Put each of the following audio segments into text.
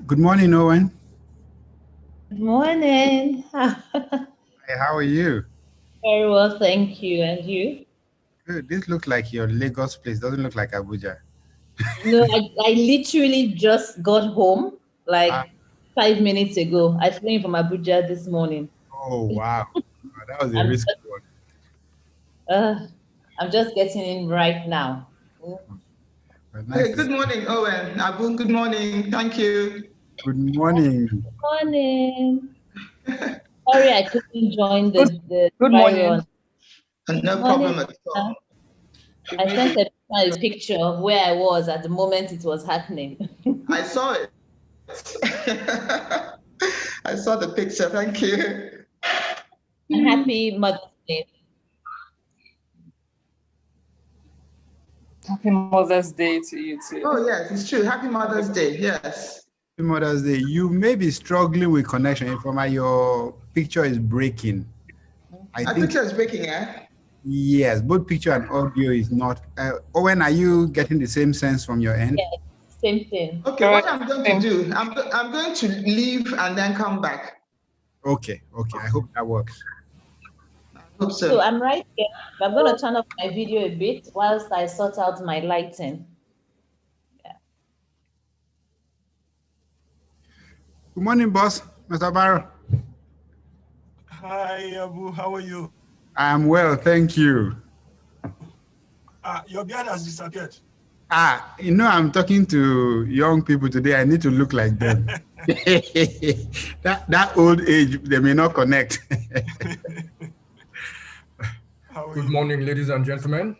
Good morning, Owen. Good morning. Hey, how are you? Very well, thank you. And you? Good. This looks like your Lagos place. Doesn't look like Abuja. No, I literally just got home Ah, like 5 minutes ago. I flew in from Abuja this morning. oh, wow. That was a I'm risky just, one. uh, I'm just getting in right now. But nice Hey, to see good morning, Owen. Abu, good morning. Thank you. you. Good morning. Morning. Sorry, I couldn't join Good, the good dry morning. run. No Morning. problem at all. I Evening, sent a picture of where I was at the moment it was happening. I saw it. I saw the picture. Thank you. And happy Mother's Day. Happy Mother's Day to you too. Oh, yes, it's true. Happy Mother's Day. Yes. Happy Mother's Day. You may be struggling with connection. Informa, your picture is breaking. I My think, picture is breaking, eh? yes, both picture and audio is not. Owen, are you getting the same sense from your end? Yeah, same thing. Okay, what Correct. I'm going to Same. do, I'm going to leave and then come back. Okay, okay. I hope that works. I hope So so. I'm right here. I'm going to turn off my video a bit whilst I sort out my lighting. Good morning, boss. Mr. Barrow. Hi, Abu. How are you? I'm well, thank you. Your beard has disappeared. I'm talking to young people today. I need to look like them. that old age, they may not connect. How are Good you? morning, ladies and gentlemen.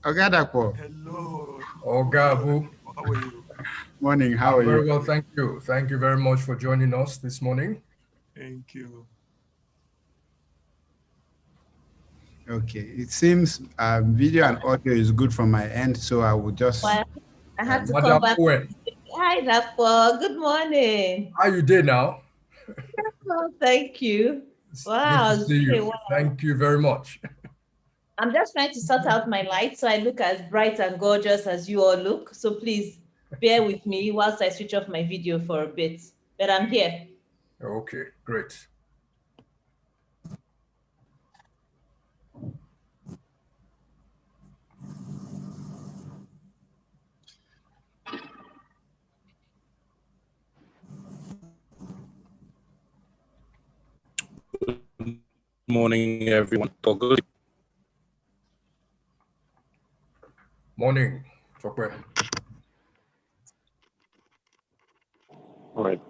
Ogadapo. Hello. Ogabu. How are you? Morning, how I'm are you? very well, thank you. Thank you very much for joining us this morning. Thank you. Okay, it seems video and audio is good from my end, so I will just. Well, I have to Madam come back. Owen, Hi, Dapo. Good morning. how you doing now? Well, thank you. It's good Wow. to see Okay, you. wow. Thank you very much. I'm just trying to sort out my light so I look as bright and gorgeous as you all look. So please bear with me whilst I switch off my video for a bit. But I'm here. Okay, great. Morning, everyone. Good. Morning, Chokwe. All right.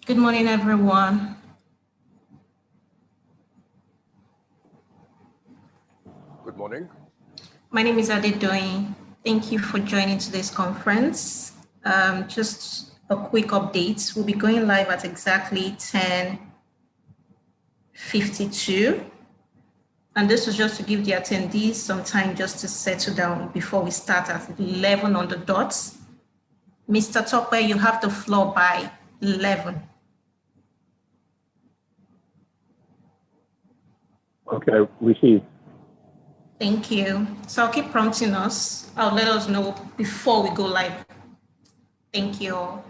Good morning, everyone. Good morning. My name is Adedoyin. Thank you for joining today's conference. Just a quick update. We'll be going live at exactly 10:52. And this is just to give the attendees some time just to settle down before we start at 11 on the dot. Mr. Topper, you have the floor by 11. Okay, receive. Thank you. So I'll keep prompting us. I'll let us know before we go live. Thank you all.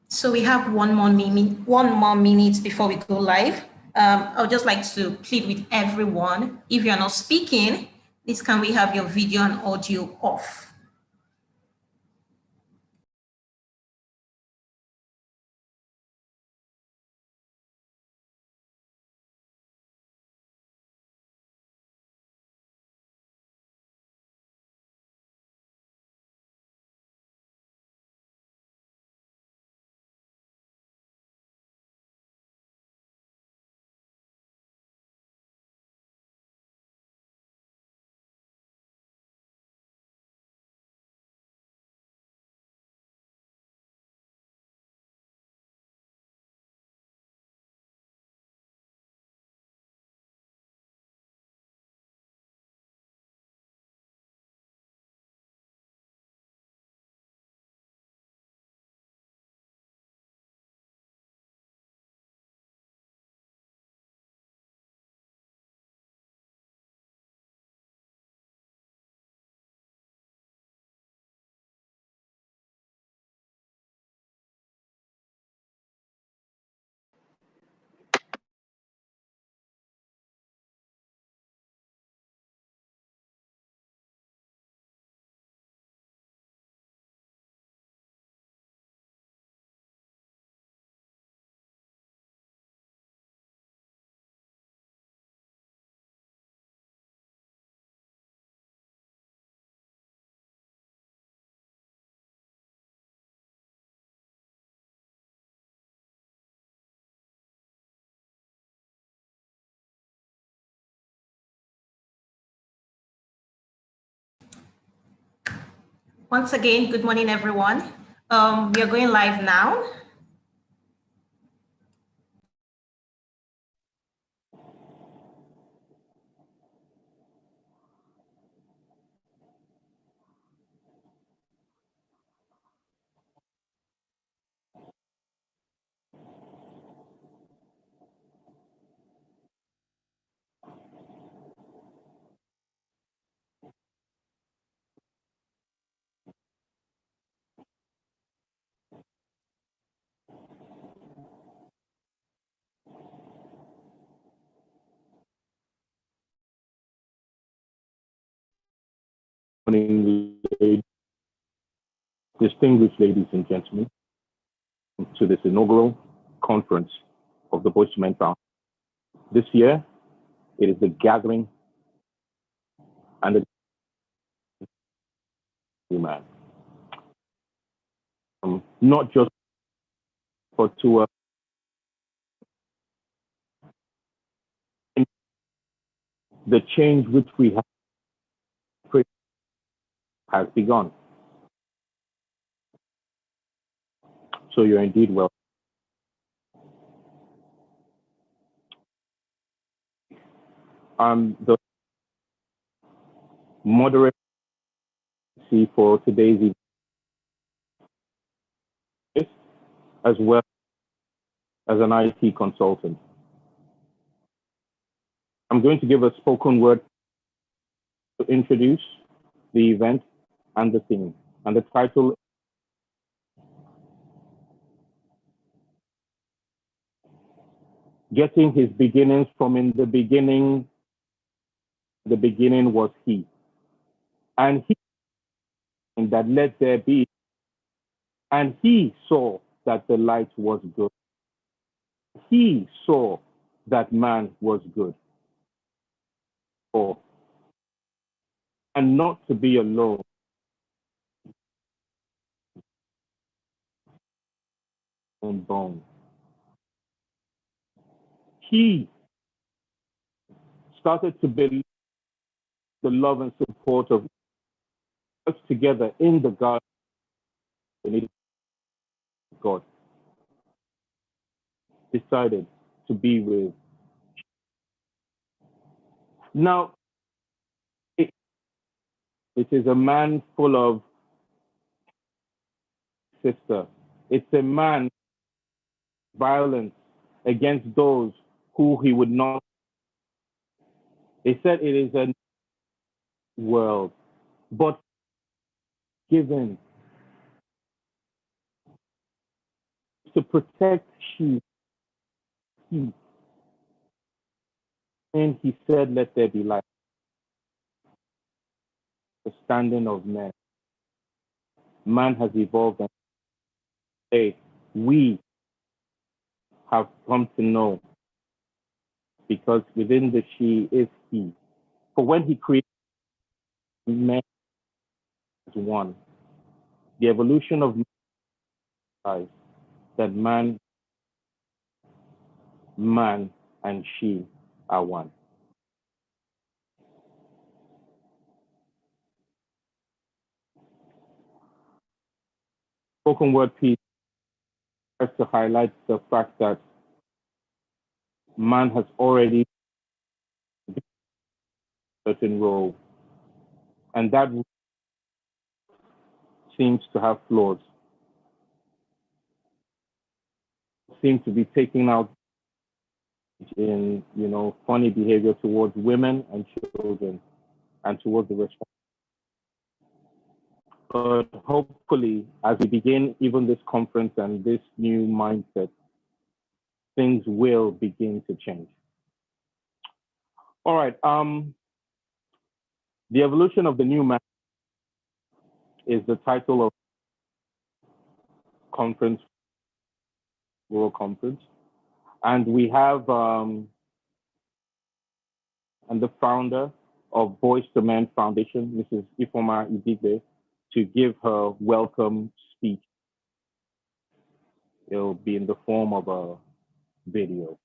So we have one more minute before we go live. I would just like to plead with everyone. If you're not speaking, please can we have your video and audio off? Once again, good morning, everyone. We are going live now. Morning, distinguished ladies and gentlemen, to this inaugural conference of the MEN Foundation. This year, it is the gathering and the man. Not just for to the change which we have has begun. So you're indeed welcome. The moderator for today's event, as well as an IT consultant. I'm going to give a spoken word to introduce the event and the theme. And the title, Getting His Beginnings from in the beginning was He. And He that let there be, and He saw that the light was good. He saw that man was good. Oh, and not to be alone. And bone. He started to build the love and support of us together in the garden of God. Decided to be with. Now, it is a man full of sister. It's a man violence against those who he would not. He said it is a world, but given to protect sheep. And he said, let there be light. The standing of men. Man has evolved and say, we have come to know because within the she is he. For when he created man as one, the evolution of man is that man and she are one. Spoken word piece has to highlight the fact that man has already been a certain role, and that seems to have flaws, seems to be taking out in funny behavior towards women and children and towards the rest. But hopefully, as we begin even this conference and this new mindset, things will begin to change. All right. The evolution of the new man is the title of conference, World Conference, and we have and the founder of MEN Foundation, Mrs. Ifoma Idigbe, to give her welcome speech. It'll be in the form of a video.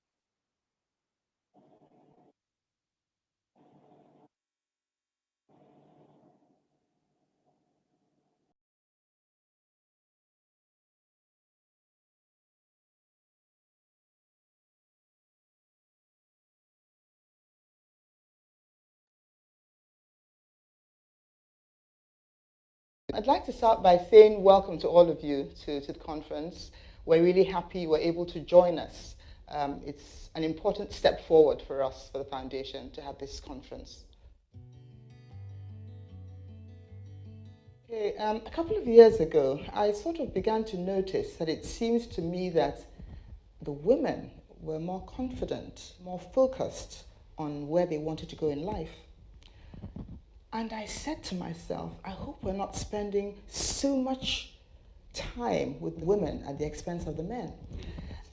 I'd like to start by saying welcome to all of you to the conference. We're really happy you were able to join us. It's an important step forward for us, for the foundation, to have this conference. Okay, a couple of years ago, I sort of began to notice that it seems to me that the women were more confident, more focused on where they wanted to go in life. And I said to myself, I hope we're not spending so much time with women at the expense of the men.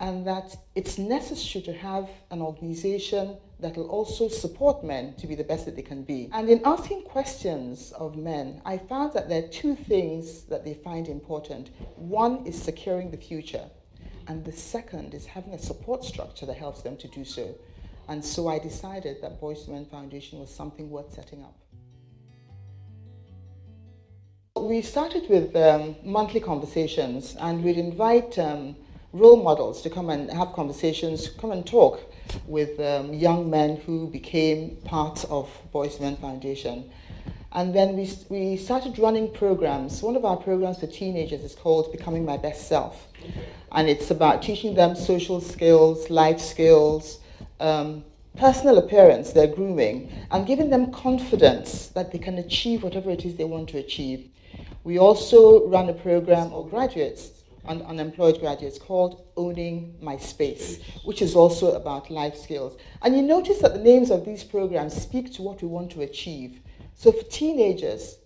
And that it's necessary to have an organization that will also support men to be the best that they can be. And in asking questions of men, I found that there are two things that they find important. One is securing the future. And the second is having a support structure that helps them to do so. And so I decided that MEN Foundation was something worth setting up. We started with monthly conversations, and we'd invite role models to come and have conversations, come and talk with young men who became part of MEN Foundation. And then we started running programs. One of our programs for teenagers is called Becoming My Best Self. And it's about teaching them social skills, life skills, personal appearance, their grooming, and giving them confidence that they can achieve whatever it is they want to achieve. We also run a program for graduates, unemployed graduates, called Owning My Space, which is also about life skills. And you notice that the names of these programs speak to what we want to achieve. So for teenagers,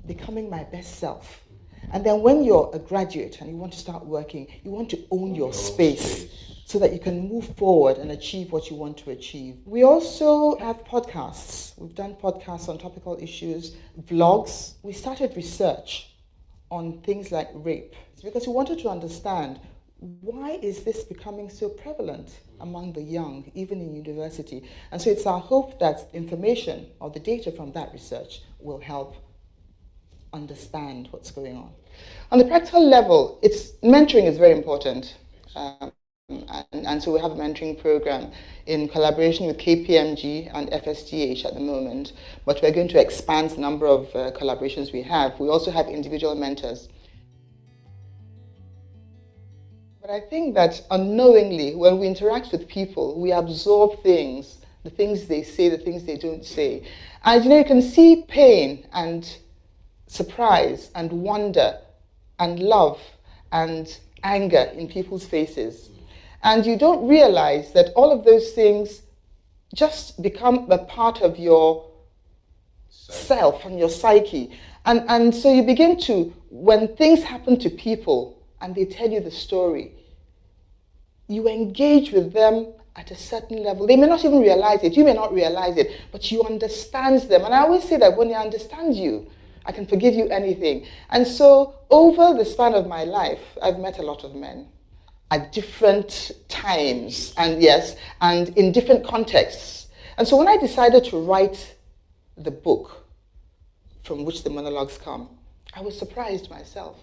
becoming my best self. And then when you're a graduate and you want to start working, you want to own your space so that you can move forward and achieve what you want to achieve. We also have podcasts. We've done podcasts on topical issues, vlogs. We started research on things like rape because we wanted to understand, why is this becoming so prevalent among the young, even in university? And so it's our hope that information or the data from that research will help understand what's going on. On the practical level, mentoring is very important. And so we have a mentoring program in collaboration with KPMG and FSTH at the moment, but we're going to expand the number of collaborations we have. We also have individual mentors. But I think that unknowingly, when we interact with people, we absorb things, the things they say, the things they don't say. And you can see pain and surprise and wonder and love and anger in people's faces. And you don't realize that all of those things just become a part of your self and your psyche. And so you begin to, when things happen to people and they tell you the story, you engage with them at a certain level. They may not even realize it. You may not realize it, but you understand them. And I always say that when I understand you, I can forgive you anything. And so over the span of my life, I've met a lot of men at different times, and in different contexts. And so when I decided to write the book from which the monologues come, I was surprised myself.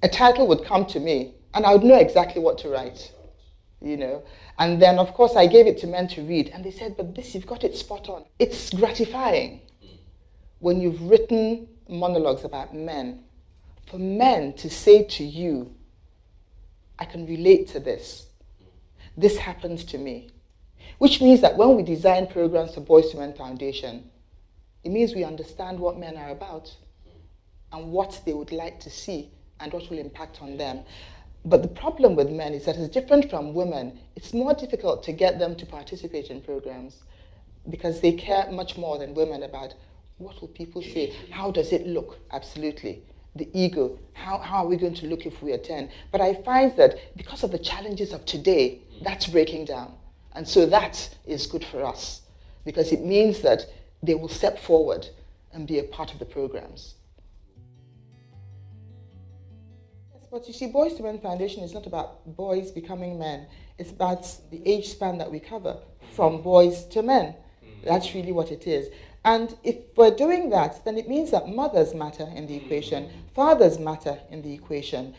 A title would come to me, and I would know exactly what to write, And then, of course, I gave it to men to read, and they said, but this, you've got it spot on. It's gratifying when you've written monologues about men, for men to say to you, I can relate to this. This happened to me. Which means that when we design programs for Boys to Men Foundation, it means we understand what men are about and what they would like to see and what will impact on them. But the problem with men is that it's different from women. It's more difficult to get them to participate in programs because they care much more than women about what will people say, how does it look, absolutely. The ego, how are we going to look if we attend? But I find that because of the challenges of today, that's breaking down. And so that is good for us because it means that they will step forward and be a part of the programs. Yes, but you see, Boys to Men Foundation is not about boys becoming men. It's about the age span that we cover, from boys to men. That's really what it is. And if we're doing that, then it means that mothers matter in the equation, fathers matter in the equation,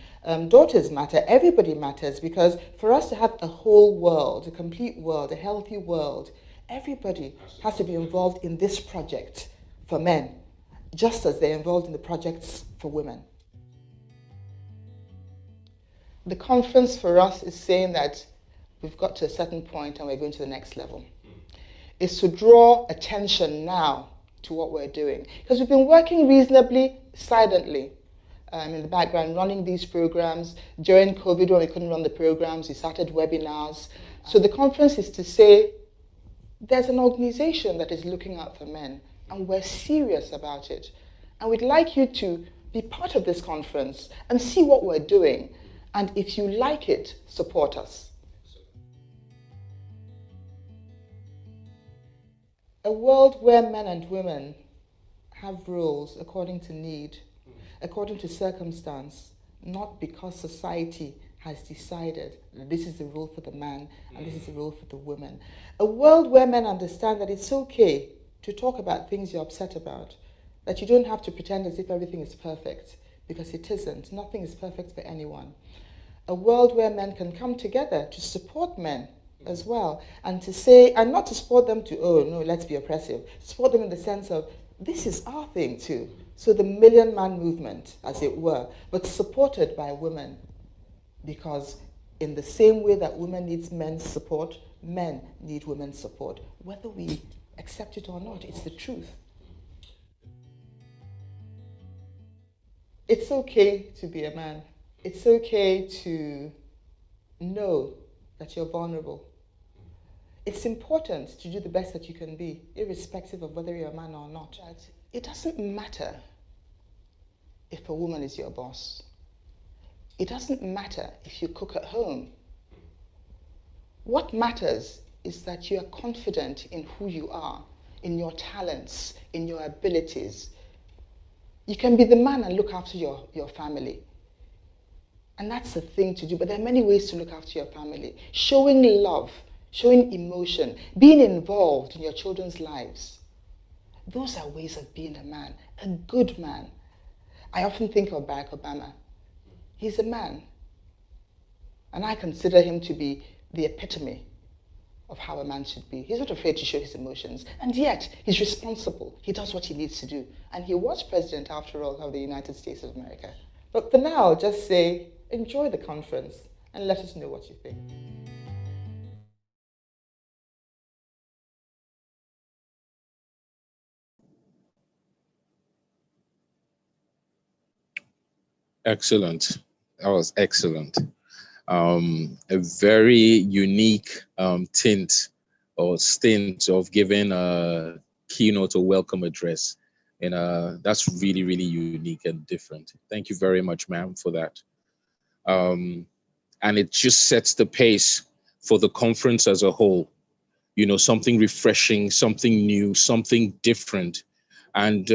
daughters matter, everybody matters, because for us to have a whole world, a complete world, a healthy world, everybody has to be involved in this project for men, just as they're involved in the projects for women. The conference for us is saying that we've got to a certain point and we're going to the next level. Is to draw attention now to what we're doing. Because we've been working reasonably silently in the background, running these programs. During COVID, when we couldn't run the programs, we started webinars. So the conference is to say, there's an organization that is looking out for men, and we're serious about it. And we'd like you to be part of this conference and see what we're doing. And if you like it, support us. A world where men and women have roles according to need, according to circumstance, not because society has decided that this is the role for the man and this is the role for the woman. A world where men understand that it's okay to talk about things you're upset about, that you don't have to pretend as if everything is perfect, because it isn't. Nothing is perfect for anyone. A world where men can come together to support men as well, and to say, and not to support them to, oh no, let's be oppressive. Support them in the sense of, This is our thing too. So the Million Man movement, as it were, but supported by women, because in the same way that women need men's support, men need women's support, whether we accept it or not. It's the truth. It's okay to be a man. It's okay to know that you're vulnerable. It's important to do the best that you can be, irrespective of whether you're a man or not. It doesn't matter if a woman is your boss. It doesn't matter if you cook at home. What matters is that you are confident in who you are, in your talents, in your abilities. You can be the man and look after your family. And that's the thing to do. But there are many ways to look after your family. Showing love, showing emotion, being involved in your children's lives. Those are ways of being a man, a good man. I often think of Barack Obama. He's a man. And I consider him to be the epitome of how a man should be. He's not afraid to show his emotions. And yet, he's responsible. He does what he needs to do. And he was president, after all, of the United States of America. But for now, just say, enjoy the conference and let us know what you think. Excellent. That was excellent. A very unique tint or stint of giving a keynote or welcome address. And that's really, really unique and different. Thank you very much, ma'am, for that. And it just sets the pace for the conference as a whole. You know, something refreshing, something new, something different, and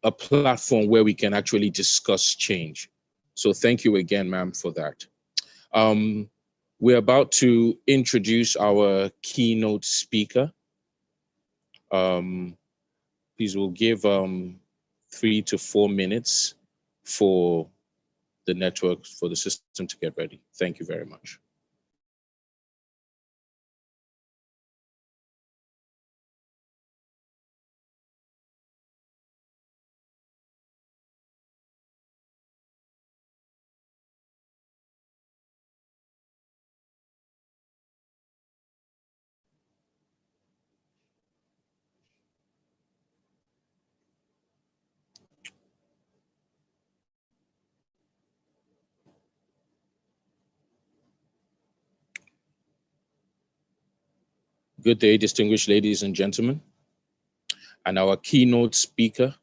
a platform where we can actually discuss change. So thank you again, ma'am, for that. We're about to introduce our keynote speaker. Please, we'll give 3 to 4 minutes for the network, for the system to get ready. Thank you very much. Good day, distinguished ladies and gentlemen. And our keynote speaker,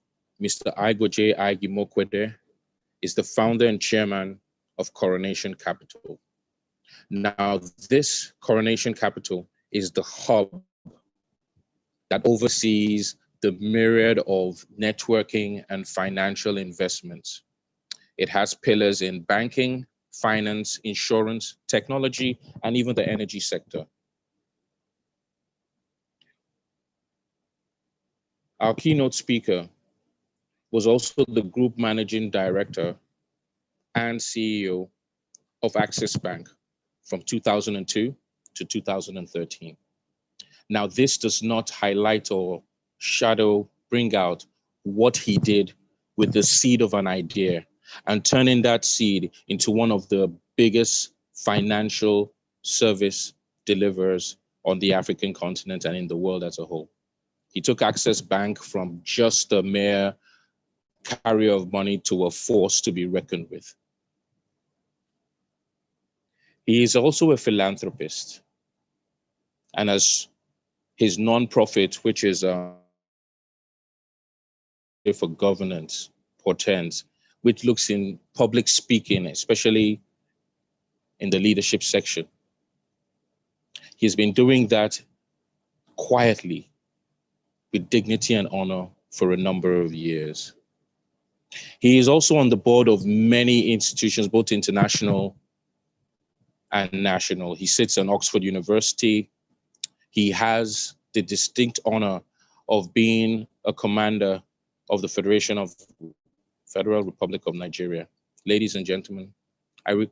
Mr. Aigoje Aigimokwede, is the founder and chairman of Coronation Capital. Now, this Coronation Capital is the hub that oversees the myriad of networking and financial investments. It has pillars in banking, finance, insurance, technology, and even the energy sector. Our keynote speaker was also the group managing director and CEO of Axis Bank from 2002 to 2013. Now, this does not highlight or bring out what he did with the seed of an idea and turning that seed into one of the biggest financial service deliverers on the African continent and in the world as a whole. He took Access Bank from just a mere carrier of money to a force to be reckoned with. He is also a philanthropist, and as his nonprofit, which is for governance, portends, which looks in public speaking, especially in the leadership section. He's been doing that quietly, with dignity and honor for a number of years. He is also on the board of many institutions, both international and national. He sits on Oxford University. He has the distinct honor of being a commander of the Federal Republic of Nigeria. Ladies and gentlemen, I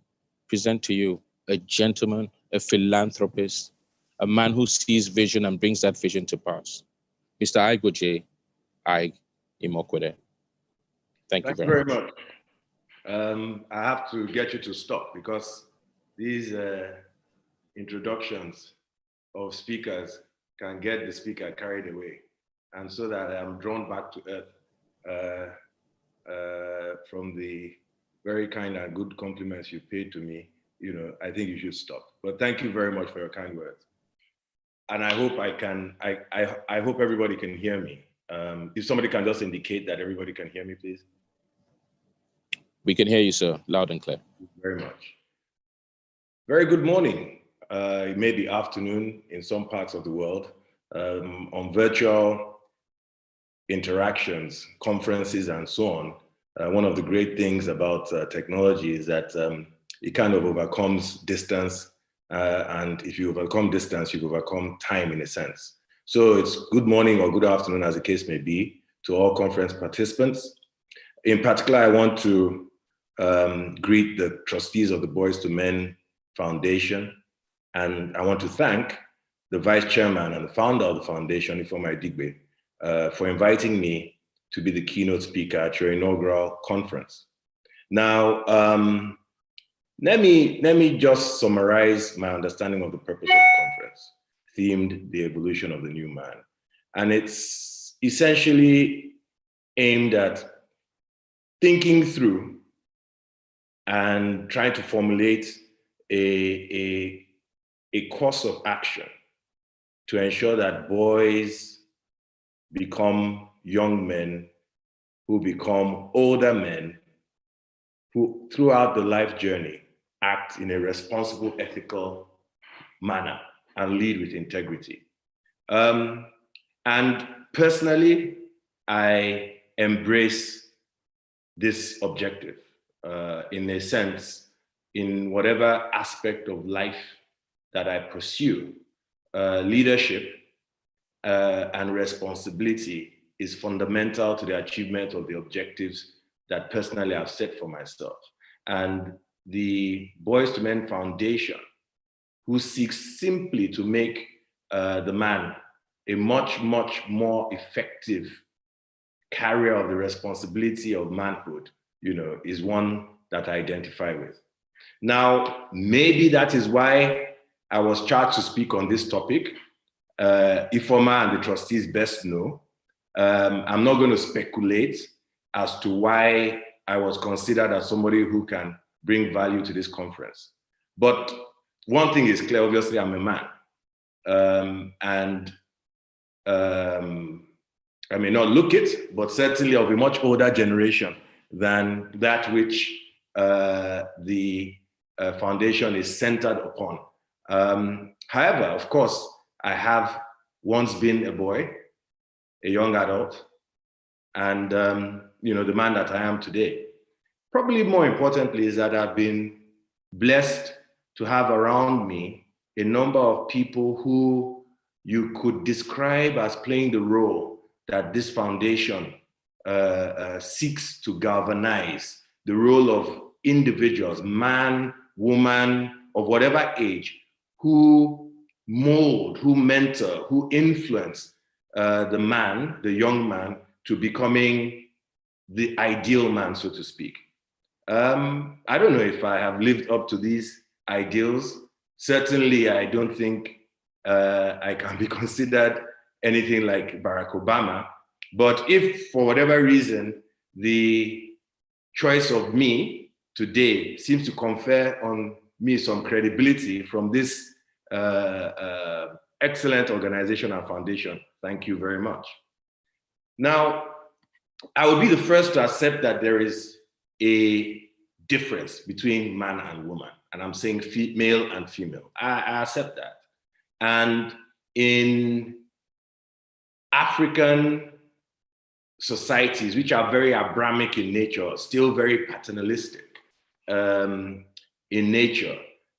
present to you a gentleman, a philanthropist, a man who sees vision and brings that vision to pass. Mr. Aigoje Aig Imokwede. Thank you very much. I have to get you to stop because these introductions of speakers can get the speaker carried away. And so that I'm drawn back to earth from the very kind and good compliments you paid to me, I think you should stop. But thank you very much for your kind words. And I hope I hope everybody can hear me. If somebody can just indicate that everybody can hear me, please. We can hear you, sir, loud and clear. Thank you very much. Very good morning. It may be afternoon in some parts of the world. On virtual interactions, conferences, and so on, one of the great things about technology is that it kind of overcomes distance. And if you overcome distance, you overcome time in a sense. So it's good morning or good afternoon, as the case may be, to all conference participants. In particular, I want to greet the trustees of the Boys to Men Foundation. And I want to thank the vice chairman and the founder of the foundation, Ifeoma Edigbe, for inviting me to be the keynote speaker at your inaugural conference. Now, let me just summarize my understanding of the purpose of the conference, themed The Evolution of the New Man. And it's essentially aimed at thinking through and trying to formulate a course of action to ensure that boys become young men who become older men who throughout the life journey act in a responsible, ethical manner and lead with integrity. And personally, I embrace this objective in a sense, in whatever aspect of life that I pursue. Leadership and responsibility is fundamental to the achievement of the objectives that personally I've set for myself. And the Boys to Men Foundation, who seeks simply to make the man a much, much more effective carrier of the responsibility of manhood, is one that I identify with. Now, maybe that is why I was charged to speak on this topic. Ifeoma and the trustees best know. I'm not going to speculate as to why I was considered as somebody who can bring value to this conference. But one thing is clear, obviously I'm a man. I may not look it, but certainly of a much older generation than that which the foundation is centered upon. However, of course, I have once been a boy, a young adult, and the man that I am today. Probably more importantly is that I've been blessed to have around me a number of people who you could describe as playing the role that this foundation seeks to galvanize, the role of individuals, man, woman, of whatever age, who mold, who mentor, who influence the man, the young man, to becoming the ideal man, so to speak. I don't know if I have lived up to these ideals. Certainly, I don't think I can be considered anything like Barack Obama. But if for whatever reason, the choice of me today seems to confer on me some credibility from this excellent organization and foundation, thank you very much. Now, I would be the first to accept that there is a difference between man and woman. And I'm saying male and female. I accept that. And in African societies, which are very Abrahamic in nature, still very paternalistic in nature,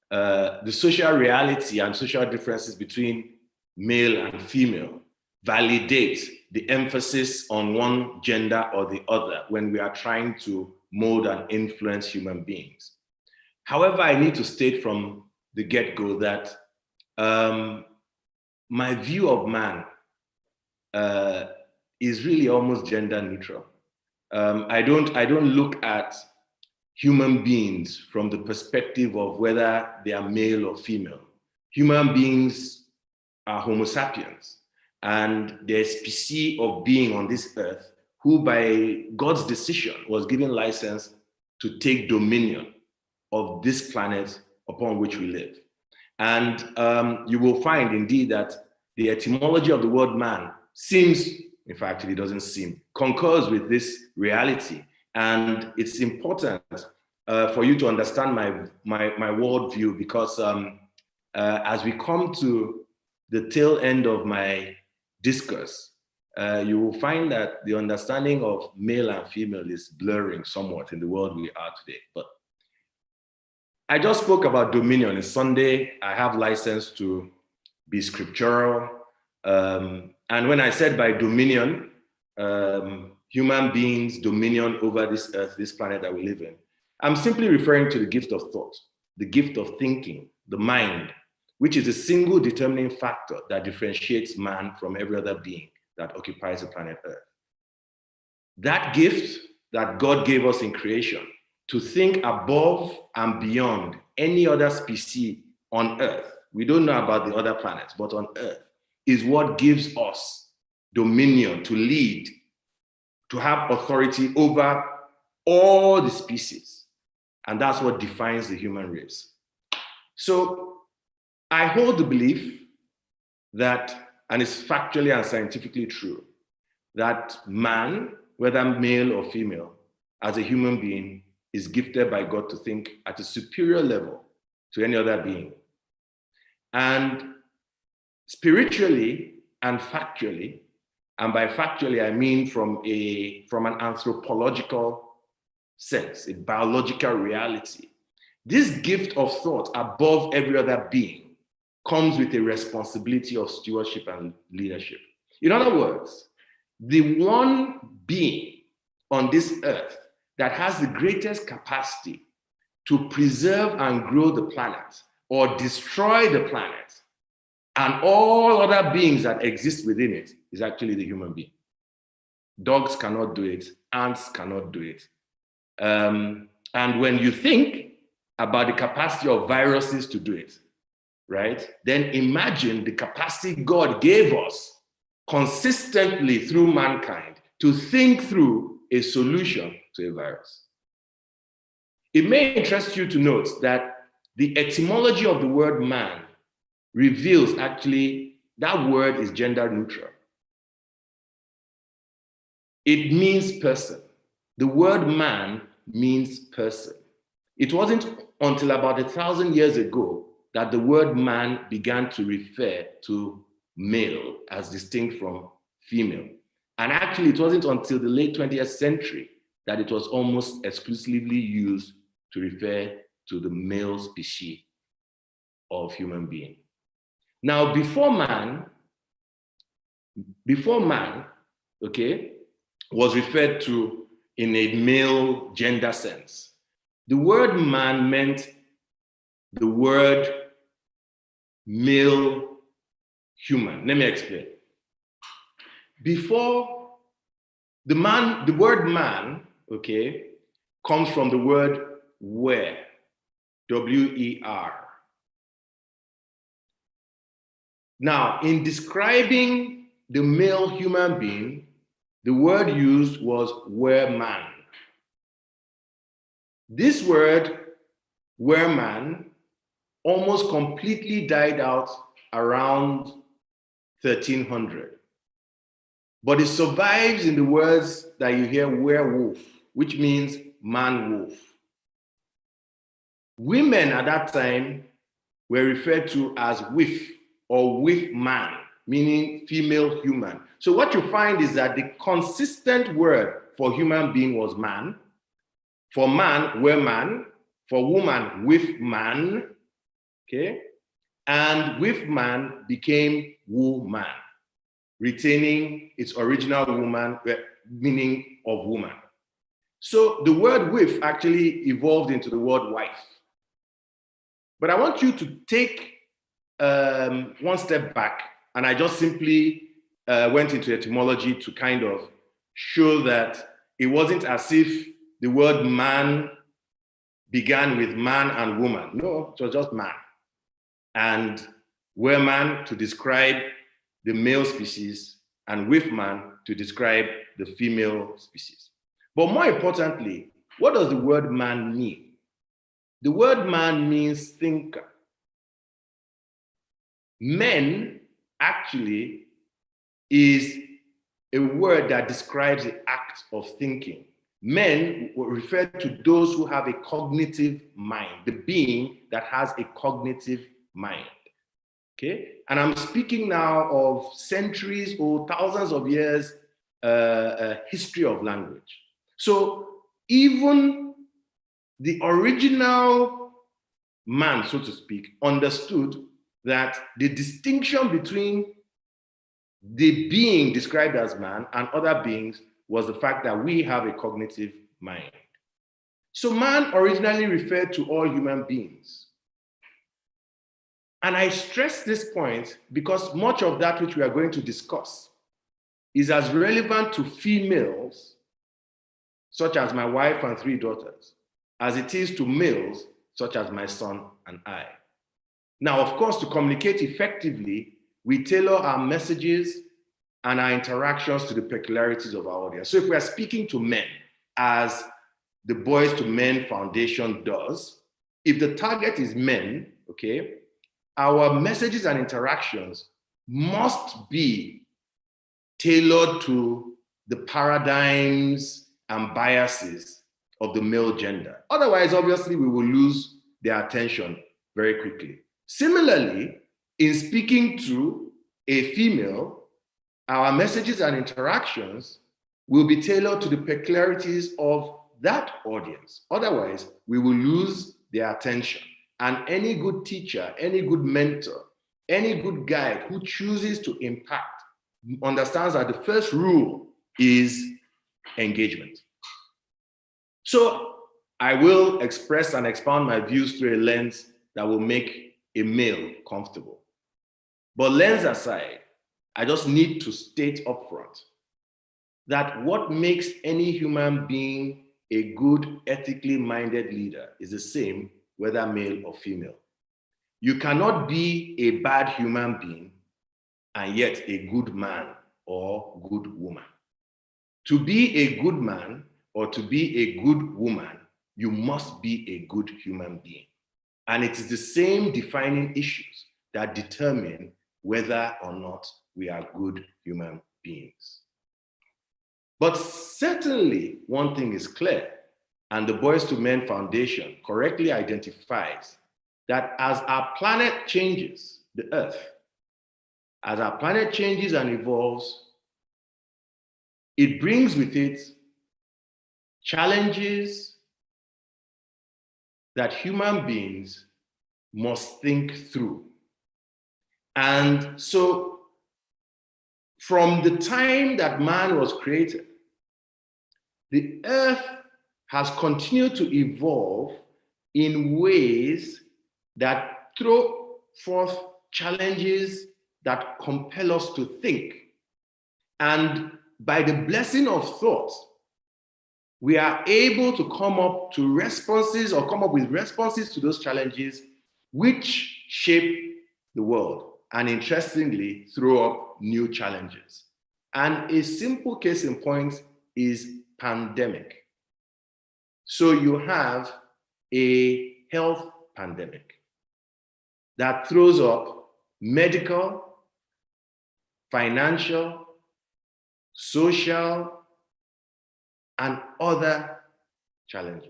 the social reality and social differences between male and female validate the emphasis on one gender or the other when we are trying to mold and influence human beings. However, I need to state from the get-go that my view of man is really almost gender neutral. I don't look at human beings from the perspective of whether they are male or female. Human beings are Homo sapiens, and they're a species of being on this earth who, by God's decision, was given license to take dominion of this planet upon which we live. And you will find indeed that the etymology of the word man seems, in fact, it doesn't seem, concurs with this reality. And it's important for you to understand my worldview, because as we come to the tail end of my discourse, you will find that the understanding of male and female is blurring somewhat in the world we are today. But I just spoke about dominion. It's Sunday. I have license to be scriptural. And when I said by dominion, human beings' dominion over this earth, this planet that we live in, I'm simply referring to the gift of thought, the gift of thinking, the mind, which is a single determining factor that differentiates man from every other being that occupies the planet Earth. That gift that God gave us in creation, to think above and beyond any other species on Earth, we don't know about the other planets, but on Earth, is what gives us dominion to lead, to have authority over all the species. And that's what defines the human race. So I hold the belief that, and it's factually and scientifically true, that man, whether male or female, as a human being, is gifted by God to think at a superior level to any other being. And spiritually and factually, and by factually I mean from an anthropological sense, a biological reality, this gift of thought above every other being comes with a responsibility of stewardship and leadership. In other words, the one being on this earth that has the greatest capacity to preserve and grow the planet or destroy the planet and all other beings that exist within it is actually the human being. Dogs cannot do it, ants cannot do it. And when you think about the capacity of viruses to do it, right, then imagine the capacity God gave us consistently through mankind to think through a solution to a virus. It may interest you to note that the etymology of the word man reveals actually that word is gender neutral. It means person. The word man means person. It wasn't until about 1,000 years ago that the word man began to refer to male as distinct from female. And actually, it wasn't until the late 20th century that it was almost exclusively used to refer to the male species of human being. Now, before man, okay, was referred to in a male gender sense, the word man meant the word male human. Let me explain. Before the word man, okay, comes from the word wer, W-E-R. Now, in describing the male human being, the word used was were-man. This word, were-man, almost completely died out around 1300. But it survives in the words that you hear, werewolf, which means man-wolf. Women at that time were referred to as wif or wif man, meaning female human. So what you find is that the consistent word for human being was man, for man, were man, for woman, wif man, okay? And wif man became woman, retaining its original woman, meaning of woman. So the word wif actually evolved into the word wife. But I want you to take one step back, and I just simply went into etymology to kind of show that it wasn't as if the word man began with man and woman. No, it was just man. And wereman to describe the male species, and wifman to describe the female species. But more importantly, what does the word man mean? The word man means thinker. Men actually is a word that describes the act of thinking. Men refer to those who have a cognitive mind, the being that has a cognitive mind. Okay? And I'm speaking now of centuries or thousands of years history of language. So even the original man, so to speak, understood that the distinction between the being described as man and other beings was the fact that we have a cognitive mind. So man originally referred to all human beings. And I stress this point because much of that which we are going to discuss is as relevant to females, such as my wife and 3 daughters, as it is to males, such as my son and I. Now, of course, to communicate effectively, we tailor our messages and our interactions to the peculiarities of our audience. So if we are speaking to men, as the Boys to Men Foundation does, if the target is men, okay, our messages and interactions must be tailored to the paradigms and biases of the male gender. Otherwise, obviously, we will lose their attention very quickly. Similarly, in speaking to a female, our messages and interactions will be tailored to the peculiarities of that audience. Otherwise, we will lose their attention. And any good teacher, any good mentor, any good guide who chooses to impact understands that the first rule is engagement. So I will express and expound my views through a lens that will make a male comfortable. But lens aside, I just need to state upfront that what makes any human being a good, ethically minded leader is the same whether male or female. You cannot be a bad human being and yet a good man or good woman. To be a good man or to be a good woman, you must be a good human being. And it is the same defining issues that determine whether or not we are good human beings. But certainly one thing is clear, and the Boys to Men Foundation correctly identifies that as our planet changes, the Earth, as our planet changes and evolves, it brings with it challenges that human beings must think through. And so, from the time that man was created, the Earth has continued to evolve in ways that throw forth challenges that compel us to think. And by the blessing of thought, we are able to come up to responses or come up with responses to those challenges which shape the world and, interestingly, throw up new challenges. And a simple case in point is pandemic. So you have a health pandemic that throws up medical, financial, social, and other challenges.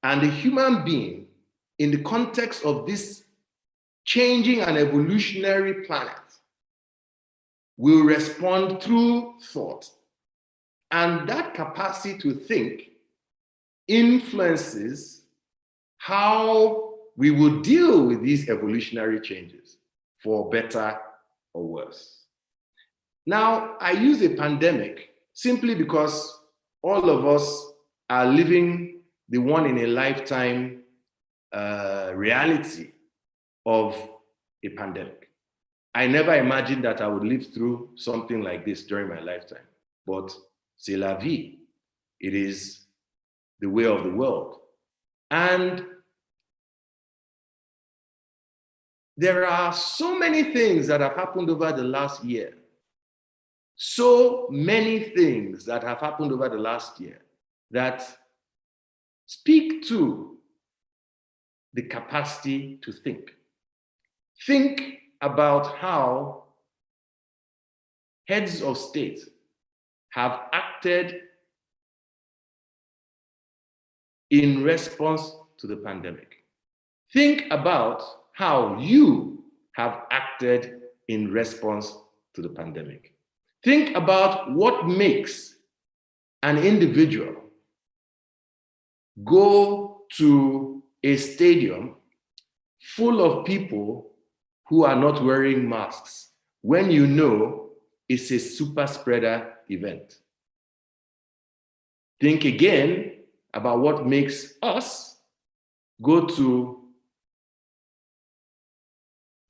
And the human being, in the context of this changing and evolutionary planet, will respond through thought. And that capacity to think influences how we will deal with these evolutionary changes, for better or worse. Now, I use a pandemic simply because all of us are living the one in a lifetime reality of a pandemic. I never imagined that I would live through something like this during my lifetime. But c'est la vie. It is the way of the world. And there are so many things that have happened over the last year. So many things that have happened over the last year that speak to the capacity to think. Think about how heads of state have acted in response to the pandemic. Think about how you have acted in response to the pandemic. Think about what makes an individual go to a stadium full of people who are not wearing masks when you know it's a super spreader event. Think again about what makes us go to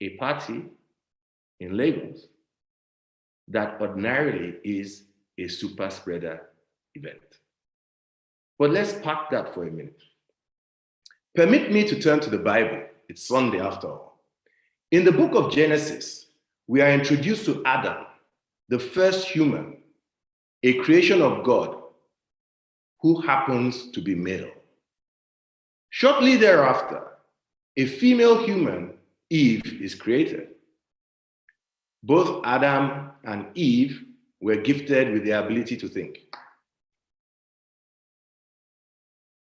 a party in Lagos that ordinarily is a super spreader event. But let's park that for a minute. Permit me to turn to the Bible. It's Sunday after all. In the book of Genesis, we are introduced to Adam, the first human, a creation of God, who happens to be male. Shortly thereafter, a female human, Eve, is created. Both Adam and Eve were gifted with the ability to think.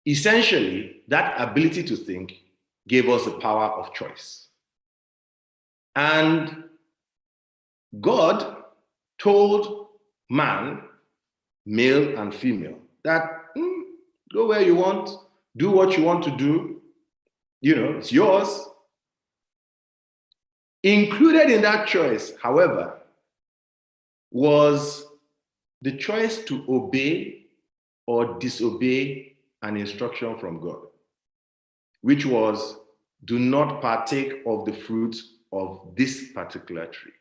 Essentially, that ability to think gave us the power of choice. And God told man, male and female, that go where you want, do what you want to do, it's yours. Included in that choice, however, was the choice to obey or disobey an instruction from God, which was, do not partake of the fruit of this particular tree.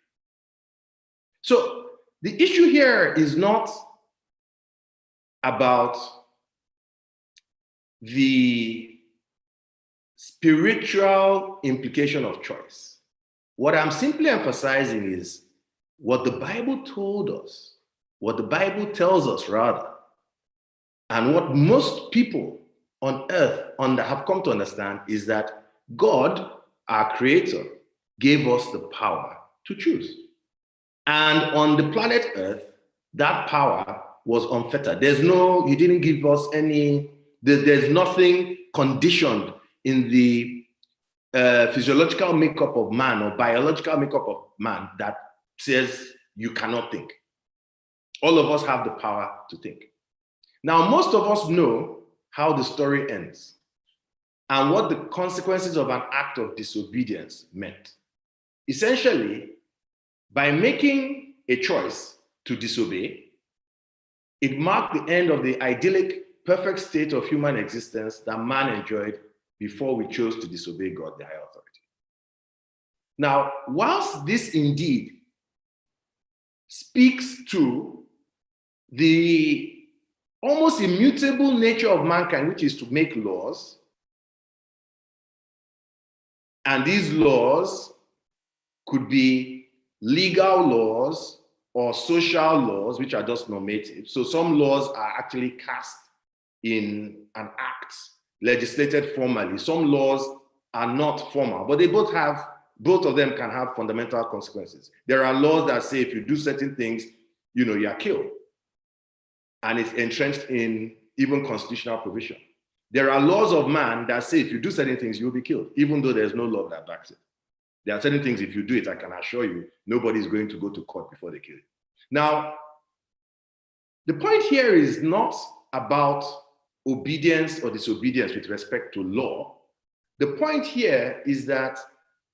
So the issue here is not about the spiritual implication of choice. What I'm simply emphasizing is what the Bible told us, what the Bible tells us rather, and what most people on earth have come to understand is that God, our creator, gave us the power to choose. And on the planet Earth, that power was unfettered. He didn't give us there's nothing conditioned in the physiological makeup of man or biological makeup of man that says you cannot think. All of us have the power to think. Now, most of us know how the story ends and what the consequences of an act of disobedience meant. Essentially, by making a choice to disobey, it marked the end of the idyllic, perfect state of human existence that man enjoyed before we chose to disobey God, the higher authority. Now, whilst this indeed speaks to the almost immutable nature of mankind, which is to make laws, and these laws could be legal laws or social laws, which are just normative. So some laws are actually cast in an act, legislated formally. Some laws are not formal, but both of them can have fundamental consequences. There are laws that say if you do certain things, you are killed. And it's entrenched in even constitutional provision. There are laws of man that say if you do certain things, you'll be killed, even though there's no law that backs it. There are certain things, if you do it, I can assure you, nobody's going to go to court before they kill you. Now, the point here is not about obedience or disobedience with respect to law. The point here is that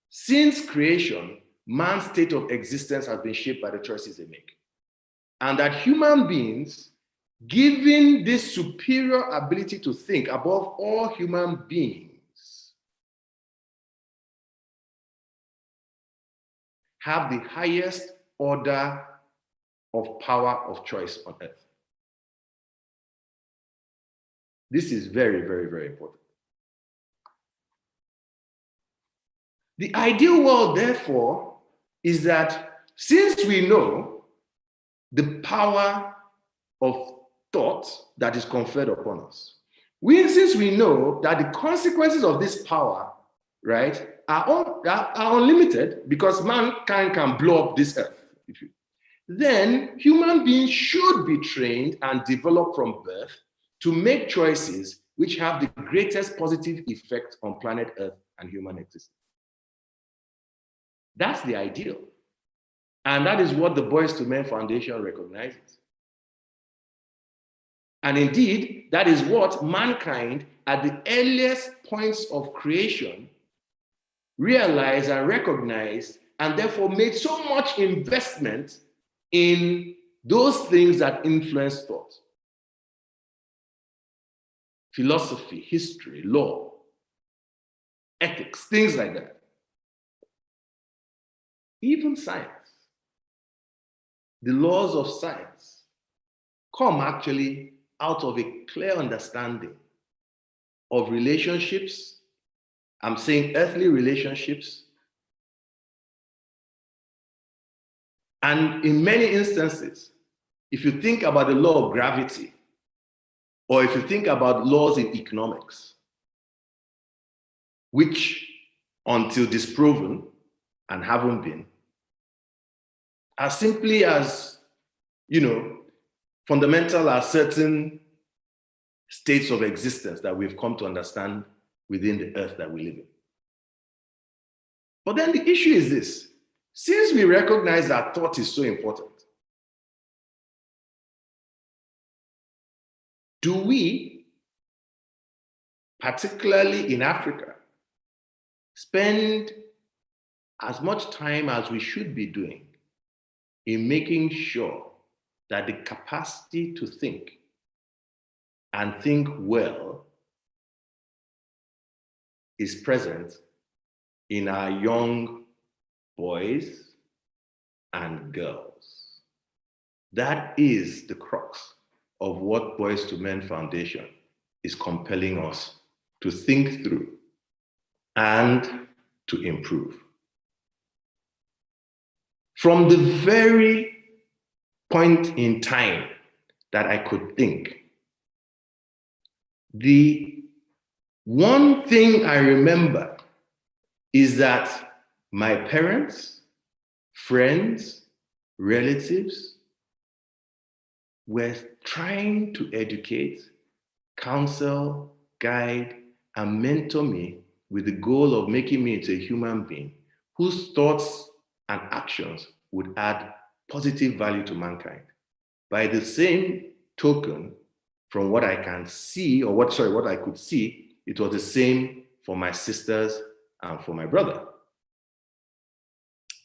since creation, man's state of existence has been shaped by the choices they make. And that human beings, given this superior ability to think above all human beings, have the highest order of power of choice on earth. This is very, very, very important. The ideal world, therefore, is that since we know the power of thought that is conferred upon us, since we know that the consequences of this power, right, are unlimited because mankind can blow up this earth, then human beings should be trained and developed from birth to make choices which have the greatest positive effect on planet Earth and human existence. That's the ideal. And that is what the Boys to Men Foundation recognizes. And indeed, that is what mankind at the earliest points of creation realized and recognized, and therefore made so much investment in those things that influence thought. Philosophy, history, law, ethics, things like that. Even science. The laws of science come actually out of a clear understanding of relationships. I'm saying earthly relationships. And in many instances, if you think about the law of gravity, or if you think about laws in economics, which until disproven and haven't been, are simply as, fundamental as certain states of existence that we've come to understand within the earth that we live in. But then the issue is this: since we recognize that thought is so important, do we, particularly in Africa, spend as much time as we should be doing in making sure that the capacity to think and think well is present in our young boys and girls? That is the crux of what Boys to Men Foundation is compelling us to think through and to improve. From the very point in time that I could think, the one thing I remember is that my parents, friends, relatives were trying to educate, counsel, guide, and mentor me with the goal of making me into a human being whose thoughts and actions would add positive value to mankind. By the same token, from what I can see, or what I could see, it was the same for my sisters and for my brother.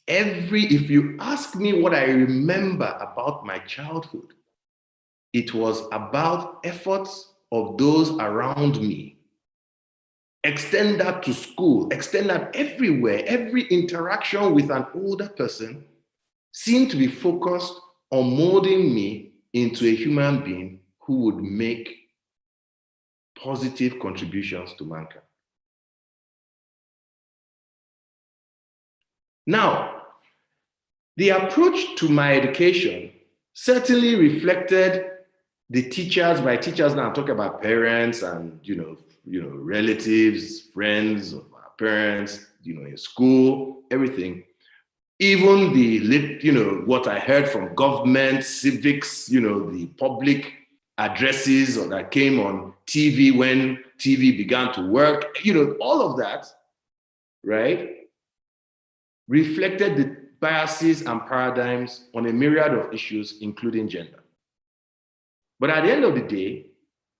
If you ask me what I remember about my childhood, it was about efforts of those around me. Extend that to school, extend that everywhere. Every interaction with an older person seemed to be focused on molding me into a human being who would make positive contributions to mankind. Now, the approach to my education certainly reflected the teachers. By teachers now, I'm talking about parents and relatives, friends of our parents, in school, everything. Even what I heard from government, civics, the public addresses that came on TV when TV began to work, all of that, right, reflected the biases and paradigms on a myriad of issues, including gender. But at the end of the day,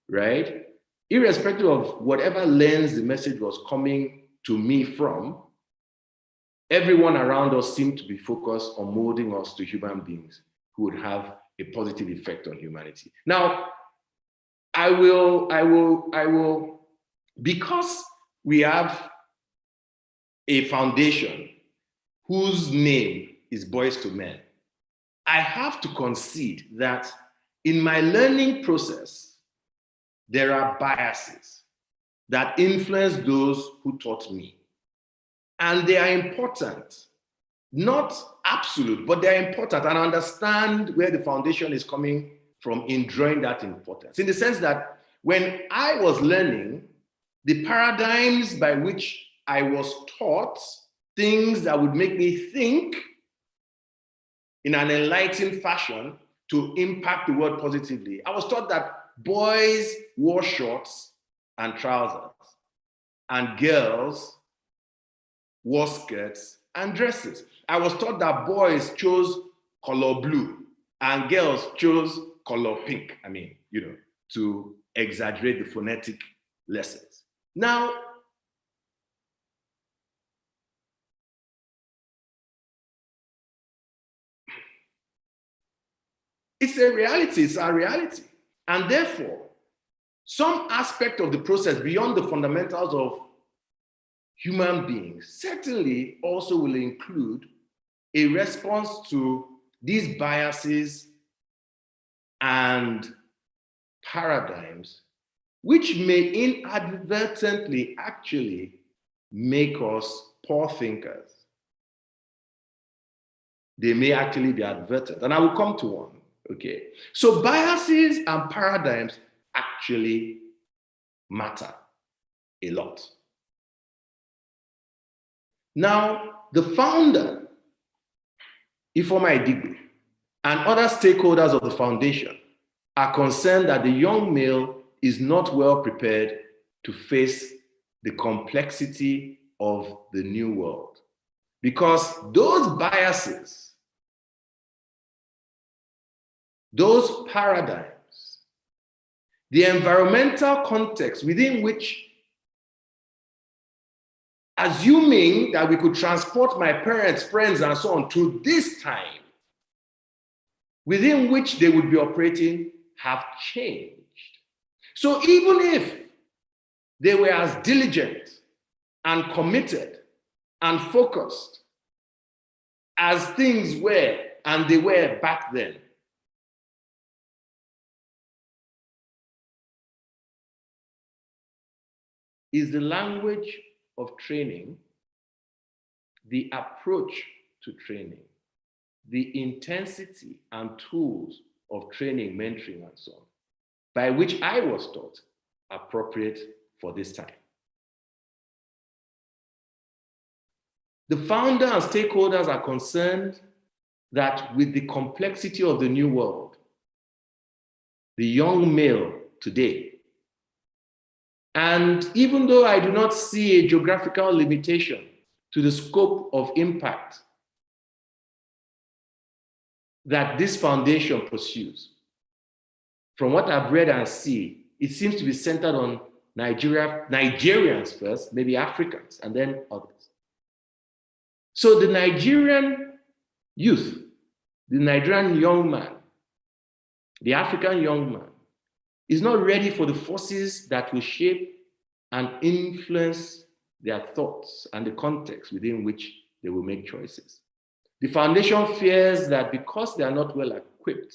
right, irrespective of whatever lens the message was coming to me from, everyone around us seemed to be focused on molding us to human beings who would have a positive effect on humanity. Now, I will, because we have a foundation whose name is Boys to Men, I have to concede that in my learning process, there are biases that influence those who taught me. And they are important, not absolute, but they're important, and understand where the foundation is coming from in drawing that importance. In the sense that when I was learning, the paradigms by which I was taught things that would make me think in an enlightened fashion to impact the world positively, I was taught that boys wore shorts and trousers, and girls wore skirts and dresses. I was taught that boys chose color blue and girls chose color pink. I mean, to exaggerate the phonetic lessons. Now, it's a reality, it's our reality. And therefore, some aspect of the process beyond the fundamentals of human beings certainly also will include a response to these biases and paradigms, which may inadvertently actually make us poor thinkers. They may actually be advertent, and I will come to one, okay? So biases and paradigms actually matter a lot. Now, the founder, Ifeoma Edigbe, and other stakeholders of the foundation are concerned that the young male is not well prepared to face the complexity of the new world. Because those biases, those paradigms, the environmental context within which, assuming that we could transport my parents, friends, and so on to this time, within which they would be operating, have changed. So even if they were as diligent and committed and focused as things were, and they were back then, is the language of training, the approach to training, the intensity and tools of training, mentoring, and so on, by which I was taught, appropriate for this time. The founder and stakeholders are concerned that with the complexity of the new world, the young male today, and even though I do not see a geographical limitation to the scope of impact that this foundation pursues, from what I've read and see, it seems to be centered on Nigerians first, maybe Africans, and then others. So the Nigerian youth, the Nigerian young man, the African young man, is not ready for the forces that will shape and influence their thoughts and the context within which they will make choices. The foundation fears that because they are not well equipped,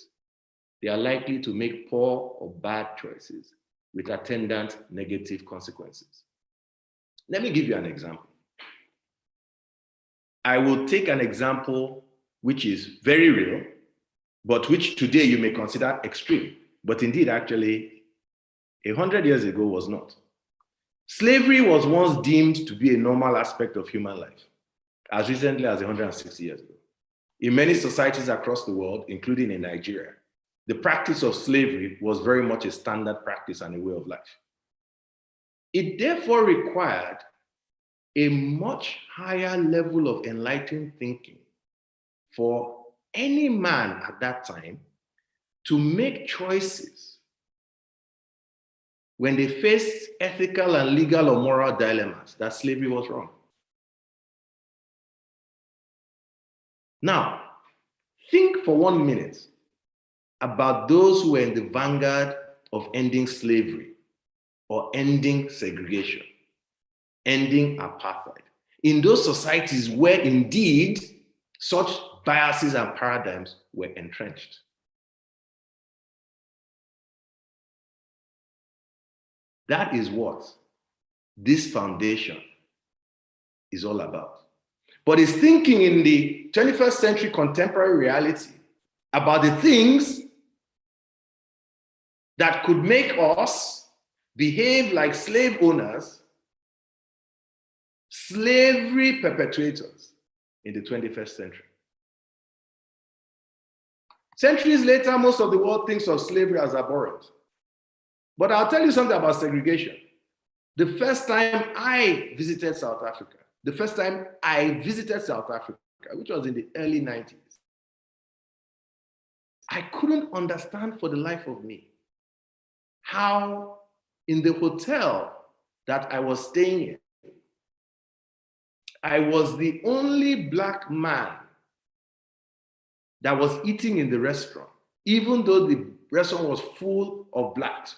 they are likely to make poor or bad choices with attendant negative consequences. Let me give you an example. I will take an example which is very real, but which today you may consider extreme, but indeed actually 100 years ago was not. Slavery was once deemed to be a normal aspect of human life, as recently as 160 years ago. In many societies across the world, including in Nigeria, the practice of slavery was very much a standard practice and a way of life. It therefore required a much higher level of enlightened thinking for any man at that time to make choices when they faced ethical and legal or moral dilemmas that slavery was wrong. Now, think for 1 minute about those who were in the vanguard of ending slavery or ending segregation, ending apartheid. in those societies where indeed such biases and paradigms were entrenched. That is what this foundation is all about. But it's thinking in the 21st century contemporary reality about the things that could make us behave like slave owners, slavery perpetrators in the 21st century. Centuries later, most of the world thinks of slavery as abhorrent. But I'll tell you something about segregation. The first time I visited South Africa, which was in the early 90s, I couldn't understand for the life of me how in the hotel that I was staying in, I was the only Black man that was eating in the restaurant, even though the restaurant was full of Blacks.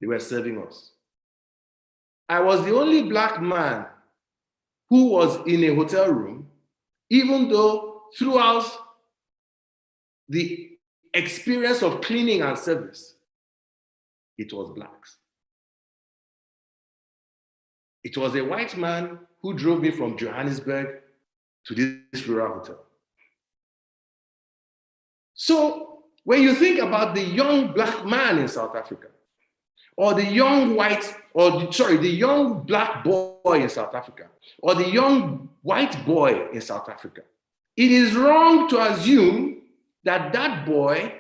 They were serving us. I was the only Black man who was in a hotel room, even though throughout the experience of cleaning and service, it was Blacks. It was a white man who drove me from Johannesburg to this rural hotel. So when you think about the young Black man in South Africa, or the young the young Black boy in South Africa, or the young white boy in South Africa, it is wrong to assume that that boy,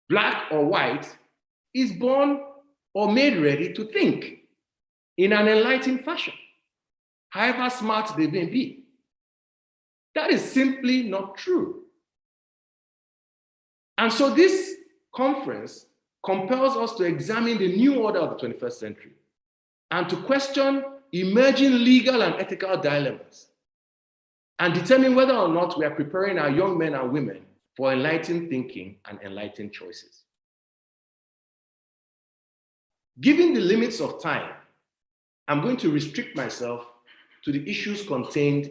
Black or white, is born or made ready to think in an enlightened fashion, however smart they may be. That is simply not true. And so this conference compels us to examine the new order of the 21st century and to question emerging legal and ethical dilemmas and determine whether or not we are preparing our young men and women for enlightened thinking and enlightened choices. Given the limits of time, I'm going to restrict myself to the issues contained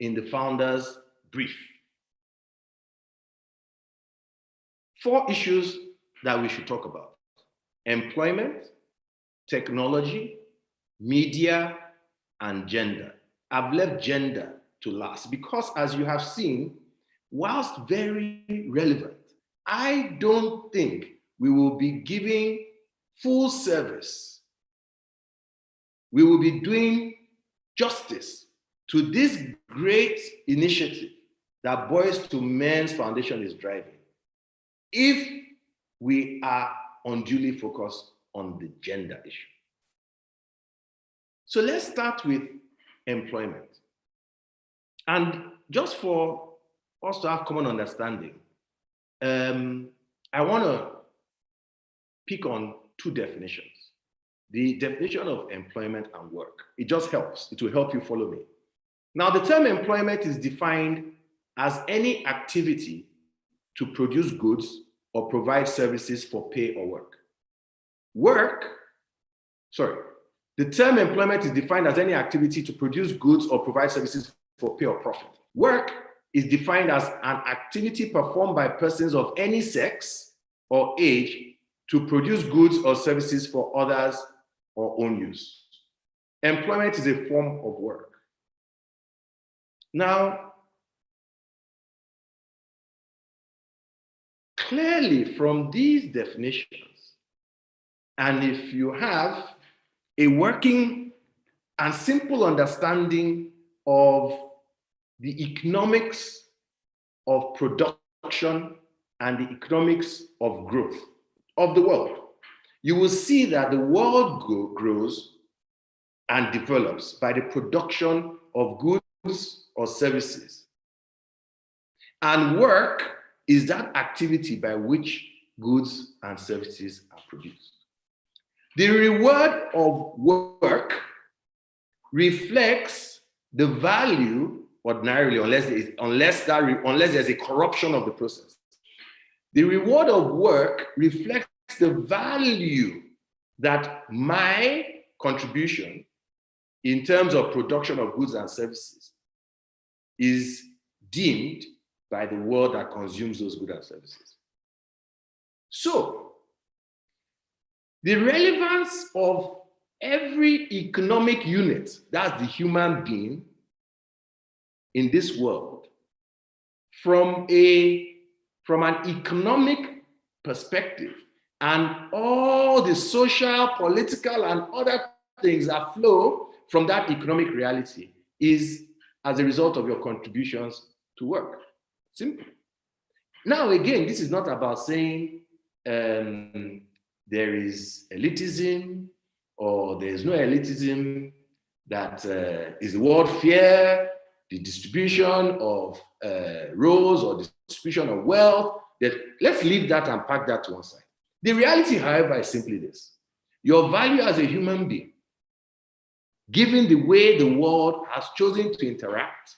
in the founder's brief. 4 issues that we should talk about: employment, technology, media, and gender. I've left gender to last because, as you have seen, whilst very relevant, I don't think we will be giving full service. We will be doing justice to this great initiative that Boys to Men's Foundation is driving if we are unduly focused on the gender issue. So let's start with employment. And just for us to have common understanding, I want to pick on 2 definitions. The definition of employment and work. It just helps. It will help you follow me. Now, the term employment is defined as any activity to produce goods or provide services for pay or work. The term employment is defined as any activity to produce goods or provide services for pay or profit. Work is defined as an activity performed by persons of any sex or age to produce goods or services for others or own use. Employment is a form of work. Now, clearly from these definitions, and if you have a working and simple understanding of the economics of production and the economics of growth of the world, you will see that the world grows and develops by the production of goods or services. And work is that activity by which goods and services are produced. The reward of work reflects the value ordinarily, unless there's a corruption of the process. The reward of work reflects the value that my contribution in terms of production of goods and services is deemed by the world that consumes those goods and services. So, the relevance of every economic unit, that's the human being in this world, from an economic perspective, and all the social, political, and other things that flow from that economic reality is as a result of your contributions to work. Simple. Now, again, this is not about saying there is elitism or there is no elitism, that is the world fair, the distribution of roles or distribution of wealth. Let's leave that and pack that to one side. The reality, however, is simply this. Your value as a human being, given the way the world has chosen to interact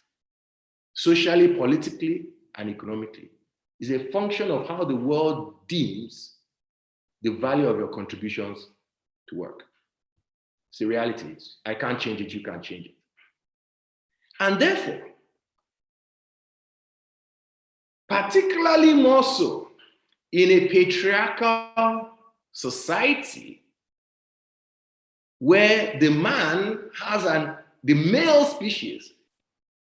socially, politically, and economically, is a function of how the world deems the value of your contributions to work. It's the reality. I can't change it, you can't change it. And therefore, particularly more so in a patriarchal society where the male species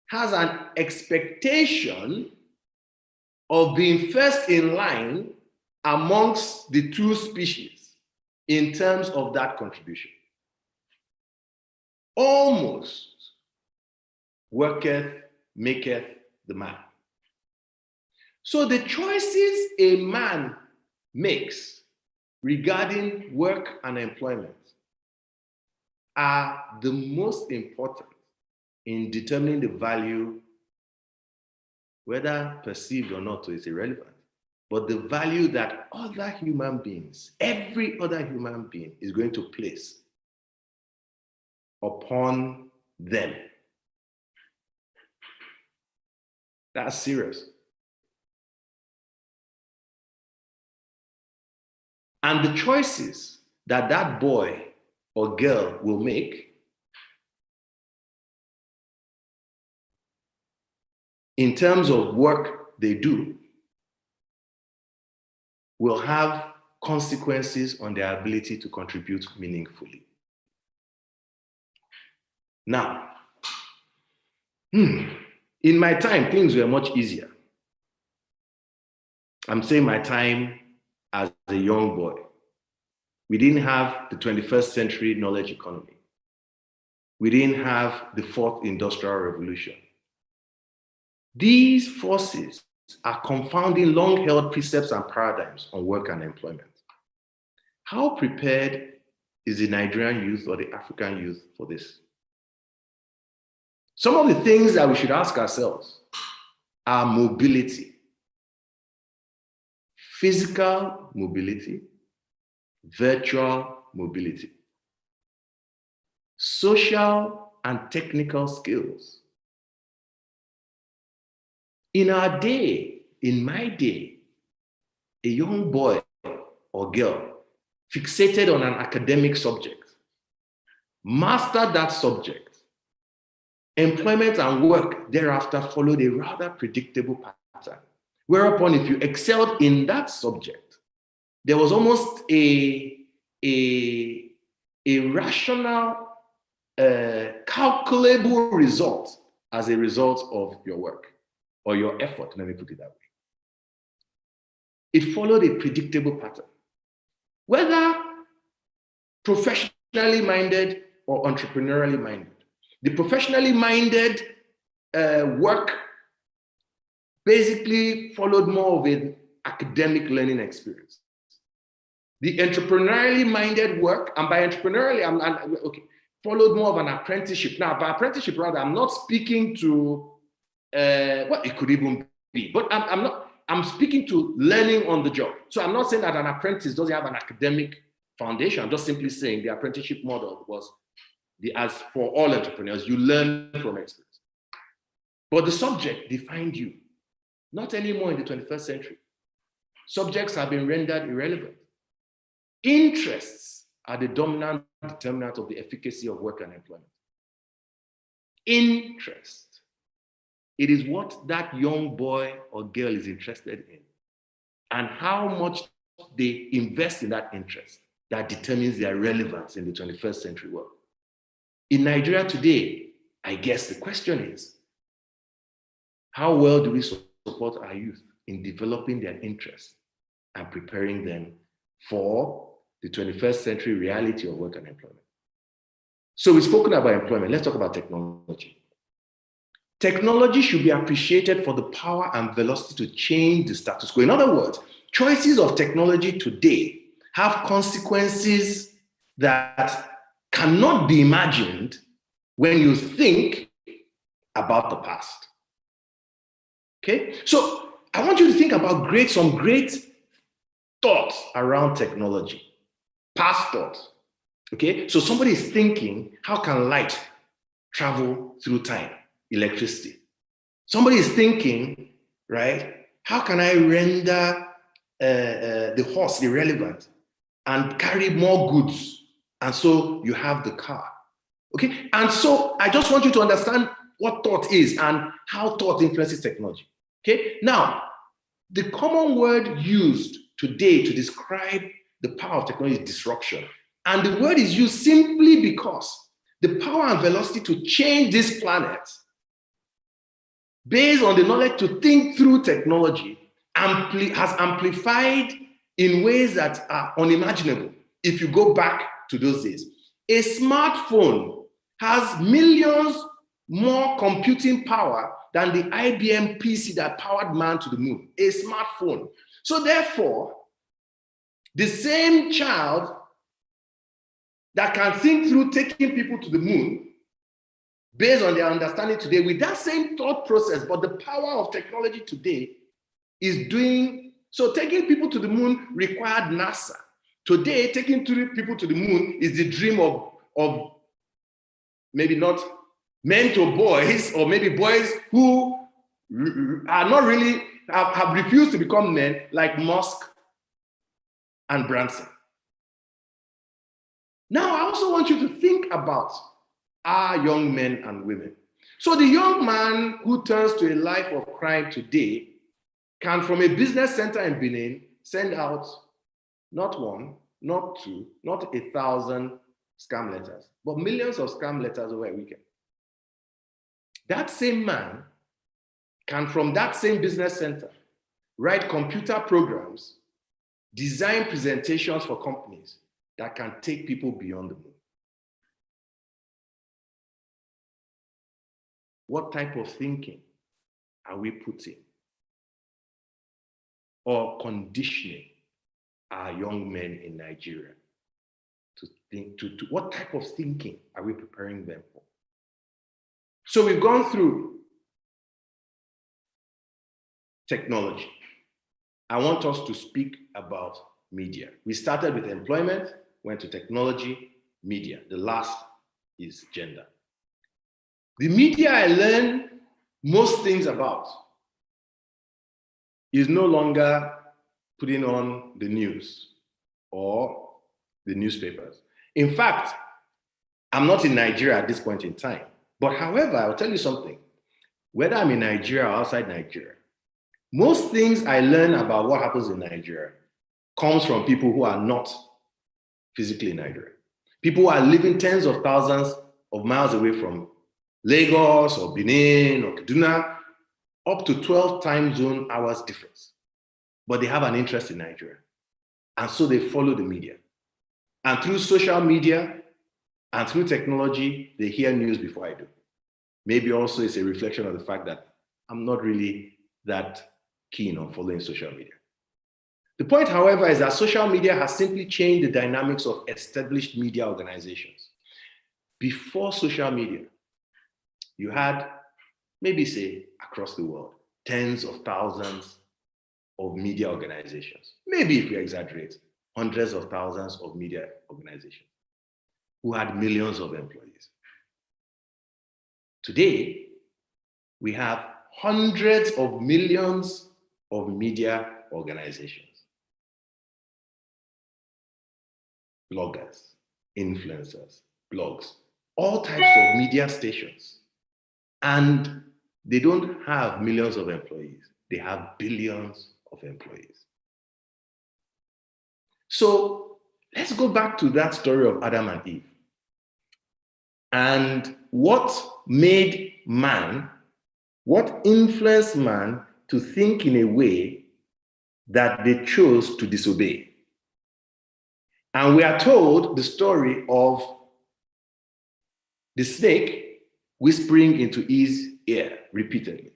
has an expectation of being first in line amongst the two species in terms of that contribution. Almost worketh, maketh the man. So the choices a man makes regarding work and employment are the most important in determining the value, whether perceived or not, is irrelevant, but the value that other human beings, every other human being, is going to place upon them. That's serious. And the choices that that boy or girl will make in terms of work they do will have consequences on their ability to contribute meaningfully. Now, in my time, things were much easier. I'm saying my time as a young boy. We didn't have the 21st century knowledge economy. We didn't have the fourth industrial revolution. These forces are confounding long-held precepts and paradigms on work and employment. How prepared is the Nigerian youth or the African youth for this? Some of the things that we should ask ourselves are mobility, physical mobility, virtual mobility, social and technical skills. In our day, in my day, a young boy or girl fixated on an academic subject, mastered that subject, employment and work thereafter followed a rather predictable pattern. Whereupon, if you excelled in that subject, there was almost a rational, calculable result as a result of your work or your effort, let me put it that way. It followed a predictable pattern. Whether professionally minded or entrepreneurially minded. The professionally minded work basically followed more of an academic learning experience. The entrepreneurially minded work, and by entrepreneurially, followed more of an apprenticeship. Now, by apprenticeship, rather, I'm not speaking to, well, it could even be, but I'm speaking to learning on the job. So I'm not saying that an apprentice doesn't have an academic foundation. I'm just simply saying the apprenticeship model was, as for all entrepreneurs, you learn from experience. But the subject defined you. Not anymore in the 21st century. Subjects have been rendered irrelevant. Interests are the dominant determinant of the efficacy of work and employment. Interest. It is what that young boy or girl is interested in and how much they invest in that interest that determines their relevance in the 21st century world. In Nigeria today, I guess the question is, how well do we support our youth in developing their interests and preparing them for the 21st century reality of work and employment? So we've spoken about employment. Let's talk about technology. Technology should be appreciated for the power and velocity to change the status quo. In other words, choices of technology today have consequences that cannot be imagined when you think about the past. Okay? So I want you to think about some great thoughts around technology, past thoughts. Okay? So somebody is thinking, how can light travel through time? Electricity. Somebody is thinking, right? How can I render the horse irrelevant and carry more goods? And so you have the car. Okay? And so I just want you to understand what thought is and how thought influences technology. Okay? Now, the common word used today to describe the power of technology is disruption. And the word is used simply because the power and velocity to change this planet based on the knowledge to think through technology has amplified in ways that are unimaginable if you go back to those days. A smartphone has millions more computing power than the IBM PC that powered man to the moon. A smartphone. So therefore, the same child that can think through taking people to the moon based on their understanding today with that same thought process, but the power of technology today is doing, so taking people to the moon required NASA. Today, taking people to the moon is the dream of maybe not men to boys, or maybe boys who are not really, have refused to become men, like Musk and Branson. Now, I also want you to think about our young men and women. So the young man who turns to a life of crime today can, from a business center in Benin, send out not one, not two, not 1,000 scam letters, but millions of scam letters over a weekend. That same man can, from that same business center, write computer programs, design presentations for companies that can take people beyond the moon. What type of thinking are we putting or conditioning our young men in Nigeria to think? What type of thinking are we preparing them for? So we've gone through technology. I want us to speak about media. We started with employment, went to technology, media. The last is gender. The media I learn most things about is no longer putting on the news or the newspapers. In fact, I'm not in Nigeria at this point in time. But however, I'll tell you something. Whether I'm in Nigeria or outside Nigeria, most things I learn about what happens in Nigeria comes from people who are not physically in Nigeria. People who are living tens of thousands of miles away from Lagos or Benin or Kaduna, up to 12 time zone hours difference. But they have an interest in Nigeria. And so they follow the media. And through social media and through technology, they hear news before I do. Maybe also it's a reflection of the fact that I'm not really that keen on following social media. The point, however, is that social media has simply changed the dynamics of established media organizations. Before social media, you had, maybe say, across the world, tens of thousands of media organizations. Maybe if we exaggerate, hundreds of thousands of media organizations who had millions of employees. Today, we have hundreds of millions of media organizations. Bloggers, influencers, blogs, all types of media stations And they don't have millions of employees. They have billions of employees. So let's go back to that story of Adam and Eve. And what made man, what influenced man to think in a way that they chose to disobey? And we are told the story of the snake whispering into Eve's ear repeatedly.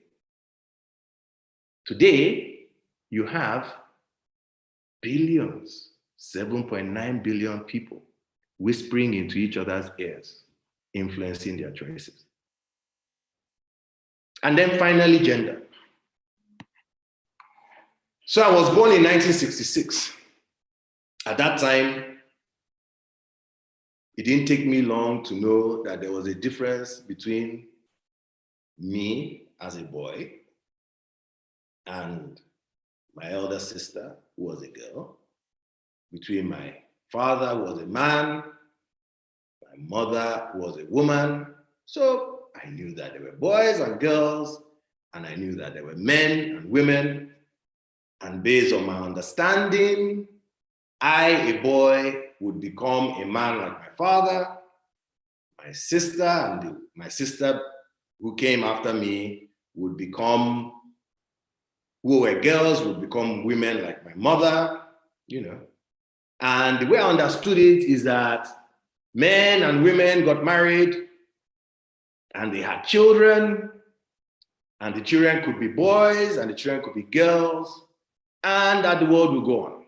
Today, you have billions, 7.9 billion people whispering into each other's ears, influencing their choices. And then finally, gender. So I was born in 1966. At that time, it didn't take me long to know that there was a difference between me as a boy and my elder sister, who was a girl, between my father, who was a man, my mother, who was a woman. So I knew that there were boys and girls, and I knew that there were men and women. And based on my understanding, I, a boy, would become a man like my father. My sister and my sister who came after me would become, who were girls, would become women like my mother, you know. And the way I understood it is that men and women got married and they had children, and the children could be boys and the children could be girls, and that the world would go on.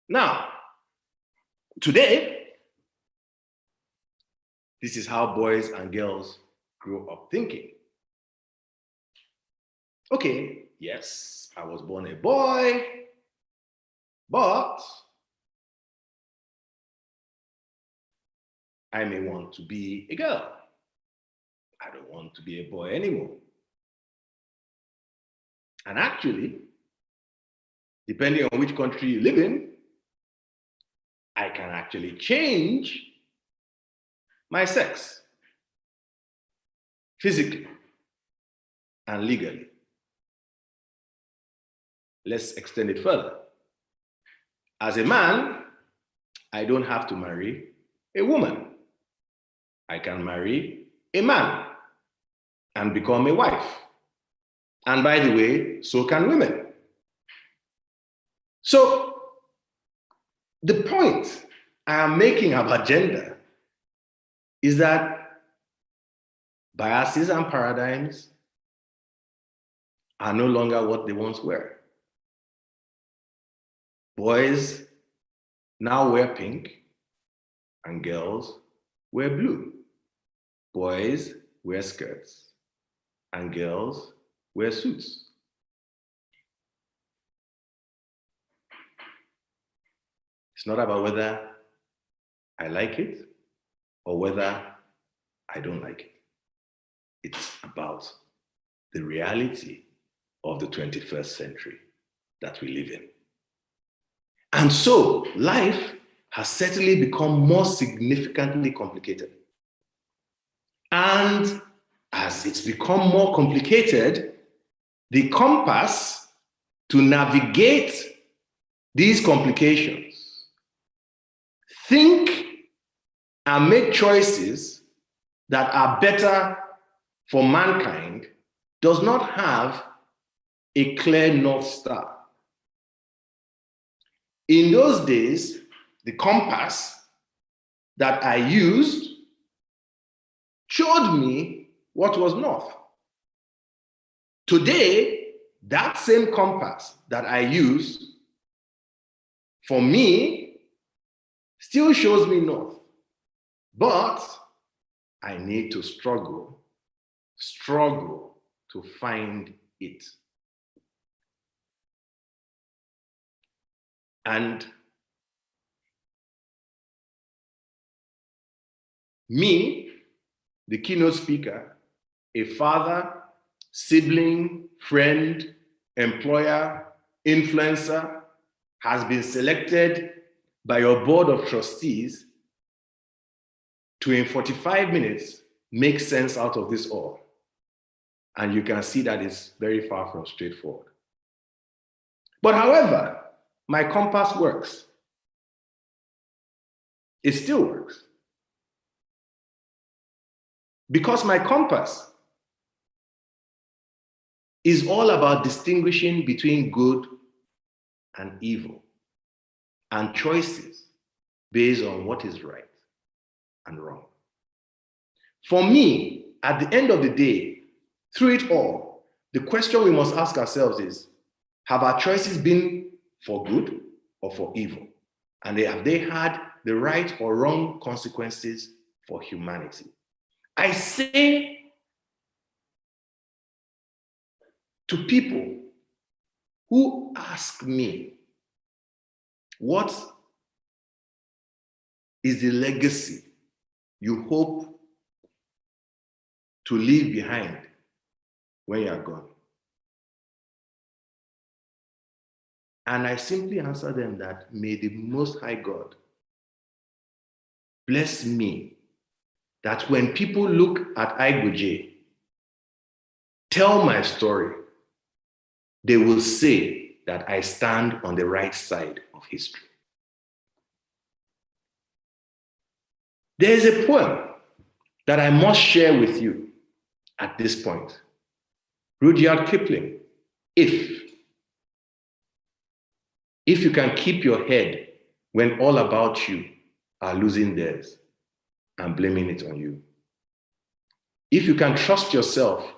Now, today, this is how boys and girls grow up thinking. Okay, yes, I was born a boy, but I may want to be a girl. I don't want to be a boy anymore. And actually, depending on which country you live in, I can actually change my sex physically and legally. Let's extend it further. As a man, I don't have to marry a woman. I can marry a man and become a wife. And by the way, so can women. So the point I am making about gender is that biases and paradigms are no longer what they once were. Boys now wear pink and girls wear blue. Boys wear skirts and girls wear suits. It's not about whether I like it or whether I don't like it. It's about the reality of the 21st century that we live in. And so life has certainly become more significantly complicated. And as it's become more complicated, the compass to navigate these complications, think and make choices that are better for mankind, does not have a clear North Star. In those days, the compass that I used showed me what was north. Today, that same compass that I use for me still shows me north. But I need to struggle to find it. And me, the keynote speaker, a father, sibling, friend, employer, influencer, has been selected by your board of trustees to, in 45 minutes, make sense out of this all. And you can see that it's very far from straightforward. But however, my compass works. It still works. Because my compass is all about distinguishing between good and evil and choices based on what is right and wrong. For me, at the end of the day, through it all, the question we must ask ourselves is, have our choices been for good or for evil? And have they had the right or wrong consequences for humanity? I say to people who ask me, what is the legacy you hope to leave behind when you are gone? And I simply answer them that may the Most High God bless me, that when people look at Igboje, tell my story, they will say that I stand on the right side of history. There is a poem that I must share with you at this point. Rudyard Kipling, if you can keep your head when all about you are losing theirs and blaming it on you. If you can trust yourself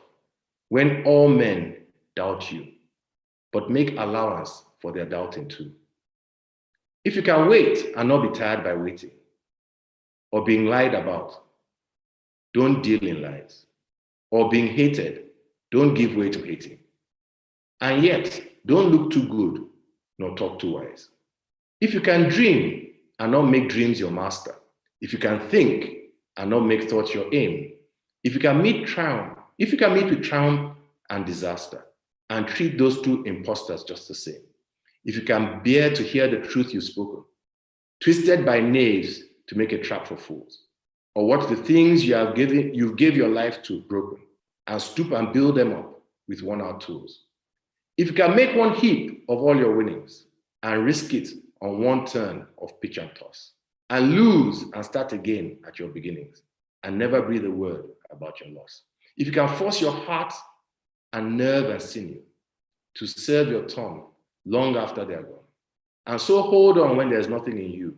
when all men doubt you, but make allowance for their doubting too. If you can wait and not be tired by waiting or being lied about, don't deal in lies. Or being hated, don't give way to hating. And yet, don't look too good, nor talk too wise. If you can dream and not make dreams your master, if you can think and not make thoughts your aim, if you can meet with triumph and disaster and treat those two impostors just the same, if you can bear to hear the truth you've spoken, twisted by knaves to make a trap for fools, or what the things you gave your life to broken, and stoop and build them up with worn-out tools. If you can make one heap of all your winnings and risk it on one turn of pitch and toss, and lose and start again at your beginnings, and never breathe a word about your loss. If you can force your heart and nerve and sinew to serve your tongue long after they are gone, and so hold on when there's nothing in you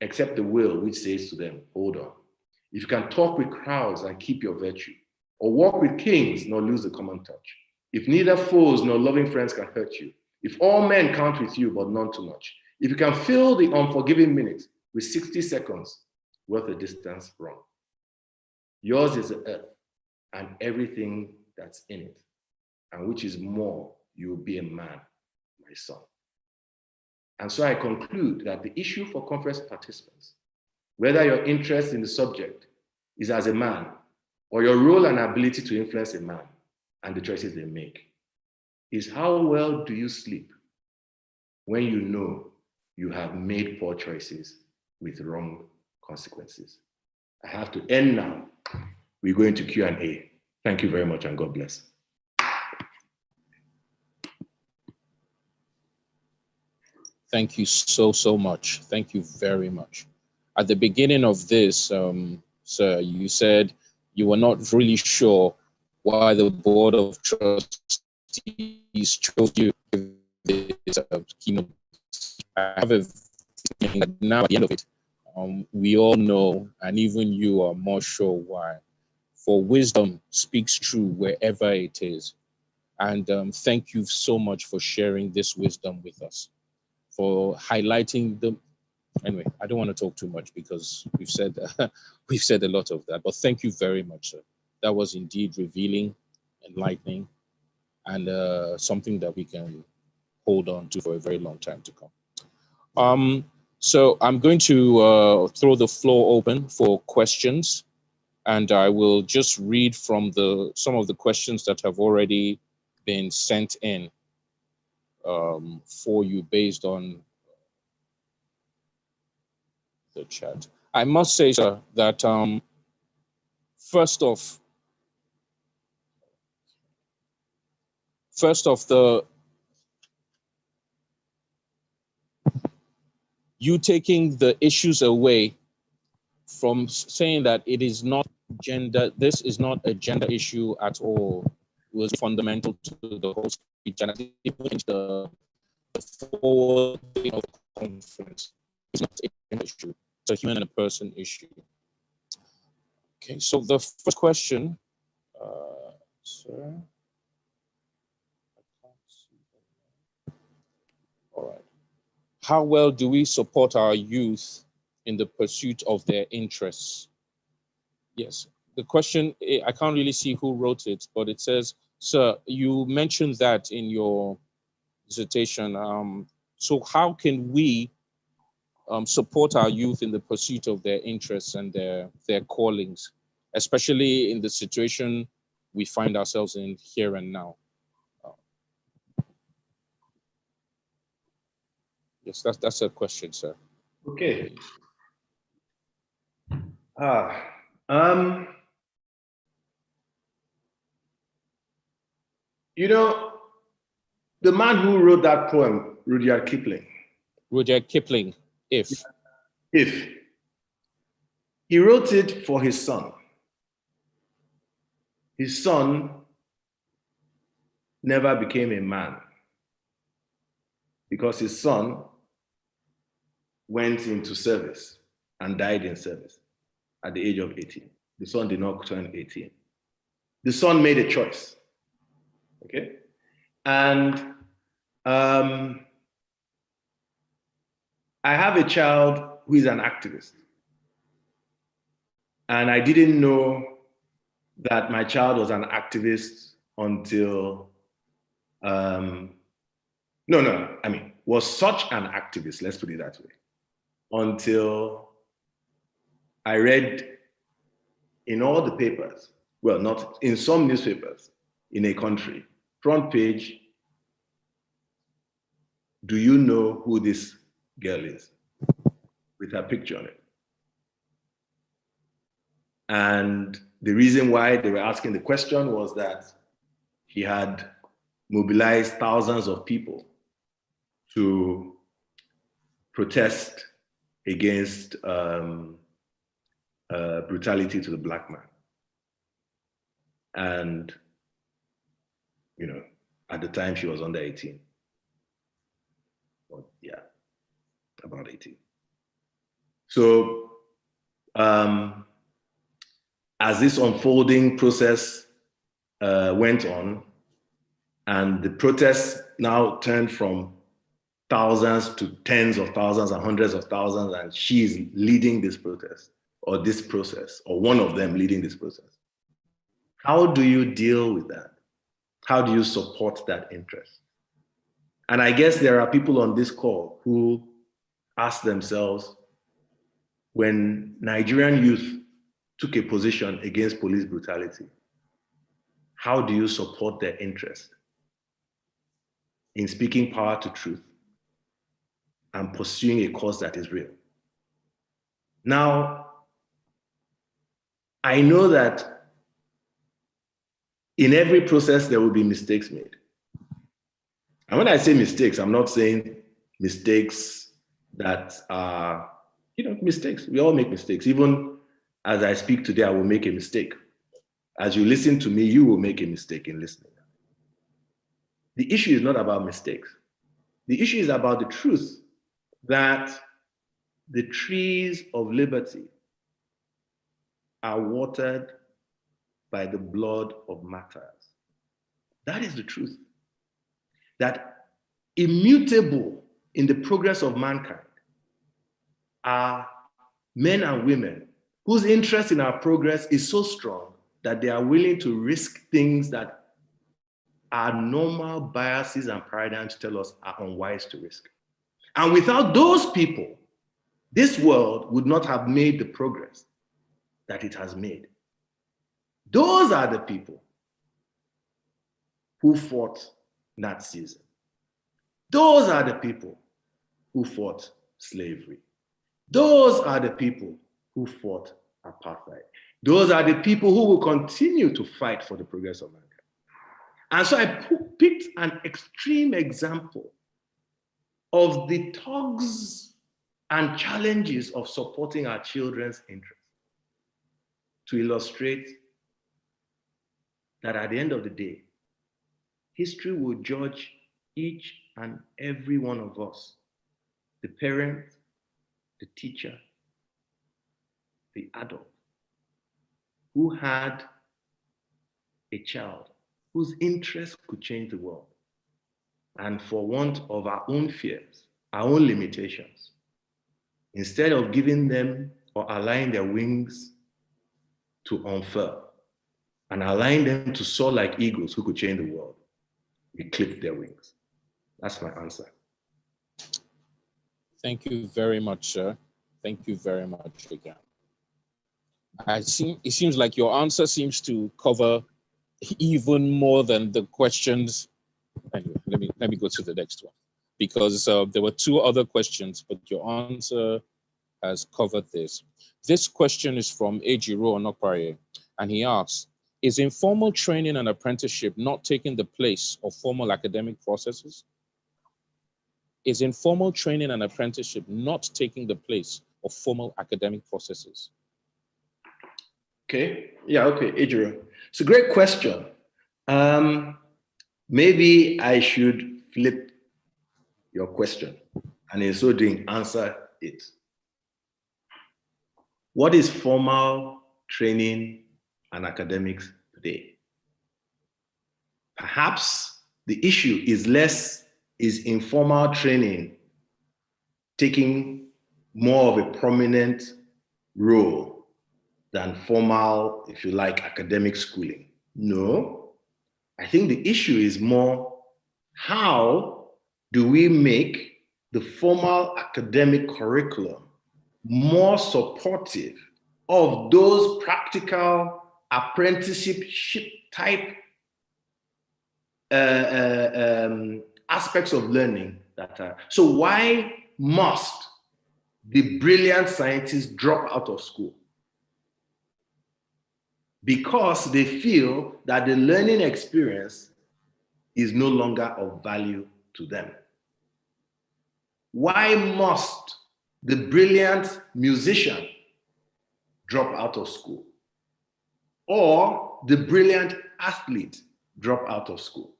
except the will which says to them, hold on. If you can talk with crowds and keep your virtue, or walk with kings nor lose the common touch, if neither foes nor loving friends can hurt you, if all men count with you but none too much, if you can fill the unforgiving minute with 60 seconds worth the distance wrong, yours is the earth and everything that's in it, and which is more, you will be a man, my son. And so I conclude that the issue for conference participants, whether your interest in the subject is as a man, or your role and ability to influence a man and the choices they make, is how well do you sleep when you know you have made poor choices with wrong consequences. I have to end now. We're going to Q&A. Thank you very much and God bless. Thank you so much. Thank you very much. At the beginning of this, sir, you said you were not really sure why the Board of Trustees chose you to give this keynote. I have a feeling that now at the end of it, we all know, and even you are more sure why. For wisdom speaks true wherever it is. And thank you so much for sharing this wisdom with us, for highlighting the. Anyway, I don't want to talk too much because we've said a lot of that. But thank you very much, sir. That was indeed revealing, enlightening, and something that we can hold on to for a very long time to come. So I'm going to throw the floor open for questions, and I will just read from some of the questions that have already been sent in for you based on the chat. I must say, sir, that first off, First off, you taking the issues away from saying that it is not gender, this is not a gender issue at all, was fundamental to the whole speech. And I think the forward thing of the conference is not a gender issue, it's a human and a person issue. Okay, so the first question, sir. All right. How well do we support our youth in the pursuit of their interests? Yes, the question, I can't really see who wrote it, but it says, sir, you mentioned that in your dissertation. So how can we support our youth in the pursuit of their interests and their callings, especially in the situation we find ourselves in here and now? Yes, that's a question, sir. Okay. You know, the man who wrote that poem, Rudyard Kipling. Rudyard Kipling, If. He wrote it for his son. His son never became a man because his son went into service and died in service at the age of 18. The son did not turn 18. The son made a choice, okay? And I have a child who is an activist. And I didn't know that my child was an activist until, was such an activist, let's put it that way, until I read in all the papers, well, not in some newspapers in a country, front page, do you know who this girl is? With her picture on it. And the reason why they were asking the question was that he had mobilized thousands of people to protest against brutality to the Black man. And, you know, at the time she was under 18. Well, yeah, about 18. So, as this unfolding process went on, and the protests now turned from thousands to tens of thousands and hundreds of thousands, and she's leading this protest, or this process, or one of them leading this process. How do you deal with that? How do you support that interest? And I guess there are people on this call who ask themselves, when Nigerian youth took a position against police brutality, how do you support their interest in speaking power to truth and pursuing a cause that is real? Now, I know that in every process there will be mistakes made. And when I say mistakes, I'm not saying mistakes that are, mistakes. We all make mistakes. Even as I speak today, I will make a mistake. As you listen to me, you will make a mistake in listening. The issue is not about mistakes. The issue is about the truth that the trees of liberty are watered by the blood of martyrs. That is the truth. That immutable in the progress of mankind are men and women whose interest in our progress is so strong that they are willing to risk things that our normal biases and paradigms tell us are unwise to risk. And without those people, this world would not have made the progress that it has made. Those are the people who fought Nazism. Those are the people who fought slavery. Those are the people who fought apartheid. Those are the people who will continue to fight for the progress of mankind. And so I picked an extreme example of the tugs and challenges of supporting our children's interests to illustrate that at the end of the day, history will judge each and every one of us, the parent, the teacher, the adult, who had a child whose interest could change the world. And for want of our own fears, our own limitations, instead of giving them or allowing their wings to unfurl and allowing them to soar like eagles who could change the world, we clipped their wings. That's my answer. Thank you very much, sir. Thank you very much again. It seems like your answer seems to cover even more than the questions. Anyway, let me go to the next one, because there were two other questions, but your answer has covered this. This question is from Ejiro Onokpare, and he asks, is informal training and apprenticeship not taking the place of formal academic processes? Is informal training and apprenticeship not taking the place of formal academic processes? Okay, Ejiro. It's a great question. Maybe I should flip your question and in so doing answer it. What is formal training and academics today? Perhaps the issue is informal training taking more of a prominent role than formal, if you like, academic schooling? No. I think the issue is more, how do we make the formal academic curriculum more supportive of those practical apprenticeship type aspects of learning that are. So why must the brilliant scientists drop out of school? Because they feel that the learning experience is no longer of value to them. Why must the brilliant musician drop out of school? Or the brilliant athlete drop out of school?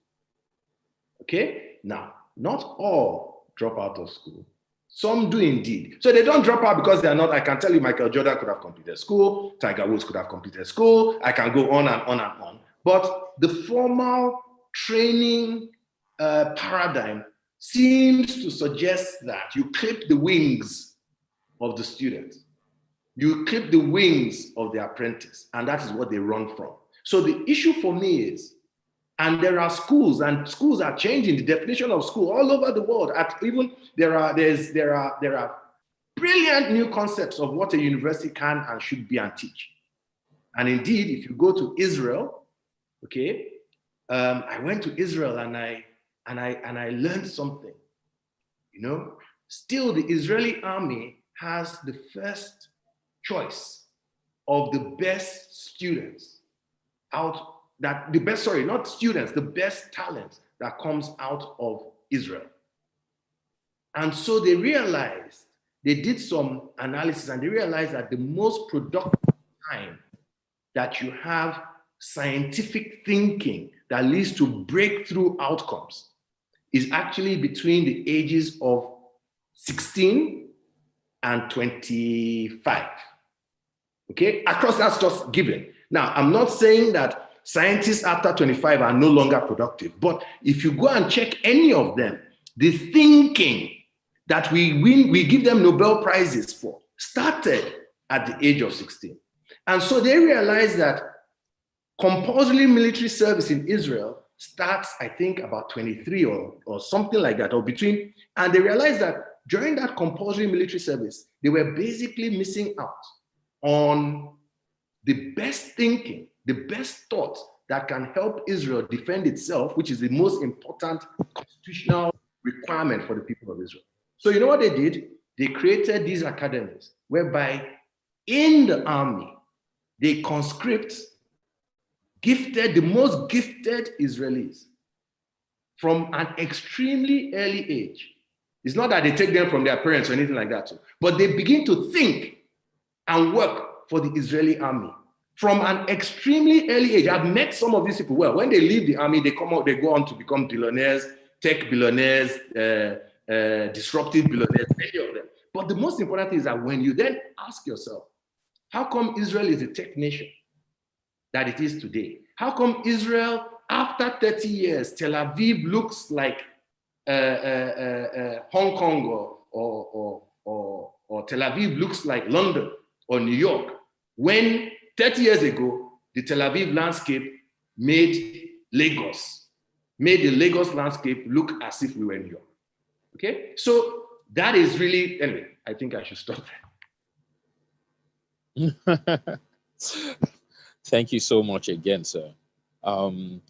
Okay, now, not all drop out of school. Some do indeed. So they don't drop out because they are not. I can tell you Michael Jordan could have completed school, Tiger Woods could have completed school, I can go on and on and on. But the formal training paradigm seems to suggest that you clip the wings of the student, you clip the wings of the apprentice, and that is what they run from. So the issue for me is, and there are schools, and schools are changing the definition of school all over the world. There are brilliant new concepts of what a university can and should be and teach. And indeed, if you go to Israel, okay, I went to Israel and I learned something. You know, still the Israeli army has the first choice of the best students out. The best talent that comes out of Israel. And so they did some analysis and they realized that the most productive time that you have scientific thinking that leads to breakthrough outcomes is actually between the ages of 16 and 25. Okay, across, that's just given. Now, I'm not saying that scientists after 25 are no longer productive. But if you go and check any of them, the thinking that we give them Nobel Prizes for started at the age of 16. And so they realized that compulsory military service in Israel starts, I think, about 23 or something like that, or between. And they realized that during that compulsory military service, they were basically missing out on the best thinking, the best thought that can help Israel defend itself, which is the most important constitutional requirement for the people of Israel. So you know what they did? They created these academies whereby in the army, they conscript gifted, the most gifted Israelis from an extremely early age. It's not that they take them from their parents or anything like that, but they begin to think and work for the Israeli army from an extremely early age. I've met some of these people. Well, when they leave the army, they come out, they go on to become billionaires, tech billionaires, disruptive billionaires, many of them. But the most important thing is that when you then ask yourself, how come Israel is a tech nation that it is today? How come Israel, after 30 years, Tel Aviv looks like Hong Kong or Tel Aviv looks like London or New York, when 30 years ago, the Tel Aviv landscape made the Lagos landscape look as if we were in New York. Okay, so that is really, anyway, I think I should stop there. Thank you so much again, sir. And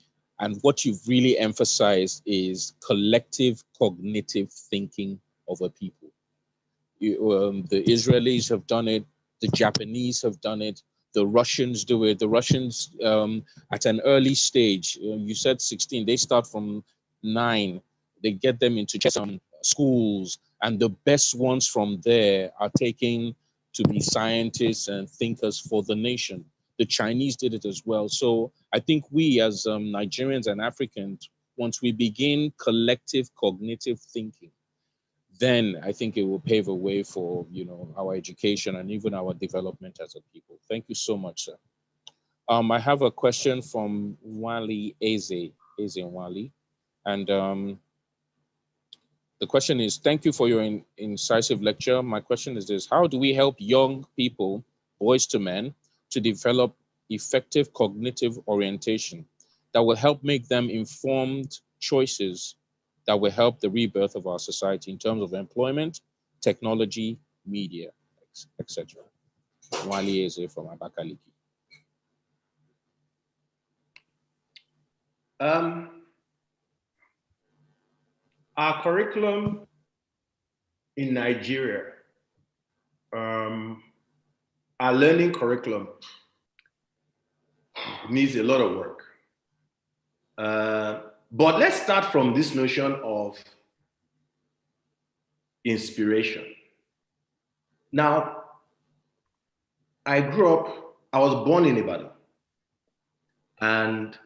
what you've really emphasized is collective cognitive thinking of a people. The Israelis have done it, the Japanese have done it, the Russians do it. The Russians, at an early stage, you said 16, they start from 9, they get them into some schools, and the best ones from there are taken to be scientists and thinkers for the nation. The Chinese did it as well. So I think we as Nigerians and Africans, once we begin collective cognitive thinking, then I think it will pave a way for, you know, our education and even our development as a people. Thank you so much, sir. I have a question from Wali Eze Wali. And the question is, thank you for your incisive lecture. My question is this: how do we help young people, boys to men, to develop effective cognitive orientation that will help make them informed choices that will help the rebirth of our society in terms of employment, technology, media, etc.? Wali Eze from Abakaliki. Our curriculum in Nigeria, our learning curriculum needs a lot of work. But let's start from this notion of inspiration. Now, I was born in Ibadan, and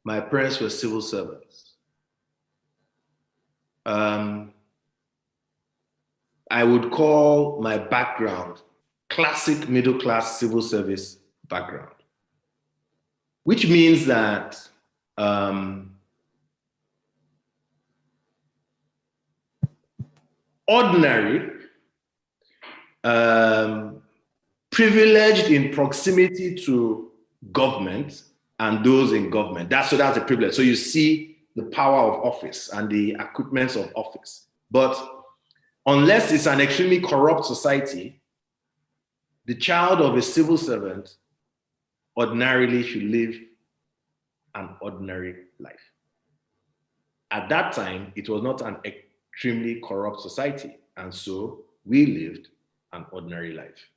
my parents were civil servants. I would call my background classic middle-class civil service background, which means that ordinary, privileged in proximity to government and those in government. That's a privilege. So you see the power of office and the equipments of office. But unless it's an extremely corrupt society, the child of a civil servant ordinarily should live an ordinary life. At that time, it was not an extremely corrupt society, and so we lived an ordinary life.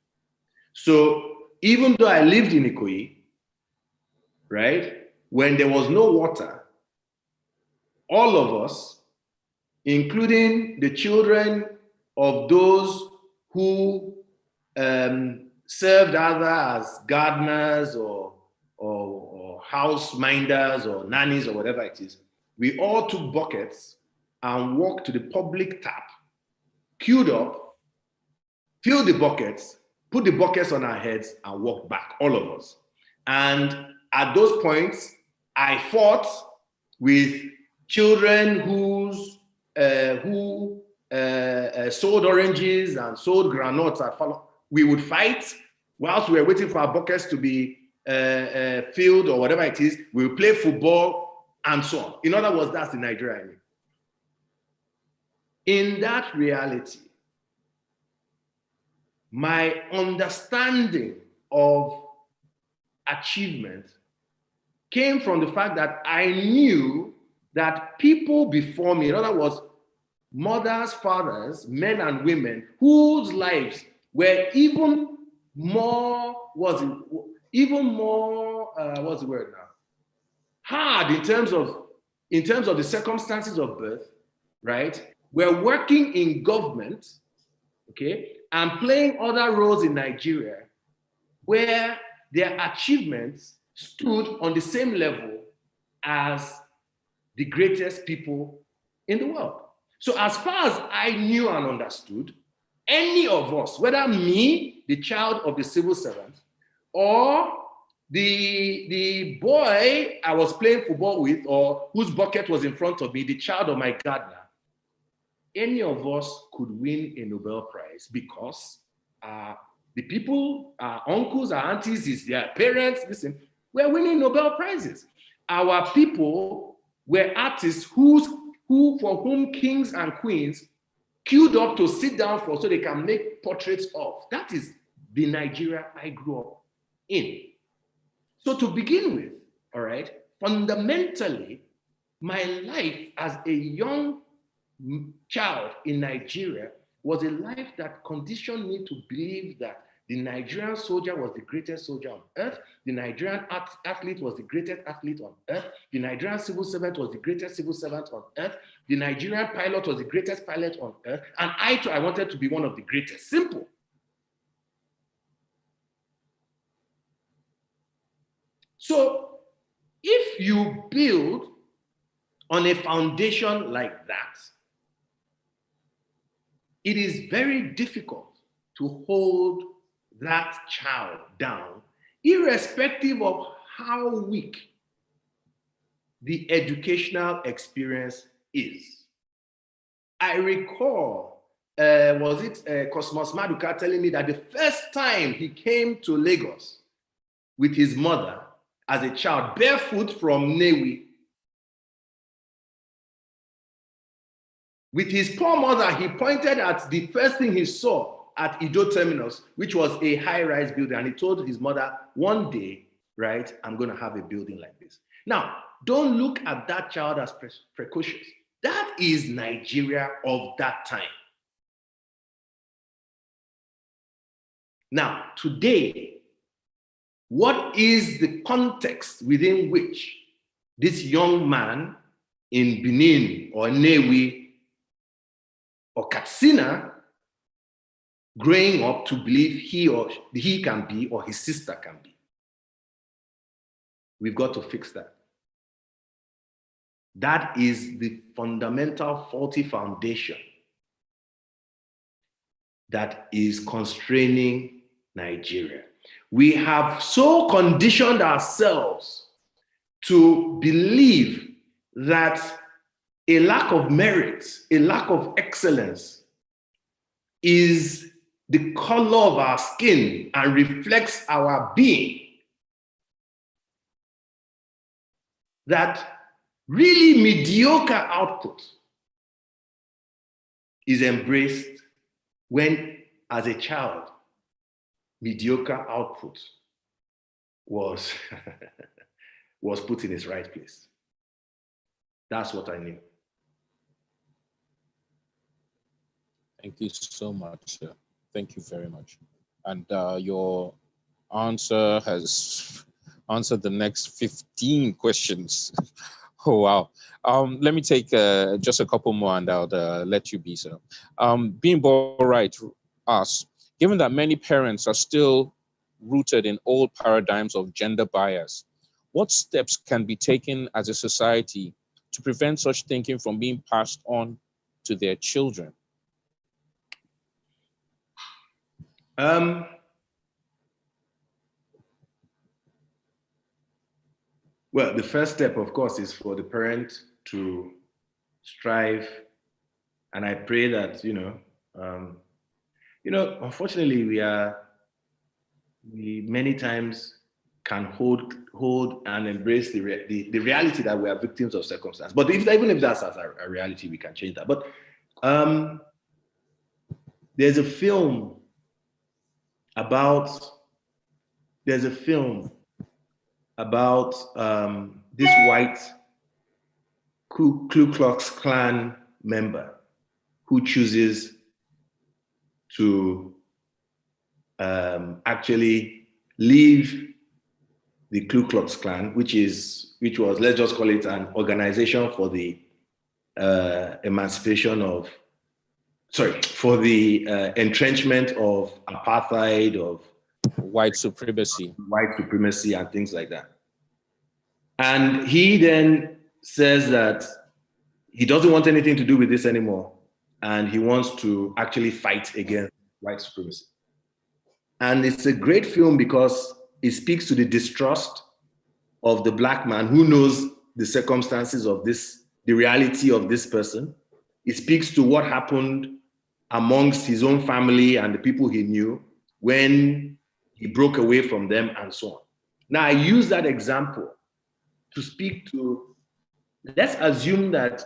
So even though I lived in Ikoyi, right, when there was no water, all of us, including the children of those who served either as gardeners or house minders or nannies or whatever it is, we all took buckets and walked to the public tap, queued up, filled the buckets, put the buckets on our heads and walked back, all of us. And at those points, I fought with children who sold oranges and sold granules. We would fight whilst we were waiting for our buckets to be filled or whatever it is. We would play football and so on. In other words, that's the Nigeria I mean. In that reality, my understanding of achievement came from the fact that I knew that people before me, in other words, mothers, fathers, men and women, whose lives were even more, what's the word now? hard in terms of the circumstances of birth, right, were working in government, okay, and playing other roles in Nigeria where their achievements stood on the same level as the greatest people in the world. So as far as I knew and understood, any of us, whether me, the child of the civil servant, or the boy I was playing football with, or whose bucket was in front of me, the child of my gardener, any of us could win a Nobel Prize because the people, our uncles, our aunties, their parents, listen, we're winning Nobel Prizes. Our people were artists for whom kings and queens queued up to sit down for so they can make portraits of. That is the Nigeria I grew up in. So to begin with, all right, fundamentally, my life as a young child in Nigeria was a life that conditioned me to believe that the Nigerian soldier was the greatest soldier on earth, the Nigerian athlete was the greatest athlete on earth, the Nigerian civil servant was the greatest civil servant on earth, the Nigerian pilot was the greatest pilot on earth, and I too, I wanted to be one of the greatest. Simple. So if you build on a foundation like that, it is very difficult to hold that child down, irrespective of how weak the educational experience is. I recall, was it Cosmos Maduka telling me that the first time he came to Lagos with his mother as a child, barefoot from Newi, with his poor mother, he pointed at the first thing he saw at Ido Terminus, which was a high-rise building, and he told his mother, one day, right, I'm going to have a building like this. Now, don't look at that child as precocious. That is Nigeria of that time. Now, today, what is the context within which this young man in Benin or Newi or Katsina growing up to believe he can be or his sister can be? We've got to fix that. That is the fundamental faulty foundation that is constraining Nigeria. We have so conditioned ourselves to believe that a lack of merit, a lack of excellence is the color of our skin and reflects our being. That really mediocre output is embraced when, as a child, mediocre output was, was put in its right place. That's what I knew. Thank you so much, sir. Thank you very much. And your answer has answered the next 15 questions. Oh, wow. Let me take just a couple more and I'll let you be, sir. Being born right asks, given that many parents are still rooted in old paradigms of gender bias, what steps can be taken as a society to prevent such thinking from being passed on to their children? Well, the first step, of course, is for the parent to strive, and I pray that unfortunately, we many times can hold and embrace the reality that we are victims of circumstance. But even if that's a reality, we can change that. But there's a film about this white Ku Klux Klan member who chooses to actually leave the Ku Klux Klan, which is which was, let's just call it an organization for the for the entrenchment of apartheid, of white supremacy, and things like that. And he then says that he doesn't want anything to do with this anymore, and he wants to actually fight against white supremacy. And it's a great film because it speaks to the distrust of the Black man who knows the circumstances of this, the reality of this person. It speaks to what happened amongst his own family and the people he knew when he broke away from them and so on. Now, I use that example to speak to, let's assume that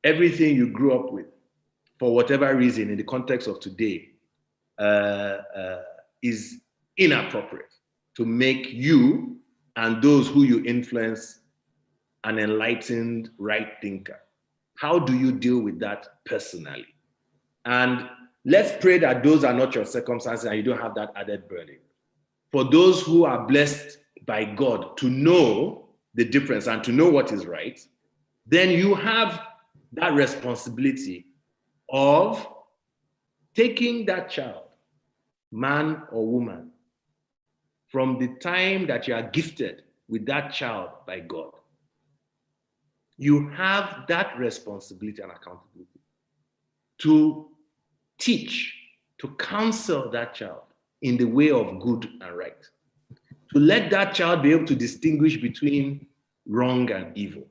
everything you grew up with, for whatever reason, in the context of today, is inappropriate to make you and those who you influence an enlightened right thinker. How do you deal with that personally? And let's pray that those are not your circumstances and you don't have that added burden. For those who are blessed by God to know the difference and to know what is right, then you have that responsibility of taking that child, man or woman, from the time that you are gifted with that child by God. You have that responsibility and accountability to teach, to counsel that child in the way of good and right, to let that child be able to distinguish between wrong and evil,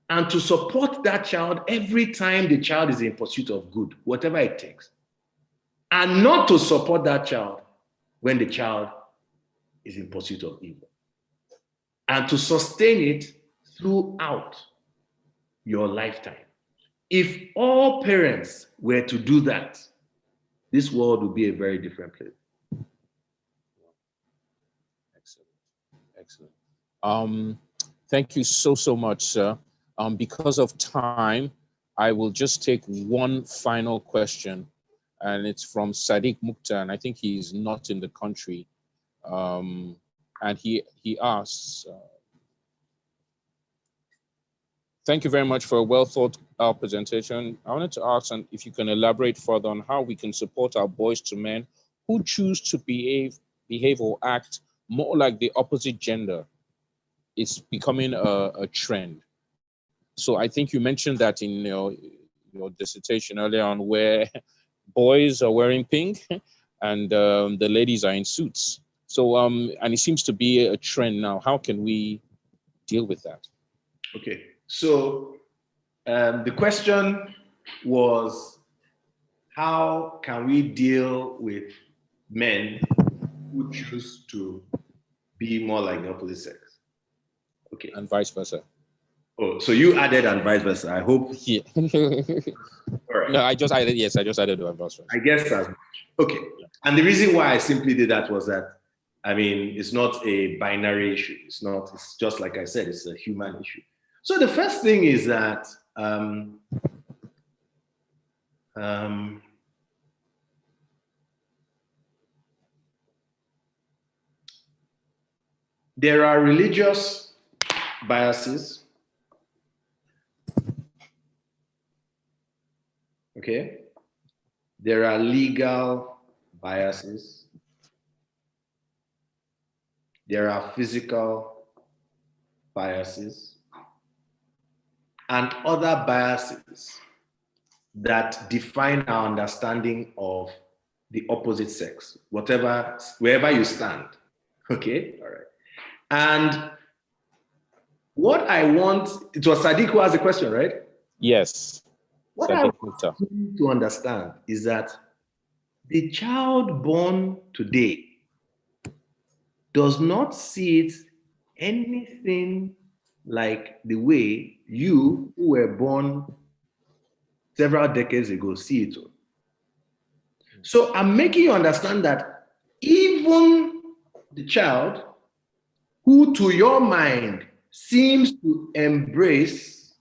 and to support that child every time the child is in pursuit of good, whatever it takes, and not to support that child when the child is in pursuit of evil, and to sustain it throughout your lifetime. If all parents were to do that, this world would be a very different place. Excellent. Thank you so much, sir. Because of time, I will just take one final question, and it's from Sadiq Mukhtar, and I think he's not in the country. And he asks, thank you very much for a well thought out presentation. I wanted to ask if you can elaborate further on how we can support our boys to men who choose to behave or act more like the opposite gender. It's becoming a trend. So I think you mentioned that in your dissertation earlier on, where boys are wearing pink and the ladies are in suits. So and it seems to be a trend now. How can we deal with that? Okay, so the question was, how can we deal with men who choose to be more like the opposite sex? Okay. And vice versa. Oh, so you added and vice versa. I hope. Yeah. Right. No, I just added the vice versa. I guess that's okay. And the reason why I simply did that was that, I mean, it's not a binary issue. It's just like I said, it's a human issue. So the first thing is that there are religious biases. Okay. There are legal biases. There are physical biases and other biases that define our understanding of the opposite sex, wherever you stand. Okay, all right. And what I want, it was Sadiq who asked the question, right? Yes. What I want you to understand is that the child born today does not see it anything like the way you, who were born several decades ago, see it. So I'm making you understand that even the child who to your mind seems to embrace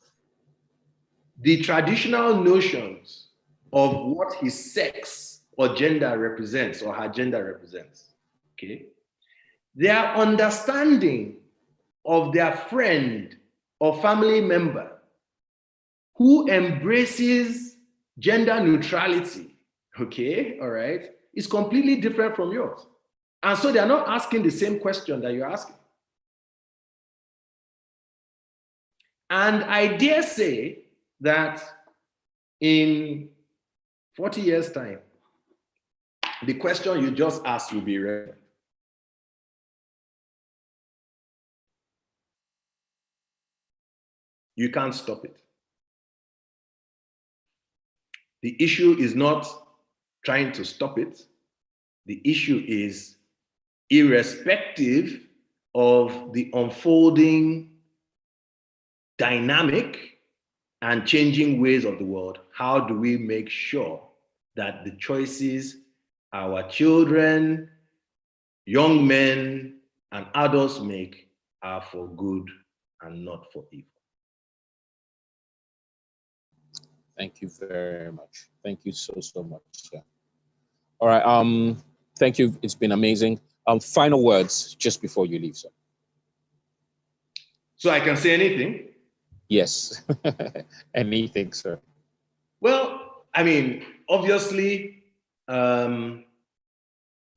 the traditional notions of what his sex or gender represents or her gender represents, okay, their understanding of their friend or family member who embraces gender neutrality, okay, all right, is completely different from yours. And so they're not asking the same question that you're asking. And I dare say that in 40 years' time, the question you just asked will be relevant. You can't stop it. The issue is not trying to stop it. The issue is, irrespective of the unfolding dynamic and changing ways of the world, how do we make sure that the choices our children, young men, and adults make are for good and not for evil? Thank you very much. Thank you so much, sir. All right. Thank you. It's been amazing. Final words just before you leave, sir. So I can say anything? Yes. Anything, sir. Well, I mean, obviously, I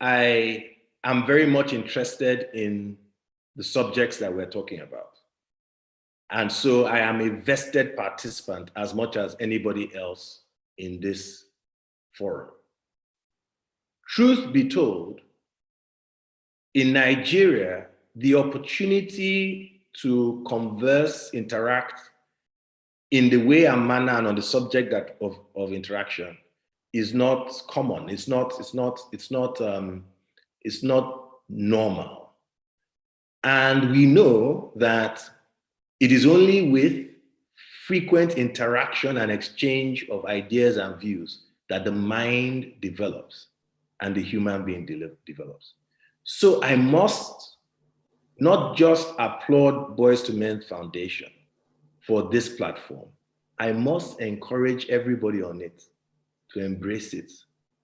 am very much interested in the subjects that we're talking about. And so I am a vested participant as much as anybody else in this forum. Truth be told, in Nigeria, the opportunity to converse, interact in the way and manner and on the subject of interaction is not common. It's not normal. And we know that it is only with frequent interaction and exchange of ideas and views that the mind develops and the human being develops. So I must not just applaud Boys to Men Foundation for this platform. I must encourage everybody on it to embrace it,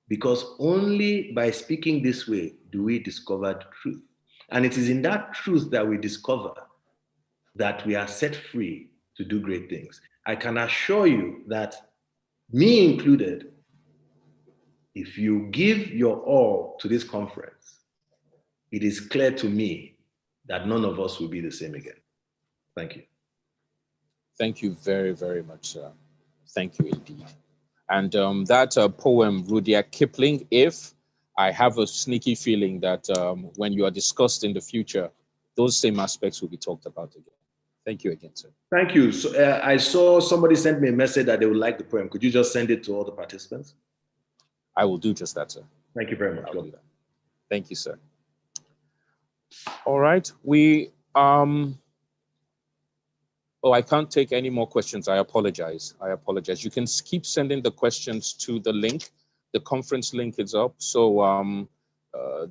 because only by speaking this way do we discover the truth. And it is in that truth that we discover that we are set free to do great things. I can assure you that, me included, if you give your all to this conference, it is clear to me that none of us will be the same again. Thank you. Thank you very, very much, sir. Thank you indeed. And that poem, Rudyard Kipling, If, I have a sneaky feeling that when you are discussed in the future, those same aspects will be talked about again. Thank you again, sir. Thank you. So, I saw somebody sent me a message that they would like the poem. Could you just send it to all the participants? I will do just that, sir. Thank you very much. I'll do that. Thank you, sir. All right. We oh, I can't take any more questions. I apologize. You can keep sending the questions to the link. The conference link is up, so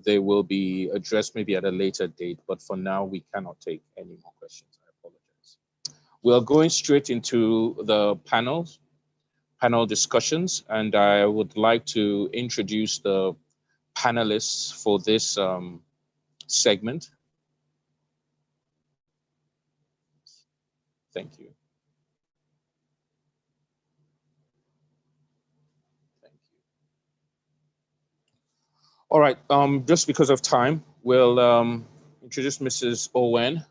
they will be addressed maybe at a later date. But for now, we cannot take any more questions. I apologize. We are going straight into the panel discussions, and I would like to introduce the panelists for this segment. Thank you. Thank you. All right, just because of time, we'll introduce Mrs. Owen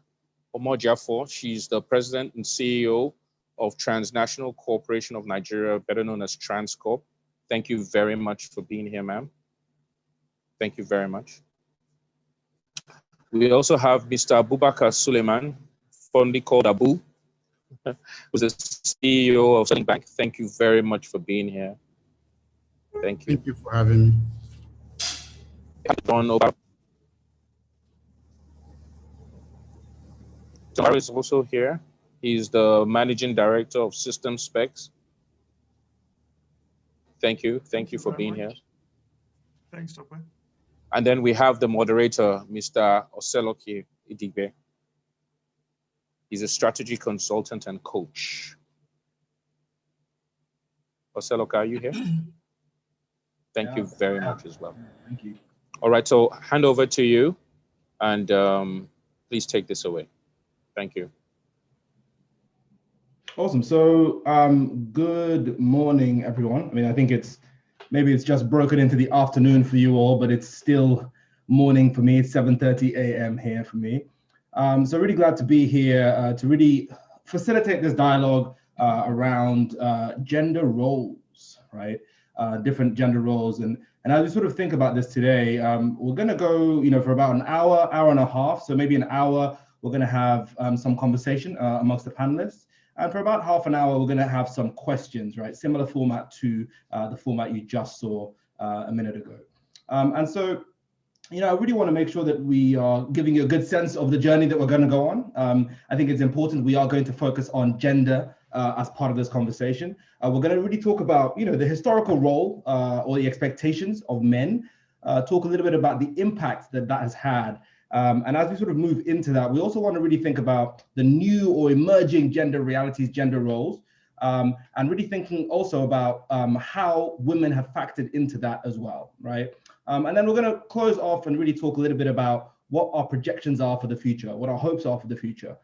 Omojiafo. She's the president and CEO of Transnational Corporation of Nigeria, better known as Transcorp. Thank you very much for being here, ma'am. Thank you very much. We also have Mr. Abubakar Suleiman, fondly called Abu, who's the CEO of Sterling Bank. Thank you very much for being here. Thank you. Thank you for having me. Tomorrow is also here. He's the managing director of System Specs. Thank you. Thank you for being here. Thanks, Tope. And then we have the moderator, Mr. Oseloke Idigbe. He's a strategy consultant and coach. Oseloke, are you here? Thank you very much as well. Thank you. All right, so hand over to you. And please take this away. Thank you. Awesome. So good morning, everyone. I mean, I think maybe it's just broken into the afternoon for you all, but it's still morning for me. It's 7:30 a.m. here for me. So really glad to be here to really facilitate this dialogue around gender roles, right? Different gender roles. And as we sort of think about this today, we're going to go, for about an hour, hour and a half. So maybe an hour, we're going to have some conversation amongst the panelists. And for about half an hour, we're going to have some questions, right? Similar format to the format you just saw a minute ago. And so, I really want to make sure that we are giving you a good sense of the journey that we're going to go on. I think it's important we are going to focus on gender as part of this conversation. We're going to really talk about, the historical role or the expectations of men, talk a little bit about the impact that has had. And as we sort of move into that, we also want to really think about the new or emerging gender realities, gender roles, and really thinking also about how women have factored into that as well, right? And then we're going to close off and really talk a little bit about what our projections are for the future, what our hopes are for the future.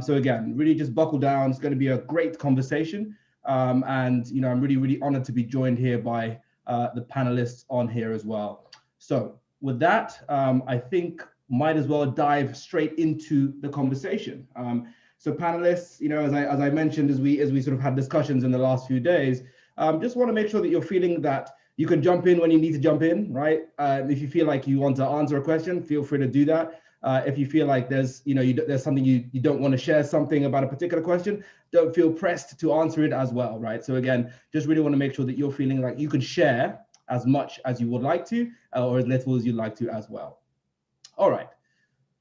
So again, really just buckle down. It's going to be a great conversation. And, I'm really, really honored to be joined here by the panelists on here as well. So with that, I think might as well dive straight into the conversation. So panelists, as I mentioned, as we sort of had discussions in the last few days, just want to make sure that you're feeling that you can jump in when you need to jump in, right? If you feel like you want to answer a question, feel free to do that. If you feel like there's something you don't want to share something about a particular question, don't feel pressed to answer it as well, right? So again, just really want to make sure that you're feeling like you can share as much as you would like to, or as little as you'd like to as well. All right,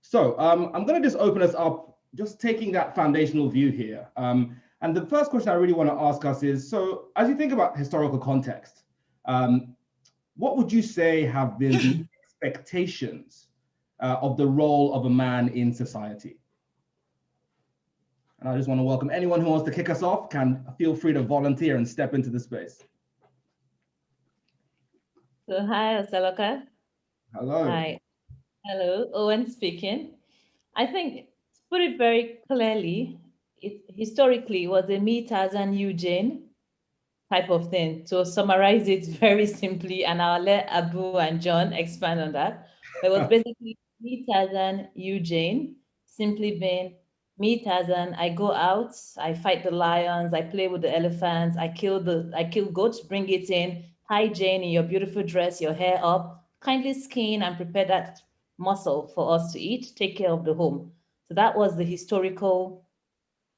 so I'm going to just open us up, just taking that foundational view here. And the first question I really want to ask us is, so as you think about historical context, what would you say have been the expectations of the role of a man in society? And I just want to welcome anyone who wants to kick us off, can feel free to volunteer and step into the space. So hi, Osaloka. Hello. Hi. Hello, Owen speaking. I think, to put it very clearly, it historically was a me, Tarzan, you, Jane type of thing. To summarize it very simply, and I'll let Abu and John expand on that. But it was basically me, Tarzan, you, Jane, simply being me, Tarzan. I go out, I fight the lions, I play with the elephants, I kill goats, bring it in. Hi, Jane, in your beautiful dress, your hair up. Kindly skin and prepare that muscle for us to eat. Take care of the home. So that was the historical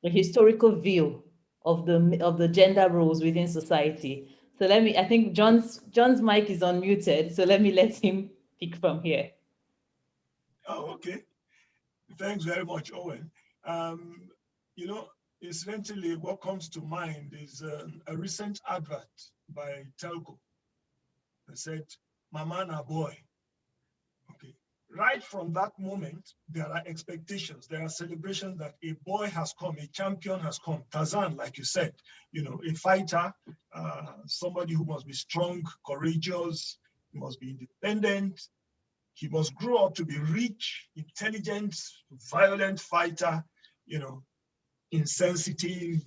view of the gender roles within society. So I think John's mic is unmuted, so let me let him pick from here. Oh, okay. Thanks very much, Owen. Incidentally, what comes to mind is a recent advert by Telco that said, "Mama na boy." Okay. Right from that moment, there are expectations, there are celebrations that a boy has come, a champion has come. Tarzan, like you said, a fighter, somebody who must be strong, courageous, he must be independent, he must grow up to be rich, intelligent, violent fighter, insensitive,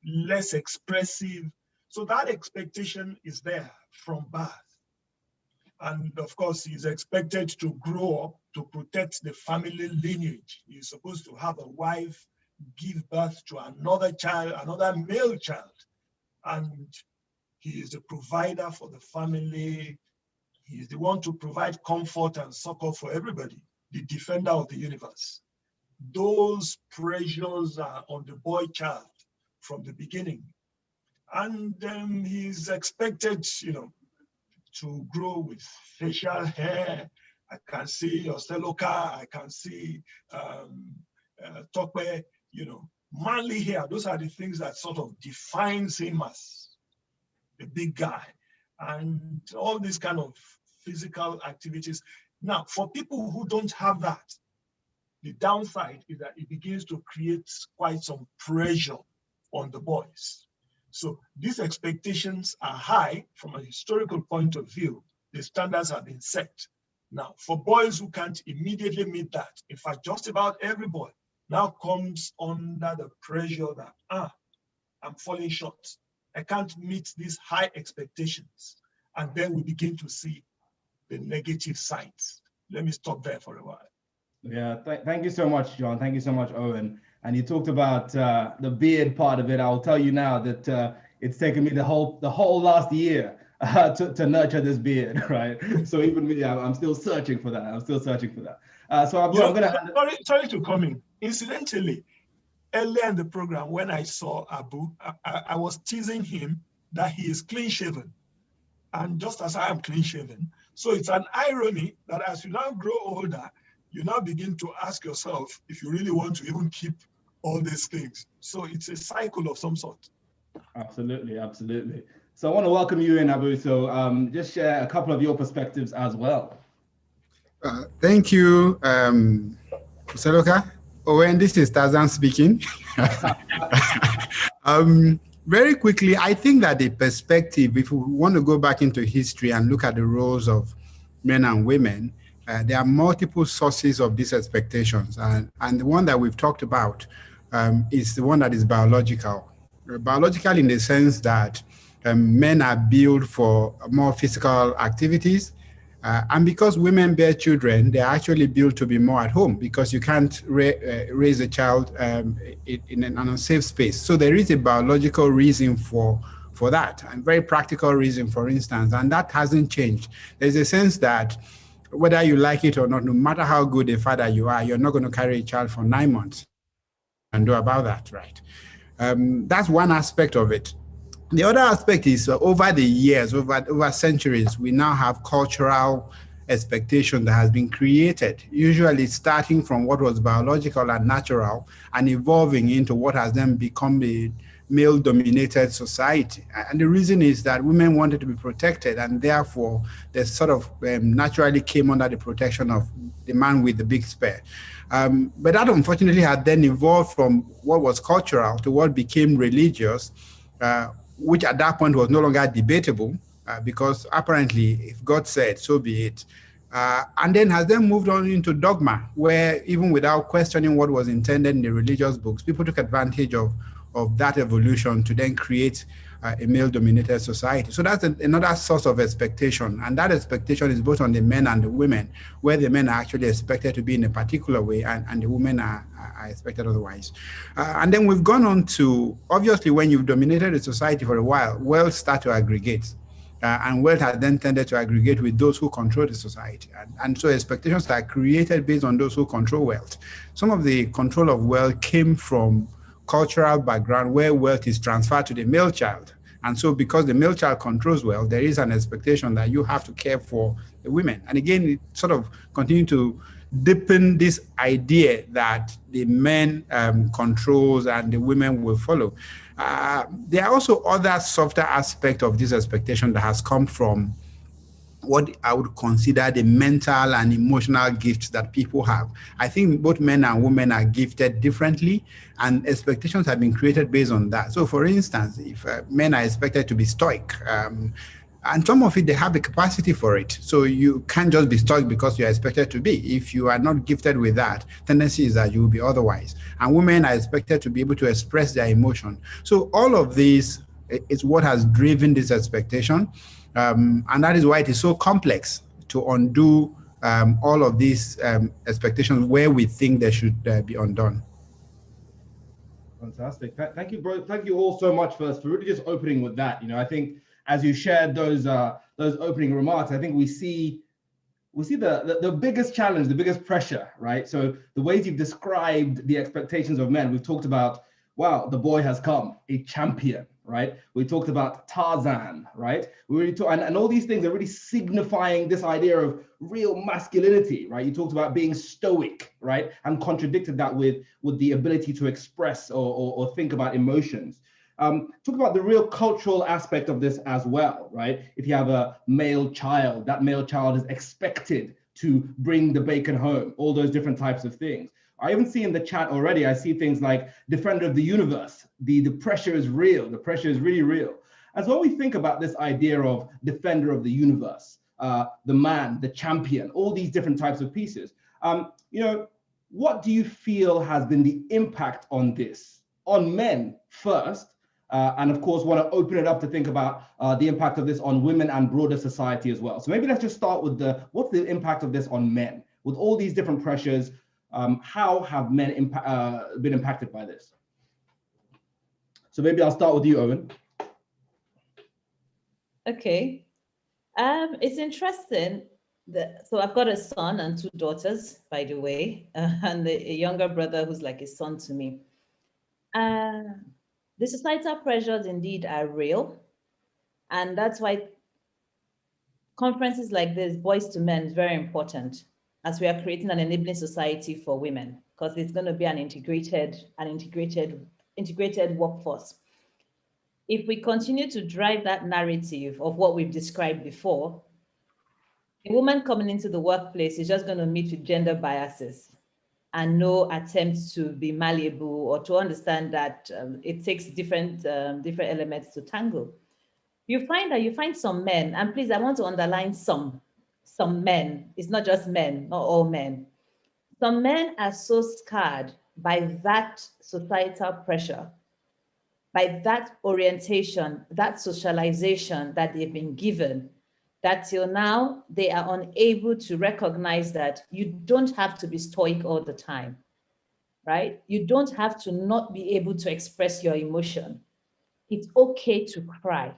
less expressive. So that expectation is there from birth. And of course, he's expected to grow up to protect the family lineage. He's supposed to have a wife, give birth to another child, another male child. And he is the provider for the family. He is the one to provide comfort and succor for everybody, the defender of the universe. Those pressures are on the boy child from the beginning. And he's expected, to grow with facial hair. I can see Osaloka, I can see Tokwe, manly hair. Those are the things that sort of defines him as a big guy. And all these kind of physical activities. Now, for people who don't have that, the downside is that it begins to create quite some pressure on the boys. So these expectations are high from a historical point of view. The standards have been set. Now, for boys who can't immediately meet that, in fact, just about every boy now comes under the pressure that, I'm falling short. I can't meet these high expectations. And then we begin to see the negative sides. Let me stop there for a while. Yeah, thank you so much, John. Thank you so much, Owen. And you talked about the beard part of it. I'll tell you now that it's taken me the whole last year to nurture this beard, right? So even me, I'm still searching for that. So I'm going to... Sorry to come in. Incidentally, earlier in the program, when I saw Abu, I was teasing him that he is clean-shaven. And just as I am clean-shaven. So it's an irony that as you now grow older, you now begin to ask yourself if you really want to even keep all these things. So it's a cycle of some sort. Absolutely, absolutely. So I want to welcome you in, Abu. So just share a couple of your perspectives as well. Thank you, Seloka. Owen, this is Tarzan speaking. Very quickly, I think that the perspective, if we want to go back into history and look at the roles of men and women, there are multiple sources of these expectations. And the one that we've talked about is the one that is biological. Biological in the sense that men are built for more physical activities. And because women bear children, they're actually built to be more at home because you can't raise a child in an unsafe space. So there is a biological reason for that, and very practical reason, for instance, and that hasn't changed. There's a sense that whether you like it or not, no matter how good a father you are, you're not going to carry a child for 9 months and do about that, right? That's one aspect of it. The other aspect is over the years, over centuries, we now have cultural expectation that has been created, usually starting from what was biological and natural and evolving into what has then become a male-dominated society. And the reason is that women wanted to be protected, and therefore they sort of naturally came under the protection of the man with the big spear. But that unfortunately had then evolved from what was cultural to what became religious, which at that point was no longer debatable because apparently if God said, so be it. And then has then moved on into dogma, where even without questioning what was intended in the religious books, people took advantage of that evolution to then create a male-dominated society. So that's another source of expectation. And that expectation is both on the men and the women, where the men are actually expected to be in a particular way and the women are expected otherwise. And then we've gone on to, obviously, when you've dominated a society for a while, wealth start to aggregate. And wealth has then tended to aggregate with those who control the society. And so expectations are created based on those who control wealth. Some of the control of wealth came from cultural background where wealth is transferred to the male child. And so because the male child controls wealth, there is an expectation that you have to care for the women. And again, it sort of continue to deepen this idea that the men controls and the women will follow. There are also other softer aspects of this expectation that has come from what I would consider the mental and emotional gifts that people have. I think both men and women are gifted differently, and expectations have been created based on that. So for instance, if men are expected to be stoic, and some of it, they have the capacity for it. So you can't just be stoic because you're expected to be. If you are not gifted with that, tendency is that you will be otherwise. And women are expected to be able to express their emotion. So all of this is what has driven this expectation. And that is why it is so complex to undo all of these expectations where we think they should be undone. Fantastic. Thank you, bro. Thank you all so much for really just opening with that. You know, I think as you shared those opening remarks, I think we see the biggest challenge, the biggest pressure, right? So the ways you've described the expectations of men, we've talked about, wow, the boy has come, a champion, right? We talked about Tarzan, right? We really and all these things are really signifying this idea of real masculinity, right? You talked about being stoic, right? And contradicted that with the ability to express or think about emotions. Talk about the real cultural aspect of this as well, right? If you have a male child, that male child is expected to bring the bacon home, all those different types of things. I even see in the chat already, I see things like defender of the universe. The pressure is real. The pressure is really real. And so when we think about this idea of defender of the universe, the man, the champion, all these different types of pieces. What do you feel has been the impact on this, on men first? And of course, want to open it up to think about the impact of this on women and broader society as well. So maybe let's just start with what's the impact of this on men? With all these different pressures, how have men been impacted by this? So maybe I'll start with you, Owen. Okay. It's interesting so I've got a son and 2 daughters, by the way, and a younger brother who's like a son to me. The societal pressures indeed are real. And that's why conferences like this, Boys to Men, is very important as we are creating an enabling society for women, because it's going to be an integrated workforce. If we continue to drive that narrative of what we've described before, a woman coming into the workplace is just going to meet with gender biases and no attempt to be malleable or to understand that it takes different elements to tangle. You find some men, and please, I want to underline some men. It's not just men, not all men. Some men are so scarred by that societal pressure, by that orientation, that socialization that they've been given, that till now they are unable to recognize that you don't have to be stoic all the time, right? You don't have to not be able to express your emotion. It's okay to cry.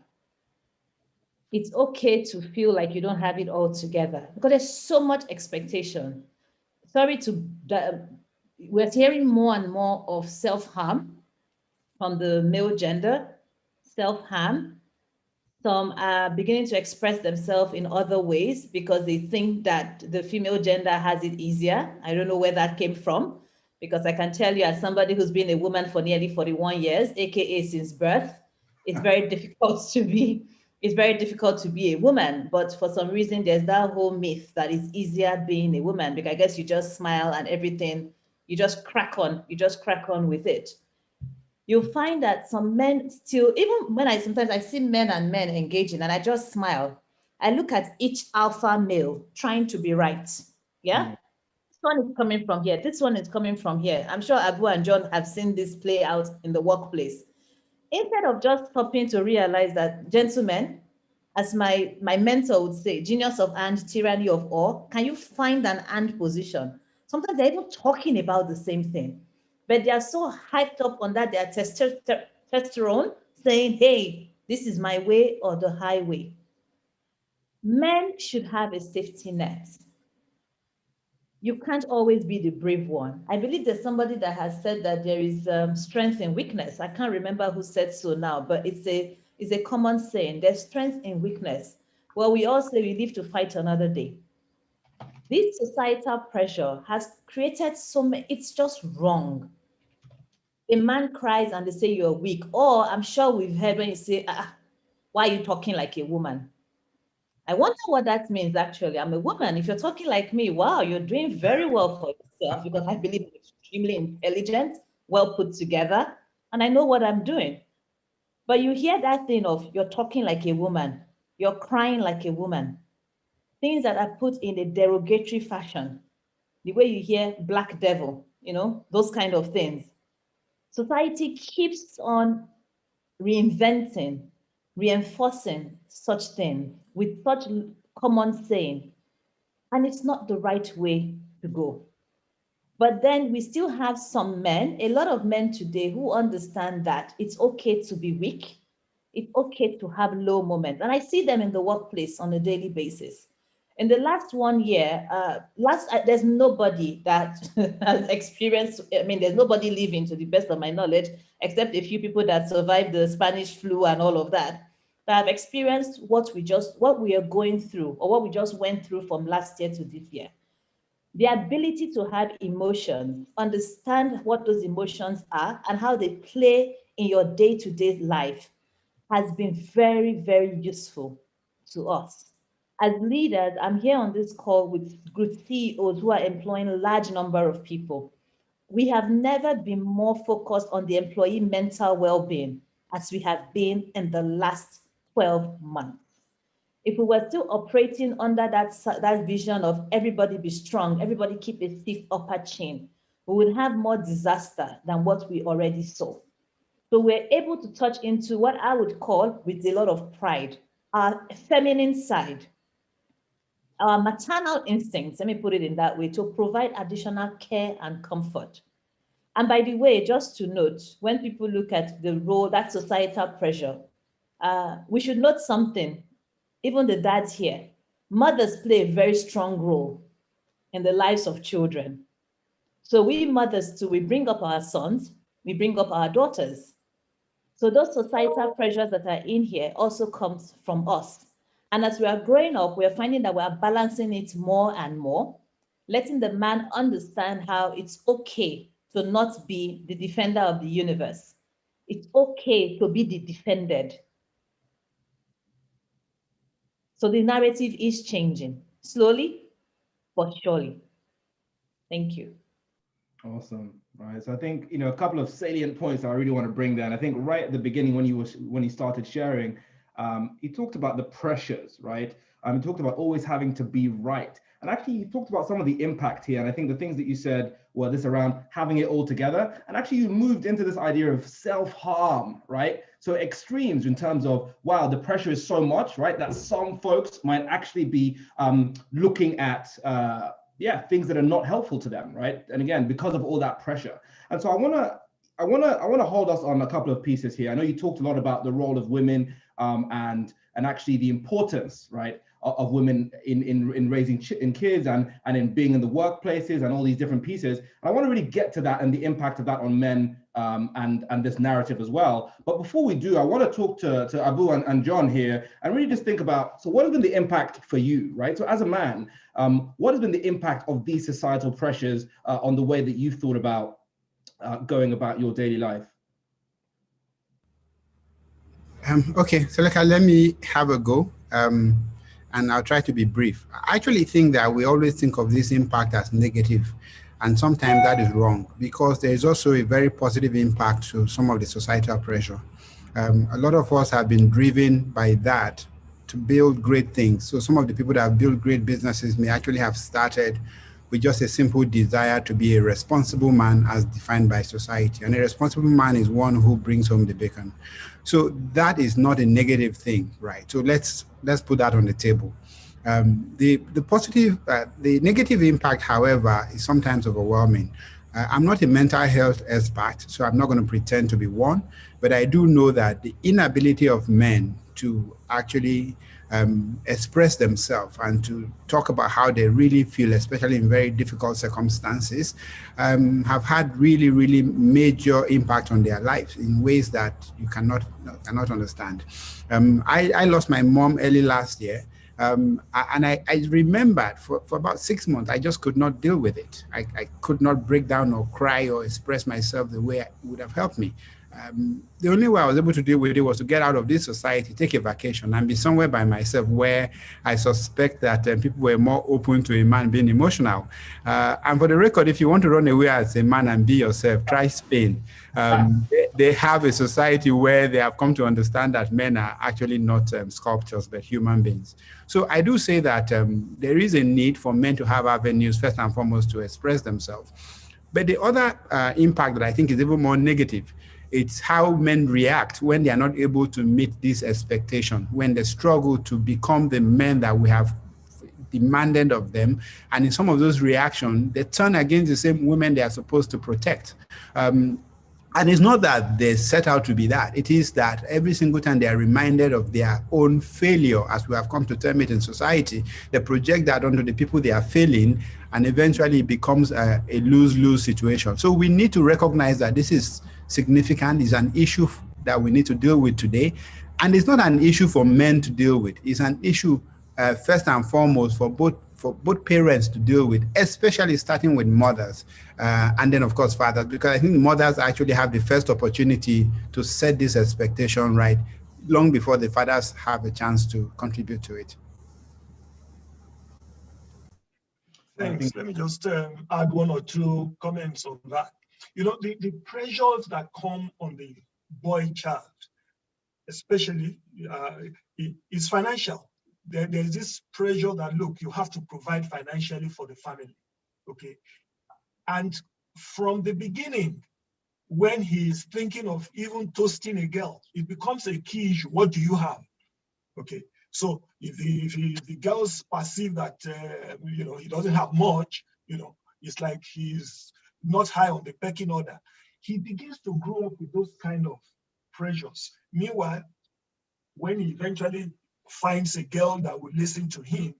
It's okay to feel like you don't have it all together, because there's so much expectation. We're hearing more and more of self-harm from the male gender, self-harm. Some are beginning to express themselves in other ways because they think that the female gender has it easier. I don't know where that came from, because I can tell you, as somebody who's been a woman for nearly 41 years, AKA since birth, it's very difficult to be a woman. But for some reason, there's that whole myth that it's easier being a woman, because I guess you just smile and everything, you just crack on with it. You'll find that some men still, even when sometimes I see men and men engaging and I just smile, I look at each alpha male trying to be right. Yeah. This one is coming from here. This one is coming from here. I'm sure Abu and John have seen this play out in the workplace. Instead of just stopping to realize that, gentlemen, as my mentor would say, genius of and, tyranny of all, can you find an and position? Sometimes they're even talking about the same thing, but they are so hyped up on that, their testosterone, saying, hey, this is my way or the highway. Men should have a safety net. You can't always be the brave one. I believe there's somebody that has said that there is strength in weakness. I can't remember who said so now, but it's a common saying. There's strength in weakness. Well, we all say we live to fight another day. This societal pressure has created so many, it's just wrong. A man cries and they say you're weak. Or I'm sure we've heard when you say, why are you talking like a woman? I wonder what that means, actually. I'm a woman. If you're talking like me, wow, you're doing very well for yourself, because I believe I'm extremely intelligent, well put together, and I know what I'm doing. But you hear that thing of you're talking like a woman, you're crying like a woman, things that are put in a derogatory fashion, the way you hear black devil, those kind of things. Society keeps on reinventing, reinforcing such things with such common saying, and it's not the right way to go. But then we still have some men, a lot of men today, who understand that it's okay to be weak, it's okay to have low moments, and I see them in the workplace on a daily basis. In the last 1 year, there's nobody that has experienced, there's nobody living, to the best of my knowledge, except a few people that survived the Spanish flu and all of that have experienced what we are going through, or what we just went through from last year to this year. The ability to have emotions, understand what those emotions are and how they play in your day-to-day life, has been very, very useful to us. As leaders, I'm here on this call with group CEOs who are employing a large number of people. We have never been more focused on the employee mental well-being as we have been in the last 12 months. if we were still operating under that vision of everybody be strong, everybody keep a stiff upper chin, we would have more disaster than what we already saw. So we're able to touch into what I would call, with a lot of pride, our feminine side, our maternal instincts, let me put it in that way, to provide additional care and comfort. And by the way, just to note, when people look at the role, that societal pressure, we should note something, even the dads here. Mothers play a very strong role in the lives of children. So we mothers too, we bring up our sons, we bring up our daughters. So those societal pressures that are in here also comes from us. And as we are growing up, we are finding that we are balancing it more and more, letting the man understand how it's okay to not be the defender of the universe. It's okay to be the defended. So the narrative is changing, slowly but surely. Thank you. Awesome. All right. So I think, a couple of salient points I really want to bring there. And I think right at the beginning when you started sharing, you talked about the pressures, right? You talked about always having to be right. And actually you talked about some of the impact here. And I think the things that you said were this around having it all together. And actually you moved into this idea of self-harm, right? So extremes in terms of, wow, the pressure is so much, right? That some folks might actually be looking at, things that are not helpful to them, right? And again, because of all that pressure. And so I want to hold us on a couple of pieces here. I know you talked a lot about the role of women and actually the importance, right, of women in raising kids and in being in the workplaces and all these different pieces. And I want to really get to that and the impact of that on men and this narrative as well. But before we do, I want to talk to Abu and John here and really just think about, so what has been the impact for you, right? So as a man, what has been the impact of these societal pressures on the way that you've thought about going about your daily life? Okay, so let me have a go, and I'll try to be brief. I actually think that we always think of this impact as negative, and sometimes that is wrong because there is also a very positive impact to some of the societal pressure. A lot of us have been driven by that to build great things. So some of the people that have built great businesses may actually have started with just a simple desire to be a responsible man as defined by society. And a responsible man is one who brings home the bacon. So that is not a negative thing, right? So let's put that on the table. The negative impact, however, is sometimes overwhelming. I'm not a mental health expert, so I'm not going to pretend to be one, but I do know that the inability of men to actually express themselves and to talk about how they really feel, especially in very difficult circumstances, have had really, really major impact on their lives in ways that you cannot understand. I lost my mom early last year. And I remembered for about 6 months, I just could not deal with it. I could not break down or cry or express myself the way it would have helped me. The only way I was able to deal with it was to get out of this society, take a vacation, and be somewhere by myself where I suspect that people were more open to a man being emotional. And for the record, if you want to run away as a man and be yourself, try Spain. They have a society where they have come to understand that men are actually not sculptures, but human beings. So I do say that there is a need for men to have avenues, first and foremost, to express themselves. But the other impact that I think is even more negative, it's how men react when they are not able to meet this expectation, when they struggle to become the men that we have demanded of them. And in some of those reactions, they turn against the same women they are supposed to protect. And it's not that they set out to be that. It is that every single time they are reminded of their own failure, as we have come to term it in society, they project that onto the people they are failing, and eventually it becomes a lose-lose situation. So we need to recognize that this is significant, is an issue that we need to deal with today. And it's not an issue for men to deal with. It's an issue first and foremost for both parents to deal with, especially starting with mothers and then of course fathers, because I think mothers actually have the first opportunity to set this expectation right long before the fathers have a chance to contribute to it. Thanks. Let me just add one or two comments on that. You know, the pressures that come on the boy child, especially, is financial. there's this pressure that, look, you have to provide financially for the family, okay? And from the beginning, when he's thinking of even toasting a girl, it becomes a key issue. What do you have? Okay, so if the girls perceive that, you know, he doesn't have much, you know, it's like he's not high on the pecking order. He begins to grow up with those kind of pressures. Meanwhile, when he eventually finds a girl that will listen to him,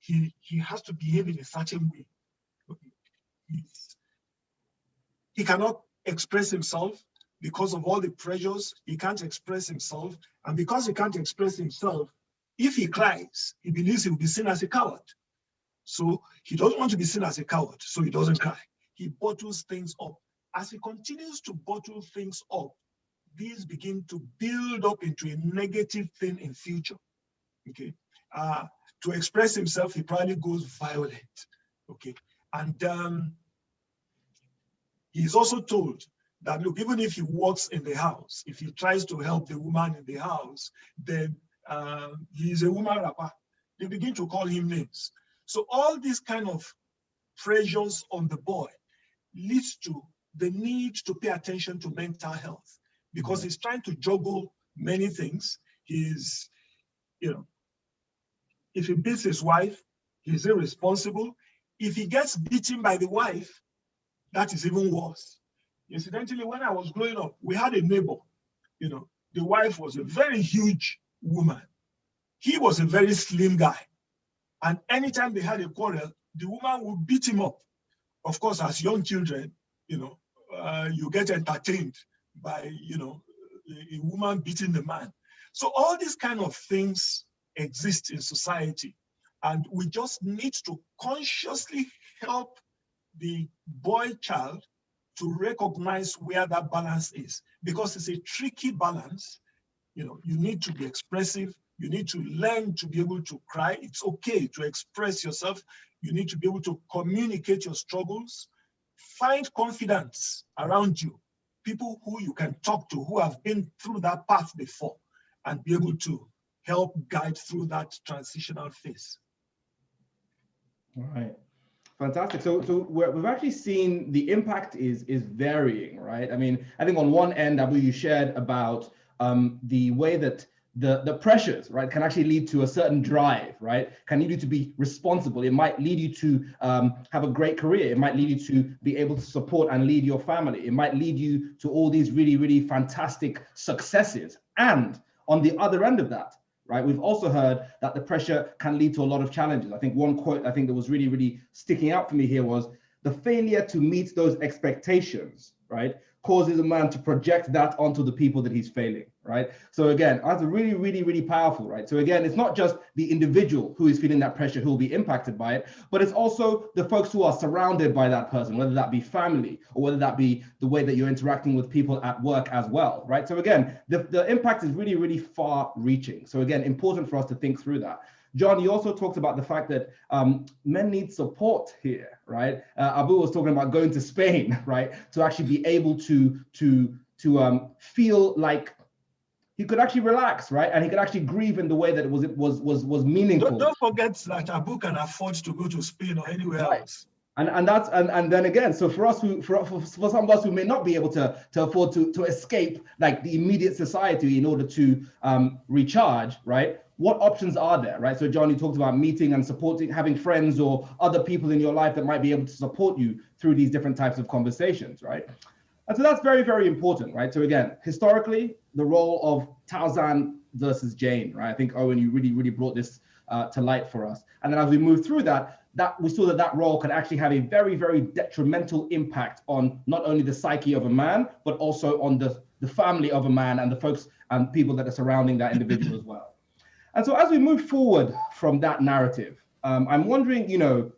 he has to behave in a certain way. He cannot express himself because of all the pressures. He can't express himself. And because he can't express himself, if he cries, he believes he will be seen as a coward. So he doesn't want to be seen as a coward, so he doesn't cry. He bottles things up. As he continues to bottle things up, these begin to build up into a negative thing in future, okay? To express himself, he probably goes violent, okay? And he's also told that, look, even if he works in the house, if he tries to help the woman in the house, then he's a woman rapper. They begin to call him names. So all these kind of pressures on the boy leads to the need to pay attention to mental health, because he's trying to juggle many things. He's, you know, if he beats his wife, he's irresponsible. If he gets beaten by the wife, that is even worse. Incidentally, when I was growing up, we had a neighbor, you know, the wife was a very huge woman. He was a very slim guy. And anytime they had a quarrel, the woman would beat him up. Of course, as young children, you know, you get entertained by, you know, a woman beating the man. So all these kind of things exist in society. And we just need to consciously help the boy child to recognize where that balance is, because it's a tricky balance. You know, you need to be expressive. You need to learn to be able to cry. It's okay to express yourself. You need to be able to communicate your struggles. Find confidence around you, people who you can talk to, who have been through that path before, and be able to help guide through that transitional phase. All right. Fantastic. So we've actually seen the impact is varying, right? I mean, I think on one end, Abu, you shared about the way that the pressures, right, can actually lead to a certain drive, right? Can lead you to be responsible. It might lead you to have a great career. It might lead you to be able to support and lead your family. It might lead you to all these really, really fantastic successes. And on the other end of that, right, we've also heard that the pressure can lead to a lot of challenges. I think one quote I think that was really, really sticking out for me here was, the failure to meet those expectations, right, causes a man to project that onto the people that he's failing, right? So again, that's really, really, really powerful, right? So again, it's not just the individual who is feeling that pressure who will be impacted by it, but it's also the folks who are surrounded by that person, whether that be family or whether that be the way that you're interacting with people at work as well, right? So again, the impact is really, really far reaching. So again, important for us to think through that. John, you also talked about the fact that men need support here, right? Abu was talking about going to Spain, right, to actually be able to feel like he could actually relax, right, and he could actually grieve in the way that it was meaningful. Don't forget that Abu can afford to go to Spain or anywhere else. And that's and then again, so for us for some of us who may not be able to afford to escape like the immediate society in order to recharge, right? What options are there, right? So John, you talked about meeting and supporting, having friends or other people in your life that might be able to support you through these different types of conversations, right? And so that's very, very important, right? So again, historically, the role of Tarzan versus Jane, right? I think, Owen, you really, really brought this to light for us. And then as we move through that we saw that role could actually have a very, very detrimental impact on not only the psyche of a man, but also on the family of a man and the folks and people that are surrounding that individual as well. And so as we move forward from that narrative, I'm wondering, you know,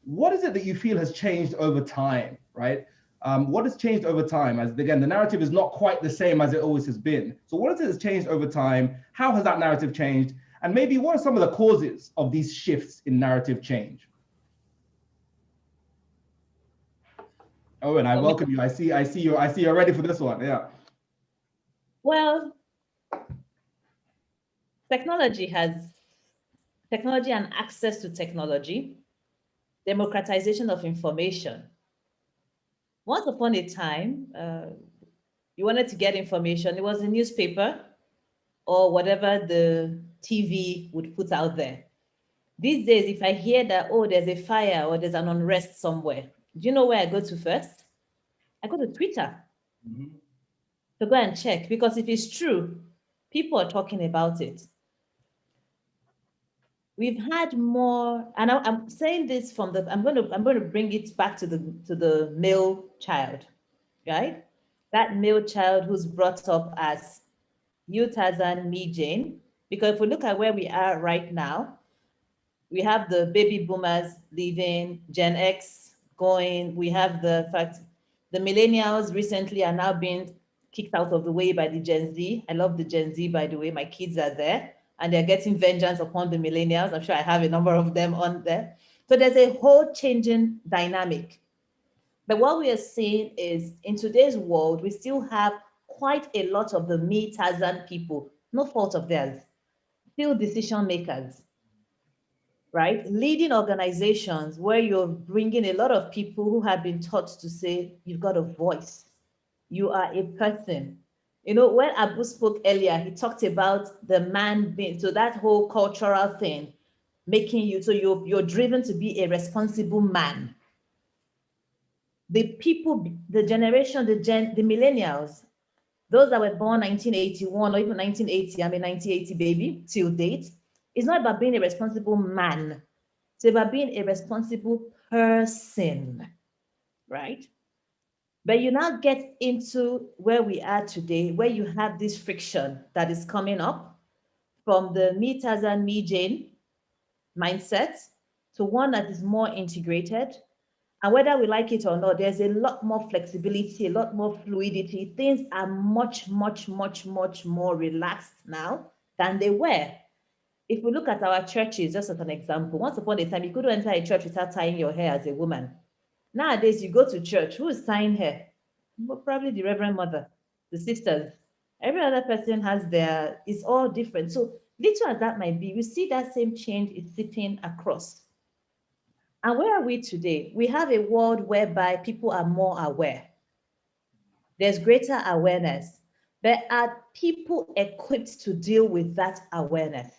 what is it that you feel has changed over time, right? What has changed over time? As again, the narrative is not quite the same as it always has been. So what has changed over time? How has that narrative changed? And maybe what are some of the causes of these shifts in narrative change? Owen, I welcome you. I see you're ready for this one. Yeah. Well, technology and access to technology, democratization of information. Once upon a time, you wanted to get information, it was the newspaper or whatever the TV would put out there. These days, if I hear that, oh, there's a fire or there's an unrest somewhere, do you know where I go to first? I go to Twitter to go and check, because if it's true, people are talking about it. We've had more, and I'm saying this from the, I'm going to bring it back to the male child, right? That male child who's brought up as you Tarzan, me Jane, because if we look at where we are right now, we have the baby boomers leaving, Gen X going, we have the fact the millennials recently are now being kicked out of the way by the Gen Z. I love the Gen Z, by the way. My kids are there and they're getting vengeance upon the millennials. I'm sure I have a number of them on there. So there's a whole changing dynamic. But what we are seeing is in today's world, we still have quite a lot of the me Tarzan people, no fault of theirs, still decision makers, right? Leading organizations where you're bringing a lot of people who have been taught to say, you've got a voice, you are a person. You know, when Abu spoke earlier, he talked about the man being, so that whole cultural thing, making you, so you're driven to be a responsible man. The people, the generation, the millennials, those that were born 1981 or even 1980, I'm a 1980 baby till date, it's not about being a responsible man. It's about being a responsible person, right? But you now get into where we are today, where you have this friction that is coming up from the me Tarzan, me Jane mindset to one that is more integrated. And whether we like it or not, there's a lot more flexibility, a lot more fluidity. Things are much, much, much, much more relaxed now than they were. If we look at our churches, just as an example, once upon a time, you couldn't enter a church without tying your hair as a woman. Nowadays, you go to church, who is tying hair? Well, probably the Reverend Mother, the sisters. Every other person has their, it's all different. So little as that might be, we see that same change is sitting across. And where are we today? We have a world whereby people are more aware. There's greater awareness, but are people equipped to deal with that awareness?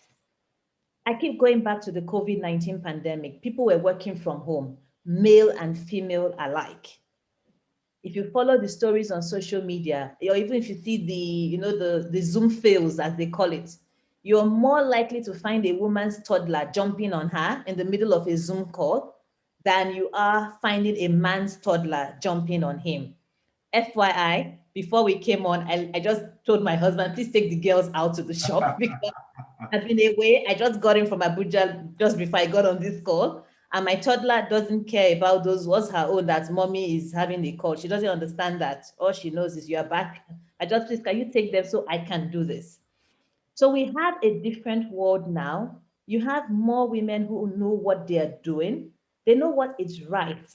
I keep going back to the COVID-19 pandemic. People were working from home, male and female alike. If you follow the stories on social media, or even if you see the Zoom fails, as they call it, you're more likely to find a woman's toddler jumping on her in the middle of a Zoom call than you are finding a man's toddler jumping on him. FYI, before we came on, I just told my husband, please take the girls out to the shop because I've been away. I just got in from Abuja just before I got on this call. And my toddler doesn't care about those, what's her own, that mommy is having a call. She doesn't understand that. All she knows is you are back. I just, please, can you take them so I can do this? So we have a different world now. You have more women who know what they are doing. They know what is right.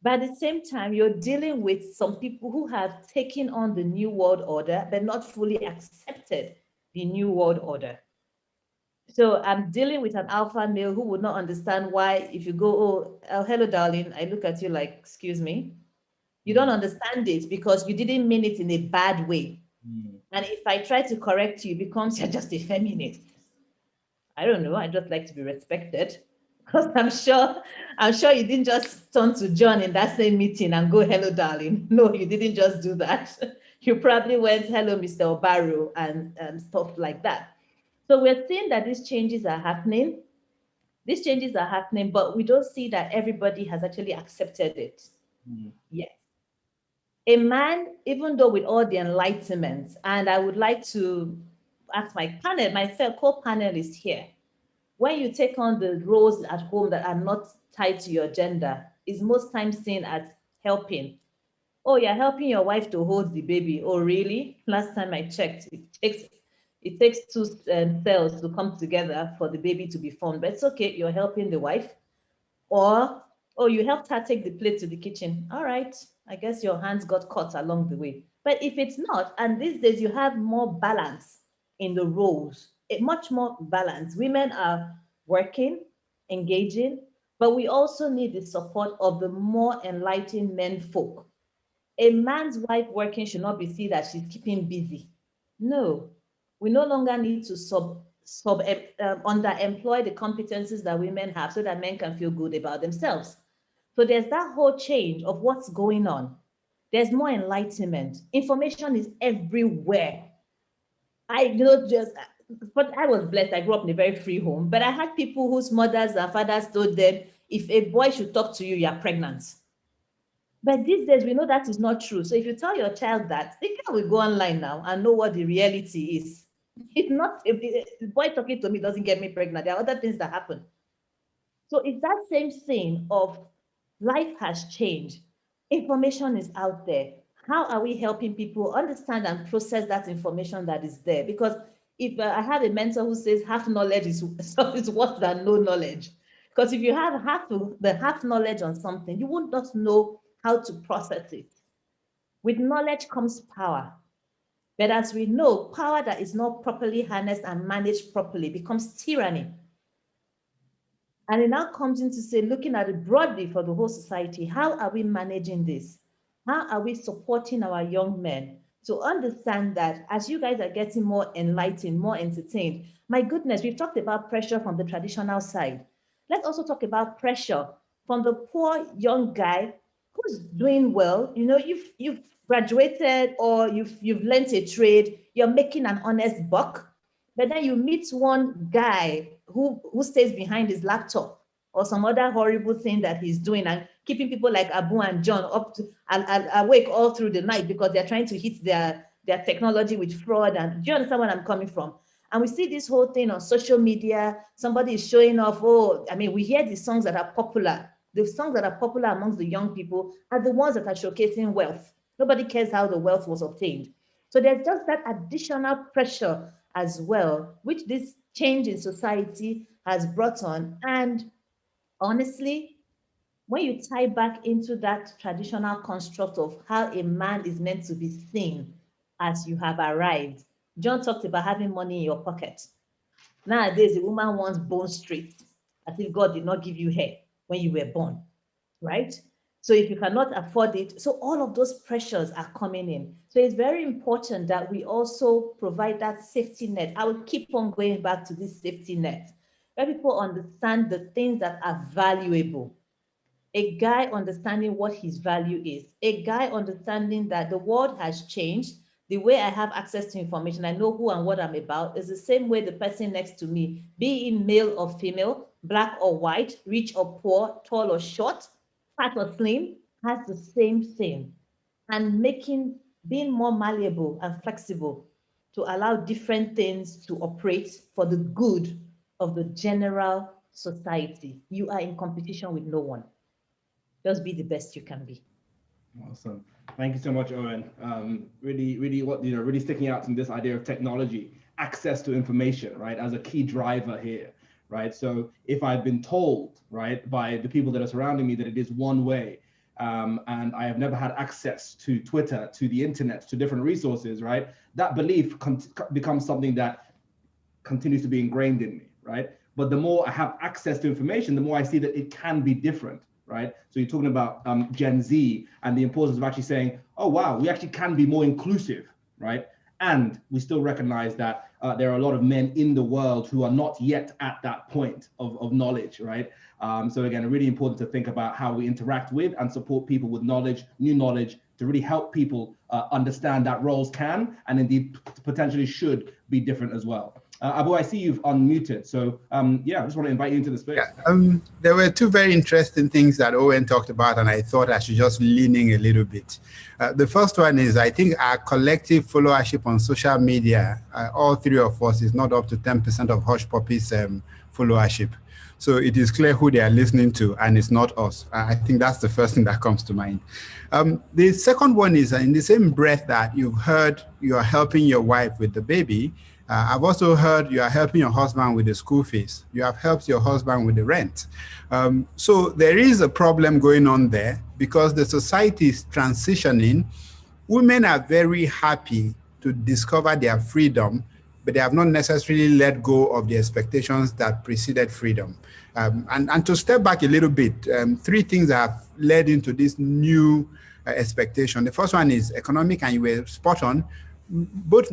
But at the same time, you're dealing with some people who have taken on the new world order, but not fully accepted the new world order. So I'm dealing with an alpha male who would not understand why, if you go, oh, hello, darling, I look at you like, excuse me. You don't understand it because you didn't mean it in a bad way. And if I try to correct you, it becomes you're just a feminist. I don't know. I just like to be respected. Because I'm sure you didn't just turn to John in that same meeting and go, hello, darling. No, you didn't just do that. You probably went, hello, Mr. Obaro, and stuff like that. So we're seeing that these changes are happening. These changes are happening, but we don't see that everybody has actually accepted it. Yes. A man, even though with all the enlightenment, and I would like to ask my co-panelist here, when you take on the roles at home that are not tied to your gender, is most times seen as helping. Oh, you're helping your wife to hold the baby. Oh, really? Last time I checked, it takes two cells to come together for the baby to be formed. But it's okay, you're helping the wife. Or, oh, you helped her take the plate to the kitchen. All right, I guess your hands got caught along the way. But if it's not, and these days you have more balance, in the roles, much more balanced. Women are working, engaging, but we also need the support of the more enlightened men folk. A man's wife working should not be seen that she's keeping busy. No, we no longer need to underemploy the competencies that women have so that men can feel good about themselves. So there's that whole change of what's going on. There's more enlightenment. Information is everywhere. But I was blessed. I grew up in a very free home, but I had people whose mothers and fathers told them, if a boy should talk to you, you're pregnant. But these days, we know that is not true. So if you tell your child that, they can go online now and know what the reality is. It's not, if the boy talking to me doesn't get me pregnant. There are other things that happen. So it's that same thing of life has changed. Information is out there. How are we helping people understand and process that information that is there? Because if I have a mentor who says half knowledge is worse than no knowledge. Because if you have half knowledge on something, you won't just know how to process it. With knowledge comes power. But as we know, power that is not properly harnessed and managed properly becomes tyranny. And it now comes into say, looking at it broadly for the whole society, how are we managing this? How are we supporting our young men to understand that as you guys are getting more enlightened, more entertained, my goodness, we've talked about pressure from the traditional side. Let's also talk about pressure from the poor young guy who's doing well. You know, you've graduated or you've learned a trade, you're making an honest buck, but then you meet one guy who stays behind his laptop or some other horrible thing that he's doing and keeping people like Abu and John up to awake all through the night because they're trying to hit their technology with fraud. And do you understand where I'm coming from? And we see this whole thing on social media. Somebody is showing off, we hear the songs that are popular. The songs that are popular amongst the young people are the ones that are showcasing wealth. Nobody cares how the wealth was obtained. So there's just that additional pressure as well, which this change in society has brought on. And honestly, when you tie back into that traditional construct of how a man is meant to be seen as you have arrived, John talked about having money in your pocket. Nowadays, a woman wants bone straight, as if God did not give you hair when you were born, right? So if you cannot afford it, so all of those pressures are coming in. So it's very important that we also provide that safety net. I will keep on going back to this safety net, where people understand the things that are valuable. A guy understanding what his value is, a guy understanding that the world has changed. The way I have access to information, I know who and what I'm about, is the same way the person next to me, be it male or female, black or white, rich or poor, tall or short, fat or slim, has the same thing. And being more malleable and flexible to allow different things to operate for the good of the general society. You are in competition with no one. Just be the best you can be. Awesome. Thank you so much, Owen. Really sticking out in this idea of technology, access to information, right, as a key driver here, right? So if I've been told, right, by the people that are surrounding me that it is one way, and I have never had access to Twitter, to the internet, to different resources, right, that belief becomes something that continues to be ingrained in me, right? But the more I have access to information, the more I see that it can be different. Right? So you're talking about Gen Z and the importance of actually saying, oh, wow, we actually can be more inclusive, right? And we still recognize that there are a lot of men in the world who are not yet at that point of knowledge, right? So again, really important to think about how we interact with and support people with knowledge, new knowledge, to really help people understand that roles can and indeed potentially should be different as well. Abu, I see you've unmuted. So yeah, I just want to invite you into the space. Yeah, there were two very interesting things that Owen talked about, and I thought I should just lean in a little bit. The first one is, I think our collective followership on social media, all three of us, is not up to 10% of Hush Puppy's followership. So it is clear who they are listening to, and it's not us. I think that's the first thing that comes to mind. The second one is, in the same breath that you've heard you are helping your wife with the baby, I've also heard you are helping your husband with the school fees. You have helped your husband with the rent. So there is a problem going on there because the society is transitioning. Women are very happy to discover their freedom, but they have not necessarily let go of the expectations that preceded freedom. And to step back a little bit, three things have led into this new expectation. The first one is economic, and you were spot on. Both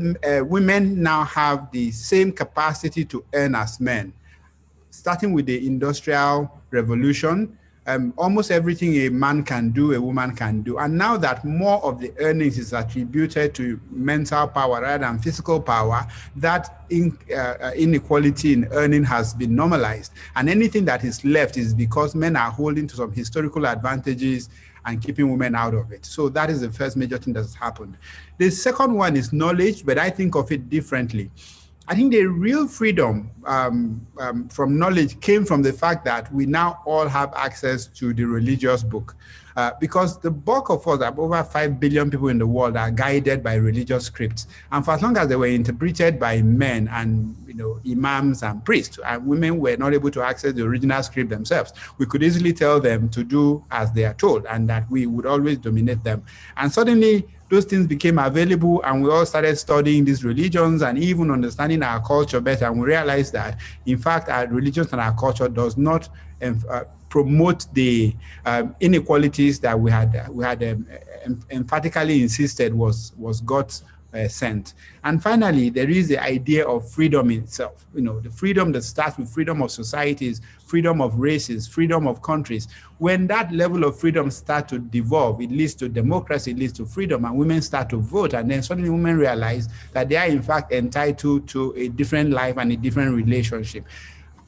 women now have the same capacity to earn as men. Starting with the Industrial Revolution, almost everything a man can do, a woman can do. And now that more of the earnings is attributed to mental power rather than physical power, that inequality in earning has been normalized. And anything that is left is because men are holding to some historical advantages and keeping women out of it. So that is the first major thing that has happened. The second one is knowledge, but I think of it differently. I think the real freedom from knowledge came from the fact that we now all have access to the religious book. Because the bulk of us, over 5 billion people in the world, are guided by religious scripts. And for as long as they were interpreted by men and imams and priests, and women were not able to access the original script themselves, we could easily tell them to do as they are told, and that we would always dominate them. And suddenly, those things became available, and we all started studying these religions and even understanding our culture better. And we realized that, in fact, our religions and our culture does not promote the inequalities that we had emphatically insisted was God's sent. And finally, there is the idea of freedom itself. The freedom that starts with freedom of societies, freedom of races, freedom of countries. When that level of freedom starts to devolve, it leads to democracy, it leads to freedom, and women start to vote. And then suddenly women realize that they are in fact entitled to a different life and a different relationship.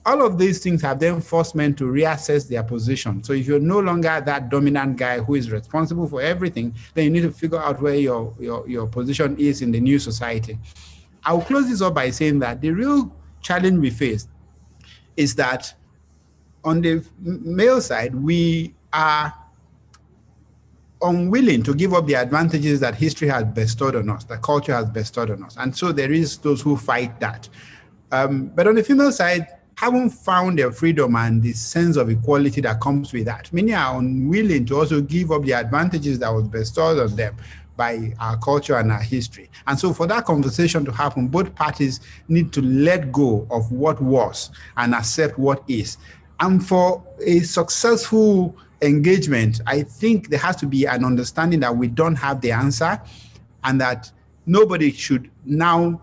All of these things have then forced men to reassess their position. So if you're no longer that dominant guy who is responsible for everything, then you need to figure out where your position is in the new society. I'll close this up by saying that the real challenge we face is that on the male side, we are unwilling to give up the advantages that history has bestowed on us, that culture has bestowed on us. And so there is those who fight that. But on the female side, haven't found their freedom and the sense of equality that comes with that. Many are unwilling to also give up the advantages that was bestowed on them by our culture and our history. And so for that conversation to happen, both parties need to let go of what was and accept what is. And for a successful engagement, I think there has to be an understanding that we don't have the answer, and that nobody should now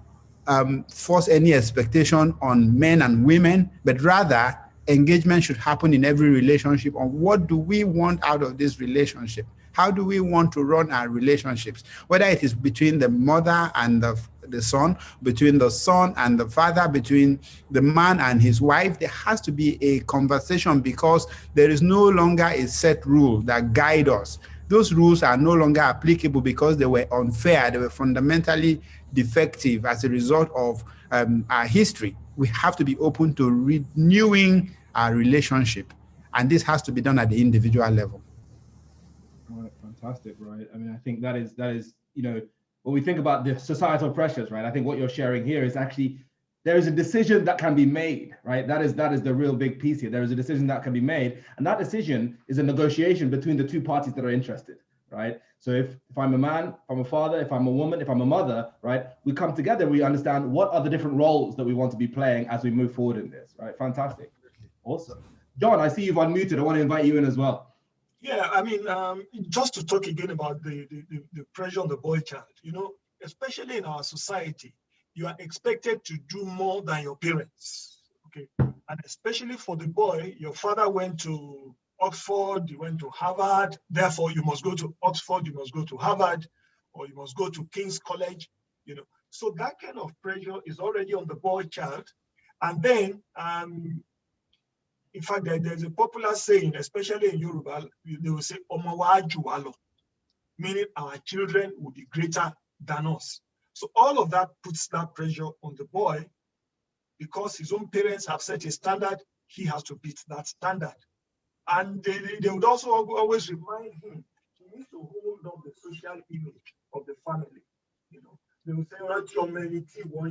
force any expectation on men and women, but rather engagement should happen in every relationship on what do we want out of this relationship? How do we want to run our relationships? Whether it is between the mother and the son, between the son and the father, between the man and his wife, there has to be a conversation, because there is no longer a set rule that guide us. Those rules are no longer applicable because they were unfair. They were fundamentally defective as a result of our history. We have to be open to renewing our relationship, and this has to be done at the individual level. Right, fantastic, right? I mean, I think that is, when we think about the societal pressures, right? I think what you're sharing here is actually, there is a decision that can be made, right? That is the real big piece here. There is a decision that can be made, and that decision is a negotiation between the two parties that are interested, right? So if I'm a man, if I'm a father, if I'm a woman, if I'm a mother, right? We come together, we understand what are the different roles that we want to be playing as we move forward in this, right? Fantastic, awesome. John, I see you've unmuted. I want to invite you in as well. Yeah, I mean, just to talk again about the pressure on the boy child, especially in our society, you are expected to do more than your parents, okay? And especially for the boy, your father went to Oxford, you went to Harvard, therefore you must go to Oxford, you must go to Harvard, or you must go to King's College, So that kind of pressure is already on the boy child. And then, in fact, there's a popular saying, especially in Yoruba, they will say, "Omowa juwalo," meaning our children will be greater than us. So all of that puts that pressure on the boy, because his own parents have set a standard, he has to beat that standard. And they would also always remind him, he needs to hold up the social image of the family. They will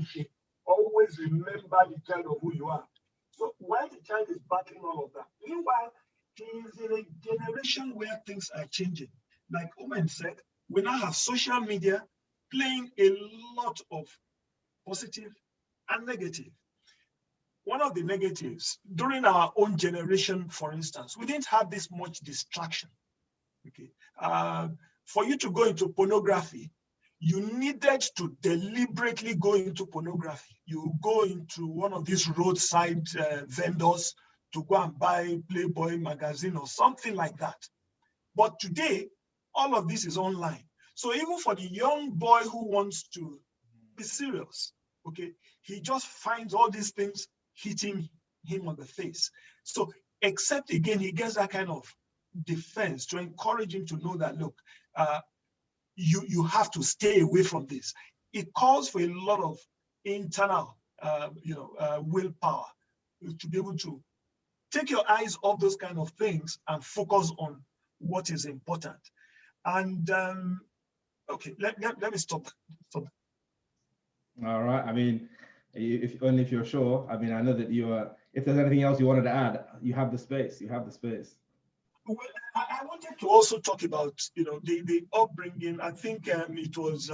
say, always remember the child of who you are. So while the child is battling all of that, meanwhile, he is in a generation where things are changing. Like Omen said, we now have social media playing a lot of positive and negative. One of the negatives, during our own generation, for instance, we didn't have this much distraction. Okay, for you to go into pornography, you needed to deliberately go into pornography. You go into one of these roadside vendors to go and buy Playboy magazine or something like that. But today, all of this is online. So even for the young boy who wants to be serious, okay, he just finds all these things hitting him on the face. So except again, he gets that kind of defense to encourage him to know that, look, you have to stay away from this. It calls for a lot of internal, willpower to be able to take your eyes off those kind of things and focus on what is important. And okay, let me stop. All right. I mean, if you're sure. I mean, I know that you are. If there's anything else you wanted to add, you have the space. You have the space. Well, I wanted to also talk about, the upbringing. I think it was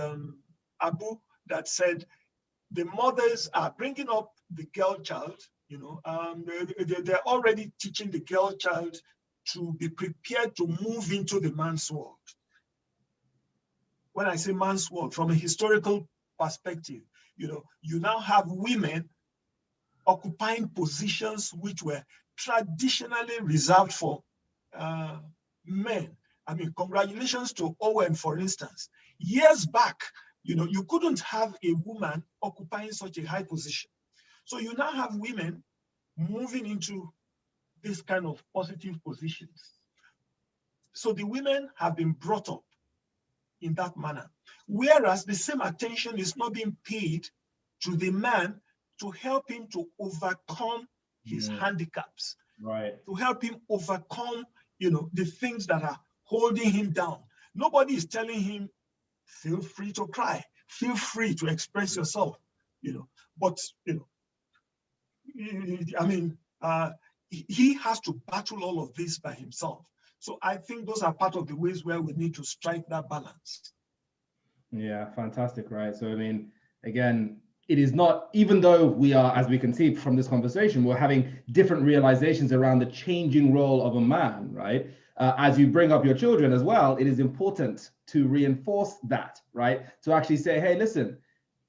Abu that said the mothers are bringing up the girl child. They're already teaching the girl child to be prepared to move into the man's world. When I say man's world, from a historical perspective, you now have women occupying positions which were traditionally reserved for men. I mean, congratulations to Owen, for instance. Years back, you couldn't have a woman occupying such a high position. So you now have women moving into this kind of positive positions. So the women have been brought up in that manner. Whereas the same attention is not being paid to the man to help him to overcome his handicaps, right? To help him overcome, the things that are holding him down. Nobody is telling him, feel free to cry, feel free to express yourself, but, I mean, he has to battle all of this by himself. So I think those are part of the ways where we need to strike that balance. Yeah, fantastic, right? So, I mean, again, it is not, even though we are, as we can see from this conversation, we're having different realizations around the changing role of a man, right? As you bring up your children as well, it is important to reinforce that, right? To actually say, hey, listen,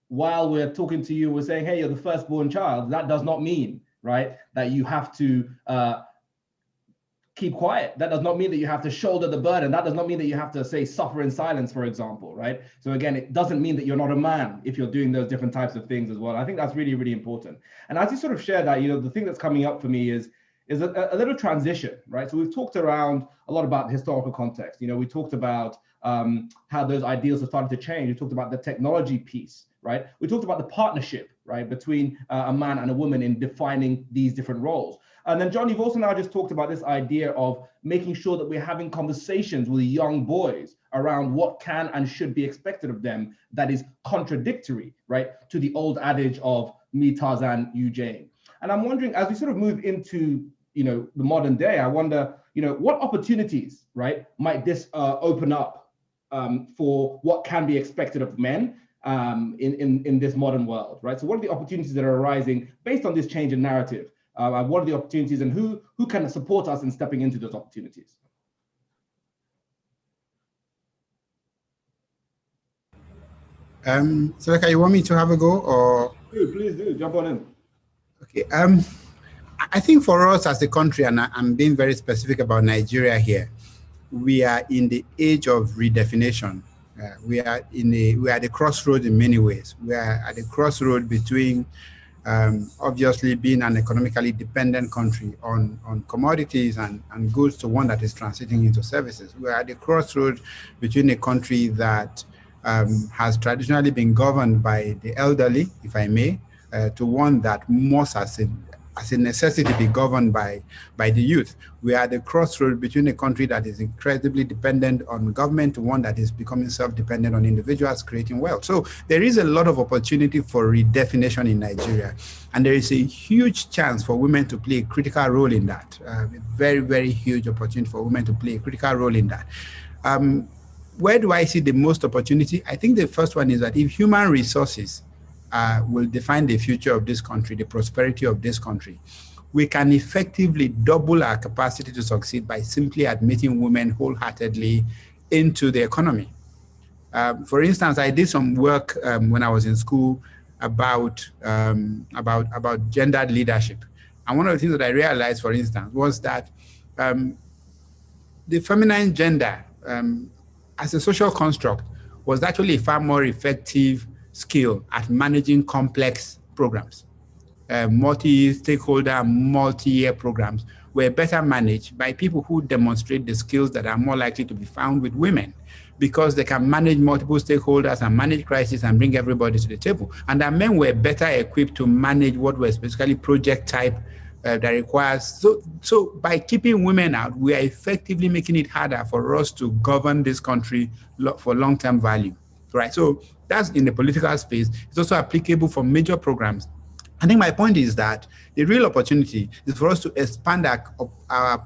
while we're talking to you, we're saying, hey, you're the firstborn child. That does not mean, right, that you have to keep quiet. That does not mean that you have to shoulder the burden. That does not mean that you have to, say, suffer in silence, for example, right? So again, it doesn't mean that you're not a man if you're doing those different types of things as well. I think that's really, really important. And as you sort of share that, the thing that's coming up for me is a little transition, right? So we've talked around a lot about historical context. We talked about how those ideals have started to change. We talked about the technology piece, right? We talked about the partnership, right, between a man and a woman in defining these different roles. And then, John, you've also now just talked about this idea of making sure that we're having conversations with young boys around what can and should be expected of them that is contradictory, right, to the old adage of me, Tarzan, you, Jane. And I'm wondering, as we sort of move into, the modern day, I wonder, what opportunities, right, might this open up for what can be expected of men in this modern world, right? So what are the opportunities that are arising based on this change in narrative? What are the opportunities, and who can support us in stepping into those opportunities? Seleka, you want me to have a go, or? Please do, jump on in. Okay. I think for us as a country, and I'm being very specific about Nigeria here, we are in the age of redefinition. We are at the crossroad in many ways. We are at the crossroad between obviously being an economically dependent country on commodities and goods to one that is transiting into services. We are at the crossroad between a country that has traditionally been governed by the elderly, if I may, to one that must, as a necessity, be governed by the youth. We are at the crossroad between a country that is incredibly dependent on government to one that is becoming self-dependent on individuals creating wealth. So there is a lot of opportunity for redefinition in Nigeria. And there is a huge chance for women to play a critical role in that. A very, very huge opportunity for women to play a critical role in that. Where do I see the most opportunity? I think the first one is that if human resources will define the future of this country, the prosperity of this country. We can effectively double our capacity to succeed by simply admitting women wholeheartedly into the economy. For instance, I did some work when I was in school about gendered leadership. And one of the things that I realized, for instance, was that the feminine gender as a social construct was actually a far more effective skill at managing complex programs. Multi-stakeholder, multi-year programs were better managed by people who demonstrate the skills that are more likely to be found with women, because they can manage multiple stakeholders and manage crises and bring everybody to the table. And that men were better equipped to manage what was basically project type that requires. So by keeping women out, we are effectively making it harder for us to govern this country for long-term value, right? So that's in the political space. It's also applicable for major programs. I think my point is that the real opportunity is for us to expand our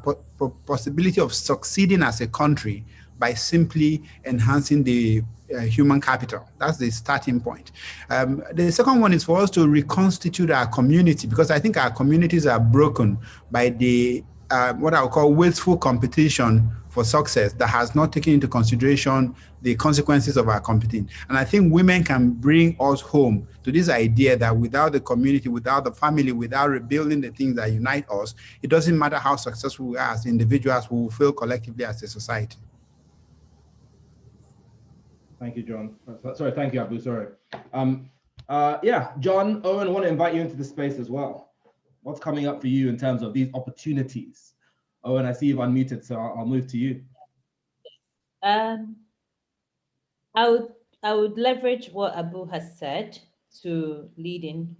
possibility of succeeding as a country by simply enhancing the human capital. That's the starting point. The second one is for us to reconstitute our community, because I think our communities are broken by the what I would call wasteful competition for success that has not taken into consideration the consequences of our competing. And I think women can bring us home to this idea that without the community, without the family, without rebuilding the things that unite us, it doesn't matter how successful we are as individuals, we will fail collectively as a society. Thank you, John. Sorry, thank you, Abu. Sorry. Yeah, John, Owen, I want to invite you into the space as well. What's coming up for you in terms of these opportunities? Owen, I see you've unmuted, so I'll move to you. I would leverage what Abu has said to lead in.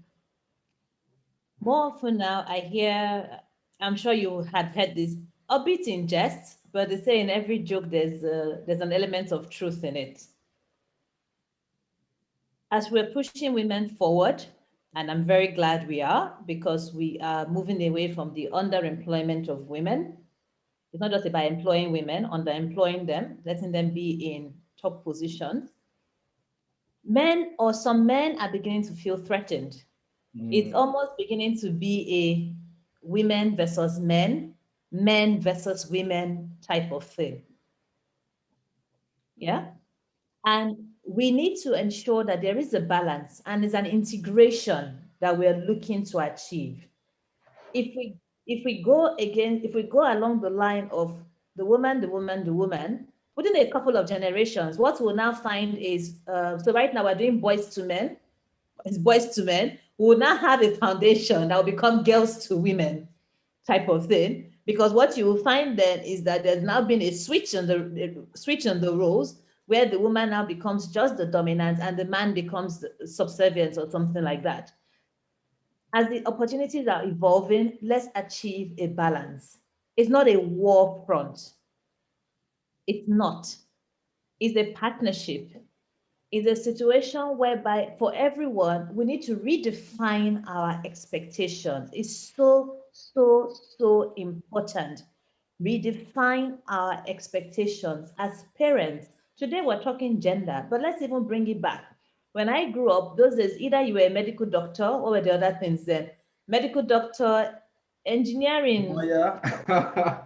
More often now, I hear, I'm sure you had heard this, albeit in jest, but they say in every joke there's an element of truth in it. As we're pushing women forward, and I'm very glad we are, because we are moving away from the underemployment of women. It's not just about employing women, underemploying them, letting them be in top positions. Men, or some men, are beginning to feel threatened. It's almost beginning to be a women versus men, men versus women type of thing. Yeah. And we need to ensure that there is a balance and there's an integration that we're looking to achieve. If we go along the line of the woman, within a couple of generations, what we'll now find is, so right now we're doing boys to men, it's boys to men, we will now have a foundation that will become girls to women type of thing, because what you will find then is that there's now been a switch in the roles, where the woman now becomes just the dominant and the man becomes subservient or something like that. As the opportunities are evolving, let's achieve a balance. It's not a war front. It's not. It's a partnership. It's a situation whereby for everyone, we need to redefine our expectations. It's so, so, so important. Redefine our expectations as parents. Today we're talking gender, but let's even bring it back. When I grew up, those days, either you were a medical doctor, or were the other things then? Medical doctor, engineering. Oh, yeah.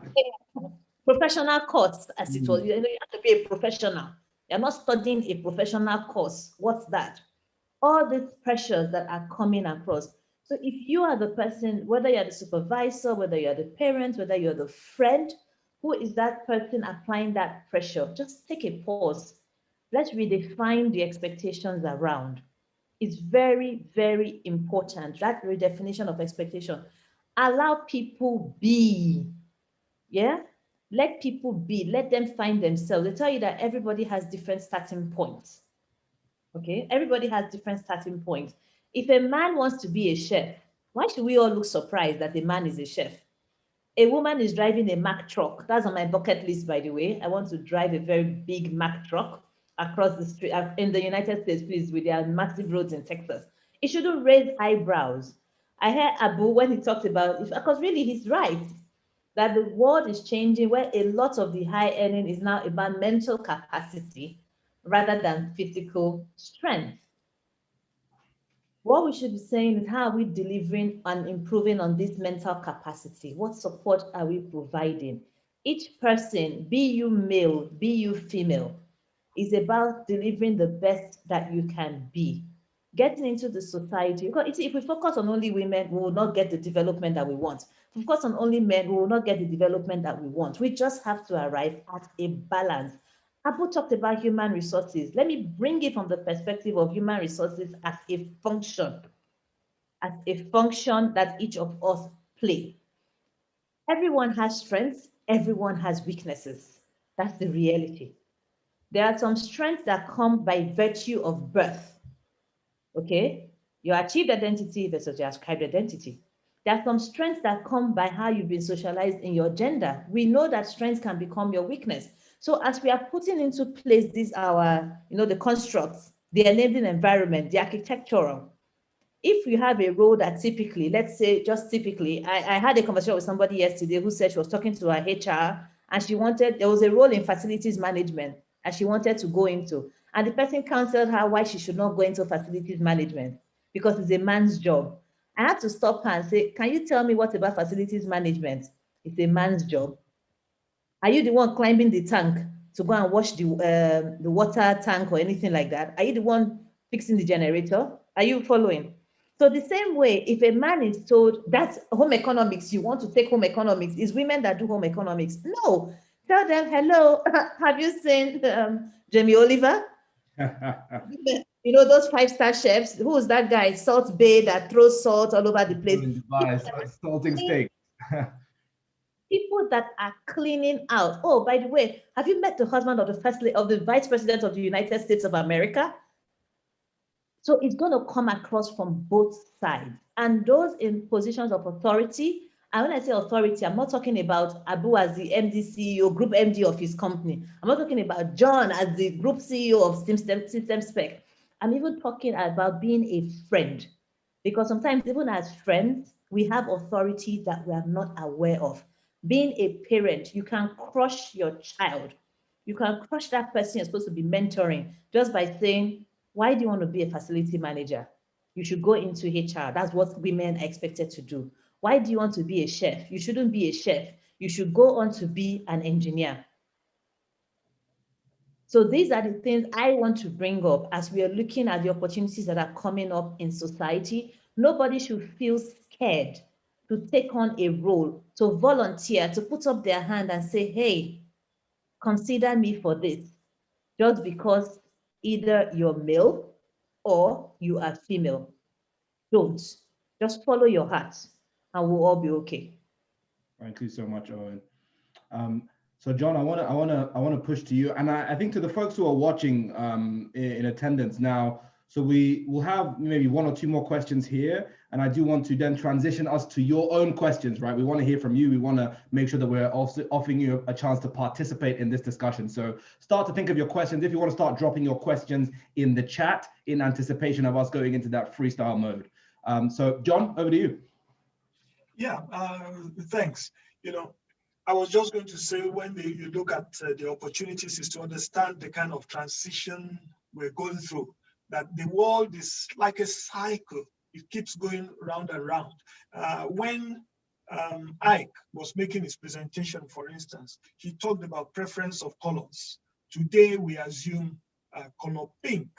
Professional course, as it was. You have to be a professional. You're not studying a professional course. What's that? All these pressures that are coming across. So if you are the person, whether you're the supervisor, whether you're the parent, whether you're the friend, who is that person applying that pressure? Just take a pause. Let's redefine the expectations around. It's very, very important, that redefinition of expectation. Allow people be. Yeah? Let people be. Let them find themselves. They tell you that everybody has different starting points. Okay? Everybody has different starting points. If a man wants to be a chef, why should we all look surprised that a man is a chef? A woman is driving a Mack truck. That's on my bucket list, by the way. I want to drive a very big Mack truck across the street in the United States, please, with their massive roads in Texas. It shouldn't raise eyebrows. I heard Abu when he talked about, because really he's right, that the world is changing, where a lot of the high earning is now about mental capacity rather than physical strength. What we should be saying is, how are we delivering and improving on this mental capacity? What support are we providing? Each person, be you male, be you female, is about delivering the best that you can be. Getting into the society, because if we focus on only women, we will not get the development that we want. If we focus on only men, we will not get the development that we want. We just have to arrive at a balance. Abu talked about human resources. Let me bring it from the perspective of human resources as a function that each of us play. Everyone has strengths, everyone has weaknesses. That's the reality. There are some strengths that come by virtue of birth. Okay? Your achieved identity versus your ascribed identity. There are some strengths that come by how you've been socialized in your gender. We know that strengths can become your weakness. So as we are putting into place these the constructs, the enabling environment, the architectural, if you have a role that typically, let's say just typically, I had a conversation with somebody yesterday who said she was talking to her HR and there was a role in facilities management and she wanted to go into. And the person counseled her why she should not go into facilities management because it's a man's job. I had to stop her and say, can you tell me what about facilities management? It's a man's job. Are you the one climbing the tank to go and wash the water tank or anything like that? Are you the one fixing the generator? Are you following? So the same way, if a man is told that's home economics, you want to take home economics, it's women that do home economics. No, tell them, hello, have you seen Jamie Oliver? You know, those 5-star chefs, who is that guy, Salt Bay, that throws salt all over the place? Salting steak. People that are cleaning out. Oh, by the way, have you met the husband of the vice president of the United States of America? So it's going to come across from both sides. And those in positions of authority, and when I say authority, I'm not talking about Abu as the MD CEO, group MD of his company. I'm not talking about John as the group CEO of System Spec. I'm even talking about being a friend. Because sometimes even as friends, we have authority that we are not aware of. Being a parent, you can crush your child. You can crush that person you're supposed to be mentoring just by saying, why do you want to be a facility manager? You should go into HR. That's what women are expected to do. Why do you want to be a chef? You shouldn't be a chef. You should go on to be an engineer. So these are the things I want to bring up as we are looking at the opportunities that are coming up in society. Nobody should feel scared to take on a role, to volunteer, to put up their hand and say, hey, consider me for this, just because either you're male or you are female. Don't. Just follow your heart and we'll all be okay. Thank you so much, Owen. So John, I want to push to you, and I think to the folks who are watching in attendance now. So we will have maybe 1 or 2 more questions here, and I do want to then transition us to your own questions, right? We want to hear from you. We want to make sure that we're also offering you a chance to participate in this discussion. So start to think of your questions. If you want to start dropping your questions in the chat in anticipation of us going into that freestyle mode. So John, over to you. Yeah, thanks. I was just going to say, when you look at the opportunities, is to understand the kind of transition we're going through, that the world is like a cycle. It keeps going round and round. When Ike was making his presentation, for instance, he talked about preference of colors. Today, we assume color pink,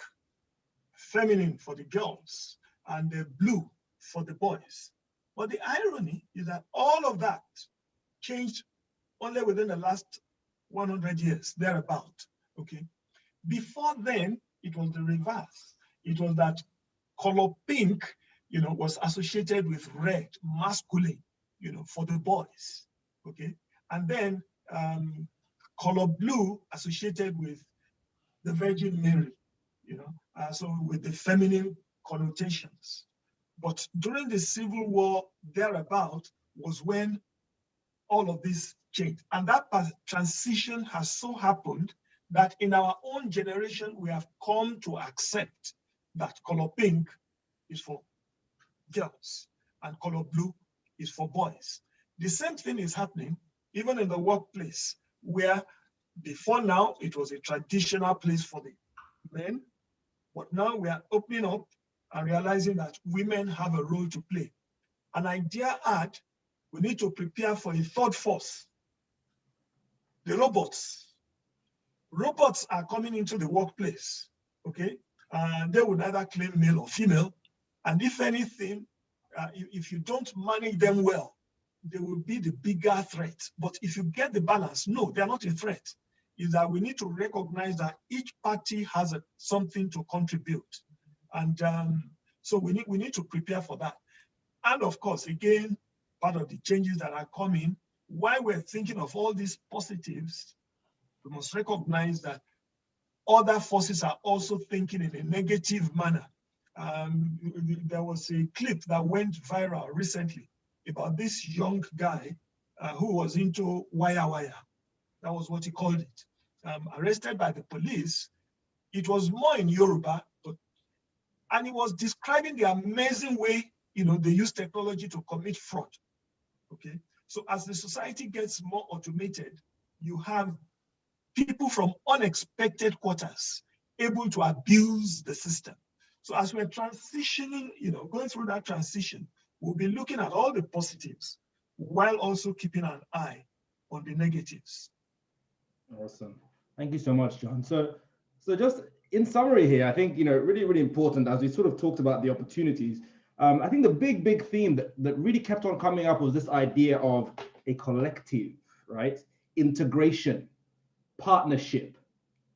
feminine for the girls, and blue for the boys. But the irony is that all of that changed only within the last 100 years, thereabout, okay? Before then, it was the reverse. It was that color pink, was associated with red, masculine, for the boys, okay? And then color blue associated with the Virgin Mary, so with the feminine connotations. But during the Civil War, thereabout, was when all of this changed. And that transition has so happened that in our own generation, we have come to accept that color pink is for girls and color blue is for boys. The same thing is happening even in the workplace, where before now, it was a traditional place for the men, but now we are opening up and realizing that women have a role to play. And I dare add, we need to prepare for a third force, the robots. Robots are coming into the workplace, okay? And they would either claim male or female. And if anything, if you don't manage them well, they will be the bigger threat. But if you get the balance, no, they're not a threat. Is that we need to recognize that each party has something to contribute. And so we need to prepare for that. And of course, again, part of the changes that are coming, while we're thinking of all these positives, we must recognize that other forces are also thinking in a negative manner. There was a clip that went viral recently about this young guy who was into wire. That was what he called it. Arrested by the police. It was more in Yoruba, and he was describing the amazing way, they use technology to commit fraud. Okay, so as the society gets more automated, you have people from unexpected quarters able to abuse the system. So as we're transitioning, going through that transition, we'll be looking at all the positives while also keeping an eye on the negatives. Awesome. Thank you so much, John. So just in summary here, I think, really, really important as we sort of talked about the opportunities. I think the big theme that really kept on coming up was this idea of a collective, right? Integration, partnership,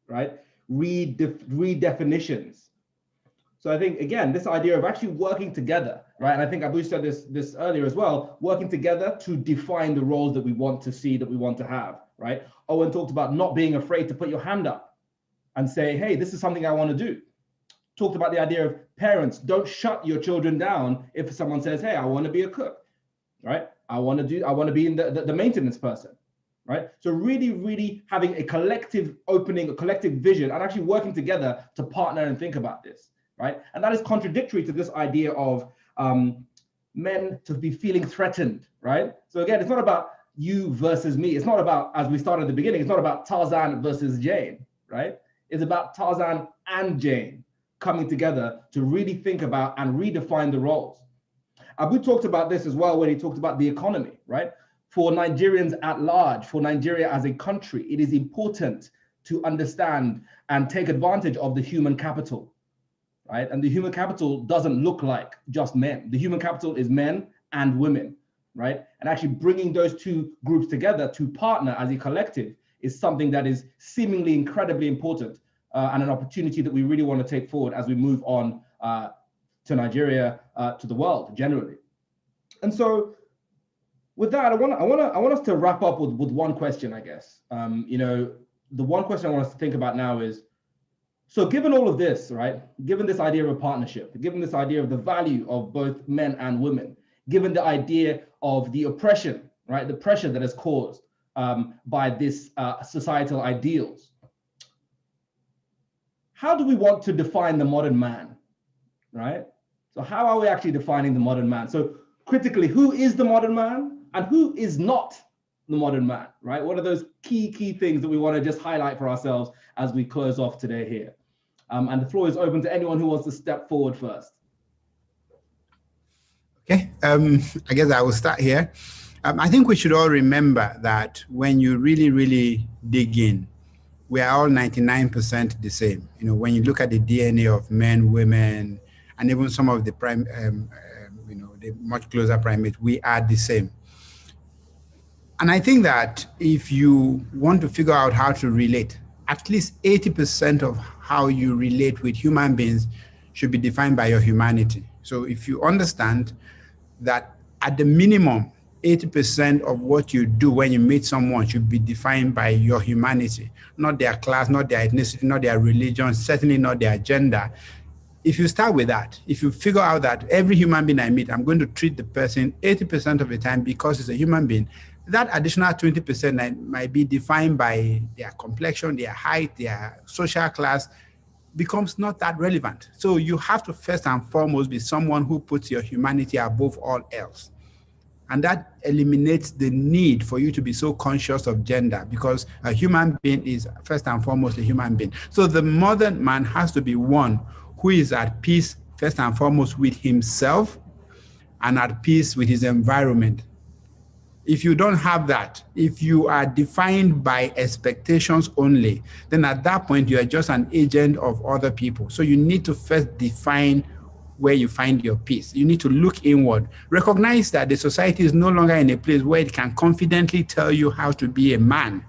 right? Redefinitions. So I think, again, this idea of actually working together, right? And I think Abu said this earlier as well, working together to define the roles that we want to see, that we want to have, right? Owen talked about not being afraid to put your hand up and say, hey, this is something I want to do. Talked about the idea of parents, don't shut your children down if someone says, hey, I want to be a cook, right? I want to be in the maintenance person, right? So really having a collective opening, a collective vision, and actually working together to partner and think about this, right? And that is contradictory to this idea of men to be feeling threatened, right? So again, it's not about you versus me. It's not about, as we started at the beginning, it's not about Tarzan versus Jane, right? It's about Tarzan and Jane coming together to really think about and redefine the roles. Abu talked about this as well when he talked about the economy, right? For Nigerians at large, for Nigeria as a country, it is important to understand and take advantage of the human capital, right? And the human capital doesn't look like just men. The human capital is men and women, right? And actually bringing those two groups together to partner as a collective is something that is seemingly incredibly important and an opportunity that we really want to take forward as we move on to Nigeria, to the world generally. And so with that, I want us to wrap up with one question, I guess. The one question I want us to think about now is, so given all of this, right, given this idea of a partnership, given this idea of the value of both men and women, given the idea of the oppression, right, the pressure that is caused by this societal ideals, how do we want to define the modern man, right? So how are we actually defining the modern man? So critically, who is the modern man and who is not the modern man, right? What are those key things that we want to just highlight for ourselves as we close off today here? And the floor is open to anyone who wants to step forward first. Okay, I guess I will start here. I think we should all remember that when you really dig in, we are all 99% the same. When you look at the DNA of men, women, and even some of the the much closer primates, we are the same. And I think that if you want to figure out how to relate, at least 80% of how you relate with human beings should be defined by your humanity. So if you understand that at the minimum, 80% of what you do when you meet someone should be defined by your humanity, not their class, not their ethnicity, not their religion, certainly not their gender. If you start with that, if you figure out that every human being I meet, I'm going to treat the person 80% of the time because it's a human being, that additional 20% might be defined by their complexion, their height, their social class, becomes not that relevant. So you have to first and foremost be someone who puts your humanity above all else. And that eliminates the need for you to be so conscious of gender, because a human being is first and foremost a human being. So the modern man has to be one who is at peace first and foremost with himself and at peace with his environment. If you don't have that, if you are defined by expectations only, then at that point you are just an agent of other people. So you need to first define where you find your peace. You need to look inward. Recognize that the society is no longer in a place where it can confidently tell you how to be a man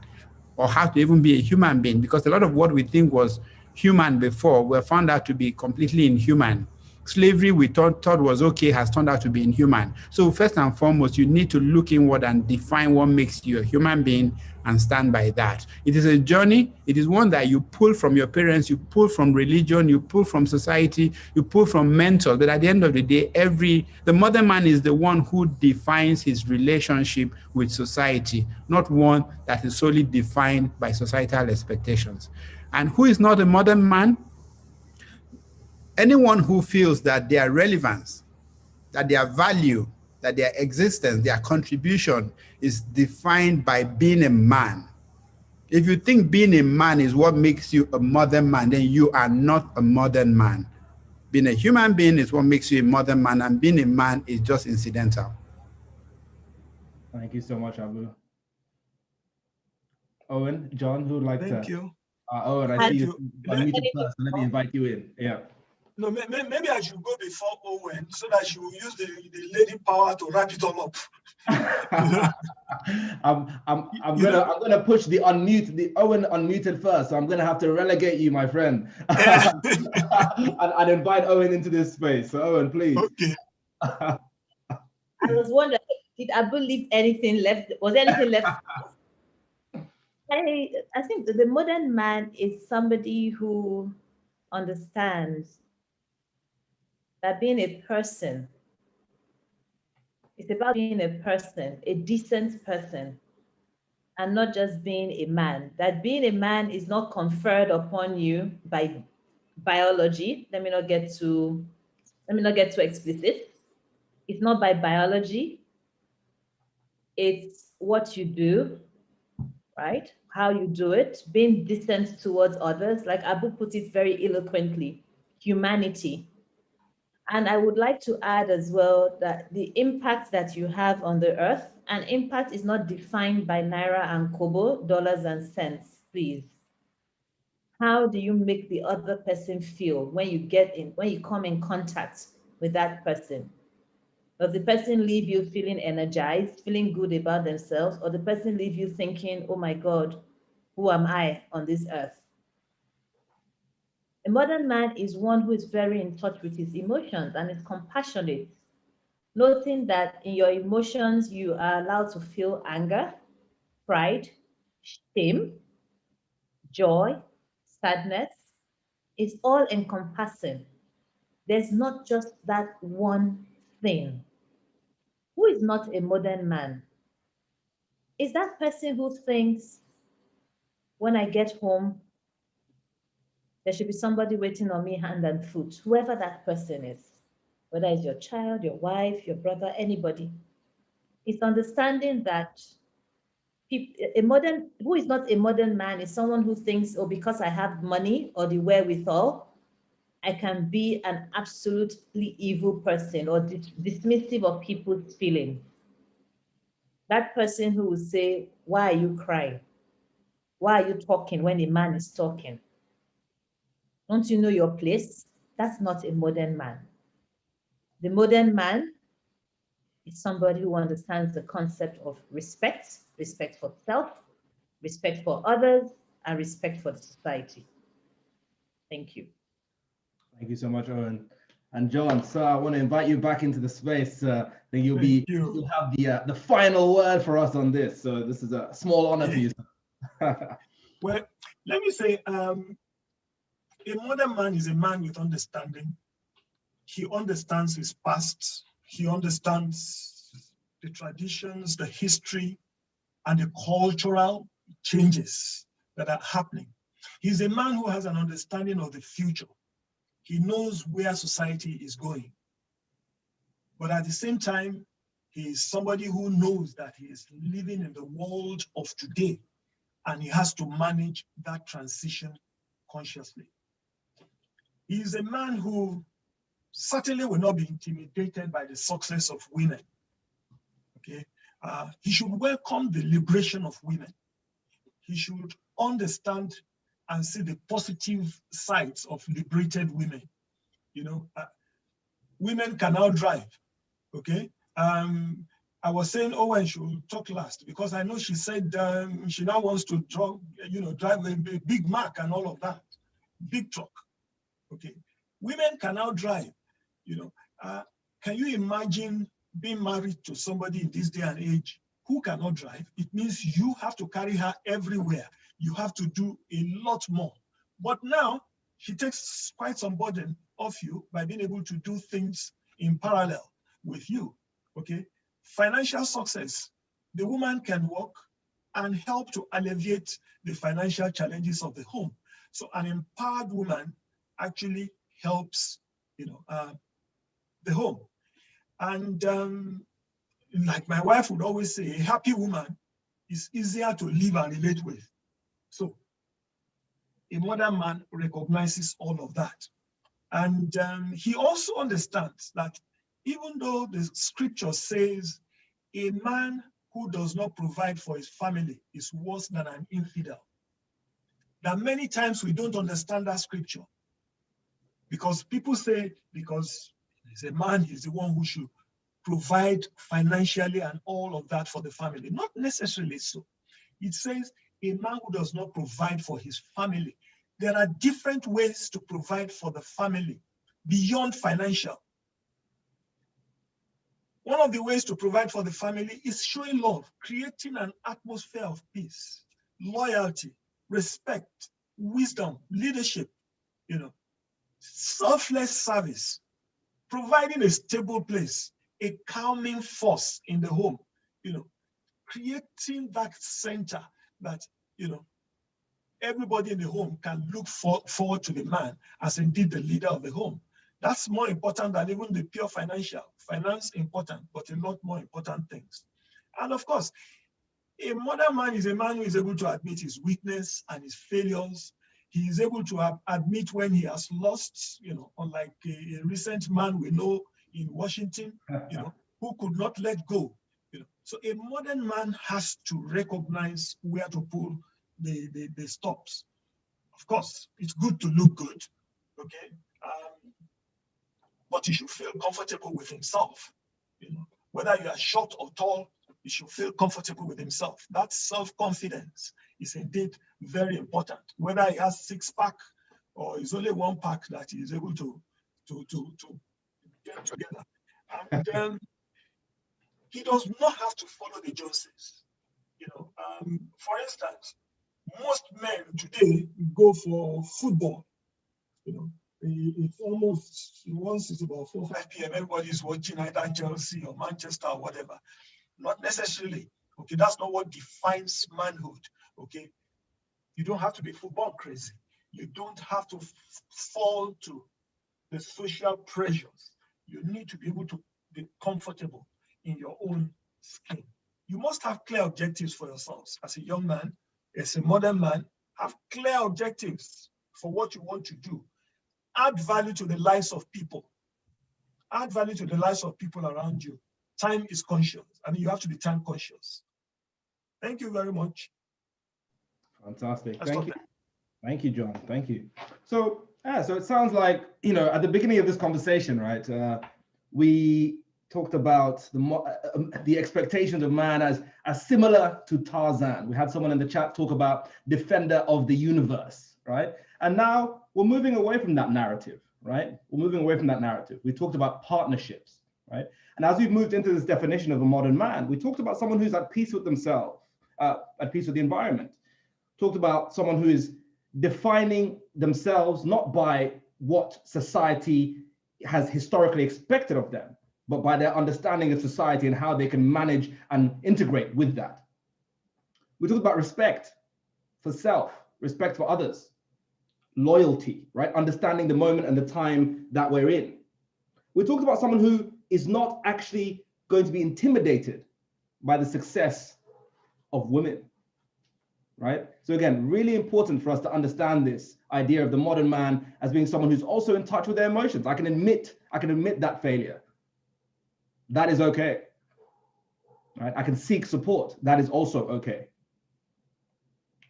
or how to even be a human being, because a lot of what we think was human before were found out to be completely inhuman. Slavery we thought was okay has turned out to be inhuman. So first and foremost, you need to look inward and define what makes you a human being and stand by that. It is a journey. It is one that you pull from your parents, you pull from religion, you pull from society, you pull from mentors. But at the end of the day, the modern man is the one who defines his relationship with society, not one that is solely defined by societal expectations. And who is not a modern man? Anyone who feels that their relevance, that their value, that their existence, their contribution is defined by being a man. If you think being a man is what makes you a modern man, then you are not a modern man. Being a human being is what makes you a modern man, and being a man is just incidental. Thank you so much, Abu. Owen, John, who would like to? Thank you. Owen, I see you unmuted first. Let me invite you in. Yeah. No, maybe I should go before Owen so that she will use the lady power to wrap it all up. I'm gonna push the Owen unmuted first, so I'm gonna have to relegate you, my friend, and invite Owen into this space. So Owen, please. Okay. I was wondering, did Abu leave anything left? Was anything left? I think that the modern man is somebody who understands that being a person, it's about being a person, a decent person, and not just being a man. That being a man is not conferred upon you by biology. Let me not get too explicit. It's not by biology. It's what you do, right? How you do it, being decent towards others. Like Abu put it very eloquently, humanity. And I would like to add as well that the impact that you have on the earth, and impact is not defined by Naira and Kobo, dollars and cents, please. How do you make the other person feel when you come in contact with that person? Does the person leave you feeling energized, feeling good about themselves, or the person leave you thinking, oh my God, who am I on this earth? A modern man is one who is very in touch with his emotions and is compassionate, noting that in your emotions, you are allowed to feel anger, pride, shame, joy, sadness. It's all encompassing. There's not just that one thing. Who is not a modern man? Is that person who thinks, when I get home, there should be somebody waiting on me hand and foot, whoever that person is, whether it's your child, your wife, your brother, anybody. It's understanding that who is not a modern man is someone who thinks, oh, because I have money or the wherewithal, I can be an absolutely evil person or dismissive of people's feelings. That person who will say, why are you crying? Why are you talking when a man is talking? Don't you know your place? That's not a modern man. The modern man is somebody who understands the concept of respect, respect for self, respect for others, and respect for the society. Thank you. Thank you so much, Owen. And John, sir, I want to invite you back into the space. I think you'll have the final word for us on this. So this is a small honor for you. Well, let me say, a modern man is a man with understanding. He understands his past. He understands the traditions, the history, and the cultural changes that are happening. He's a man who has an understanding of the future. He knows where society is going. But at the same time, he is somebody who knows that he is living in the world of today, and he has to manage that transition consciously. He is a man who certainly will not be intimidated by the success of women. Okay, he should welcome the liberation of women. He should understand and see the positive sides of liberated women. You know, women can now drive. Okay, I was saying Owen should talk last because I know she said she now wants to drive a big Mac and all of that, big truck. Okay, women can now drive. You know, can you imagine being married to somebody in this day and age who cannot drive? It means you have to carry her everywhere. You have to do a lot more. But now she takes quite some burden off you by being able to do things in parallel with you. Okay, financial success. The woman can work and help to alleviate the financial challenges of the home. So an empowered woman actually helps, the home. And like my wife would always say, a happy woman is easier to live and relate with. So a modern man recognizes all of that. And he also understands that even though the scripture says a man who does not provide for his family is worse than an infidel, that many times we don't understand that scripture because people say because he's a man, he's the one who should provide financially and all of that for the family. Not necessarily so. It says a man who does not provide for his family. There are different ways to provide for the family beyond financial. One of the ways to provide for the family is showing love, creating an atmosphere of peace, loyalty, respect, wisdom, leadership, selfless service, providing a stable place, a calming force in the home, creating that center that, everybody in the home can look forward to the man as indeed the leader of the home. That's more important than even the pure financial. Finance important, but a lot more important things. And of course, a modern man is a man who is able to admit his weakness and his failures. He is able to admit when he has lost, unlike a recent man we know in Washington, who could not let go. So a modern man has to recognize where to pull the stops. Of course, it's good to look good, okay? But he should feel comfortable with himself. Whether you are short or tall, he should feel comfortable with himself. That self-confidence is indeed very important. Whether he has 6-pack or it's only 1-pack that he is able to get together. And he does not have to follow the Joneses. For instance, most men today go for football. It's almost, once it's about 4 or 5 p.m., everybody's watching either Chelsea or Manchester or whatever. Not necessarily. Okay, that's not what defines manhood. Okay, you don't have to be football crazy. You don't have to fall to the social pressures. You need to be able to be comfortable in your own skin. You must have clear objectives for yourselves. As a young man, as a modern man, have clear objectives for what you want to do. Add value to the lives of people. Add value to the lives of people around you. Time is conscious. You have to be time conscious. Thank you very much. Fantastic. Thank you. Thank you, John. Thank you. So it sounds like, at the beginning of this conversation, right, we talked about the expectations of man as similar to Tarzan. We had someone in the chat talk about defender of the universe, right? And now we're moving away from that narrative, right? We're moving away from that narrative. We talked about partnerships, right? And as we've moved into this definition of a modern man, we talked about someone who's at peace with themselves, at peace with the environment. Talked about someone who is defining themselves not by what society has historically expected of them, but by their understanding of society and how they can manage and integrate with that. We talked about respect for self, respect for others, loyalty, right? Understanding the moment and the time that we're in. We talked about someone who is not actually going to be intimidated by the success of women. right? So again, really important for us to understand this idea of the modern man as being someone who's also in touch with their emotions. I can admit that failure. That is okay, right? I can seek support. That is also okay,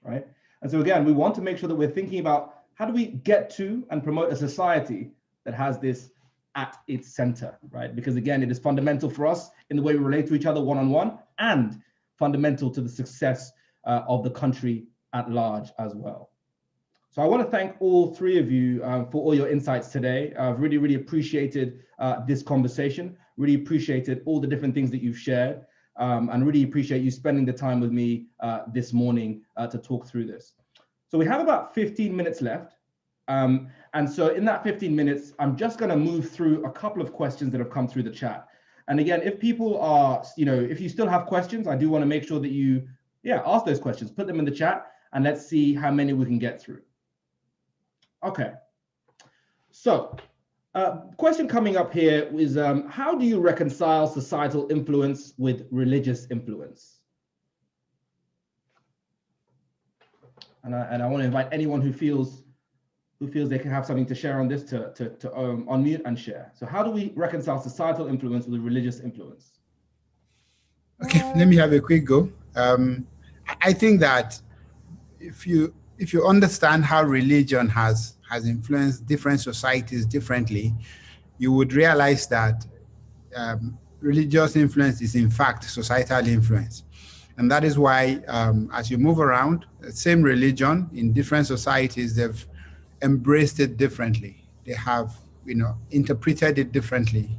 right? And so again, we want to make sure that we're thinking about how do we get to and promote a society that has this at its center, right? Because again, it is fundamental for us in the way we relate to each other one-on-one, and fundamental to the success of the country at large as well. So I want to thank all three of you for all your insights today. I've really, really appreciated this conversation, really appreciated all the different things that you've shared, and really appreciate you spending the time with me this morning to talk through this. So we have about 15 minutes left. And so in that 15 minutes, I'm just going to move through a couple of questions that have come through the chat. And again, if people are, if you still have questions, I do want to make sure that you, ask those questions, put them in the chat, and let's see how many we can get through. Okay. So question coming up here is, how do you reconcile societal influence with religious influence? And I want to invite anyone who feels they can have something to share on this to unmute and share. So how do we reconcile societal influence with religious influence? Okay, let me have a quick go. I think that if you understand how religion has influenced different societies differently, you would realize that religious influence is in fact societal influence. And that is why as you move around, the same religion in different societies, they've embraced it differently. They have, interpreted it differently.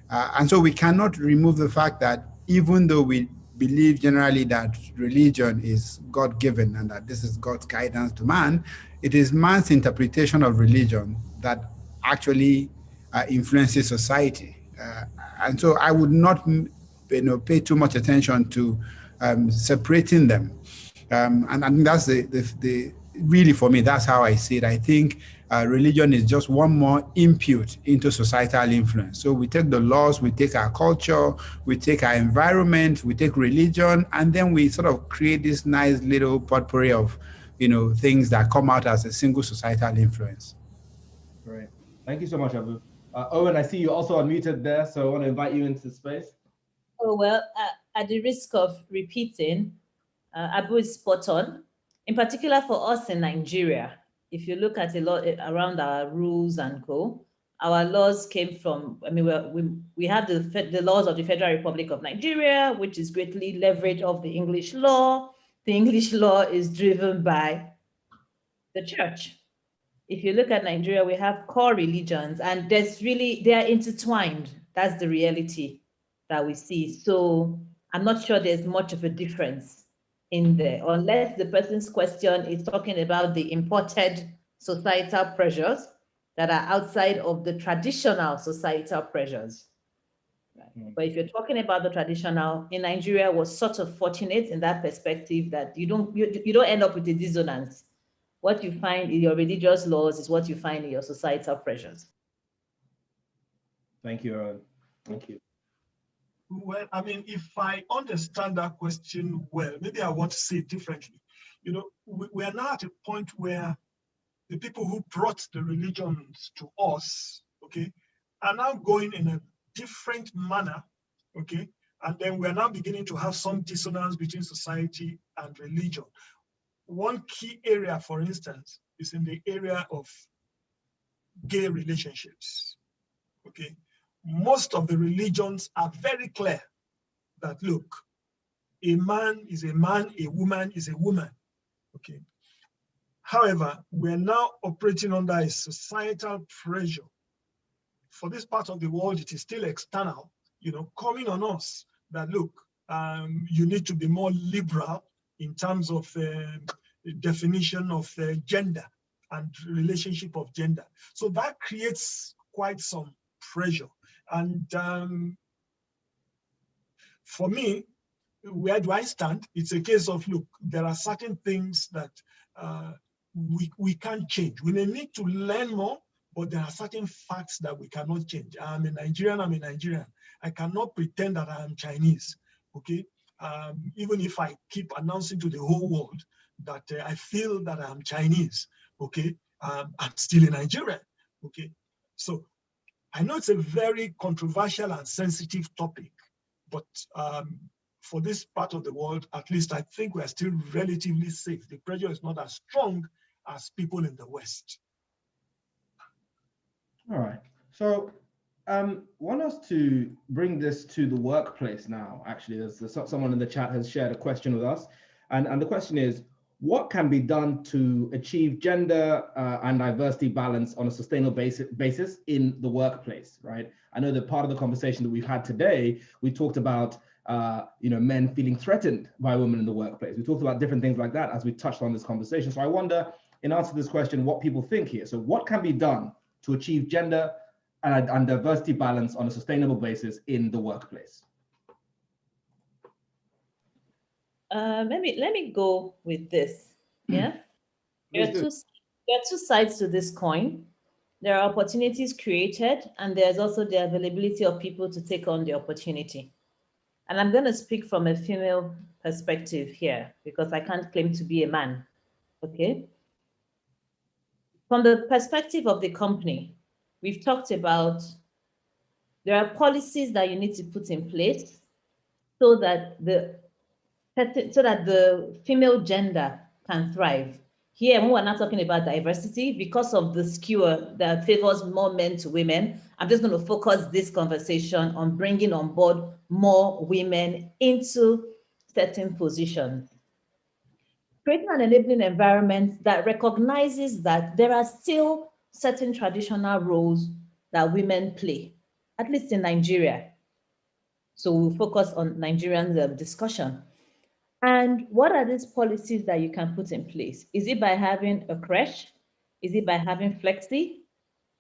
And so we cannot remove the fact that even though we believe generally that religion is God-given and that this is God's guidance to man, it is man's interpretation of religion that actually influences society. And so I would not pay too much attention to separating them. And I think that's the really, for me, that's how I see it. I think religion is just one more input into societal influence. So we take the laws, we take our culture, we take our environment, we take religion, and then we sort of create this nice little potpourri of, things that come out as a single societal influence. Great. Thank you so much, Abu. Owen, I see you also unmuted there, so I want to invite you into space. Oh, well, at the risk of repeating, Abu is spot on. In particular for us in Nigeria, if you look at a lot around our rules and co, our laws came from, we have the laws of the Federal Republic of Nigeria, which is greatly leveraged off the English law. The English law is driven by the church. If you look at Nigeria, we have core religions, and they are intertwined. That's the reality that we see. So I'm not sure there's much of a difference in there, unless the person's question is talking about the imported societal pressures that are outside of the traditional societal pressures. Right? But if you're talking about the traditional, in Nigeria was sort of fortunate in that perspective that you don't end up with a dissonance. What you find in your religious laws is what you find in your societal pressures. Thank you, Aaron. Thank you. Well, if I understand that question well, maybe I want to say it differently. We are now at a point where the people who brought the religions to us, okay, are now going in a different manner, okay, and then we are now beginning to have some dissonance between society and religion. One key area, for instance, is in the area of gay relationships, okay. Most of the religions are very clear that, look, a man is a man, a woman is a woman, okay. However, we're now operating under a societal pressure. For this part of the world, it is still external, coming on us that, look, you need to be more liberal in terms of the definition of gender and relationship of gender. So that creates quite some pressure. And for me, where do I stand? It's a case of, look, there are certain things that we can't change. We may need to learn more, but there are certain facts that we cannot change. I'm a Nigerian. I cannot pretend that I am Chinese, okay? Even if I keep announcing to the whole world that I feel that I'm Chinese, okay? I'm still in Nigeria, okay? So I know it's a very controversial and sensitive topic, but for this part of the world, at least I think we're still relatively safe. The pressure is not as strong as people in the West. All right. So want us to bring this to the workplace now. Actually, there's someone in the chat has shared a question with us. And the question is, what can be done to achieve gender and diversity balance on a sustainable basis in the workplace, right? I know that part of the conversation that we've had today, we talked about men feeling threatened by women in the workplace. We talked about different things like that as we touched on this conversation. So I wonder, in answer to this question, what people think here. So what can be done to achieve gender and diversity balance on a sustainable basis in the workplace? Let me go with this. Yeah, there are two sides to this coin. There are opportunities created, and there's also the availability of people to take on the opportunity. And I'm going to speak from a female perspective here because I can't claim to be a man. Okay. From the perspective of the company, we've talked about there are policies that you need to put in place so that the female gender can thrive. Here, when we're not talking about diversity, because of the skewer that favors more men to women, I'm just going to focus this conversation on bringing on board more women into certain positions. Creating an enabling environment that recognizes that there are still certain traditional roles that women play, at least in Nigeria. So we'll focus on Nigerian discussion. And what are these policies that you can put in place? Is it by having a creche? Is it by having flexi?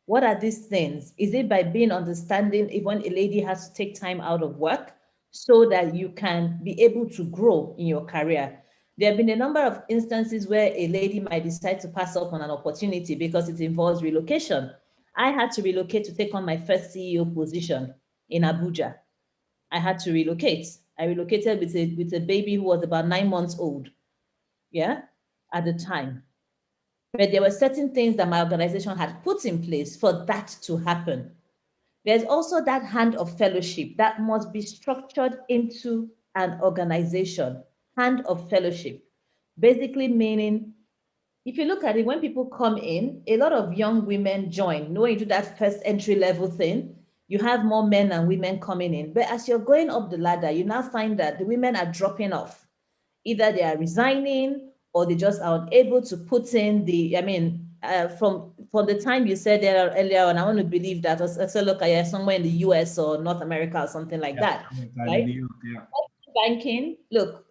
What are these things? Is it by being understanding if when a lady has to take time out of work so that you can be able to grow in your career? There have been a number of instances where a lady might decide to pass up on an opportunity because it involves relocation. I had to relocate to take on my first CEO position in Abuja. I had to relocate. I relocated with a baby who was about 9 months old, yeah, at the time. But there were certain things that my organization had put in place for that to happen. There's also that hand of fellowship that must be structured into an organization, hand of fellowship, basically meaning, if you look at it, when people come in, a lot of young women join. When you do that first entry level thing, you have more men and women coming in. But as you're going up the ladder, you now find that the women are dropping off. Either they are resigning or they just are unable to put in the, from the time you said there earlier on, I want to believe that, I said, look, I somewhere in the US or North America or something like that, right? Banking, look,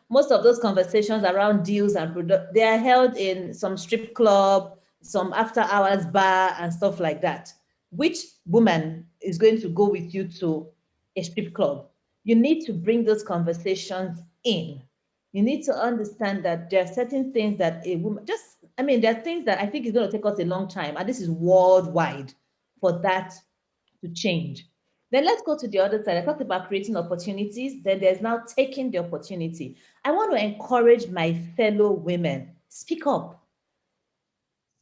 most of those conversations around deals and they are held in some strip club, some after hours bar and stuff like that. Which woman is going to go with you to a strip club? You need to bring those conversations in. You need to understand that there are certain things that a woman there are things that I think is going to take us a long time, and this is worldwide, for that to change. Then let's go to the other side. I talked about creating opportunities. Then there's now taking the opportunity. I want to encourage my fellow women. Speak up.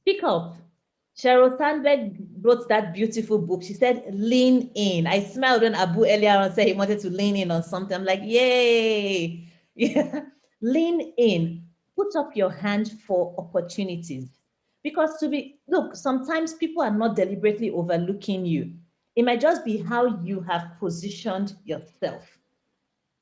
Speak up. Sheryl Sandberg wrote that beautiful book. She said, lean in. I smiled when Abu earlier on said he wanted to lean in on something. I'm like, yay. Yeah. Lean in. Put up your hand for opportunities. Because sometimes people are not deliberately overlooking you. It might just be how you have positioned yourself.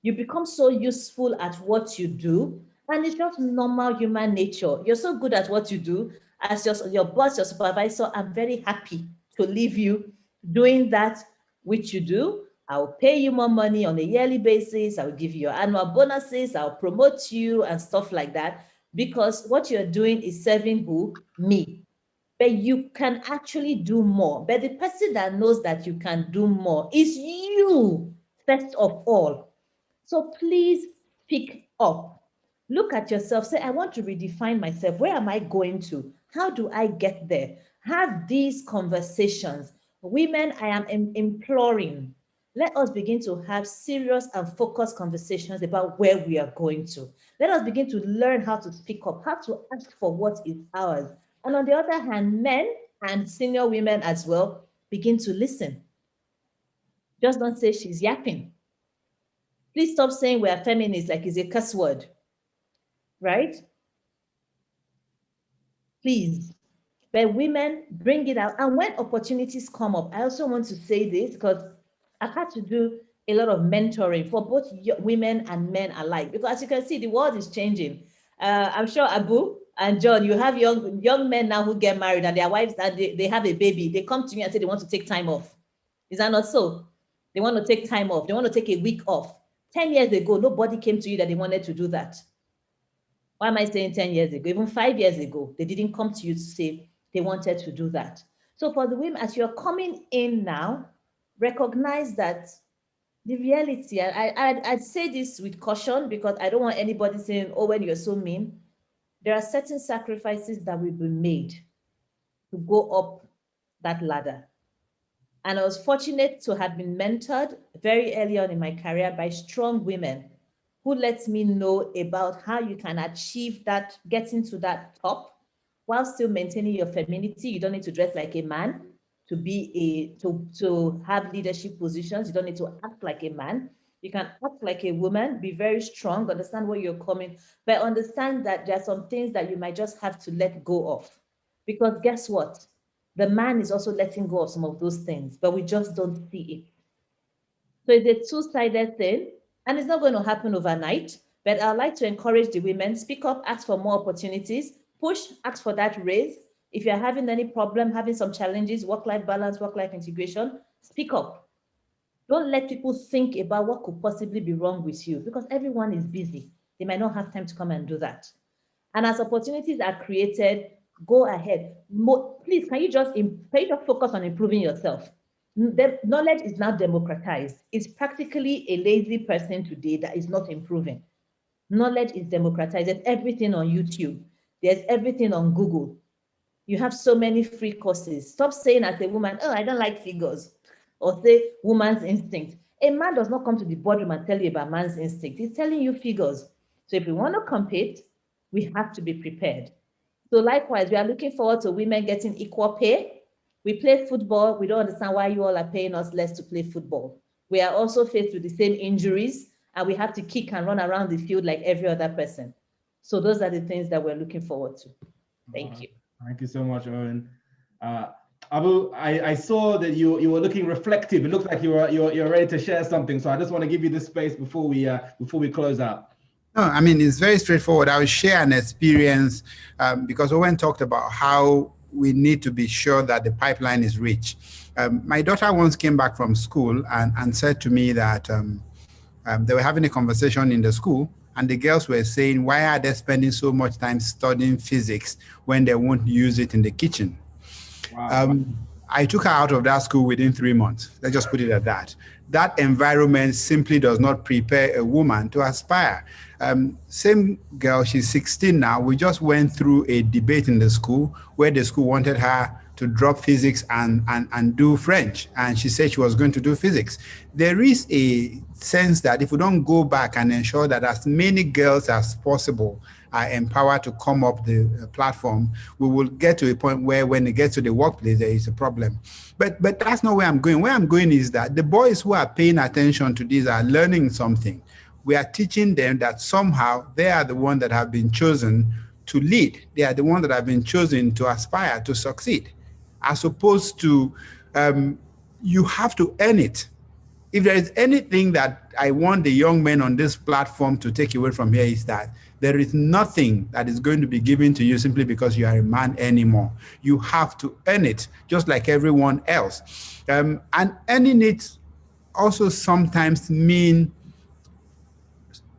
You become so useful at what you do, and it's just normal human nature. You're so good at what you do. As your boss, your supervisor, I'm very happy to leave you doing that which you do. I'll pay you more money on a yearly basis. I'll give you your annual bonuses. I'll promote you and stuff like that, because what you're doing is serving who? Me. But you can actually do more. But the person that knows that you can do more is you, first of all. So please pick up. Look at yourself. Say, I want to redefine myself. Where am I going to? How do I get there? Have these conversations. Women, I am imploring. let us begin to have serious and focused conversations about where we are going to. Let us begin to learn how to speak up, how to ask for what is ours. And on the other hand, men and senior women as well, begin to listen. Just don't say she's yapping. Please stop saying we are feminists like it's a cuss word, right? Please. But women, bring it out. And when opportunities come up, I also want to say this because I've had to do a lot of mentoring for both women and men alike. Because as you can see, the world is changing. I'm sure Abu and John, you have young men now who get married and their wives, and they have a baby. They come to me and say they want to take time off. Is that not so? They want to take time off. They want to take a week off. 10 years ago, nobody came to you that they wanted to do that. Why am I saying 10 years ago? Even 5 years ago, they didn't come to you to say they wanted to do that. So for the women, as you're coming in now, recognize that the reality, I'd say this with caution because I don't want anybody saying, oh, when you're so mean, there are certain sacrifices that will be made to go up that ladder. And I was fortunate to have been mentored very early on in my career by strong women who lets me know about how you can achieve that, getting to that top while still maintaining your femininity. You don't need to dress like a man to have leadership positions. You don't need to act like a man. You can act like a woman, be very strong, understand where you're coming, but understand that there are some things that you might just have to let go of. Because guess what? The man is also letting go of some of those things, but we just don't see it. So it's a two-sided thing, and it's not going to happen overnight, but I'd like to encourage the women, speak up, ask for more opportunities, push, ask for that raise. If you're having any problem, having some challenges, work-life balance, work-life integration, speak up. Don't let people think about what could possibly be wrong with you because everyone is busy. They might not have time to come and do that. And as opportunities are created, go ahead. Please, can you just focus on improving yourself? The knowledge is now democratized. It's practically a lazy person today that is not improving. Knowledge is democratized. There's everything on YouTube. There's everything on Google. You have so many free courses. Stop saying as a woman, oh, I don't like figures. Or say woman's instinct. A man does not come to the boardroom and tell you about man's instinct. He's telling you figures. So if we want to compete, we have to be prepared. So likewise, we are looking forward to women getting equal pay. We play football. We don't understand why you all are paying us less to play football. We are also faced with the same injuries, and we have to kick and run around the field like every other person. So those are the things that we're looking forward to. Thank you. Thank you so much, Owen. Abu, I saw that you were looking reflective. It looks like you're ready to share something. So I just want to give you this space before we close out. No, I mean, it's very straightforward. I will share an experience because Owen talked about how we need to be sure that the pipeline is rich. My daughter once came back from school and said to me that they were having a conversation in the school and the girls were saying, why are they spending so much time studying physics when they won't use it in the kitchen? Wow. I took her out of that school within 3 months. Let's just put it at that. That environment simply does not prepare a woman to aspire. Same girl, she's 16 now. We just went through a debate in the school where the school wanted her to drop physics and do French. And she said she was going to do physics. There is a sense that if we don't go back and ensure that as many girls as possible are empowered to come up the platform, we will get to a point where when it gets to the workplace, there is a problem. But that's not where I'm going. Where I'm going is that the boys who are paying attention to this are learning something. We are teaching them that somehow they are the ones that have been chosen to lead. They are the ones that have been chosen to aspire, to succeed, as opposed to you have to earn it. If there is anything that I want the young men on this platform to take away from here is that there is nothing that is going to be given to you simply because you are a man anymore. You have to earn it, just like everyone else. And earning it also sometimes mean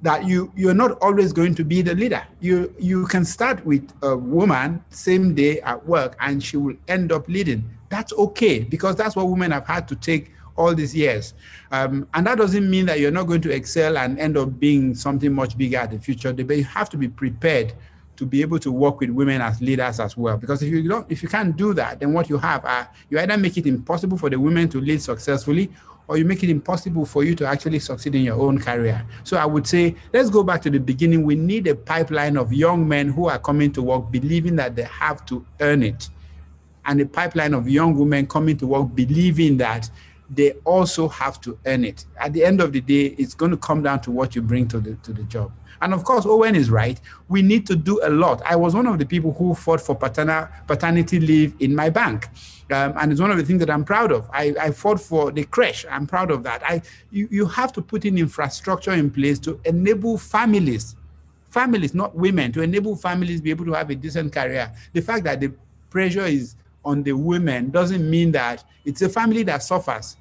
that you're not always going to be the leader. You can start with a woman same day at work and she will end up leading. That's okay, because that's what women have had to take all these years. And that doesn't mean that you're not going to excel and end up being something much bigger at the future, but you have to be prepared to be able to work with women as leaders as well. Because if you can't do that, then what you have are, you either make it impossible for the women to lead successfully, or you make it impossible for you to actually succeed in your own career. So I would say, let's go back to the beginning. We need a pipeline of young men who are coming to work believing that they have to earn it, and a pipeline of young women coming to work believing that they also have to earn it. At the end of the day, it's going to come down to what you bring to the job. And of course, Owen is right. We need to do a lot. I was one of the people who fought for paternity leave in my bank. And it's one of the things that I'm proud of. I fought for the creche. I'm proud of that. You have to put in infrastructure in place to enable families, not women, to enable families to be able to have a decent career. The fact that the pressure is on the women doesn't mean that it's a family that suffers.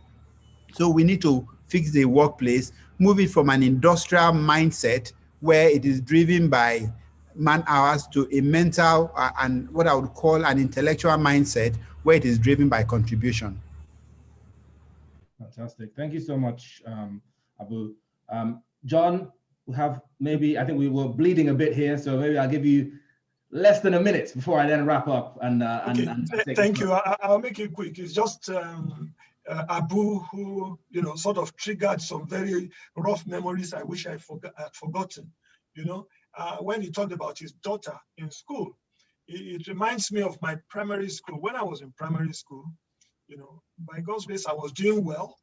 So we need to fix the workplace, move it from an industrial mindset where it is driven by man hours to a mental and what I would call an intellectual mindset where it is driven by contribution. Fantastic. Thank you so much, Abu. John, we have maybe, I think we were bleeding a bit here, so maybe I'll give you less than a minute before I then wrap up. Okay. Thank you. I'll make it quick. It's just Abu who, sort of triggered some very rough memories I wish I had forgotten. When he talked about his daughter in school, it reminds me of my primary school. When I was in primary school, by God's grace, I was doing well,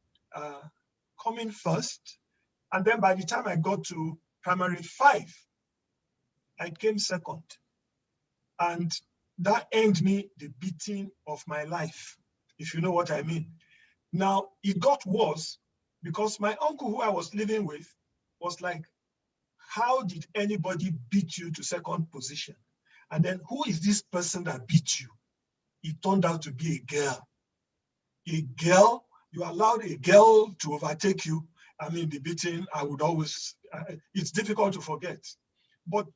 coming first. And then by the time I got to primary 5, I came second. And that earned me the beating of my life, if you know what I mean. Now, it got worse because my uncle who I was living with was like, how did anybody beat you to second position? And then who is this person that beat you? It turned out to be a girl. A girl, you allowed a girl to overtake you. I mean, the beating, I would always, it's difficult to forget. But,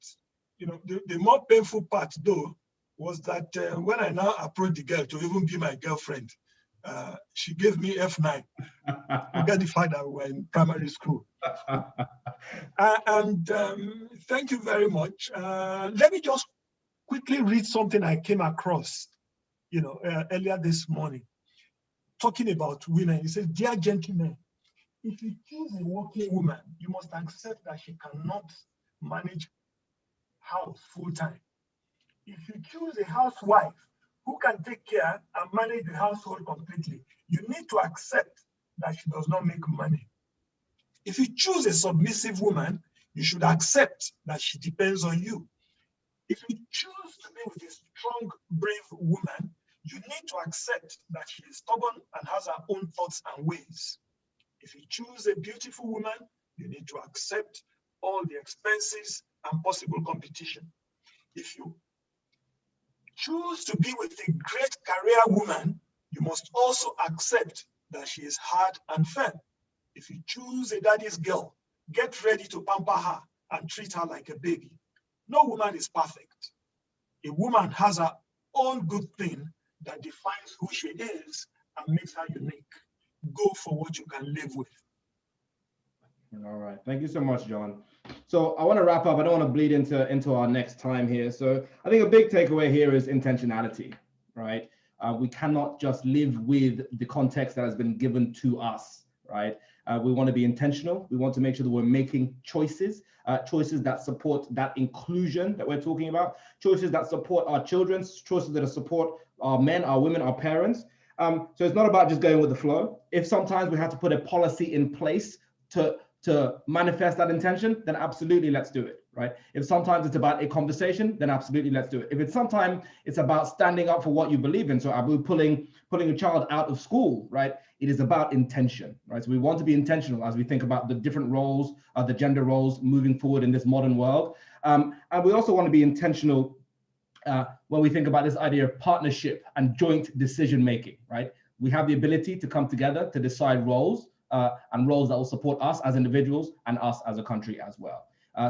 the more painful part though, was that when I now approached the girl to even be my girlfriend, she gave me F9. Forget the fact that we were in primary school. Thank you very much. Let me just quickly read something I came across, earlier this morning, talking about women. It says, "Dear gentlemen, if you choose a working woman, you must accept that she cannot manage house full-time. If you choose a housewife who can take care and manage the household completely, you need to accept that she does not make money. If you choose a submissive woman, you should accept that she depends on you. If you choose to be with a strong, brave woman, you need to accept that she is stubborn and has her own thoughts and ways. If you choose a beautiful woman, you need to accept all the expenses and possible competition. If you choose to be with a great career woman, you must also accept that she is hard and firm. If you choose a daddy's girl, get ready to pamper her and treat her like a baby. No woman is perfect. A woman has her own good thing that defines who she is and makes her unique. Go for what you can live with." All right. Thank you so much, John. So I want to wrap up. I don't want to bleed into our next time here. So I think a big takeaway here is intentionality, right? We cannot just live with the context that has been given to us, right? We want to be intentional. We want to make sure that we're making choices, choices that support that inclusion that we're talking about, choices that support our children, choices that support our men, our women, our parents. So it's not about just going with the flow. If sometimes we have to put a policy in place to manifest that intention, then absolutely let's do it, right? If sometimes it's about a conversation, then absolutely let's do it. If it's sometimes it's about standing up for what you believe in, so Abu pulling a child out of school, right? It is about intention, right? So we want to be intentional as we think about the different roles, the gender roles moving forward in this modern world. And we also want to be intentional when we think about this idea of partnership and joint decision-making, right? We have the ability to come together to decide roles, and roles that will support us as individuals and us as a country as well.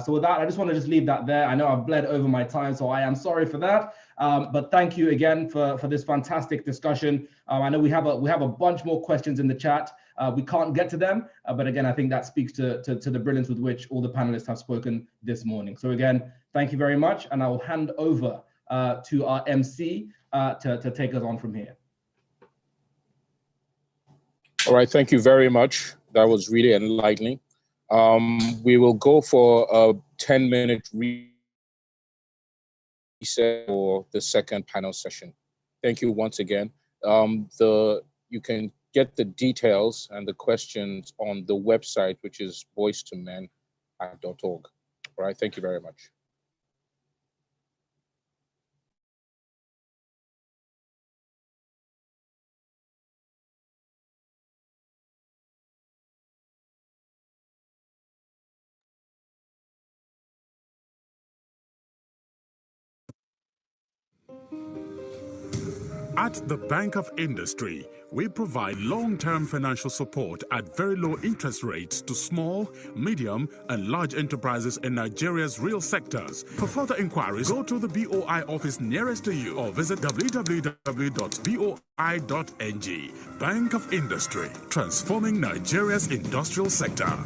So with that, I just want to just leave that there. I know I've bled over my time, so I am sorry for that. But thank you again for this fantastic discussion. I know we have a bunch more questions in the chat. We can't get to them, but again, I think that speaks to the brilliance with which all the panelists have spoken this morning. So again, thank you very much, and I will hand over to our MC to take us on from here. All right, thank you very much. That was really enlightening. We will go for a 10-minute reset for the second panel session. Thank you once again. You can get the details and the questions on the website, which is voicetomen.org. All right, thank you very much. At the Bank of Industry, we provide long-term financial support at very low interest rates to small, medium, and large enterprises in Nigeria's real sectors. For further inquiries, go to the BOI office nearest to you or visit www.boi.ng. Bank of Industry, transforming Nigeria's industrial sector.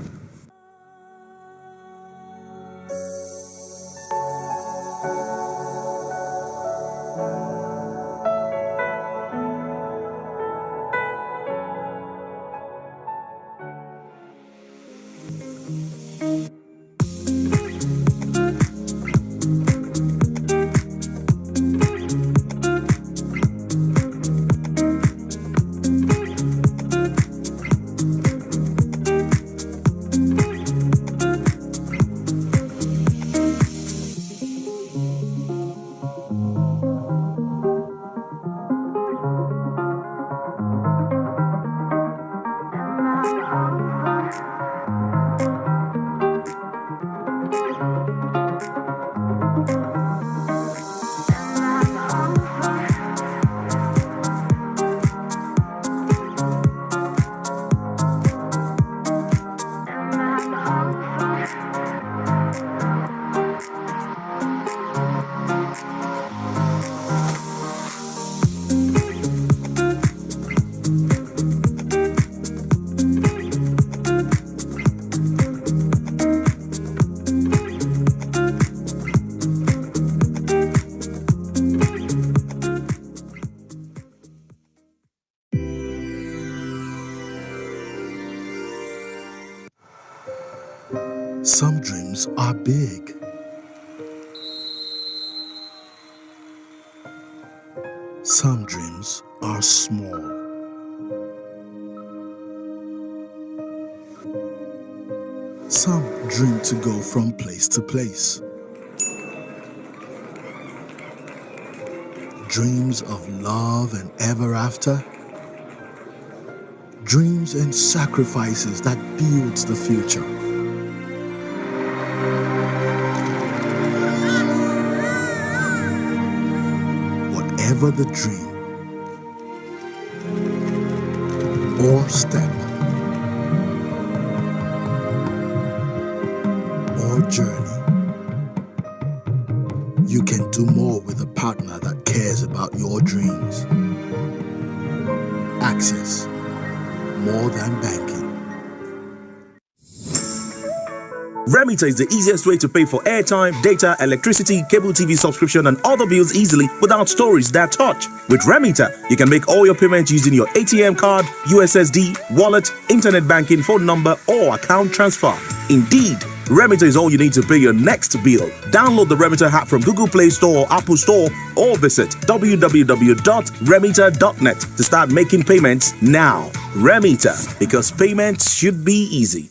Some dreams are big. Some dreams are small. Some dream to go from place to place. Dreams of love and ever after. Dreams and sacrifices that builds the future. Whatever the dream or step or journey, you can do more with a partner that cares about your dreams. Access, more than banking. Remita is the easiest way to pay for airtime, data, electricity, cable TV subscription, and other bills easily without stories that touch. With Remita, you can make all your payments using your ATM card, USSD, wallet, internet banking, phone number, or account transfer. Indeed, Remita is all you need to pay your next bill. Download the Remita app from Google Play Store or Apple Store, or visit www.remita.net to start making payments now. Remita, because payments should be easy.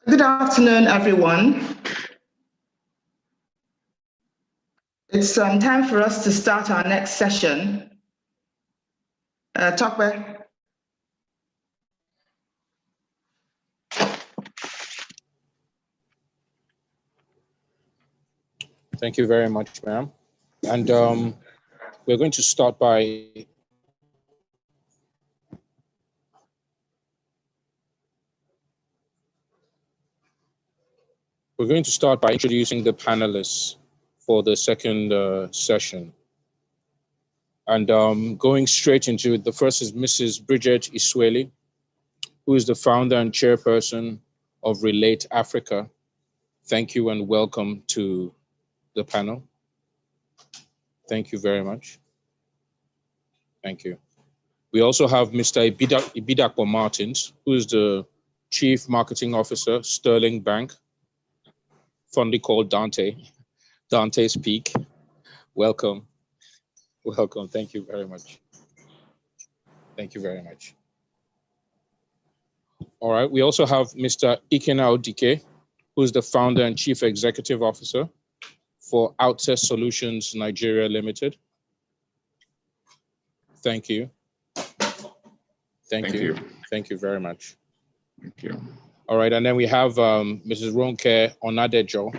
Good afternoon, everyone. It's time for us to start our next session. Tokwe. Thank you very much, ma'am. And we're going to start by introducing the panelists for the second session. And going straight into it, the first is Mrs. Bridget Isweli, who is the founder and chairperson of Relate Africa. Thank you and welcome to the panel. Thank you very much. Thank you. We also have Mr. Ibidakwa Martins, who is the Chief Marketing Officer, Sterling Bank, fondly called Dante, Dante's Peak. Welcome. Welcome. Thank you very much. Thank you very much. All right. We also have Mr. Ikena Odike, who is the founder and Chief Executive Officer for Outset Solutions Nigeria Limited. Thank you. Thank you. Thank you very much. Thank you. All right, and then we have Mrs. Ronke Onadejo,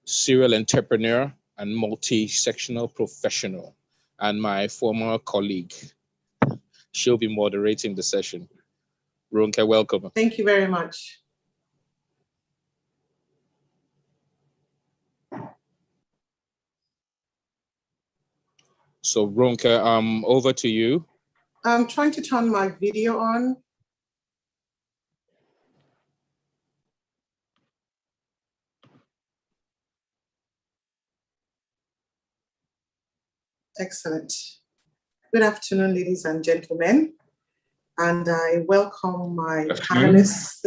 serial entrepreneur and multi-sectional professional, and my former colleague. She'll be moderating the session. Ronke, welcome. Thank you very much. So Ronke, over to you. I'm trying to turn my video on. Excellent. Good afternoon, ladies and gentlemen. And I welcome my panelists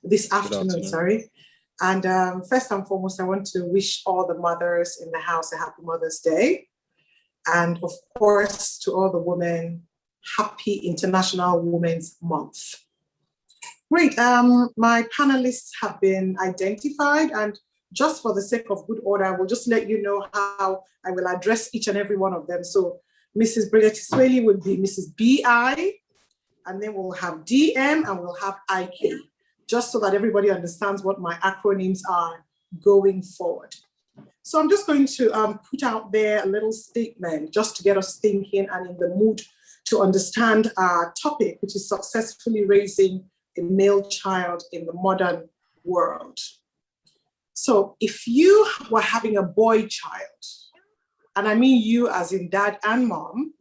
this afternoon, sorry. And first and foremost, I want to wish all the mothers in the house a happy Mother's Day. And of course, to all the women, happy International Women's Month. Great, my panelists have been identified, and just for the sake of good order, I will just let you know how I will address each and every one of them. So Mrs. Bridget Isweli will be Mrs. BI, and then we'll have DM and we'll have IK, just so that everybody understands what my acronyms are going forward. So I'm just going to put out there a little statement just to get us thinking and in the mood to understand our topic, which is successfully raising a male child in the modern world. So if you were having a boy child, and I mean you as in dad and mom,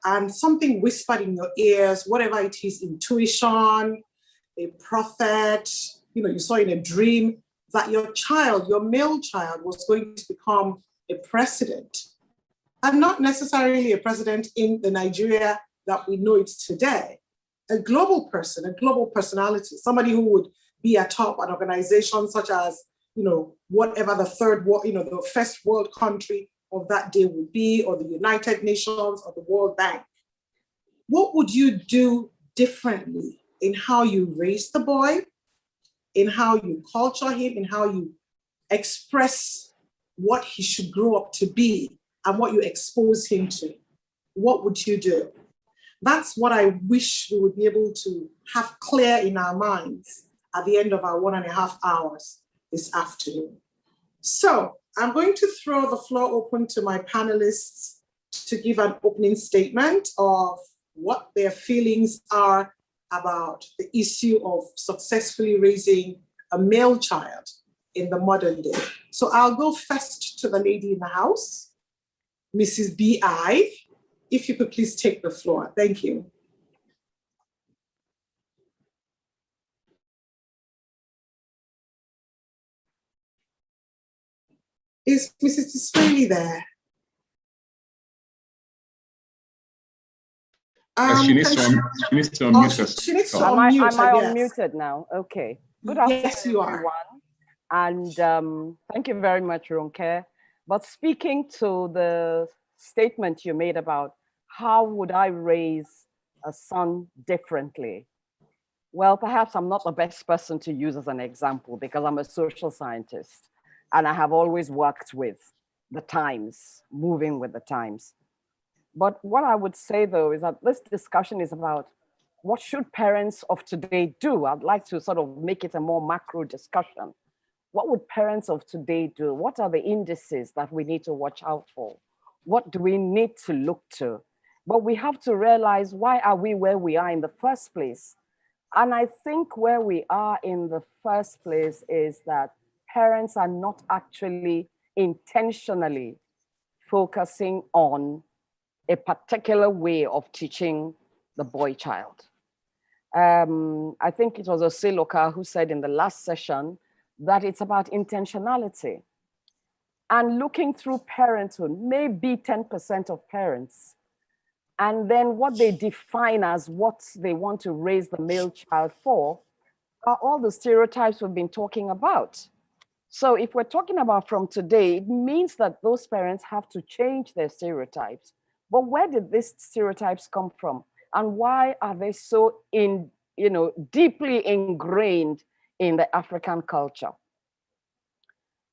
and something whispered in your ears, whatever it is, intuition, a prophet, you saw in a dream that your child, your male child, was going to become a president, and not necessarily a president in the Nigeria that we know it today, a global person, a global personality, somebody who would be atop an organization such as, whatever the third world, the first world country of that day would be, or the United Nations or the World Bank. What would you do differently in how you raise the boy, in how you culture him, in how you express what he should grow up to be and what you expose him to? What would you do? That's what I wish we would be able to have clear in our minds at the end of our 1.5 hours this afternoon. So I'm going to throw the floor open to my panelists to give an opening statement of what their feelings are about the issue of successfully raising a male child in the modern day. So I'll go first to the lady in the house, Mrs. B.I. If you could please take the floor. Thank you. Is Mrs. Disraeli there? She needs to unmute herself. She needs to unmute. Am I unmuted now? Okay. Good afternoon, yes, you are. everyone. And thank you very much, Ronke. But speaking to the statement you made about how would I raise a son differently, Well, perhaps I'm not the best person to use as an example because I'm a social scientist and I have always worked with the times, moving with the times. But what I would say though is that this discussion is about what should parents of today do? I'd like to sort of make it a more macro discussion. What would parents of today do? What are the indices that we need to watch out for? What do we need to look to? But we have to realize, why are we where we are in the first place? And I think where we are in the first place is that parents are not actually intentionally focusing on a particular way of teaching the boy child. I think it was Osiloka who said in the last session that it's about intentionality. And looking through parenthood, maybe 10% of parents, and then what they define as what they want to raise the male child for are all the stereotypes we've been talking about. So if we're talking about from today, it means that those parents have to change their stereotypes. But where did these stereotypes come from? And why are they so deeply ingrained in the African culture?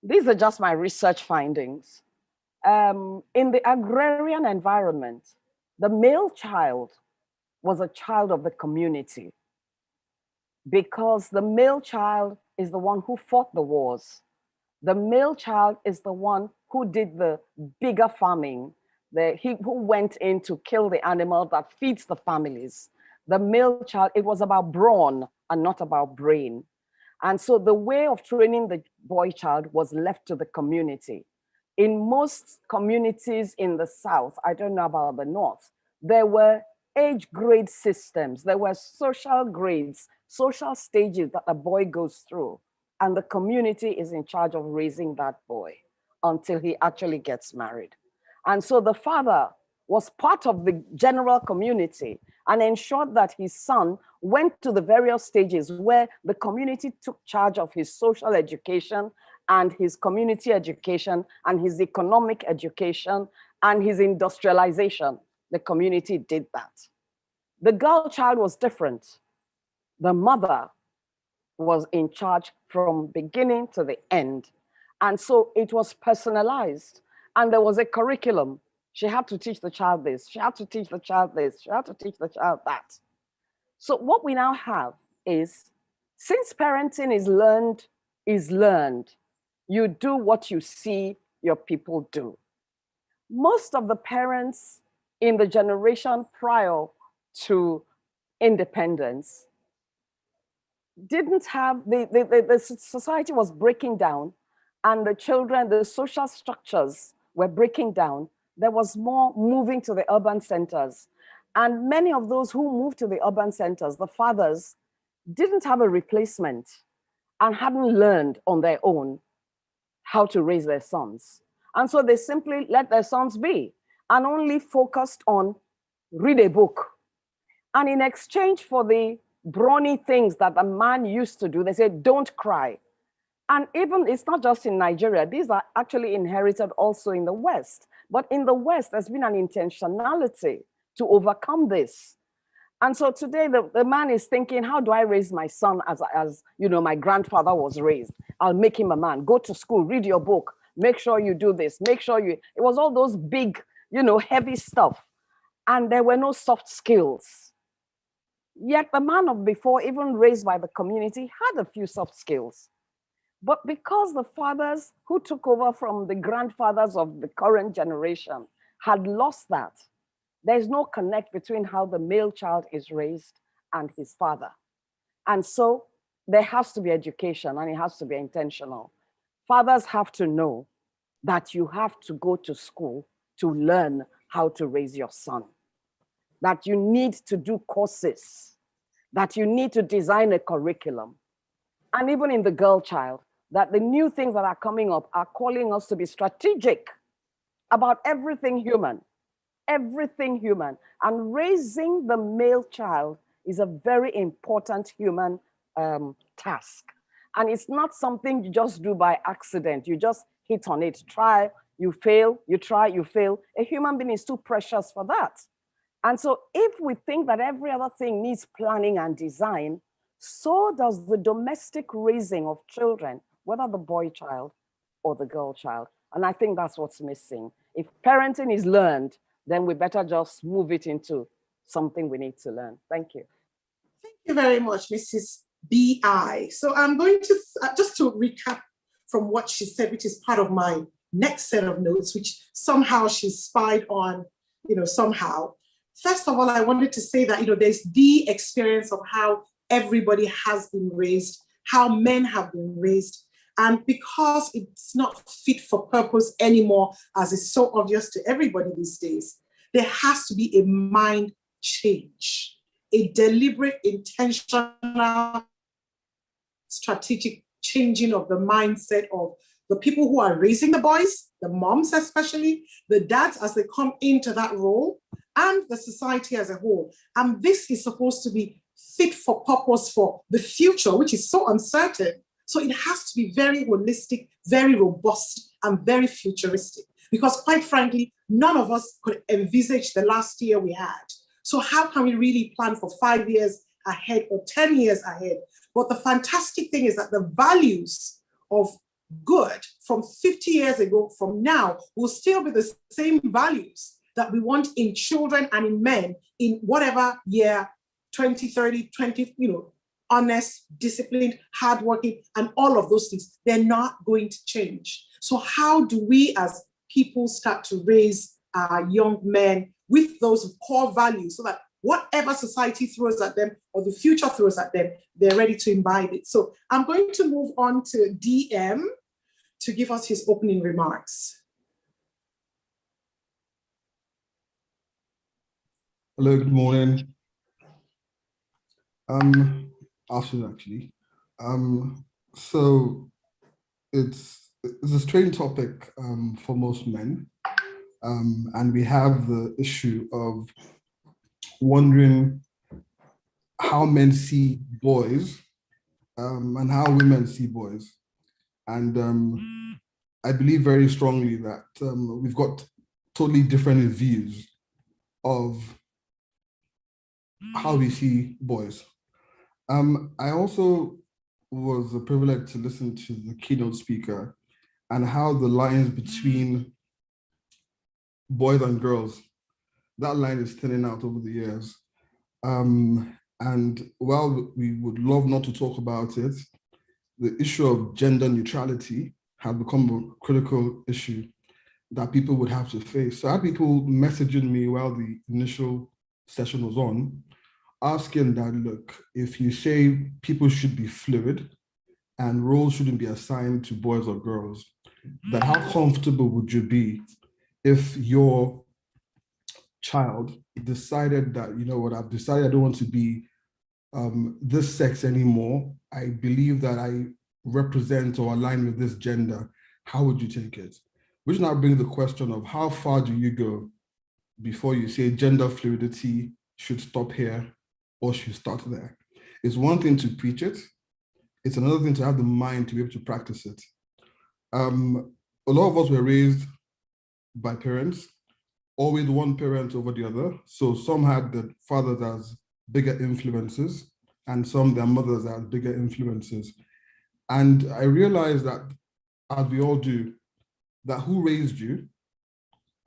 These are just my research findings. In the agrarian environment, the male child was a child of the community because the male child is the one who fought the wars. The male child is the one who did the bigger farming, who went in to kill the animal that feeds the families. The male child, it was about brawn and not about brain. And so the way of training the boy child was left to the community. In most communities in the South, I don't know about the North, there were age grade systems, there were social grades, social stages that a boy goes through. And the community is in charge of raising that boy until he actually gets married. And so the father was part of the general community and ensured that his son went to the various stages where the community took charge of his social education and his community education and his economic education and his industrialization. The community did that. The girl child was different. The mother was in charge from beginning to the end. And so it was personalized and there was a curriculum. She had to teach the child this, she had to teach the child this, she had to teach the child that. So what we now have is, since parenting is learned, you do what you see your people do. Most of the parents in the generation prior to independence didn't have, the society was breaking down and the children, the social structures were breaking down. There was more moving to the urban centers. And many of those who moved to the urban centers, the fathers, didn't have a replacement and hadn't learned on their own how to raise their sons. And so they simply let their sons be and only focused on read a book. And in exchange for the brawny things that a man used to do, they said, don't cry. And even, it's not just in Nigeria, these are actually inherited also in the West. But in the West, there's been an intentionality to overcome this. And so today the man is thinking, how do I raise my son as my grandfather was raised? I'll make him a man. Go to school, read your book, make sure you do this, make sure you, it was all those big, heavy stuff. And there were no soft skills. Yet the man of before, even raised by the community, had a few soft skills. But because the fathers who took over from the grandfathers of the current generation had lost that, there's no connect between how the male child is raised and his father. And so there has to be education and it has to be intentional. Fathers have to know that you have to go to school to learn how to raise your son, that you need to do courses, that you need to design a curriculum. And even in the girl child, that the new things that are coming up are calling us to be strategic about everything human. And raising the male child is a very important human task. And it's not something you just do by accident. You just hit on it, try, you fail, you try, you fail. A human being is too precious for that. And so if we think that every other thing needs planning and design, so does the domestic raising of children, whether the boy child or the girl child. And I think that's what's missing. If parenting is learned, then we better just move it into something we need to learn. Thank you. Thank you very much, Mrs. B.I. So I'm going to, just to recap from what she said, which is part of my next set of notes, which somehow she spied on, somehow. First of all, I wanted to say that, there's the experience of how everybody has been raised, how men have been raised. And because it's not fit for purpose anymore, as is so obvious to everybody these days, there has to be a mind change, a deliberate, intentional, strategic changing of the mindset of the people who are raising the boys, the moms especially, the dads as they come into that role, and the society as a whole. And this is supposed to be fit for purpose for the future, which is so uncertain. So it has to be very holistic, very robust, and very futuristic. Because quite frankly, none of us could envisage the last year we had. So how can we really plan for 5 years ahead or 10 years ahead? But the fantastic thing is that the values of good from 50 years ago from now will still be the same values that we want in children and in men in whatever year, 20, 30, 20, honest, disciplined, hardworking, and all of those things. They're not going to change. So how do we as people start to raise our young men with those core values so that whatever society throws at them or the future throws at them, they're ready to imbibe it? So I'm going to move on to DM to give us his opening remarks. Hello, good morning. Afternoon, actually. So it's a strange topic for most men. And we have the issue of wondering how men see boys and how women see boys. And I believe very strongly that we've got totally different views of how we see boys. I also was privileged to listen to the keynote speaker and how the lines between boys and girls, that line is thinning out over the years. And while we would love not to talk about it, the issue of gender neutrality has become a critical issue that people would have to face. So I had people messaging me while the initial session was on, asking that, look, if you say people should be fluid and roles shouldn't be assigned to boys or girls, that how comfortable would you be if your child decided that, you know what, I've decided I don't want to be this sex anymore. I believe that I represent or align with this gender. How would you take it? Which now brings the question of how far do you go before you say gender fluidity should stop here or should start there? It's one thing to preach it. It's another thing to have the mind to be able to practice it. A lot of us were raised by parents, always one parent over the other. So some had the fathers as bigger influences and some their mothers as bigger influences. And I realized that, as we all do, that who raised you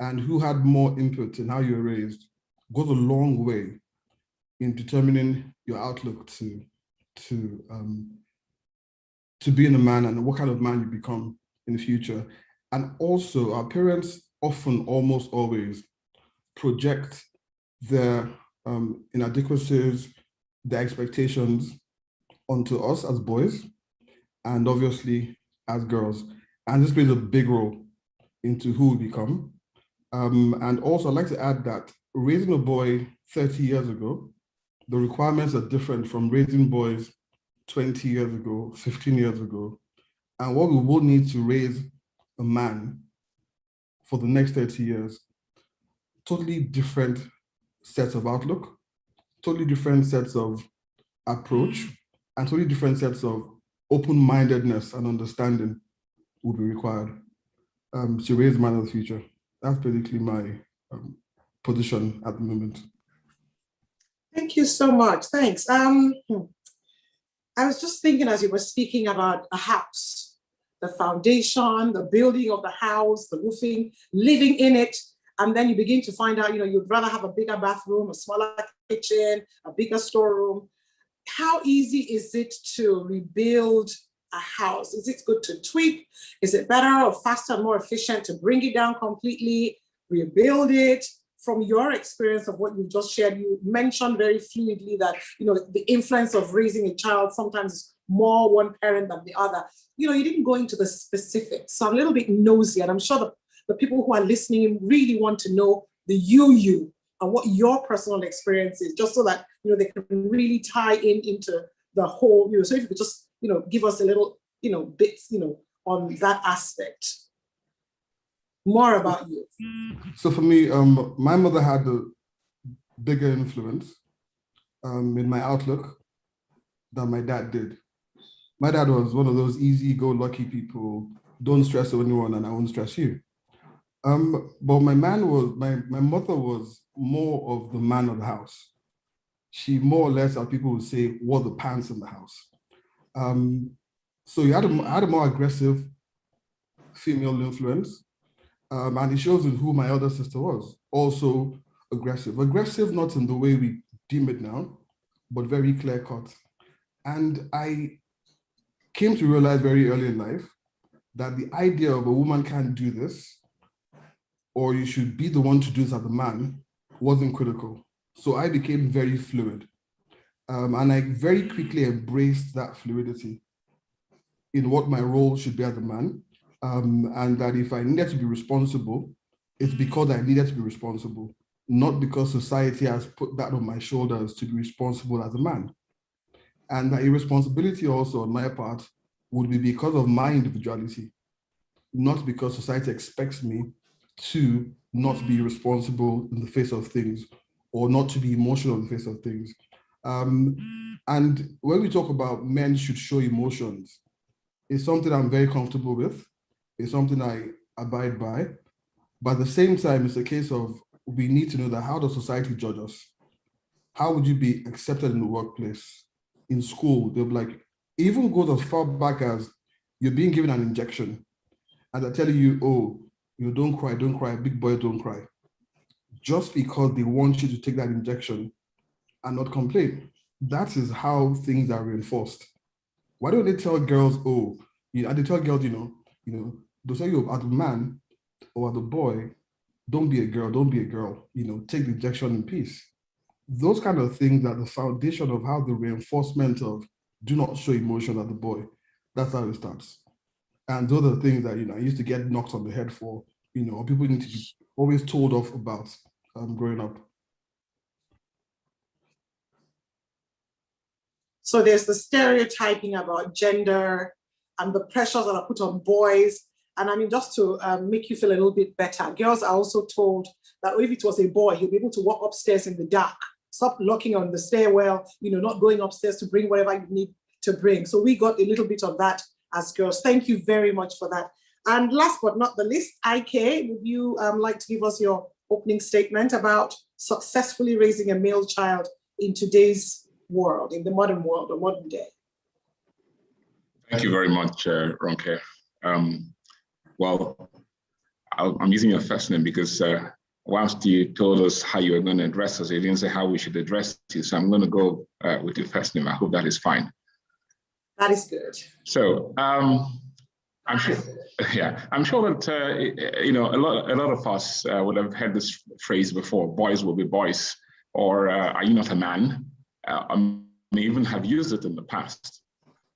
and who had more input in how you were raised goes a long way in determining your outlook to being a man and what kind of man you become in the future. And also, our parents often, almost always, project their inadequacies, their expectations onto us as boys, and obviously as girls. And this plays a big role into who we become. And also, I'd like to add that raising a boy 30 years ago, the requirements are different from raising boys 20 years ago, 15 years ago. And what we will need to raise a man for the next 30 years, totally different sets of outlook, totally different sets of approach, and totally different sets of open-mindedness and understanding will be required to raise man of the future. That's basically my position at the moment. Thank you so much. Thanks. I was just thinking as you were speaking about a house, the foundation, the building of the house, the roofing, living in it. And then you begin to find out, you'd rather have a bigger bathroom, a smaller kitchen, a bigger storeroom. How easy is it to rebuild a house? Is it good to tweak? Is it better or faster and more efficient to bring it down completely, rebuild it? From your experience of what you just shared, you mentioned very fluidly that the influence of raising a child sometimes is more one parent than the other. You didn't go into the specifics, so I'm a little bit nosy, and I'm sure the people who are listening really want to know the you and what your personal experience is, just so that they can really tie into the whole. So if you could just give us a little bits on that aspect. More about you. So for me, my mother had a bigger influence in my outlook than my dad did. My dad was one of those easy-go-lucky people, don't stress anyone and I won't stress you. But my mother was more of the man of the house. She more or less, as people would say, wore the pants in the house. So you had a more aggressive female influence. And it shows in who my elder sister was, also aggressive. Aggressive, not in the way we deem it now, but very clear-cut. And I came to realize very early in life that the idea of a woman can't do this, or you should be the one to do this as a man, wasn't critical. So I became very fluid. And I very quickly embraced that fluidity in what my role should be as a man. And that if I needed to be responsible, it's because I needed to be responsible, not because society has put that on my shoulders to be responsible as a man. And that irresponsibility also on my part would be because of my individuality, not because society expects me to not be responsible in the face of things or not to be emotional in the face of things. And when we talk about men should show emotions, it's something I'm very comfortable with. It's something I abide by. But at the same time, it's a case of we need to know that how does society judge us? How would you be accepted in the workplace, in school? They'll be like, even goes as far back as you're being given an injection and they're telling you, oh, don't cry, big boy, don't cry. Just because they want you to take that injection and not complain. That is how things are reinforced. Why don't they tell girls, oh, and they tell girls, they'll tell you as a man or as a boy, don't be a girl, take the injection in peace. Those kind of things are the foundation of how the reinforcement of do not show emotion as a boy, that's how it starts. And those are the things that, I used to get knocked on the head for, people need to be always told off about growing up. So there's the stereotyping about gender and the pressures that are put on boys. And I mean, just to make you feel a little bit better, girls are also told that if it was a boy, he'll be able to walk upstairs in the dark, stop locking on the stairwell, not going upstairs to bring whatever you need to bring. So we got a little bit of that as girls. Thank you very much for that. And last but not the least, IK, would you like to give us your opening statement about successfully raising a male child in today's world, in the modern world or modern day? Thank you very much, Ronke. Well, I'm using your first name because whilst you told us how you were going to address us, you didn't say how we should address you. So I'm going to go with your first name. I hope that is fine. That is good. So I'm sure, I'm sure that a lot of us would have heard this phrase before: "Boys will be boys," or "Are you not a man?" I may even have used it in the past.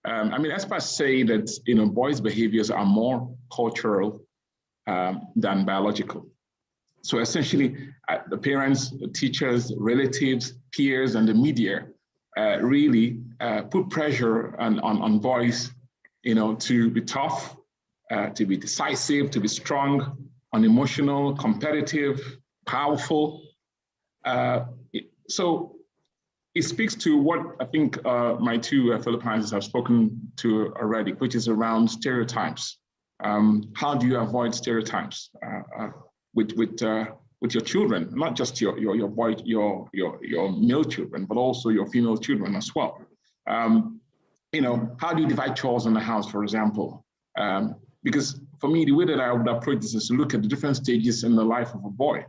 Experts say that boys' behaviors are more cultural than biological. So essentially, the parents, the teachers, relatives, peers, and the media really put pressure on boys, to be tough, to be decisive, to be strong, unemotional, competitive, powerful. So it speaks to what I think my two fellow panelists have spoken to already, which is around stereotypes. How do you avoid stereotypes with your children, not just your male children, but also your female children as well? how do you divide chores in the house, for example? Because for me, the way that I would approach this is to look at the different stages in the life of a boy.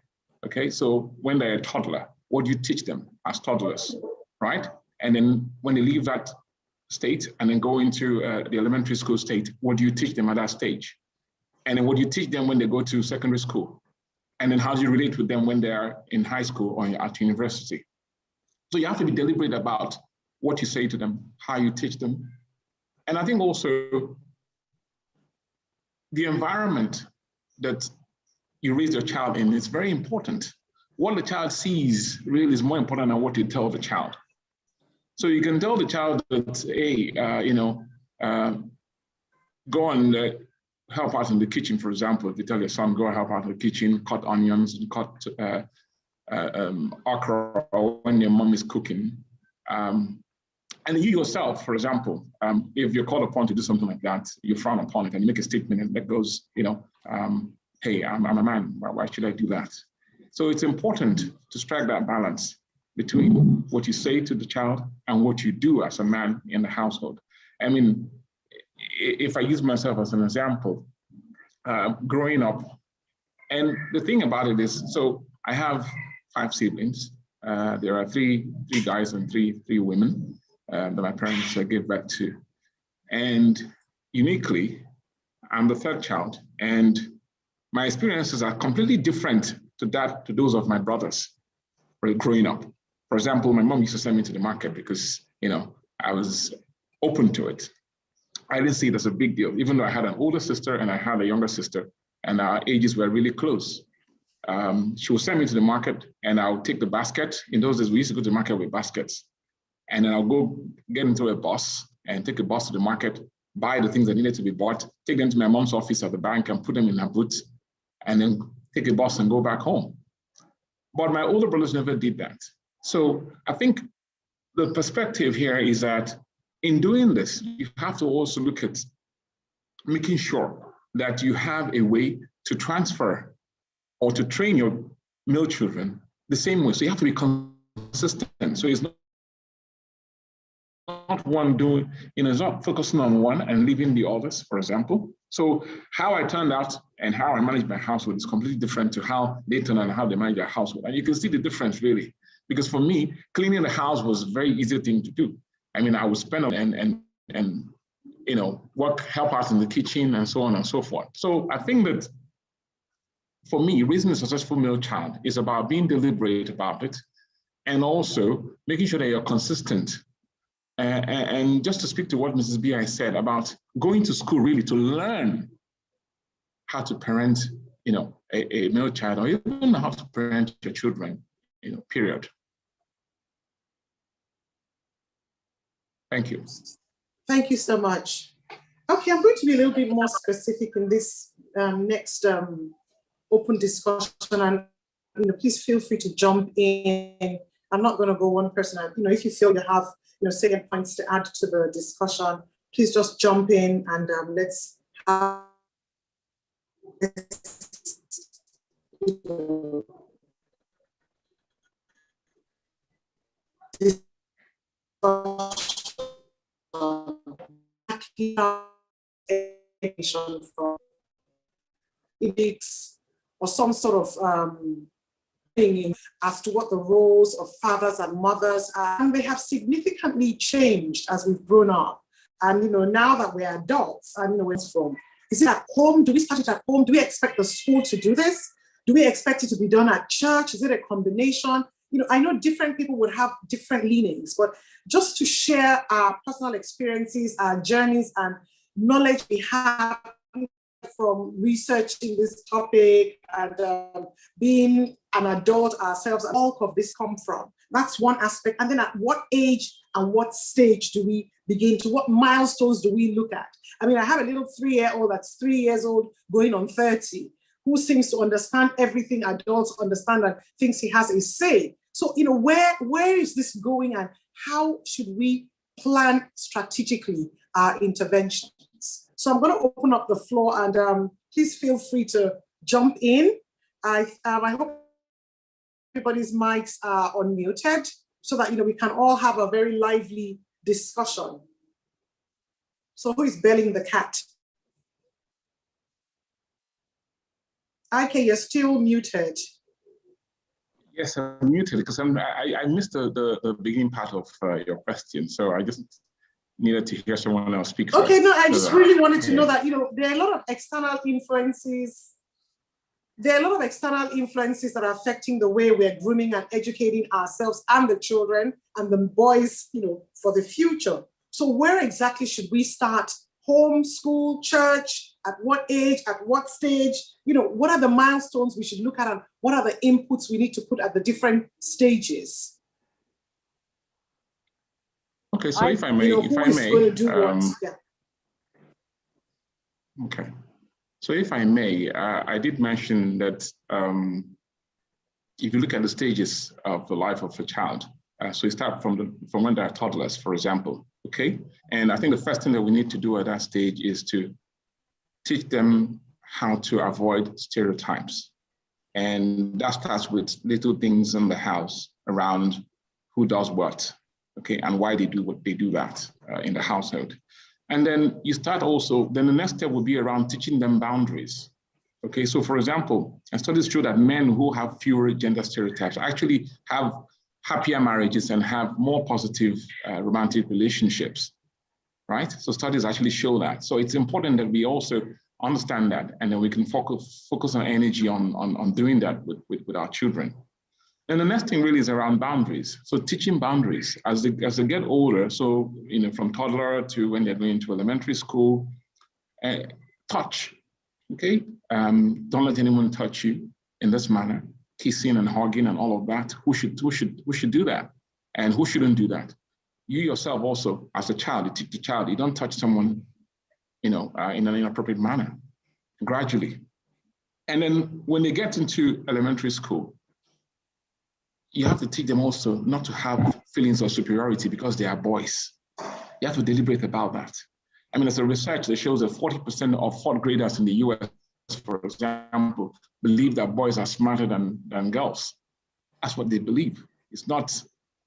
Okay, so when they're a toddler, what do you teach them as toddlers, right? And then when they leave that state and then go into the elementary school state, what do you teach them at that stage? And then what do you teach them when they go to secondary school? And then how do you relate with them when they are in high school or at university? So you have to be deliberate about what you say to them, how you teach them. And I think also the environment that you raise your child in is very important. What the child sees really is more important than what you tell the child. So you can tell the child that, hey, go and help out in the kitchen, for example. If you tell your son, go help out in the kitchen, cut onions, and cut okra when your mom is cooking. And you yourself, for example, if you're called upon to do something like that, you frown upon it and you make a statement that goes, hey, I'm a man, why should I do that? So it's important to strike that balance between what you say to the child and what you do as a man in the household. I mean, if I use myself as an example, growing up, and the thing about it is, so I have 5 siblings. There are three guys and three women that my parents gave birth to. And uniquely, I'm the 3rd child, and my experiences are completely different to those of my brothers growing up. For example, my mom used to send me to the market because, I was open to it. I didn't see it as a big deal, even though I had an older sister and I had a younger sister, and our ages were really close. She would send me to the market and I'll take the basket. In those days, we used to go to the market with baskets. And then I'll go get into a bus and take a bus to the market, buy the things that needed to be bought, take them to my mom's office at the bank and put them in her boot, and then take a bus and go back home. But my older brothers never did that. So I think the perspective here is that in doing this, you have to also look at making sure that you have a way to transfer or to train your male children the same way. So you have to be consistent. So it's not one doing, it's not focusing on one and leaving the others, for example. So how I turned out and how I manage my household is completely different to how they turn out and how they manage their household. And you can see the difference really, because for me, cleaning the house was a very easy thing to do. I mean, I would spend and help out in the kitchen and so on and so forth. So I think that for me, raising a successful male child is about being deliberate about it and also making sure that you're consistent. And just to speak to what Mrs. B.I. said about going to school really to learn how to parent, a male child, or even how to parent your children, period. Thank you. Thank you so much. Okay, I'm going to be a little bit more specific in this next open discussion, and please feel free to jump in. I'm not going to go one person. If you feel you have salient points to add to the discussion, please just jump in and let's have from ethics or some sort of thing as to what the roles of fathers and mothers are. And they have significantly changed as we've grown up. And now that we're adults, and where it's from. Is it at home? Do we start it at home? Do we expect the school to do this? Do we expect it to be done at church? Is it a combination? I know different people would have different leanings, but just to share our personal experiences, our journeys, and knowledge we have from researching this topic and being an adult ourselves, the bulk of this come from. That's one aspect. And then at what age and what stage do we begin to, what milestones do we look at? I mean, I have a little 3-year-old that's 3 years old going on 30, who seems to understand everything adults understand and thinks he has a say. So, where is this going and how should we plan strategically our interventions? So I'm going to open up the floor and please feel free to jump in. I hope everybody's mics are unmuted so that we can all have a very lively discussion. So who is belling the cat? Ike, you're still muted. Yes, I'm muted because I missed the beginning part of your question. So I just needed to hear someone else speak first. Okay, no, I just really wanted to know that, there are a lot of external influences. There are a lot of external influences that are affecting the way we're grooming and educating ourselves and the children and the boys, for the future. So where exactly should we start? Home, school, church, at what age, at what stage? What are the milestones we should look at and what are the inputs we need to put at the different stages? Okay, so if I may, Okay. So if I may, I did mention that if you look at the stages of the life of a child, so you start from when they're toddlers, for example, okay? And I think the first thing that we need to do at that stage is to teach them how to avoid stereotypes. And that starts with little things in the house around who does what, okay, and why they do what they do that in the household. And then you start also, then the next step will be around teaching them boundaries. Okay, so for example, studies show that men who have fewer gender stereotypes actually have happier marriages and have more positive romantic relationships, right? So studies actually show that. So it's important that we also understand that, and then we can focus our energy on doing that with our children. And the next thing really is around boundaries. So teaching boundaries as they get older. So, from toddler to when they're going to elementary school, touch, okay? Don't let anyone touch you in this manner, kissing and hugging and all of that. Who should do that? And who shouldn't do that? You yourself also, as a child, you teach the child, you don't touch someone, in an inappropriate manner, gradually. And then when they get into elementary school, you have to teach them also not to have feelings of superiority because they are boys. You have to deliberate about that. I mean, there's a research that shows that 40% of fourth graders in the US, for example, believe that boys are smarter than girls. That's what they believe. It's not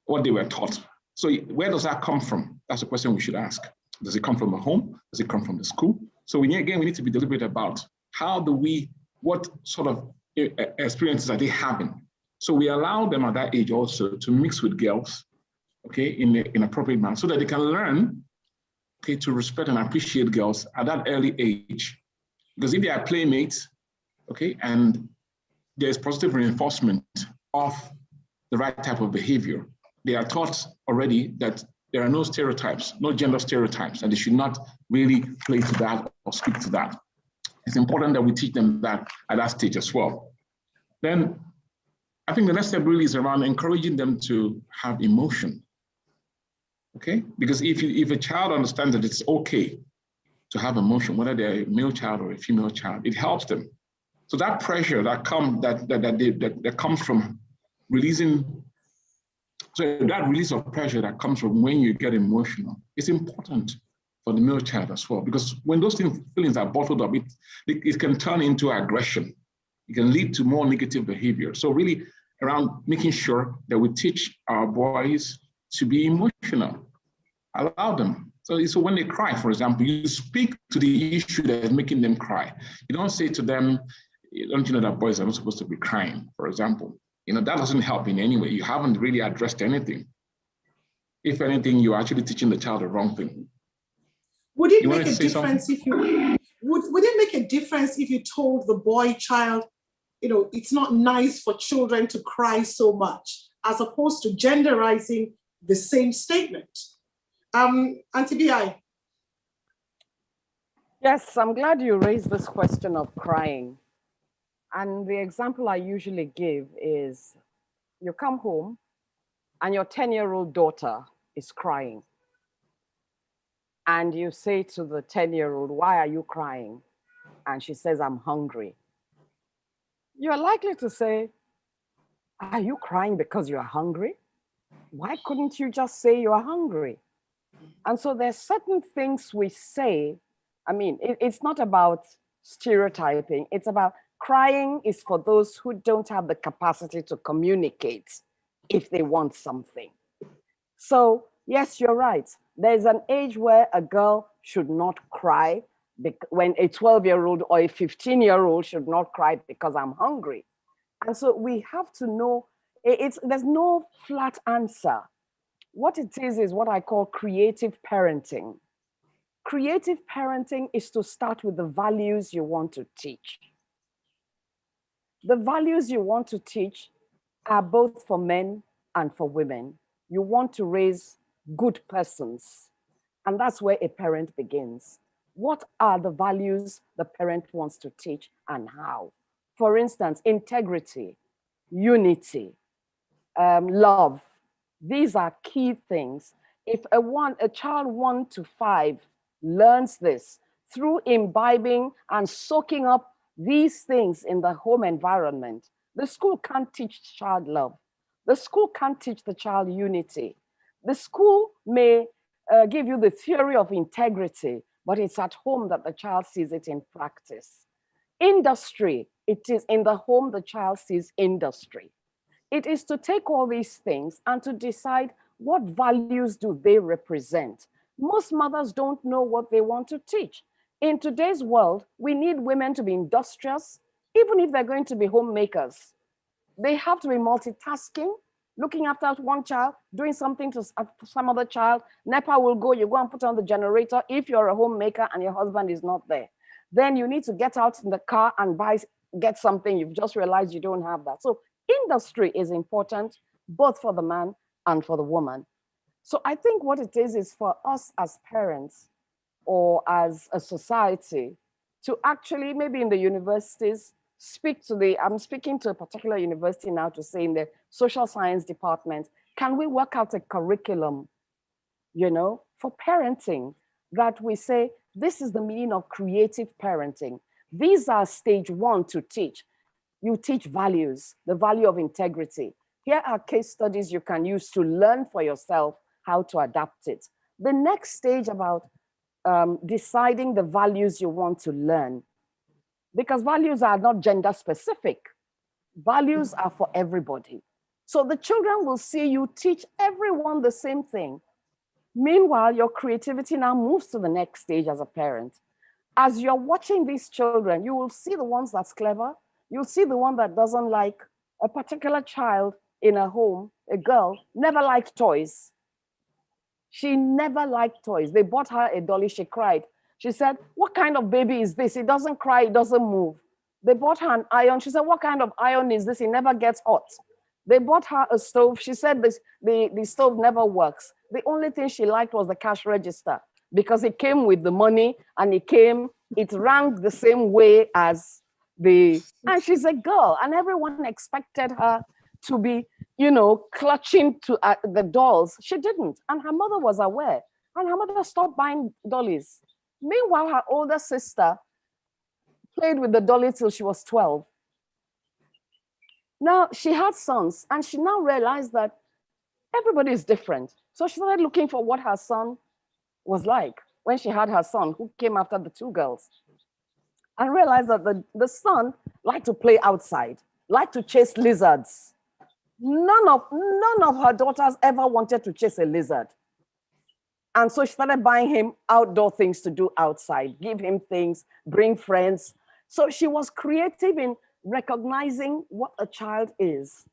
what they were taught. So where does that come from? That's a question we should ask. Does it come from the home? Does it come from the school? So we need to be deliberate about what sort of experiences are they having? So we allow them at that age also to mix with girls, okay, in an appropriate manner so that they can learn, okay, to respect and appreciate girls at that early age. Because if they are playmates, okay, and there's positive reinforcement of the right type of behavior, they are taught already that there are no stereotypes, no gender stereotypes, and they should not really play to that or speak to that. It's important that we teach them that at that stage as well. Then I think the next step really is around encouraging them to have emotion, okay? Because if a child understands that it's okay to have emotion, whether they're a male child or a female child, it helps them. So that pressure that comes from releasing, so that release of pressure that comes from when you get emotional is important for the male child as well, because when those feelings are bottled up, it can turn into aggression. It can lead to more negative behavior. So really around making sure that we teach our boys to be emotional, allow them. So when they cry, for example, you speak to the issue that is making them cry. You don't say to them, don't you know that boys are not supposed to be crying, for example. That doesn't help in any way. You haven't really addressed anything. If anything, you're actually teaching the child the wrong thing. Would it make a difference if would it make a difference if you told the boy child, it's not nice for children to cry so much, as opposed to genderizing the same statement? Auntie B.I. Yes, I'm glad you raised this question of crying. And the example I usually give is you come home and your 10-year-old daughter is crying. And you say to the 10-year-old, why are you crying? And she says, I'm hungry. You're likely to say, are you crying because you're hungry? Why couldn't you just say you're hungry? And so there's certain things we say. I mean, it's not about stereotyping. It's about crying is for those who don't have the capacity to communicate if they want something. So yes, you're right. There's an age where a girl should not cry when a 12-year-old or a 15-year-old should not cry because I'm hungry. And so we have to know, there's no flat answer. What it is what I call creative parenting. Creative parenting is to start with the values you want to teach. The values you want to teach are both for men and for women. You want to raise good persons, and that's where a parent begins. What are the values the parent wants to teach and how? For instance, integrity, unity, love. These are key things. If a child 1 to 5 learns this through imbibing and soaking up these things in the home environment, the school can't teach child love. The school can't teach the child unity. The school may give you the theory of integrity, but it's at home that the child sees it in practice. Industry, it is in the home the child sees industry. It is to take all these things and to decide what values do they represent. Most mothers don't know what they want to teach. In today's world, we need women to be industrious, even if they're going to be homemakers. They have to be multitasking, looking after one child, doing something to some other child. NEPA will go, you go and put on the generator if you're a homemaker and your husband is not there. Then you need to get out in the car and get something. You've just realized you don't have that. So industry is important, both for the man and for the woman. So I think what it is for us as parents or as a society to actually, maybe in the universities, I'm speaking to a particular university now to say in the social science department, can we work out a curriculum, for parenting that we say, this is the meaning of creative parenting. These are stage 1 to teach. You teach values, the value of integrity. Here are case studies you can use to learn for yourself how to adapt it. The next stage about deciding the values you want to learn, because values are not gender specific. Values are for everybody. So the children will see you teach everyone the same thing. Meanwhile, your creativity now moves to the next stage as a parent. As you're watching these children, you will see the ones that's clever. You'll see the one that doesn't like. A particular child in a home, a girl, never liked toys. She never liked toys. They bought her a dolly, she cried. She said, what kind of baby is this? It doesn't cry, it doesn't move. They bought her an iron. She said, what kind of iron is this? It never gets hot. They bought her a stove. She said the stove never works. The only thing she liked was the cash register because it came with the money and it rang the same way as and she's a girl and everyone expected her to be, clutching to the dolls. She didn't. And her mother was aware. And her mother stopped buying dollies. Meanwhile, her older sister played with the dolly till she was 12. Now, she had sons, and she now realized that everybody is different. So she started looking for what her son was like when she had her son, who came after the 2 girls, and realized that the son liked to play outside, liked to chase lizards. None of her daughters ever wanted to chase a lizard. And so she started buying him outdoor things to do outside, give him things, bring friends. So she was creative in recognizing what a child is.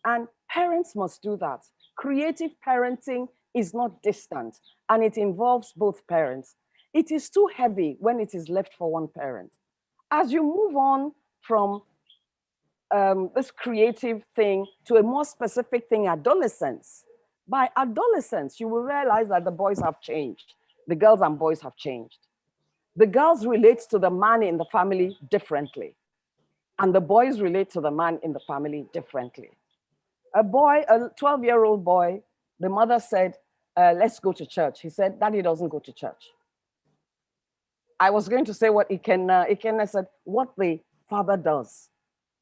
And parents must do that. Creative parenting is not distant, and it involves both parents. It is too heavy when it is left for one parent. As you move on from this creative thing to a more specific thing, adolescence. By adolescence, you will realize that the boys have changed. The girls and boys have changed. The girls relate to the man in the family differently. And the boys relate to the man in the family differently. A 12-year-old boy, the mother said, let's go to church. He said, Daddy doesn't go to church. I was going to say what Ikenna said, what the father does.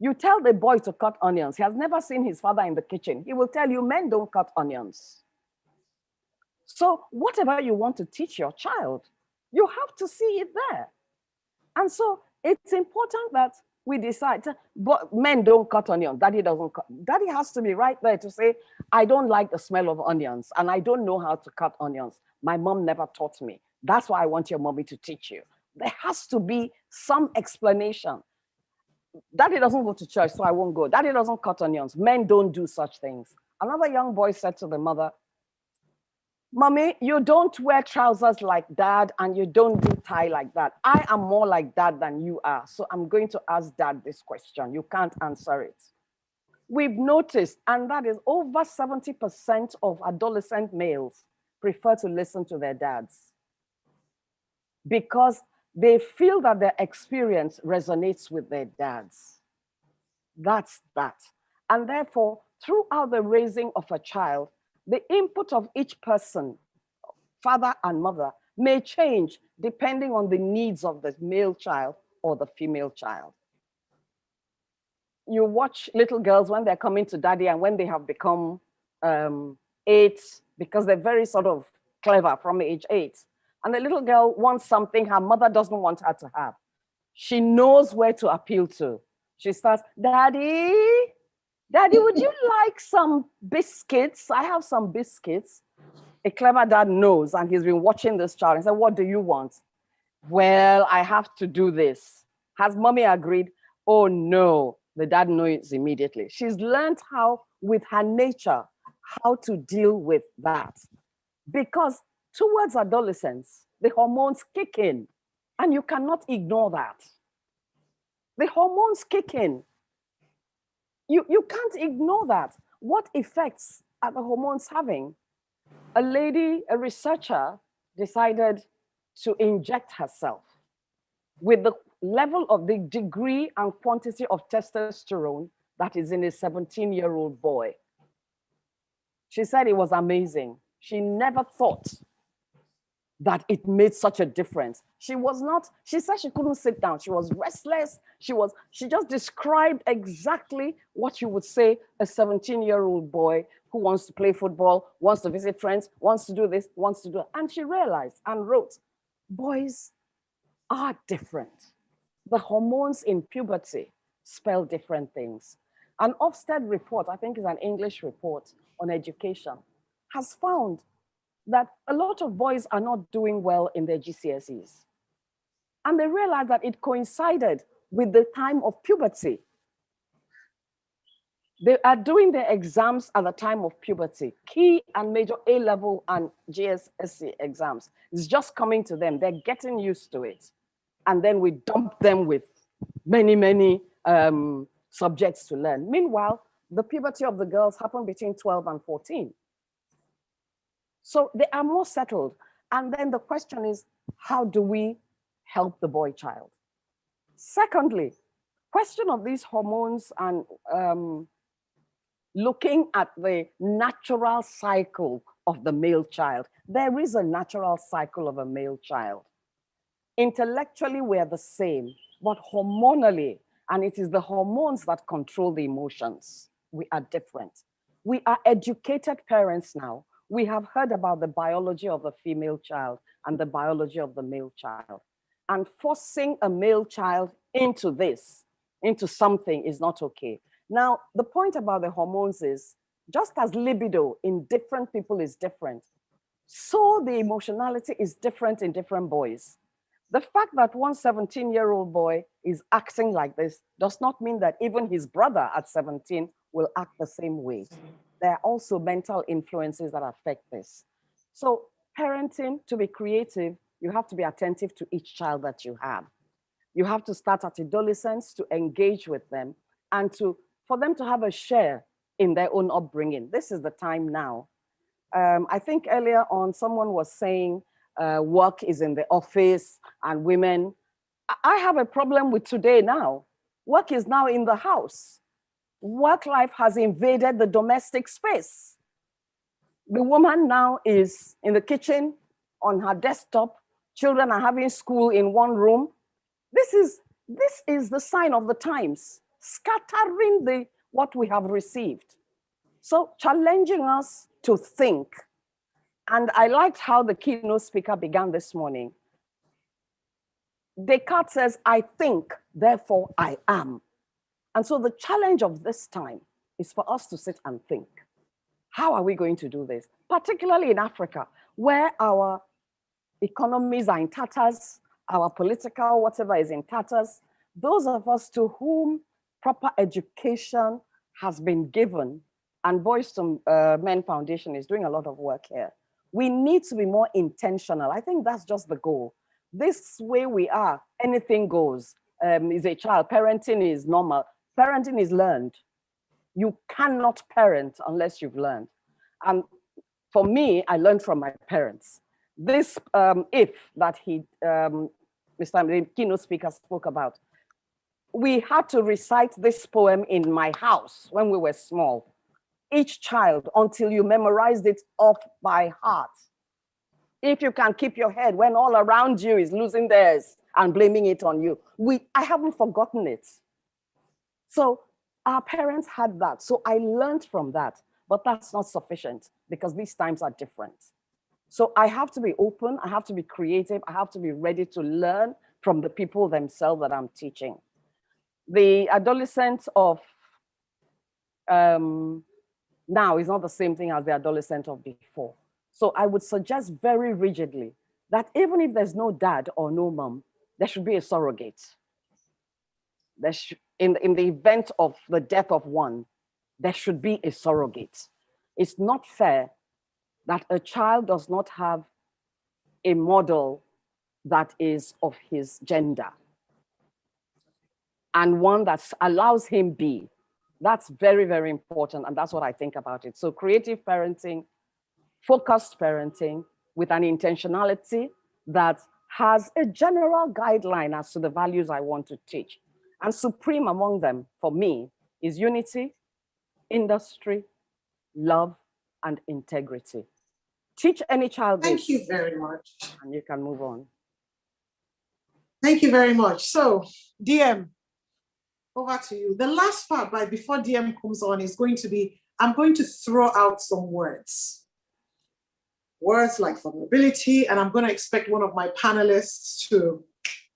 You tell the boy to cut onions. He has never seen his father in the kitchen. He will tell you, men don't cut onions. So whatever you want to teach your child, you have to see it there. And so it's important that we decide, but men don't cut onions. Daddy doesn't cut. Daddy has to be right there to say, I don't like the smell of onions and I don't know how to cut onions. My mom never taught me. That's why I want your mommy to teach you. There has to be some explanation. Daddy doesn't go to church, so I won't go. Daddy doesn't cut onions. Men don't do such things. Another young boy said to the mother, Mommy, you don't wear trousers like dad and you don't do tie like that. I am more like dad than you are. So I'm going to ask dad this question. You can't answer it. We've noticed, and that is over 70% of adolescent males prefer to listen to their dads because they feel that their experience resonates with their dads. That's that. And therefore, throughout the raising of a child, the input of each person, father and mother, may change depending on the needs of the male child or the female child. You watch little girls when they're coming to daddy and when they have become 8, because they're very sort of clever from age 8. And the little girl wants something her mother doesn't want her to have. She knows where to appeal to. She starts, Daddy, would you like some biscuits? I have some biscuits. A clever dad knows, and he's been watching this child and said, what do you want? Well, I have to do this. Has mommy agreed? Oh no, the dad knows immediately. She's learned how, with her nature, how to deal with that. Because towards adolescence, the hormones kick in, and you cannot ignore that. The hormones kick in. You can't ignore that. What effects are the hormones having? A lady, a researcher, decided to inject herself with the level of the degree and quantity of testosterone that is in a 17-year-old boy. She said it was amazing. She never thought that it made such a difference. She said she couldn't sit down. She was restless. She just described exactly what you would say a 17-year-old boy who wants to play football, wants to visit friends, wants to do this, wants to do that. And she realized and wrote, boys are different. The hormones in puberty spell different things. An Ofsted report, I think is an English report on education, has found that a lot of boys are not doing well in their GCSEs. And they realized that it coincided with the time of puberty. They are doing their exams at the time of puberty, key and major A-level and GCSE exams. It's just coming to them. They're getting used to it. And then we dump them with many subjects to learn. Meanwhile, the puberty of the girls happen between 12 and 14. So they are more settled. And then the question is, how do we help the boy child? Secondly, question of these hormones and looking at the natural cycle of the male child. There is a natural cycle of a male child. Intellectually, we're the same, but hormonally, and it is the hormones that control the emotions, we are different. We are educated parents now. We have heard about the biology of the female child and the biology of the male child. And forcing a male child into this, into something is not okay. Now, the point about the hormones is, just as libido in different people is different, so the emotionality is different in different boys. The fact that one 17-year-old boy is acting like this does not mean that even his brother at 17 will act the same way. There are also mental influences that affect this. So parenting, to be creative, you have to be attentive to each child that you have. You have to start at adolescence to engage with them and for them to have a share in their own upbringing. This is the time now. I think earlier on, someone was saying work is in the office and women. I have a problem with today now. Work is now in the house. Work life has invaded the domestic space. The woman now is in the kitchen on her desktop. Children are having school in one room. This is the sign of the times, scattering what we have received. So challenging us to think. And I liked how the keynote speaker began this morning. Descartes says, I think, therefore I am. And so the challenge of this time is for us to sit and think. How are we going to do this? Particularly in Africa, where our economies are in tatters, our political whatever is in tatters. Those of us to whom proper education has been given, and Boys to Men Foundation is doing a lot of work here. We need to be more intentional. I think that's just the goal. This way we are, anything goes. Is a child, parenting is normal. Parenting is learned. You cannot parent unless you've learned. And for me, I learned from my parents. This if that Mr. keynote speaker spoke about, we had to recite this poem in my house when we were small. Each child, until you memorized it off by heart. If you can keep your head when all around you is losing theirs and blaming it on you. I haven't forgotten it. So our parents had that. So I learned from that, but that's not sufficient because these times are different. So I have to be open, I have to be creative, I have to be ready to learn from the people themselves that I'm teaching. The adolescent of now is not the same thing as the adolescent of before. So I would suggest very rigidly that even if there's no dad or no mom, there should be a surrogate. In the event of the death of one, there should be a surrogate. It's not fair that a child does not have a model that is of his gender and one that allows him be. That's very, very important. And that's what I think about it. So creative parenting, focused parenting with an intentionality that has a general guideline as to the values I want to teach. And supreme among them, for me, is unity, industry, love, and integrity. Teach any child this. Thank you very much. And you can move on. Thank you very much. So, DM, over to you. The last part, but before DM comes on, is going to be, I'm going to throw out some words. Words like vulnerability, and I'm going to expect one of my panelists to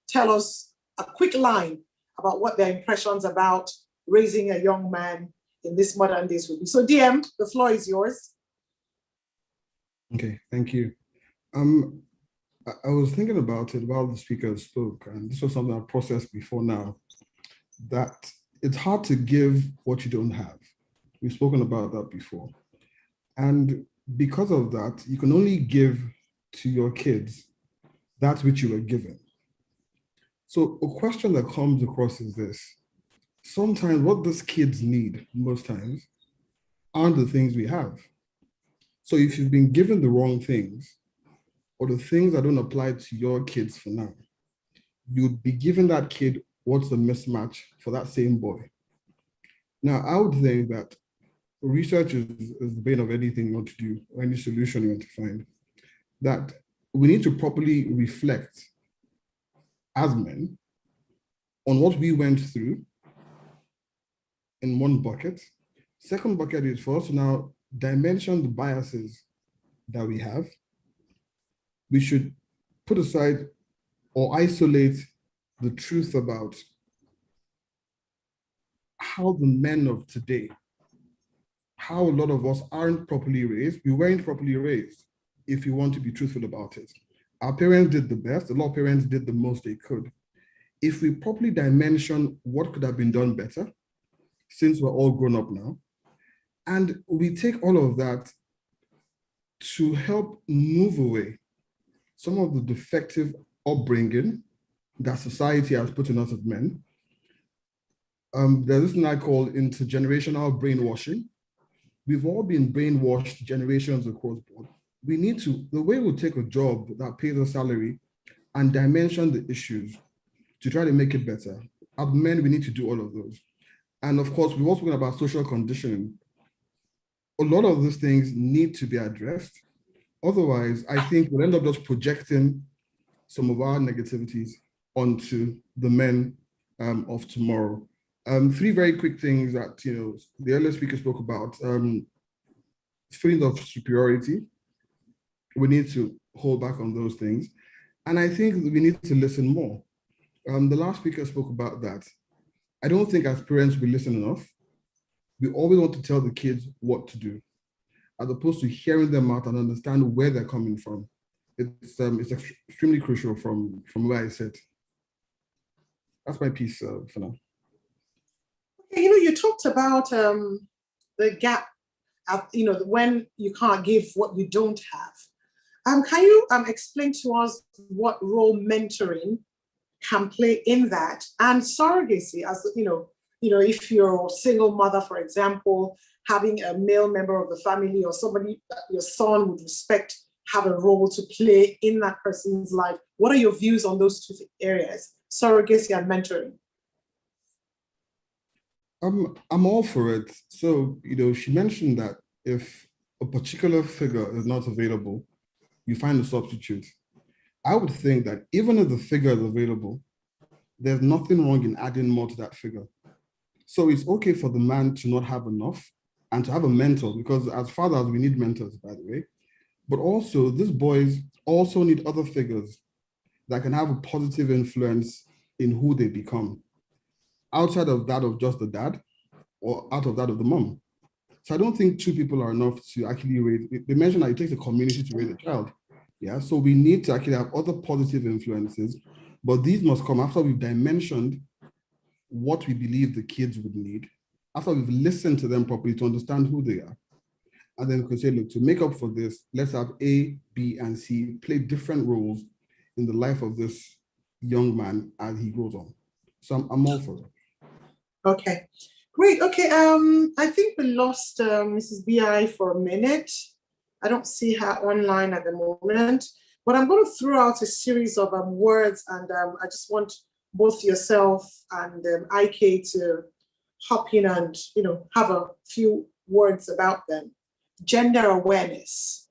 tell us a quick line about what their impressions about raising a young man in this modern days will be. So DM, the floor is yours. Okay, thank you. I was thinking about it while the speaker spoke, and this was something I processed before now, that it's hard to give what you don't have. We've spoken about that before. And because of that, you can only give to your kids that which you were given. So a question that comes across is this. Sometimes what these kids need, most times, aren't the things we have. So if you've been given the wrong things, or the things that don't apply to your kids for now, you'd be giving that kid what's the mismatch for that same boy. Now, I would think that research is the bane of anything you want to do, or any solution you want to find, that we need to properly reflect as men on what we went through in one bucket. Second bucket is for us to now dimension the biases that we have. We should put aside or isolate the truth about how the men of today, how a lot of us aren't properly raised. We weren't properly raised, if you want to be truthful about it. Our parents did the best. A lot of parents did the most they could. If we properly dimension what could have been done better, since we're all grown up now, and we take all of that to help move away some of the defective upbringing that society has put in us as men. There's this thing I call intergenerational brainwashing. We've all been brainwashed generations across board. We need to, the way we'll take a job that pays a salary and dimension the issues to try to make it better. As men, we need to do all of those. And of course, we've also spoken about social conditioning. A lot of these things need to be addressed. Otherwise, I think we'll end up just projecting some of our negativities onto the men of tomorrow. Three very quick things that the earlier speaker spoke about. Feelings of superiority. We need to hold back on those things. And I think we need to listen more. The last speaker spoke about that. I don't think as parents we listen enough. We always want to tell the kids what to do, as opposed to hearing them out and understand where they're coming from. it's extremely crucial from where I sit. That's my piece for now. Okay, you talked about the gap, when you can't give what you don't have. Can you explain to us what role mentoring can play in that, and surrogacy, as if you're a single mother, for example, having a male member of the family or somebody that your son would respect have a role to play in that person's life. What are your views on those two areas, surrogacy and mentoring? I'm all for it. So, she mentioned that if a particular figure is not available, you find a substitute. I would think that even if the figure is available, there's nothing wrong in adding more to that figure. So it's okay for the man to not have enough and to have a mentor, because as fathers, we need mentors, by the way. But also, these boys also need other figures that can have a positive influence in who they become, outside of that of just the dad or out of that of the mom. So I don't think two people are enough to actually raise. They mentioned that it takes a community to raise a child. Yeah, so we need to actually have other positive influences, but these must come after we've dimensioned what we believe the kids would need, after we've listened to them properly to understand who they are. And then we can say, look, to make up for this, let's have A, B, and C play different roles in the life of this young man as he grows on. So I'm all for it. Okay, great. Okay, I think we lost Mrs. B.I. for a minute. I don't see her online at the moment, but I'm going to throw out a series of words, and I just want both yourself and IK to hop in and have a few words about them. Gender awareness.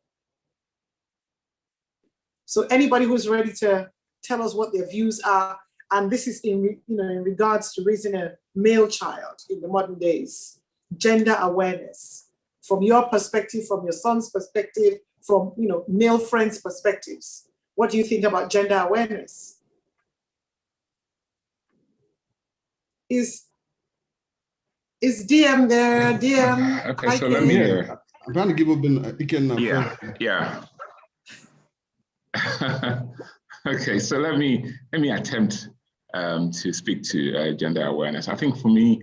So anybody who's ready to tell us what their views are, and this is in regards to raising a male child in the modern days. Gender awareness, from your perspective, from your son's perspective, from male friends' perspectives. What do you think about gender awareness? Is DM there? DM. Okay, so let me. I'm trying to give up first. Yeah. Okay, so let me attempt to speak to gender awareness. I think for me,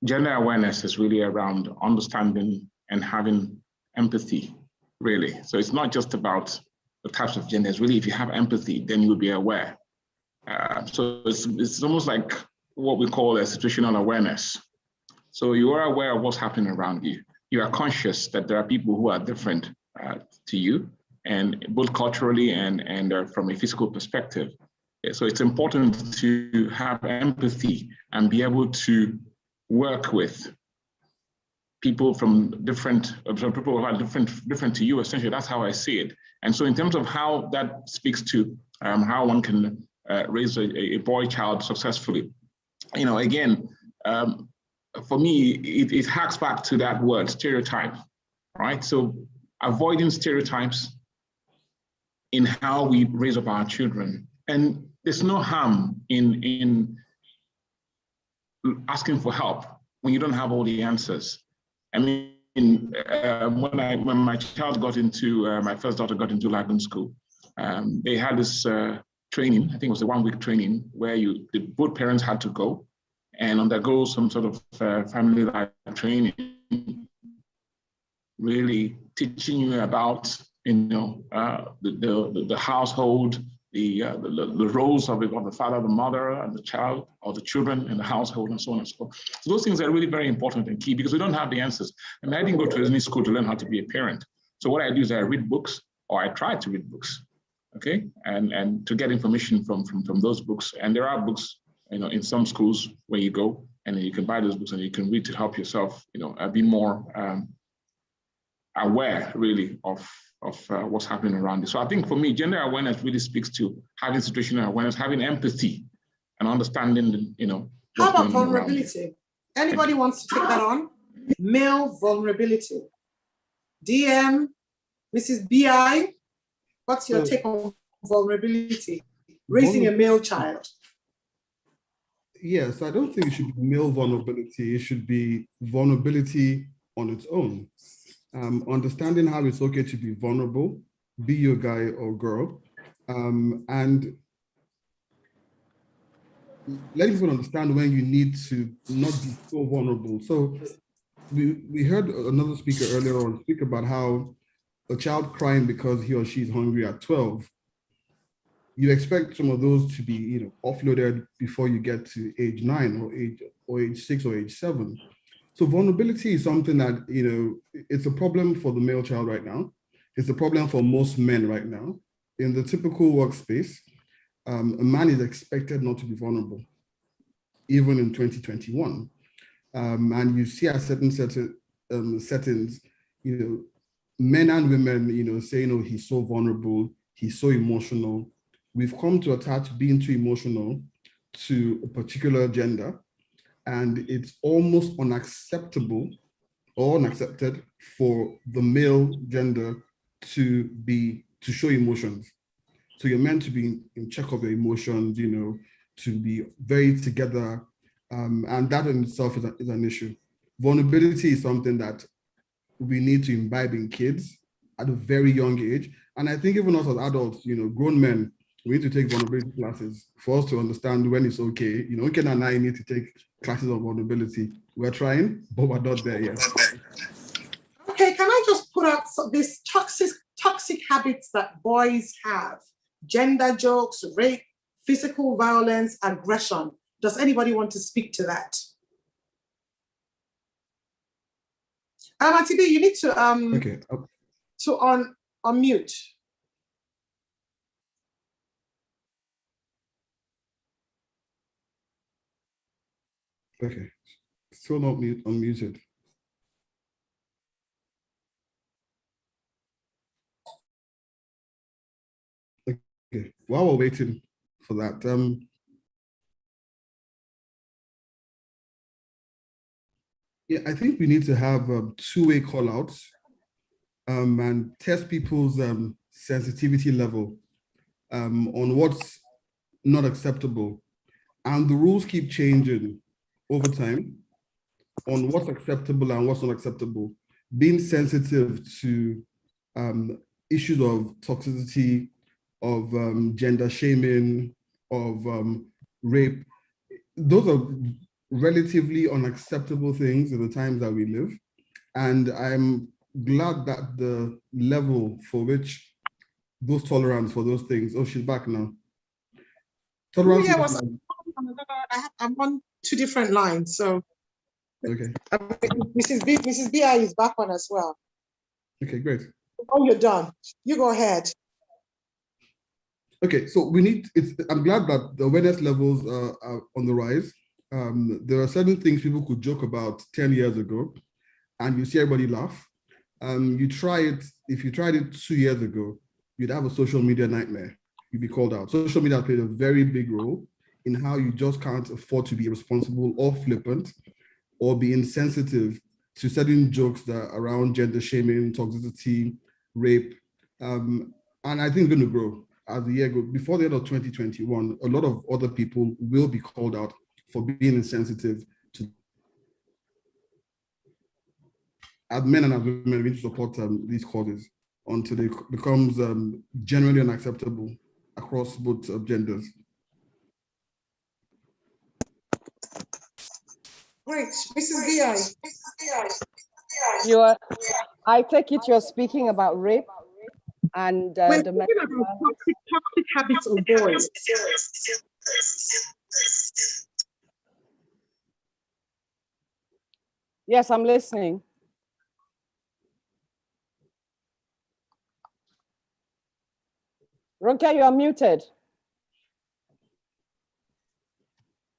gender awareness is really around understanding and having empathy, really. So it's not just about the types of genders. Really, if you have empathy, then you'll be aware. So it's almost like what we call a situational awareness. So you are aware of what's happening around you. You are conscious that there are people who are different to you, and both culturally and from a physical perspective. So it's important to have empathy and be able to work with people from different people who are different to you. Essentially, that's how I see it. And so in terms of how that speaks to how one can raise a boy child successfully, again, for me, it harks back to that word, stereotype, right? So avoiding stereotypes in how we raise up our children. And there's no harm in asking for help when you don't have all the answers. I mean, when my child got into, my first daughter got into Latin school, they had this training, I think it was a 1-week training, where both parents had to go and undergo some sort of family life training, really teaching you about, the household, the roles of the father, the mother, and the child, or the children in the household, and so on and so forth. So those things are really very important and key, because we don't have the answers. I mean, I didn't go to any school to learn how to be a parent. So what I do is I read books, or I try to read books, okay, and to get information from those books. And there are books, in some schools where you go and you can buy those books and you can read to help yourself, be more aware, really, of what's happening around you. So I think for me, gender awareness really speaks to having situational awareness, having empathy, and understanding, How about vulnerability? Anybody wants to take that on? Male vulnerability. DM, Mrs. B.I., what's your take on vulnerability? Raising a male child. Yes, I don't think it should be male vulnerability. It should be vulnerability on its own. understanding how it's okay to be vulnerable, be you a guy or girl, and letting people understand when you need to not be so vulnerable. So we heard another speaker earlier on speak about how a child crying because he or she is hungry at 12, you expect some of those to be offloaded before you get to age 9 or age 6 or age 7. So vulnerability is something that it's a problem for the male child right now. It's a problem for most men right now. In the typical workspace, a man is expected not to be vulnerable, even in 2021. And you see at certain settings, men and women, saying, "Oh, he's so vulnerable, he's so emotional." We've come to attach being too emotional to a particular gender, and it's almost unacceptable or unaccepted for the male gender to show emotions. So you're meant to be in check of your emotions, to be very together, and that in itself is an issue. Vulnerability is something that we need to imbibe in kids at a very young age. And I think even us as adults, grown men, we need to take vulnerability classes for us to understand when it's okay. Ken and I need to take classes on vulnerability. We're trying, but we're not there yet. Okay, can I just put out these toxic habits that boys have? Gender jokes, rape, physical violence, aggression. Does anybody want to speak to that? Amatibi, you need to unmute. Okay, still not unmuted. Okay, while we're waiting for that, yeah, I think we need to have two-way call-outs and test people's sensitivity level on what's not acceptable. And the rules keep changing over time on what's acceptable and what's not acceptable. Being sensitive to issues of toxicity, of gender shaming, of rape, those are relatively unacceptable things in the times that we live. And I'm glad that the level for which those tolerance for those things, oh, she's back now. Tolerance. I'm on two different lines, so. Okay. Mrs. B.I. is back on as well. Okay, great. Oh, you're done. You go ahead. Okay, so I'm glad that the awareness levels are on the rise. There are certain things people could joke about 10 years ago, and you see everybody laugh. You try it, if you tried it 2 years ago, you'd have a social media nightmare. You'd be called out. Social media played a very big role in how you just can't afford to be irresponsible or flippant or be insensitive to certain jokes that are around gender shaming, toxicity, rape. And I think it's going to grow as the year goes. Before the end of 2021, a lot of other people will be called out for being insensitive to. As men and as women, we need to support these causes until it becomes generally unacceptable across both genders. Great, Mrs. B.I. I take it you're speaking about rape and domestic toxic habits of boys. Yes, I'm listening. Ronke, you are muted.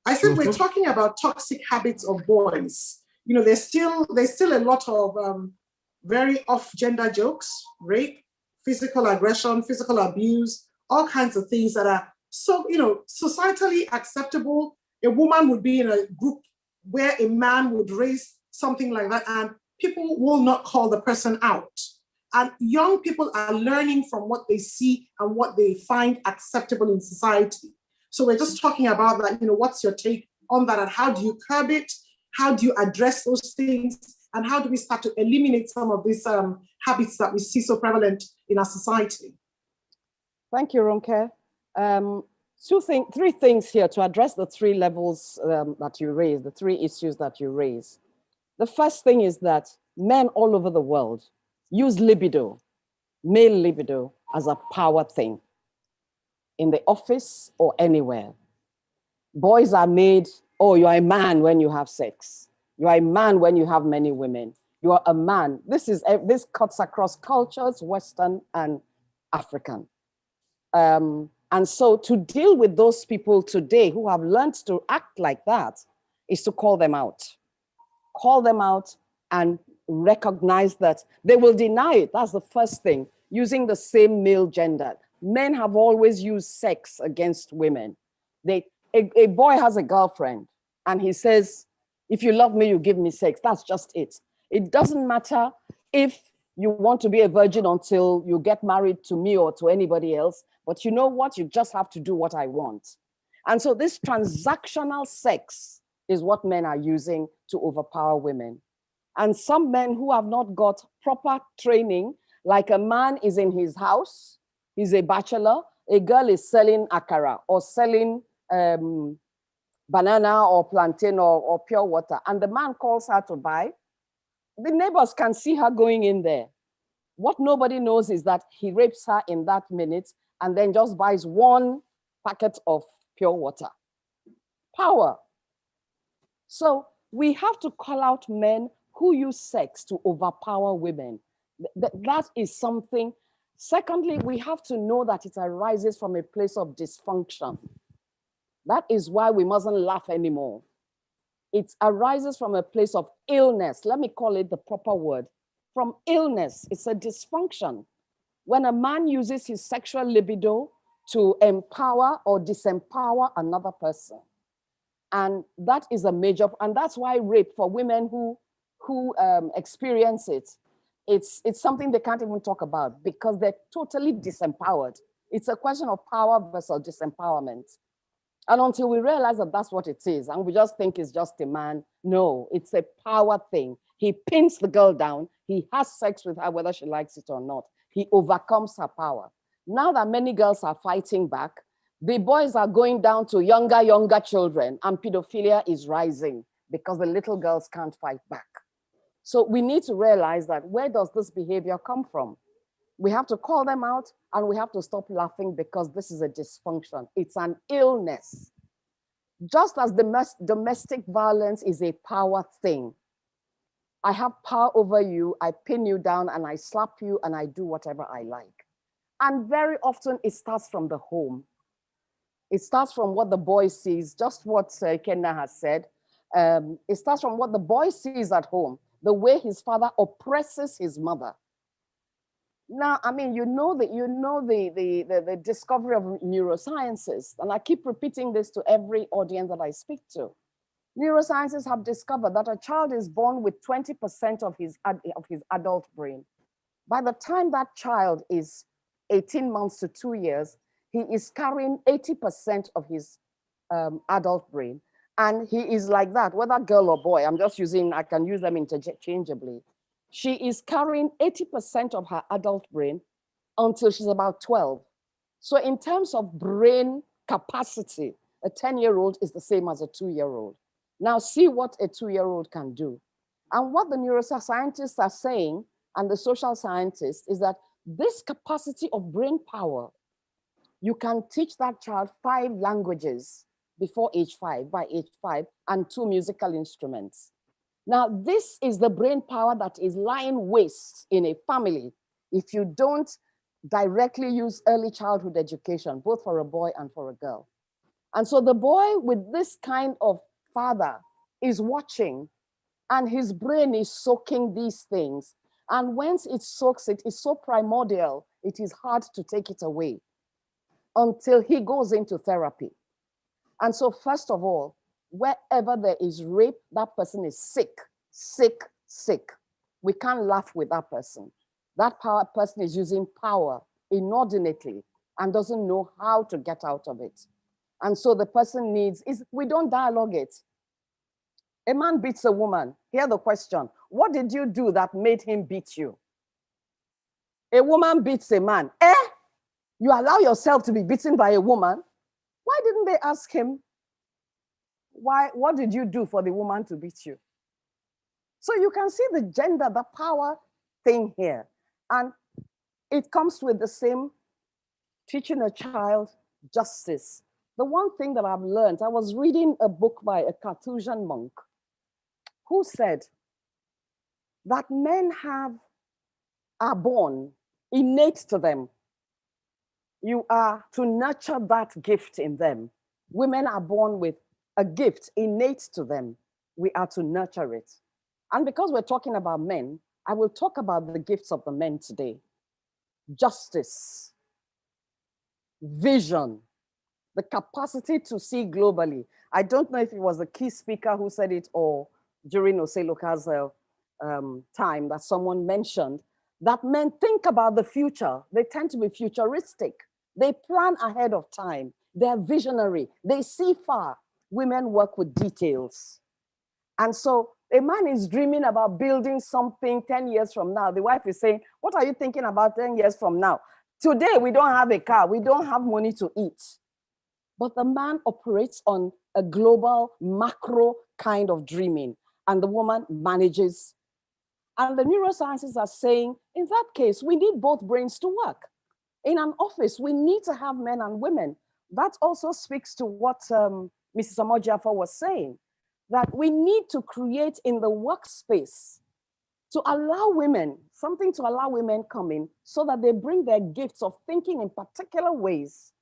I said we're talking about toxic habits of boys. There's still a lot of very off-gender jokes, rape, physical aggression, physical abuse, all kinds of things that are so, societally acceptable. A woman would be in a group where a man would raise something like that, and people will not call the person out. And young people are learning from what they see and what they find acceptable in society. So we're just talking about that, what's your take on that and how do you curb it? How do you address those things? And how do we start to eliminate some of these habits that we see so prevalent in our society? Thank you, Ronke. Three things here to address the three levels that you raise, the three issues that you raise. The first thing is that men all over the world use libido, male libido, as a power thing in the office or anywhere. Boys are made, oh, you are a man when you have sex. You are a man when you have many women. You are a man. This cuts across cultures, Western and African. And so to deal with those people today who have learned to act like that is to call them out. Call them out and recognize that they will deny it. That's the first thing, using the same male gender. Men have always used sex against women. A boy has a girlfriend and he says, if you love me, you give me sex. That's just it. It doesn't matter if you want to be a virgin until you get married to me or to anybody else. But you know what? You just have to do what I want. And so this transactional sex is what men are using to overpower women. And some men who have not got proper training, like a man is in his house, he's a bachelor, a girl is selling akara or selling banana or plantain or pure water, and the man calls her to buy, the neighbors can see her going in there. What nobody knows is that he rapes her in that minute and then just buys one packet of pure water. Power. So we have to call out men who use sex to overpower women. That is something. Secondly, we have to know that it arises from a place of dysfunction. That is why we mustn't laugh anymore. It arises from a place of illness. Let me call it the proper word. From illness, it's a dysfunction. When a man uses his sexual libido to empower or disempower another person. And that is a major, and that's why rape for women who experience it, it's something they can't even talk about because they're totally disempowered. It's a question of power versus disempowerment. And until we realize that that's what it is, and we just think it's just a man, no, it's a power thing. He pins the girl down, he has sex with her whether she likes it or not. He overcomes her power. Now that many girls are fighting back, the boys are going down to younger children, and pedophilia is rising because the little girls can't fight back. So we need to realize that where does this behavior come from? We have to call them out and we have to stop laughing because this is a dysfunction. It's an illness. Just as domestic violence is a power thing. I have power over you, I pin you down and I slap you and I do whatever I like. And very often it starts from the home. It starts from what the boy sees, just what Kenna has said. It starts from what the boy sees at home, the way his father oppresses his mother. Now, I mean, you know the discovery of neurosciences, and I keep repeating this to every audience that I speak to. Neurosciences have discovered that a child is born with 20% of his adult brain. By the time that child is 18 months to 2 years, he is carrying 80% of his adult brain. And he is like that, whether girl or boy, I can use them interchangeably. She is carrying 80% of her adult brain until she's about 12. So in terms of brain capacity, a 10-year-old is the same as a 2-year-old. Now see what a 2-year-old can do. And what the neuroscientists are saying, and the social scientists, is that this capacity of brain power, you can teach that child 5 languages before age 5, by age 5, and 2 musical instruments. Now, this is the brain power that is lying waste in a family if you don't directly use early childhood education, both for a boy and for a girl. And so the boy with this kind of father is watching, and his brain is soaking these things. And once it soaks it, it's so primordial, it is hard to take it away until he goes into therapy. And so first of all, wherever there is rape, that person is sick, sick, sick. We can't laugh with that person. That person is using power inordinately and doesn't know how to get out of it. And so the person we don't dialogue it. A man beats a woman. Hear the question, What did you do that made him beat you? A woman beats a man. You allow yourself to be beaten by a woman? Why didn't they ask him, what did you do for the woman to beat you? So you can see the gender, the power thing here. And it comes with the same teaching a child justice. The one thing that I've learned, I was reading a book by a Carthusian monk who said that men are born innate to them. You are to nurture that gift in them. Women are born with a gift innate to them. We are to nurture it. And because we're talking about men, I will talk about the gifts of the men today. Justice, vision, the capacity to see globally. I don't know if it was the key speaker who said it or during Oseloka's time that someone mentioned that men think about the future. They tend to be futuristic. They plan ahead of time. They're visionary. They see far. Women work with details. And so a man is dreaming about building something 10 years from now. The wife is saying, what are you thinking about 10 years from now? Today, we don't have a car. We don't have money to eat. But the man operates on a global, macro kind of dreaming, and the woman manages. And the neurosciences are saying, in that case, we need both brains to work. In an office, we need to have men and women. That also speaks to what Mrs. Amojiafa was saying, that we need to create in the workspace to allow women, something to allow women come in so that they bring their gifts of thinking in particular ways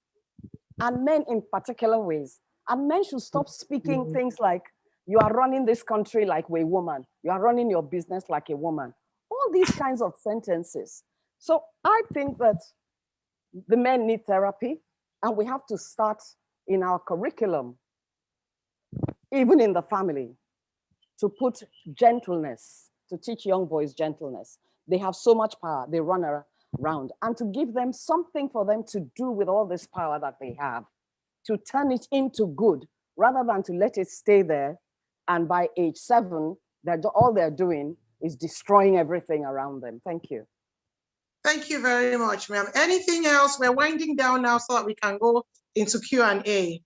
and men in particular ways. And men should stop speaking things like, you are running this country like a woman. You are running your business like a woman. All these kinds of sentences. So I think that the men need therapy, and we have to start in our curriculum, even in the family, to put gentleness, to teach young boys gentleness. They have so much power, they run around, and to give them something for them to do with all this power that they have, to turn it into good, rather than to let it stay there. And by age 7, all they're doing is destroying everything around them. Thank you. Thank you very much, ma'am. Anything else? We're winding down now so that we can go into Q&A.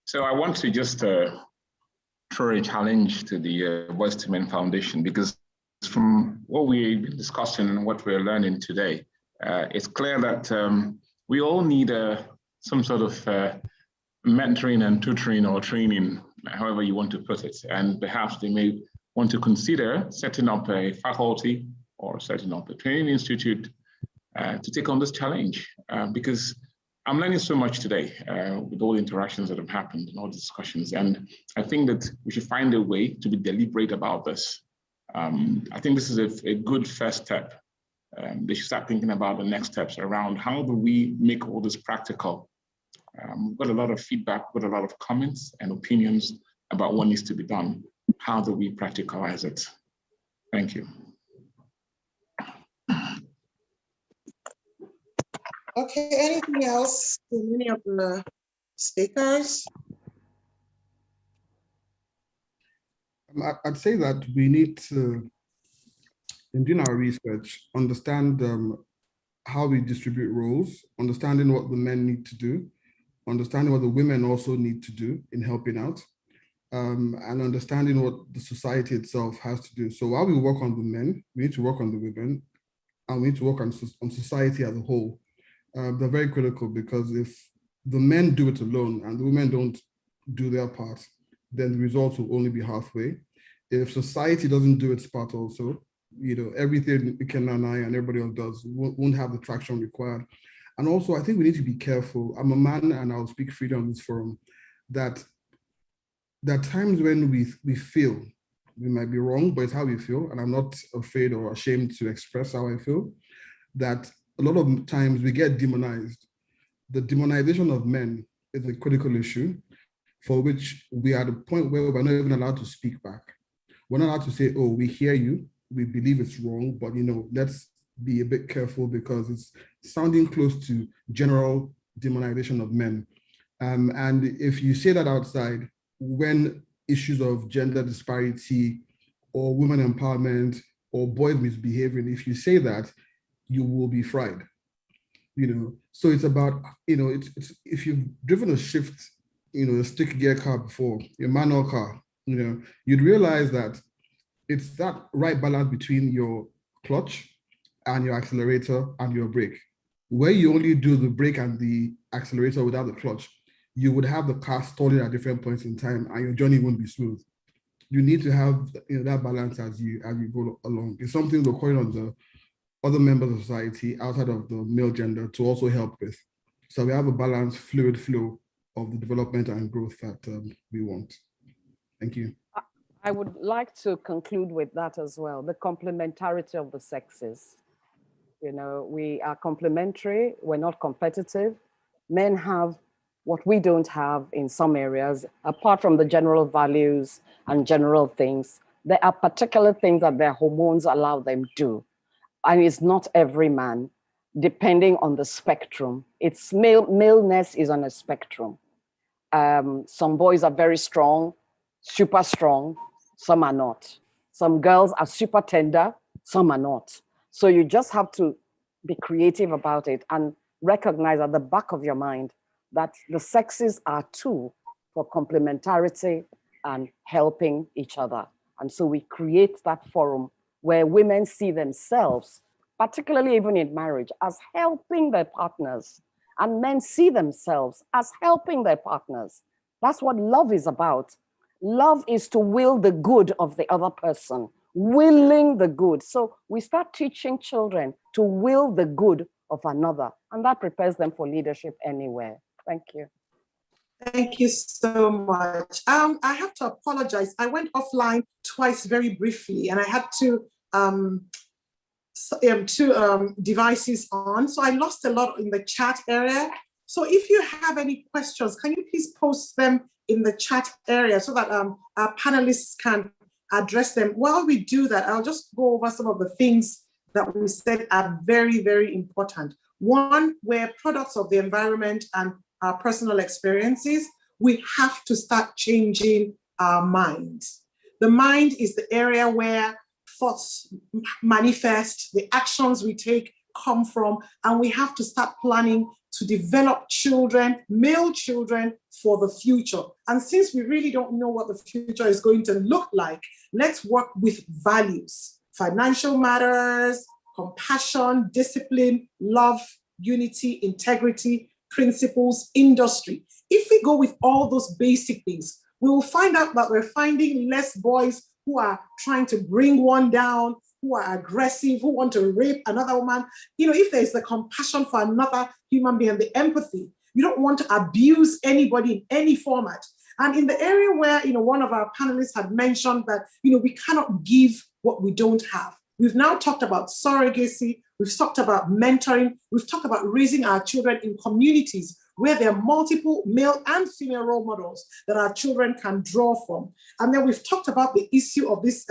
So I want to just throw a challenge to the Voice to Men Foundation, because from what we've been discussing and what we're learning today, it's clear that we all need some sort of mentoring and tutoring or training, however you want to put it. And perhaps they may want to consider setting up a faculty or setting up a training institute to take on this challenge, because I'm learning so much today with all the interactions that have happened and all the discussions. And I think that we should find a way to be deliberate about this. I think this is a good first step. They should start thinking about the next steps around how do we make all this practical. We've got a lot of feedback, we've got a lot of comments and opinions about what needs to be done. How do we practicalize it? Thank you. Okay, anything else from any of the speakers? I'd say that we need to, in doing our research, understand how we distribute roles, understanding what the men need to do, understanding what the women also need to do in helping out, and understanding what the society itself has to do. So while we work on the men, we need to work on the women, and we need to work on society as a whole. They're very critical, because if the men do it alone and the women don't do their part, then the results will only be halfway. If society doesn't do its part also, everything Ken and I and everybody else does won't have the traction required. And also, I think we need to be careful. I'm a man, and I'll speak freely on this forum, that there are times when we feel, we might be wrong, but it's how we feel, and I'm not afraid or ashamed to express how I feel, that a lot of times we get demonized. The demonization of men is a critical issue for which we are at a point where we're not even allowed to speak back. We're not allowed to say, oh, we hear you, we believe it's wrong, but let's be a bit careful, because it's sounding close to general demonization of men. And if you say that outside, when issues of gender disparity or women empowerment or boys misbehaving, if you say that, you will be fried. So it's about, it's if you've driven a shift, a stick gear car before, a manual car, you'd realize that it's that right balance between your clutch and your accelerator and your brake. Where you only do the brake and the accelerator without the clutch, you would have the car stalling at different points in time and your journey won't be smooth. You need to have that balance as you go along. It's something we're calling on the other members of society outside of the male gender to also help with. So we have a balanced, fluid flow of the development and growth that we want. Thank you. I would like to conclude with that as well, the complementarity of the sexes. We are complementary, we're not competitive. Men have what we don't have in some areas, apart from the general values and general things. There are particular things that their hormones allow them to do. And it's not every man, depending on the spectrum. It's maleness is on a spectrum. Some boys are very strong, super strong, some are not. Some girls are super tender, some are not. So you just have to be creative about it and recognize at the back of your mind that the sexes are two for complementarity and helping each other. And so we create that forum where women see themselves, particularly even in marriage, as helping their partners, and men see themselves as helping their partners. That's what love is about. Love is to will the good of the other person, willing the good. So we start teaching children to will the good of another, and that prepares them for leadership anywhere. Thank you. Thank you so much. I have to apologize. I went offline twice very briefly, and I had two devices on, so I lost a lot in the chat area. So if you have any questions, can you please post them in the chat area so that our panelists can address them? While we do that, I'll just go over some of the things that we said are very, very important. One, we're products of the environment and our personal experiences. We have to start changing our minds. The mind is the area where thoughts manifest, the actions we take come from, and we have to start planning to develop children, male children, for the future. And since we really don't know what the future is going to look like, let's work with values: financial matters, compassion, discipline, love, unity, integrity, principles, industry. If we go with all those basic things, we will find out that we're finding less boys who are trying to bring one down, who are aggressive, who want to rape another woman. If there's the compassion for another human being and the empathy, you don't want to abuse anybody in any format. And in the area where, one of our panelists had mentioned that, we cannot give what we don't have. We've now talked about surrogacy, we've talked about mentoring, we've talked about raising our children in communities where there are multiple male and female role models that our children can draw from. And then we've talked about the issue of these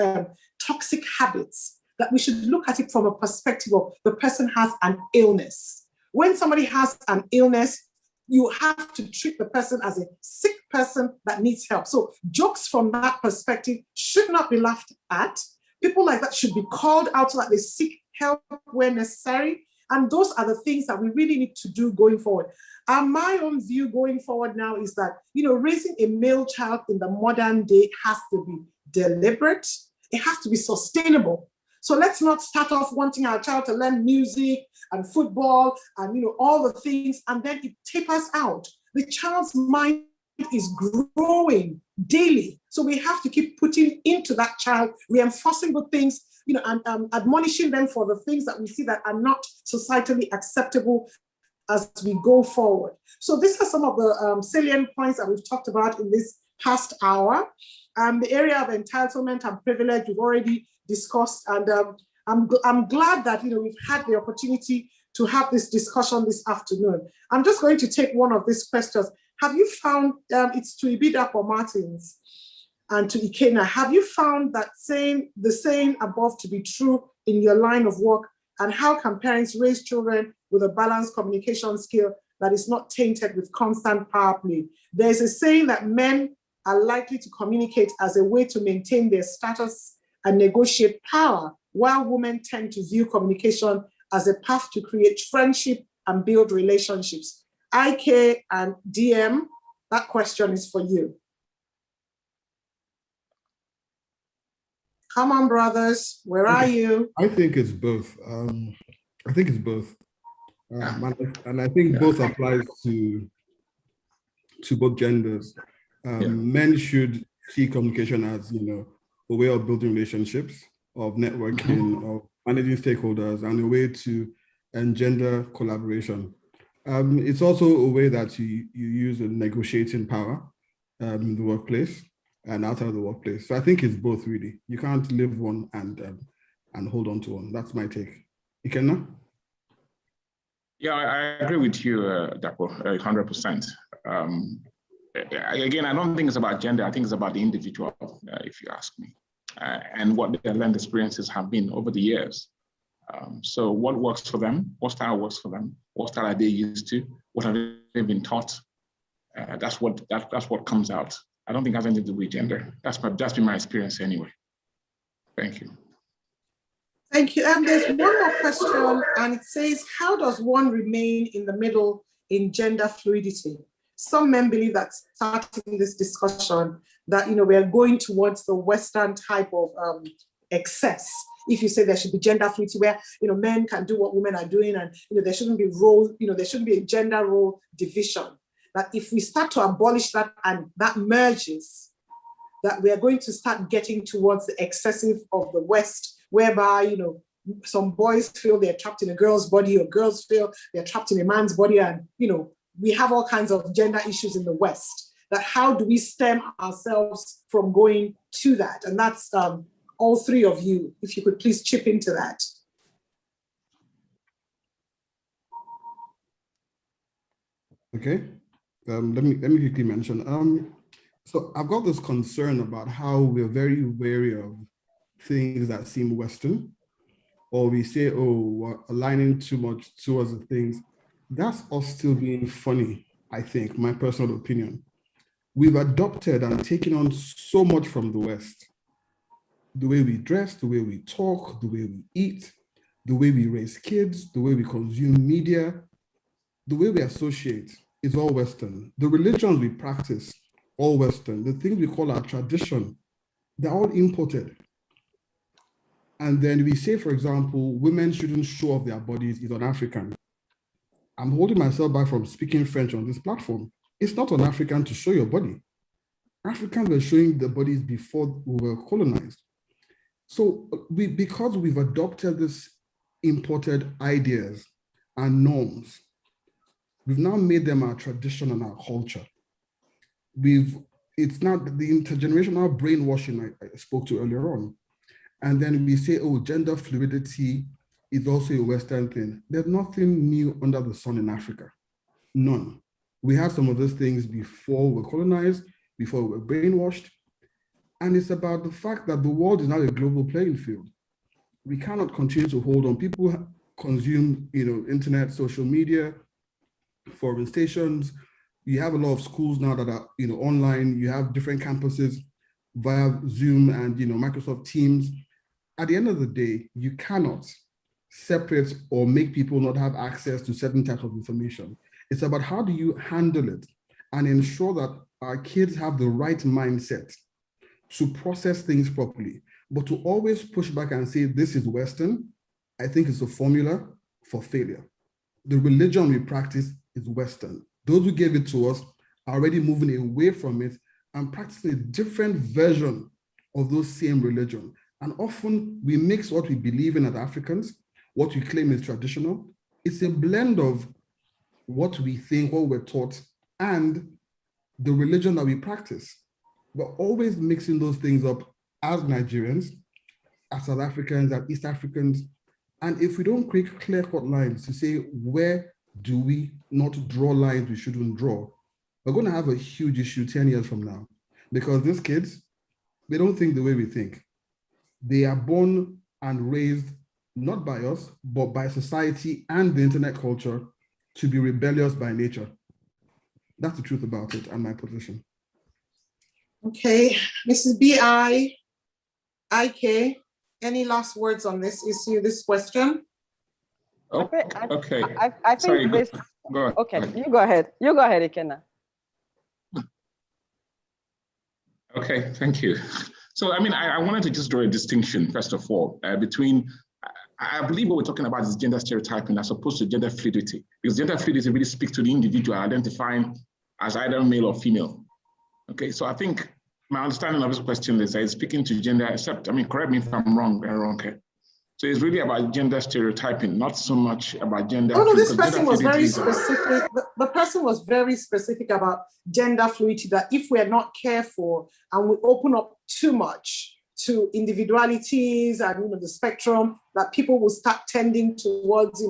toxic habits, that we should look at it from a perspective of the person has an illness. When somebody has an illness, you have to treat the person as a sick person that needs help. So jokes from that perspective should not be laughed at. People like that should be called out so that they seek help where necessary. And those are the things that we really need to do going forward. My own view going forward now is that, raising a male child in the modern day has to be deliberate. It has to be sustainable. So let's not start off wanting our child to learn music and football and, all the things, and then it tapers out. The child's mind is growing daily. So we have to keep putting into that child, reinforcing the things, and admonishing them for the things that we see that are not societally acceptable as we go forward. So these are some of the salient points that we've talked about in this past hour. The area of entitlement and privilege we've already discussed, and I'm glad that we've had the opportunity to have this discussion this afternoon. I'm just going to take one of these questions. Have you found, it's to Ibida or Martins and to Ikena, have you found that the saying above to be true in your line of work? And how can parents raise children with a balanced communication skill that is not tainted with constant power play? There's a saying that men are likely to communicate as a way to maintain their status and negotiate power, while women tend to view communication as a path to create friendship and build relationships. IK and DM, that question is for you. Come on, brothers, where are you? I think it's both. I think it's both. And I think both applies to both genders. Men should see communication as, a way of building relationships, of networking, of managing stakeholders, and a way to engender collaboration. It's also a way that you use a negotiating power in the workplace and outside of the workplace. So I think it's both, really. You can't live one and hold on to one. That's my take. Ikenna? Yeah, I agree with you, Dapo, 100%. Again, I don't think it's about gender. I think it's about the individual, if you ask me, and what their learned experiences have been over the years. So what works for them? What style works for them? What style are they used to? What have they been taught? That's what comes out. I don't think it has anything to do with gender. That's been my experience anyway. Thank you. Thank you. There's one more question, and it says, how does one remain in the middle in gender fluidity? Some men believe that, starting this discussion, that we are going towards the Western type of excess. If you say there should be gender fluidity, where men can do what women are doing, and there shouldn't be role, there shouldn't be a gender role division. That if we start to abolish that and that merges, that we are going to start getting towards the excessive of the West, whereby some boys feel they're trapped in a girl's body, or girls feel they're trapped in a man's body, and we have all kinds of gender issues in the West. That how do we stem ourselves from going to that? And that's all three of you, if you could please chip into that. Okay, let me quickly mention. So I've got this concern about how we're very wary of things that seem Western, or we say, oh, we're aligning too much towards the things. That's us still being funny, I think, my personal opinion. We've adopted and taken on so much from the West. The way we dress, the way we talk, the way we eat, the way we raise kids, the way we consume media, the way we associate is all Western. The religions we practice, all Western. The things we call our tradition, they're all imported. And then we say, for example, women shouldn't show off their bodies, is un-African. I'm holding myself back from speaking French on this platform. It's not un-African to show your body. Africans were showing their bodies before we were colonized. So because we've adopted this imported ideas and norms, we've now made them our tradition and our culture. It's not the intergenerational brainwashing I spoke to earlier on. And then we say, oh, gender fluidity is also a Western thing. There's nothing new under the sun in Africa, none. We had some of those things before we were colonized, before we were brainwashed. And it's about the fact that the world is now a global playing field. We cannot continue to hold on. People consume, internet, social media, foreign stations. You have a lot of schools now that are, online. You have different campuses via Zoom and, Microsoft Teams. At the end of the day, you cannot separate or make people not have access to certain types of information. It's about how do you handle it and ensure that our kids have the right mindset to process things properly. But to always push back and say, this is Western, I think it's a formula for failure. The religion we practice is Western. Those who gave it to us are already moving away from it and practicing a different version of those same religion. And often we mix what we believe in as Africans, what we claim is traditional. It's a blend of what we think, what we're taught, and the religion that we practice. We're always mixing those things up as Nigerians, as South Africans, as East Africans. And if we don't create clear-cut lines to say, where do we not draw lines we shouldn't draw, we're going to have a huge issue 10 years from now. Because these kids, they don't think the way we think. They are born and raised not by us, but by society and the internet culture to be rebellious by nature. That's the truth about it and my position. Okay, Mrs. B.I. IK, any last words on this issue, this question? Okay. I think Sorry, this. go ahead. Okay, you go ahead. You go ahead, Ikenna. Okay, thank you. So, I mean, I wanted to just draw a distinction, first of all, between, I believe what we're talking about is gender stereotyping as opposed to gender fluidity, because gender fluidity really speaks to the individual identifying as either male or female. Okay, so I think my understanding of this question is that it's speaking to gender, except, I mean, correct me if I'm wrong, okay. So it's really about gender stereotyping, not so much about gender. Oh no, this person was very specific. The person was very specific about gender fluidity, that if we're not careful and we open up too much to individualities and the spectrum, that people will start tending towards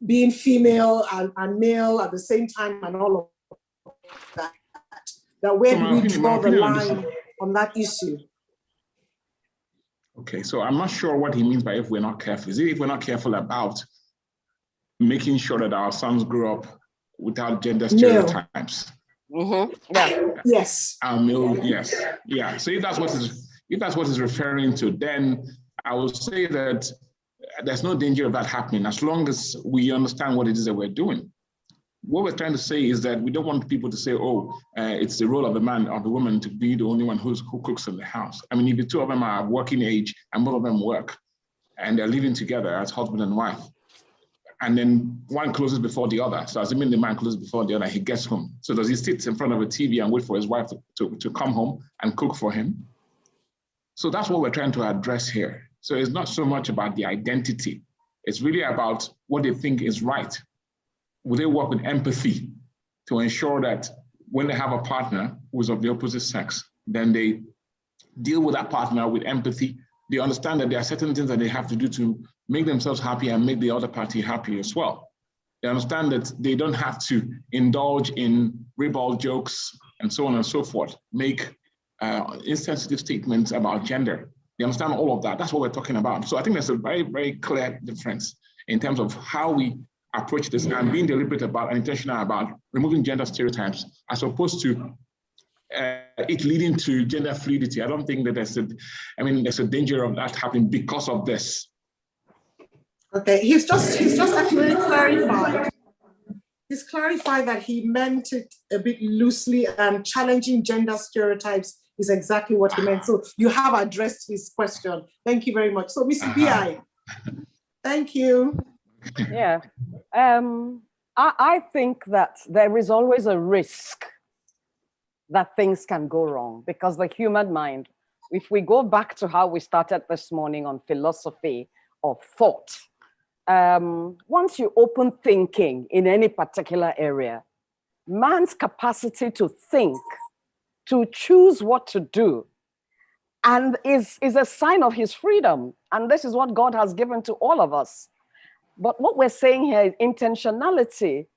being female and male at the same time and all of that. That where do we draw the line on that issue? Okay, so I'm not sure what he means by if we're not careful. Is it if we're not careful about making sure that our sons grow up without gender stereotypes? Mm-hmm. Yeah. Yes. Yes. Yeah. So if that's what is referring to, then I would say that there's no danger of that happening as long as we understand what it is that we're doing. What we're trying to say is that we don't want people to say, oh, it's the role of the man or the woman to be the only one who cooks in the house. I mean, if the two of them are working age and both of them work and they're living together as husband and wife, and then one closes before the other. So assuming the man closes before the other, he gets home. So does he sit in front of a TV and wait for his wife to come home and cook for him? So that's what we're trying to address here. So it's not so much about the identity. It's really about what they think is right. Will they work with empathy to ensure that when they have a partner who's of the opposite sex, then they deal with that partner with empathy? They understand that there are certain things that they have to do to make themselves happy and make the other party happy as well. They understand that they don't have to indulge in ribald jokes and so on and so forth, make insensitive statements about gender. They understand all of that. That's what we're talking about. So I think there's a very, very clear difference in terms of how we approach this and being deliberate about and intentional about removing gender stereotypes as opposed to it leading to gender fluidity. I don't think that there's a danger of that happening because of this. Okay, he's just actually clarified. He's clarified that he meant it a bit loosely, and challenging gender stereotypes is exactly what he meant. So you have addressed his question. Thank you very much. So Mr. BI, thank you. Yeah, I think that there is always a risk that things can go wrong because the human mind, if we go back to how we started this morning on philosophy of thought, once you open thinking in any particular area, man's capacity to think, to choose what to do, and is a sign of his freedom. And this is what God has given to all of us. But what we're saying here is intentionality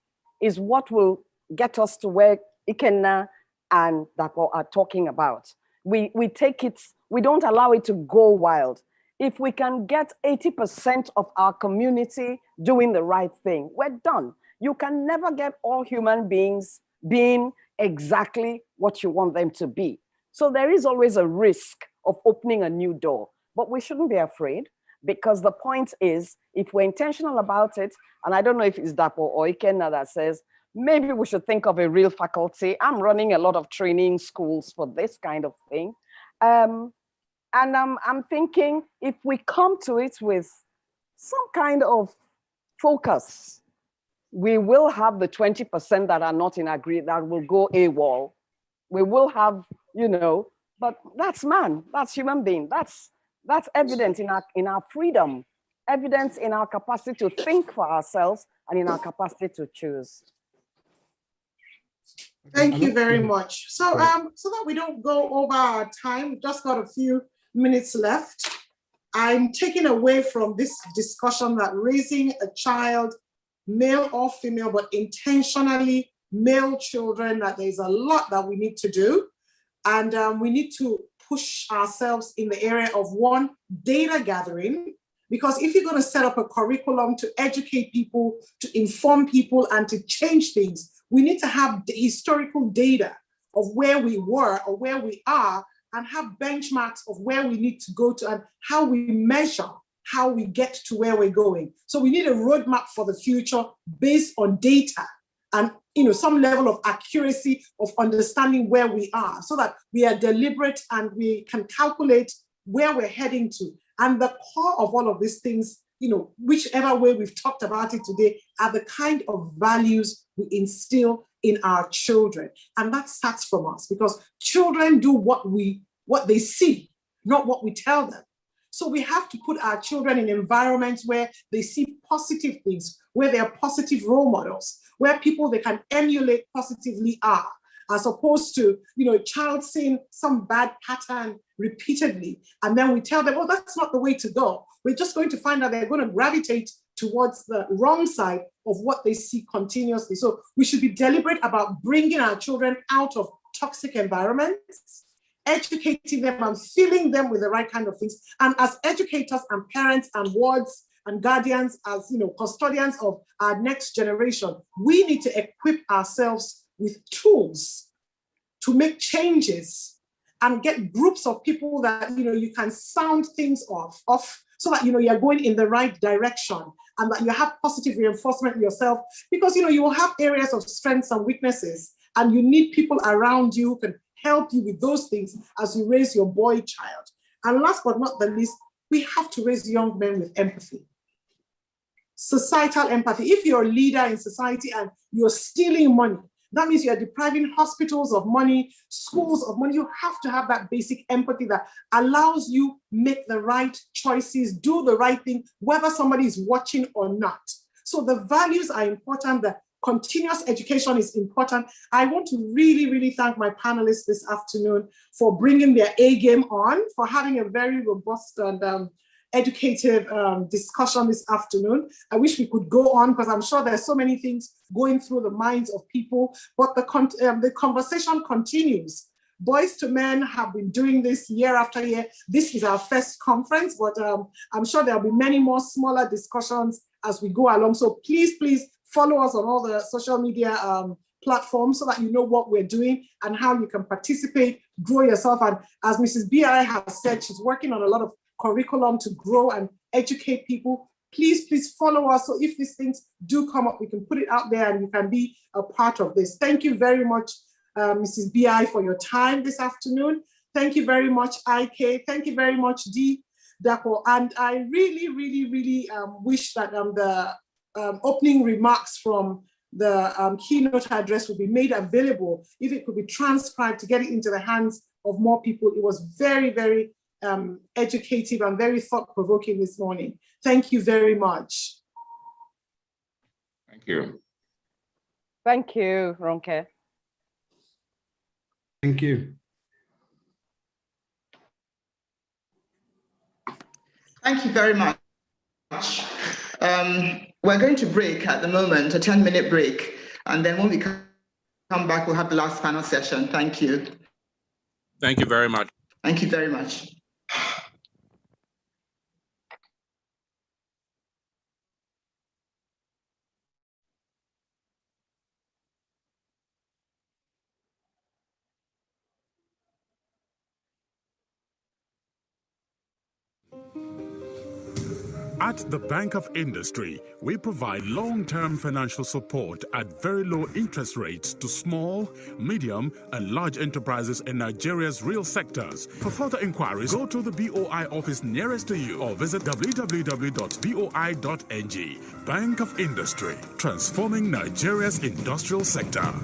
is what will get us to where Ikenna and Dapo are talking about. We take it, we don't allow it to go wild. If we can get 80% of our community doing the right thing, we're done. You can never get all human beings being exactly what you want them to be. So there is always a risk of opening a new door, but we shouldn't be afraid. Because the point is, if we're intentional about it, and I don't know if it's Dapo or Ikenna that says, maybe we should think of a real faculty. I'm running a lot of training schools for this kind of thing. And I'm thinking if we come to it with some kind of focus, we will have the 20% that are not in agreement, that will go AWOL. We will have, but that's man, that's human being, that's evidence in our freedom, evidence in our capacity to think for ourselves and in our capacity to choose. Thank you very much. So, so that we don't go over our time, we've just got a few minutes left. I'm taking away from this discussion that raising a child, male or female, but intentionally male children, that there's a lot that we need to do. And we need to push ourselves in the area of one, data gathering, because if you're going to set up a curriculum to educate people, to inform people, and to change things, we need to have the historical data of where we were or where we are and have benchmarks of where we need to go to and how we measure how we get to where we're going. So we need a roadmap for the future based on data and some level of accuracy of understanding where we are, so that we are deliberate and we can calculate where we're heading to. And the core of all of these things, whichever way we've talked about it today, are the kind of values we instill in our children. And that starts from us, because children do what they see, not what we tell them. So we have to put our children in environments where they see positive things, where they are positive role models, where people they can emulate positively are, as opposed to, a child seeing some bad pattern repeatedly. And then we tell them, oh, that's not the way to go. We're just going to find out they're going to gravitate towards the wrong side of what they see continuously. So we should be deliberate about bringing our children out of toxic environments, educating them and filling them with the right kind of things. And as educators and parents and wards and guardians, as custodians of our next generation, we need to equip ourselves with tools to make changes and get groups of people that you can sound things off so that you're going in the right direction and that you have positive reinforcement yourself, because you will have areas of strengths and weaknesses, and you need people around you who can help you with those things as you raise your boy child. And last but not the least, we have to raise young men with empathy. Societal empathy. If you're a leader in society and you're stealing money, that means you're depriving hospitals of money, schools of money. You have to have that basic empathy that allows you make the right choices, do the right thing, whether somebody is watching or not. So the values are important. The continuous education is important. I want to really, really thank my panelists this afternoon for bringing their A game on, for having a very robust and educative discussion this afternoon. I wish we could go on, because I'm sure there's so many things going through the minds of people, but the conversation continues. Boys to Men have been doing this year after year. This is our first conference, but I'm sure there'll be many more smaller discussions as we go along. So please, please follow us on all the social media platforms so that you know what we're doing and how you can participate, grow yourself. And as Mrs. B.I. has said, she's working on a lot of curriculum to grow and educate people. Please, please follow us. So if these things do come up, we can put it out there and you can be a part of this. Thank you very much, Mrs. B.I., for your time this afternoon. Thank you very much, IK. Thank you very much, D. Dapo. And I really, really, really wish that the opening remarks from the keynote address would be made available. If it could be transcribed to get it into the hands of more people. It was very, very educative and very thought-provoking this morning. Thank you very much. Thank you. Thank you, Ronke. Thank you. Thank you very much. We're going to break at the moment, a 10-minute break. And then when we come back, we'll have the last panel session. Thank you. Thank you very much. Thank you very much. At the Bank of Industry, we provide long-term financial support at very low interest rates to small, medium, and large enterprises in Nigeria's real sectors. For further inquiries, go to the BOI office nearest to you or visit www.boi.ng. Bank of Industry, transforming Nigeria's industrial sector.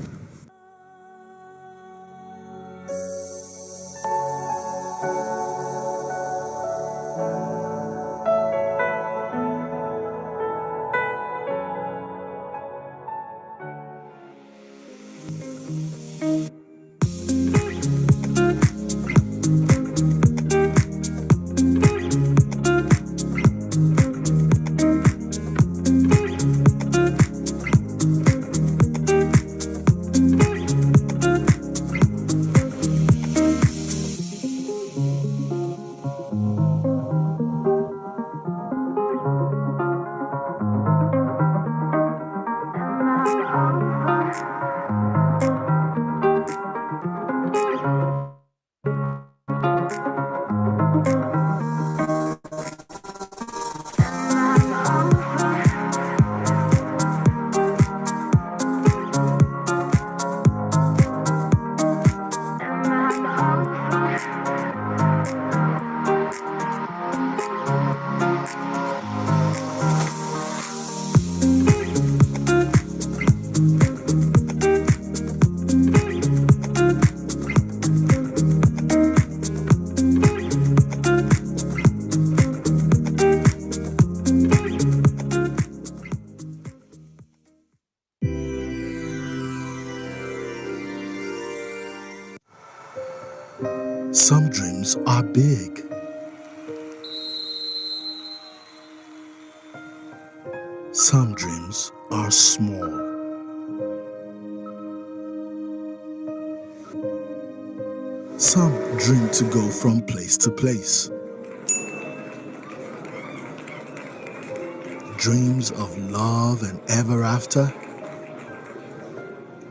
Some dreams are big. Some dreams are small. Some dream to go from place to place. Dreams of love and ever after.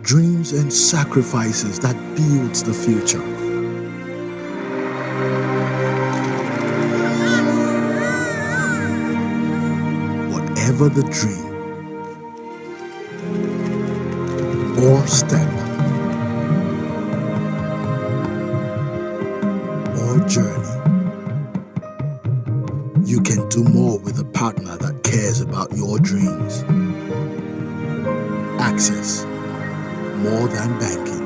Dreams and sacrifices that builds the future. Whatever the dream or step or journey, you can do more with a partner that cares about your dreams. Access, more than banking.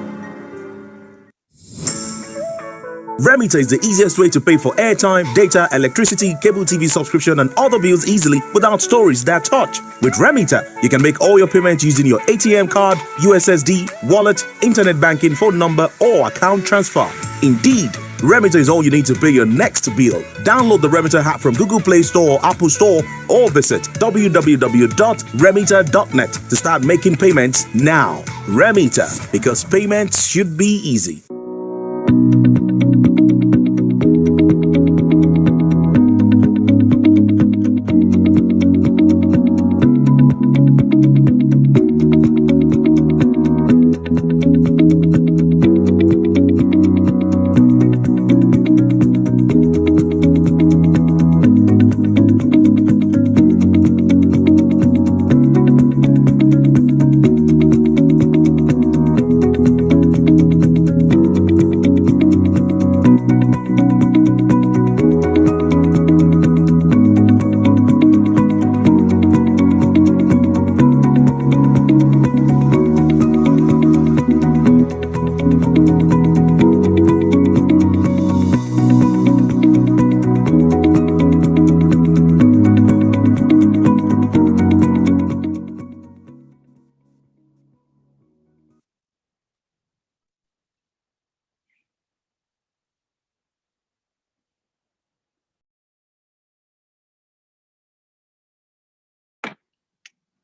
Remita is the easiest way to pay for airtime, data, electricity, cable TV subscription, and other bills easily without stories that touch. With Remita, you can make all your payments using your ATM card, USSD, wallet, internet banking, phone number, or account transfer. Indeed, Remita is all you need to pay your next bill. Download the Remita app from Google Play Store or Apple Store, or visit www.remita.net to start making payments now. Remita, because payments should be easy.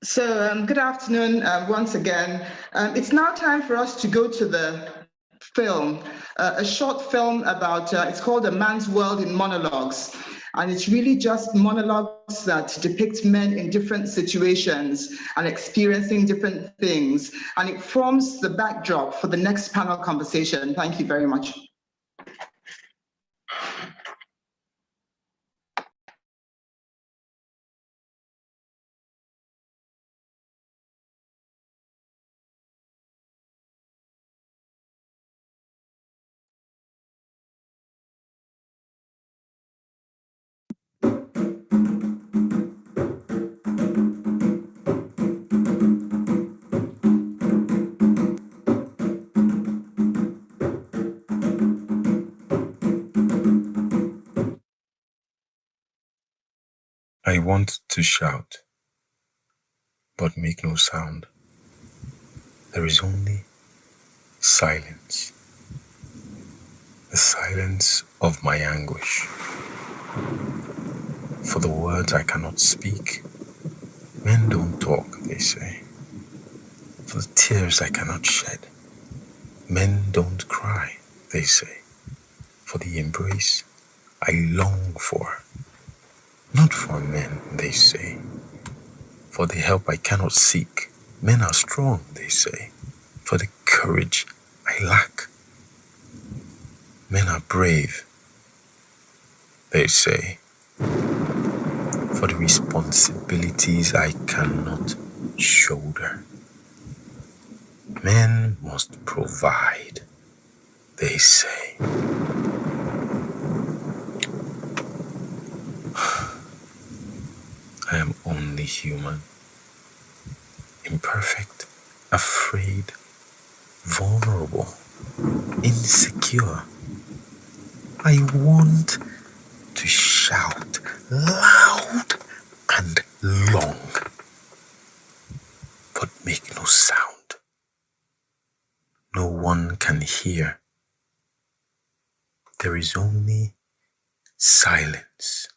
So good afternoon once again. It's now time for us to go to the film, a short film about, it's called A Man's World in Monologues. And it's really just monologues that depict men in different situations and experiencing different things. And it forms the backdrop for the next panel conversation. Thank you very much. I want to shout, but make no sound. There is only silence. The silence of my anguish. For the words I cannot speak. Men don't talk, they say. For the tears I cannot shed. Men don't cry, they say. For the embrace I long for. Not for men, they say. For the help I cannot seek. Men are strong, they say. For the courage I lack. Men are brave. they say, for the responsibilities I cannot shoulder. Men must provide, they say. I am only human, imperfect, afraid, vulnerable, insecure. I want to shout loud and long, but make no sound. No one can hear. There is only silence.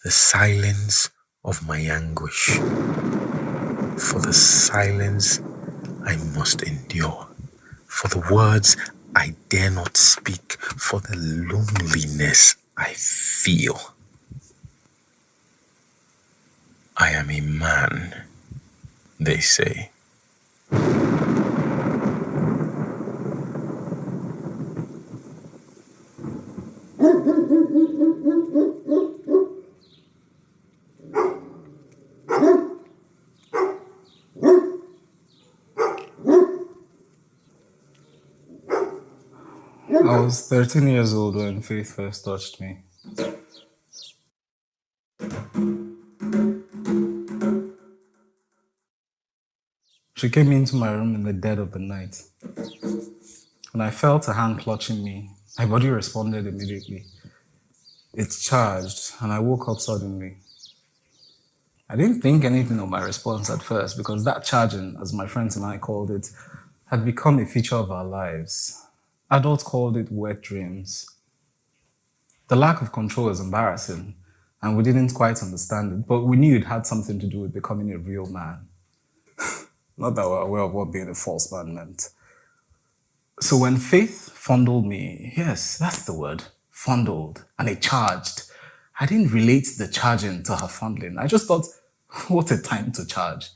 The silence of my anguish. For the silence I must endure. For the words I dare not speak. For the loneliness I feel. I am a man, they say. I was 13 years old when Faith first touched me. She came into my room in the dead of the night. When I felt a hand clutching me, my body responded immediately. It charged, and I woke up suddenly. I didn't think anything of my response at first because that charging, as my friends and I called it, had become a feature of our lives. Adults called it wet dreams. The lack of control was embarrassing, and we didn't quite understand it, but we knew it had something to do with becoming a real man. Not that we were aware of what being a false man meant. So when Faith fondled me, yes, that's the word, fondled, and it charged, I didn't relate the charging to her fondling. I just thought, what a time to charge.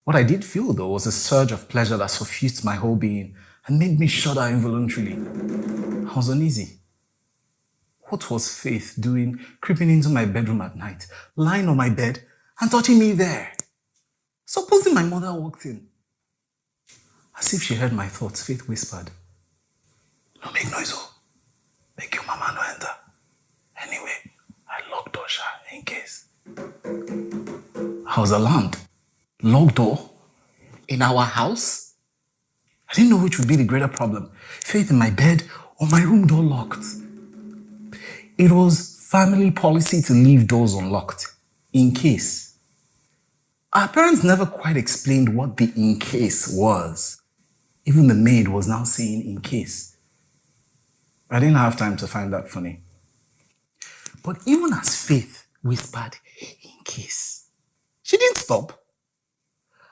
What I did feel, though, was a surge of pleasure that suffused my whole being and made me shudder involuntarily. I was uneasy. What was Faith doing, creeping into my bedroom at night, lying on my bed and touching me there? Supposing my mother walked in. As if she heard my thoughts, Faith whispered, "No make noise, oh. Make your mama no enter. Anyway, I locked door in case." I was alarmed. Locked door? In our house? I didn't know which would be the greater problem, Faith in my bed or my room door locked. It was family policy to leave doors unlocked, in case. Our parents never quite explained what the in case was. Even the maid was now saying in case. I didn't have time to find that funny. But even as Faith whispered, in case, she didn't stop.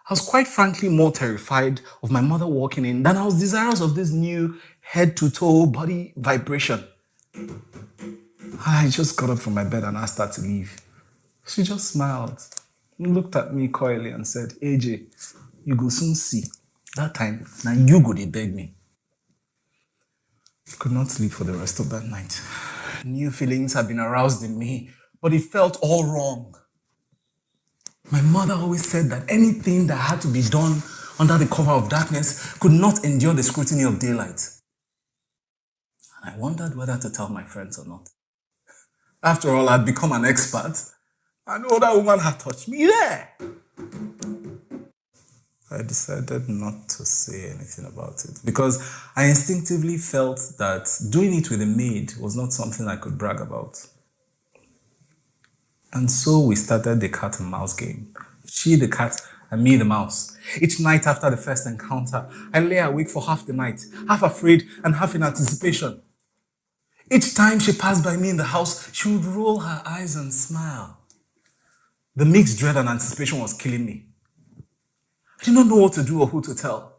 I was quite frankly more terrified of my mother walking in than I was desirous of this new head-to-toe body vibration. I just got up from my bed and asked her to leave. She just smiled, looked at me coyly and said, "AJ, you go soon see. That time, now you go dey beg me." I could not sleep for the rest of that night. New feelings had been aroused in me, but it felt all wrong. My mother always said that anything that had to be done under the cover of darkness could not endure the scrutiny of daylight. And I wondered whether to tell my friends or not. After all, I'd become an expert. An older woman had touched me there. I decided not to say anything about it because I instinctively felt that doing it with a maid was not something I could brag about. And so we started the cat and mouse game. She the cat and me the mouse. Each night after the first encounter, I lay awake for half the night, half afraid and half in anticipation. Each time she passed by me in the house, she would roll her eyes and smile. The mixed dread and anticipation was killing me. I did not know what to do or who to tell.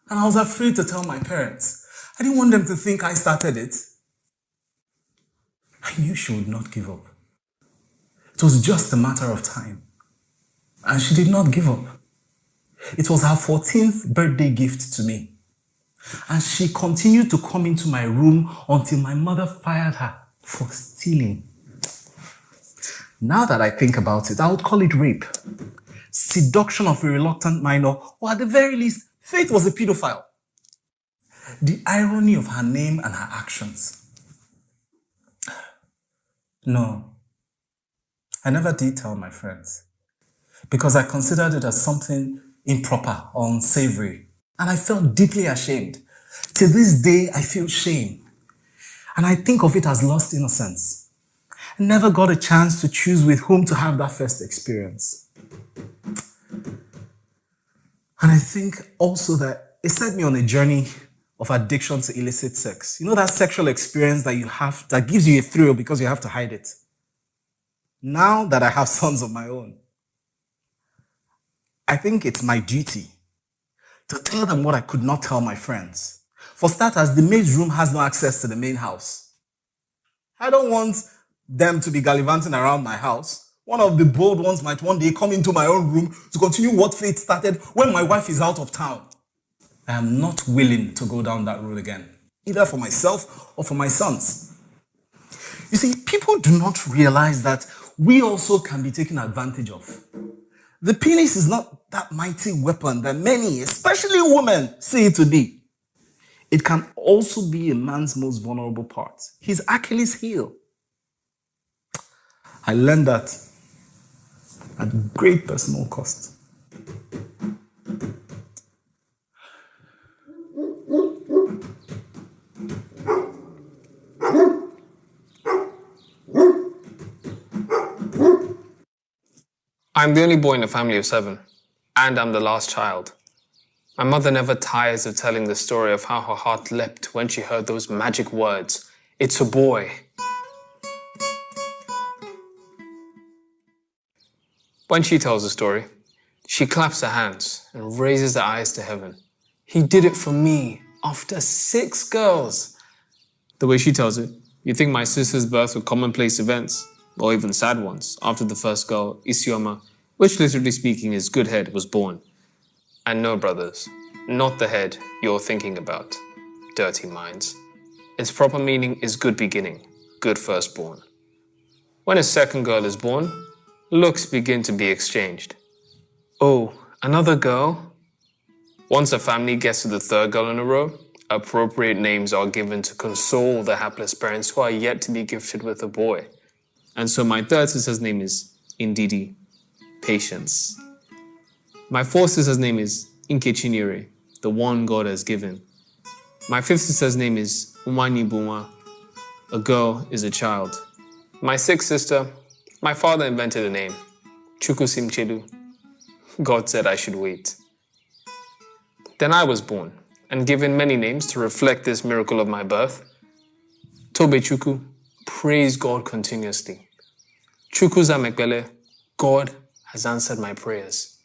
And I was afraid to tell my parents. I didn't want them to think I started it. I knew she would not give up. It was just a matter of time. And she did not give up. It was her 14th birthday gift to me. And she continued to come into my room until my mother fired her for stealing. Now that I think about it, I would call it rape, seduction of a reluctant minor, or at the very least, Faith was a pedophile. The irony of her name and her actions. No, I never did tell my friends because I considered it as something improper or unsavory, and I felt deeply ashamed. To this day, I feel shame, and I think of it as lost innocence. I never got a chance to choose with whom to have that first experience. And I think also that it set me on a journey of addiction to illicit sex. You know that sexual experience that you have that gives you a thrill because you have to hide it. Now that I have sons of my own, I think it's my duty to tell them what I could not tell my friends. For starters, the maid's room has no access to the main house. I don't want them to be gallivanting around my house. One of the bold ones might one day come into my own room to continue what Faith started when my wife is out of town. I am not willing to go down that road again, either for myself or for my sons. You see, people do not realize that we also can be taken advantage of. The penis is not that mighty weapon that many, especially women, see it to be. It can also be a man's most vulnerable part, his Achilles heel. I learned that at great personal cost. I'm the only boy in a family of 7, and I'm the last child. My mother never tires of telling the story of how her heart leapt when she heard those magic words, "It's a boy." When she tells the story, she claps her hands and raises her eyes to heaven. He did it for me after 6 girls. The way she tells it, you'd think my sister's births were commonplace events, or even sad ones, after the first girl, Isioma, which literally speaking is good head, was born. And no, brothers, not the head you're thinking about, dirty minds. Its proper meaning is good beginning, good firstborn. When a second girl is born, looks begin to be exchanged. Oh, another girl? Once a family gets to the 3rd girl in a row, appropriate names are given to console the hapless parents who are yet to be gifted with a boy. And so my 3rd sister's name is Indidi, patience. My 4th sister's name is Inkechinyere, the one God has given. My 5th sister's name is Umani Buma, a girl is a child. My 6th sister, my father invented a name, Chukwusim Chedu. God said I should wait. Then I was born and given many names to reflect this miracle of my birth. Tobe Chukwu, praise God continuously. Chukwuza Mekbele, God has answered my prayers.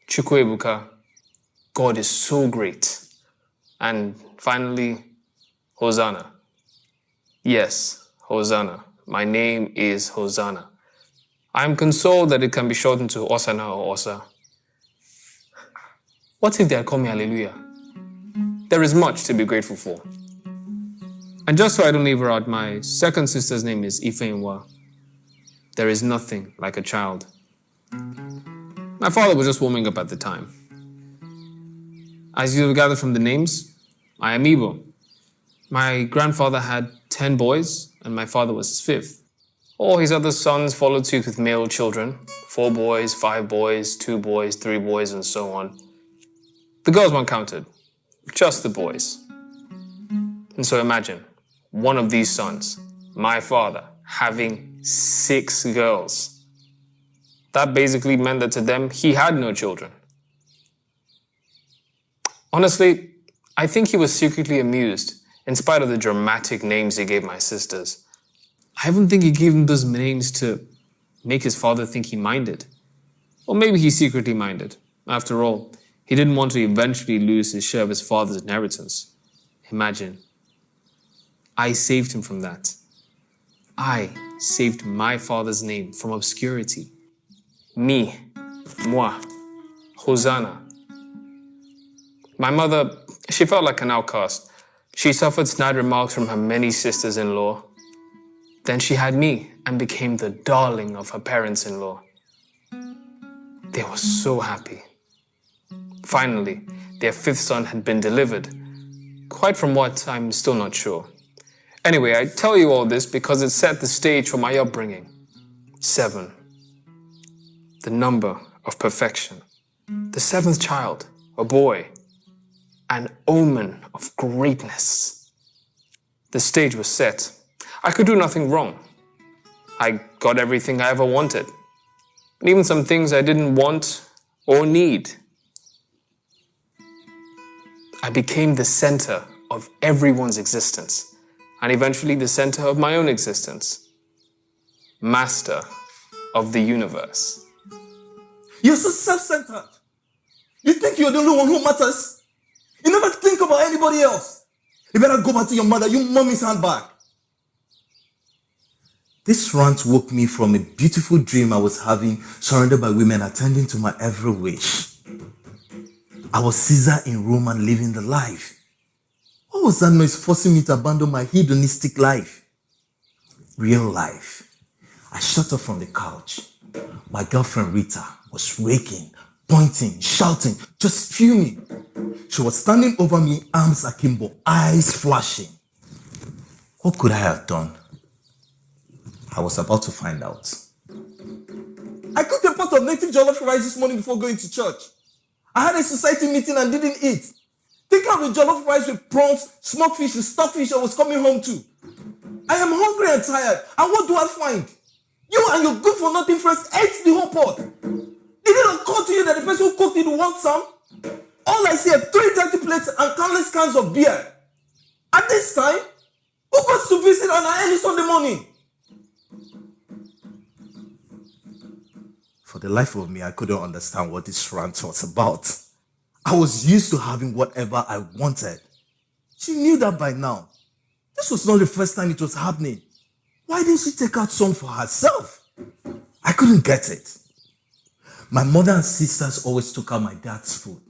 Chukwu-ebuka, God is so great. And finally, Hosanna. Yes, Hosanna. My name is Hosanna. I am consoled that it can be shortened to Osana or Osa. What if they had called me Hallelujah? There is much to be grateful for. And just so I don't leave her out, my 2nd sister's name is Ifeinwa. There is nothing like a child. My father was just warming up at the time. As you'll gather from the names, I am Igbo. My grandfather had 10 boys, and my father was his 5th. All his other sons followed suit with male children, 4 boys, 5 boys, 2 boys, 3 boys, and so on. The girls weren't counted, just the boys. And so imagine, one of these sons, my father, having 6 girls. That basically meant that to them, he had no children. Honestly, I think he was secretly amused, in spite of the dramatic names he gave my sisters. I even think he gave them those names to make his father think he minded. Or maybe he secretly minded. After all, he didn't want to eventually lose his share of his father's inheritance. Imagine. I saved him from that. I saved my father's name from obscurity. Me, moi, Hosanna. My mother, She felt like an outcast. She suffered snide remarks from her many sisters-in-law. Then she had me and became the darling of her parents-in-law. They were so happy. Finally, their fifth son had been delivered. Quite from what, I'm still not sure. Anyway, I tell you all this because it set the stage for my upbringing. 7. The number of perfection. The 7th child, a boy. An omen of greatness. The stage was set. I could do nothing wrong. I got everything I ever wanted. And even some things I didn't want or need. I became the center of everyone's existence, and eventually the center of my own existence. Master of the universe. You're so self-centered. You think you're the only one who matters? You never think about anybody else. You better go back to your mother, you mommy's handbag. This rant woke me from a beautiful dream I was having, surrounded by women attending to my every wish. I was Caesar in Rome and living the life. What was that noise forcing me to abandon my hedonistic life? Real life. I shut up from the couch. My girlfriend Rita was raking, pointing, shouting, just fuming. She was standing over me, arms akimbo, eyes flashing. What could I have done? I was about to find out. I cooked a pot of native jollof rice this morning before going to church. I had a society meeting and didn't eat. Think of the jollof rice with prawns, smoked fish, and stockfish I was coming home to. I am hungry and tired, and what do I find? You and your good-for-nothing friends ate the whole pot. Did it occur to you that the person who cooked it wants some? All I see are 3 dirty plates and countless cans of beer. At this time, who goes to visit on an early Sunday morning? For the life of me, I couldn't understand what this rant was about. I was used to having whatever I wanted. She knew that by now. This was not the first time it was happening. Why didn't she take out some for herself? I couldn't get it. My mother and sisters always took out my dad's food.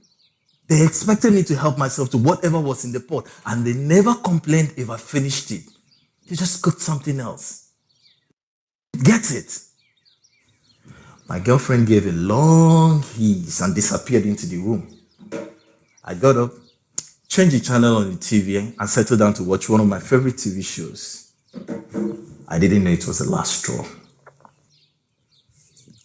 They expected me to help myself to whatever was in the pot, and they never complained if I finished it. They just cooked something else. Get it? My girlfriend gave a long hiss and disappeared into the room. I got up, changed the channel on the TV, and settled down to watch one of my favorite TV shows. I didn't know it was the last straw.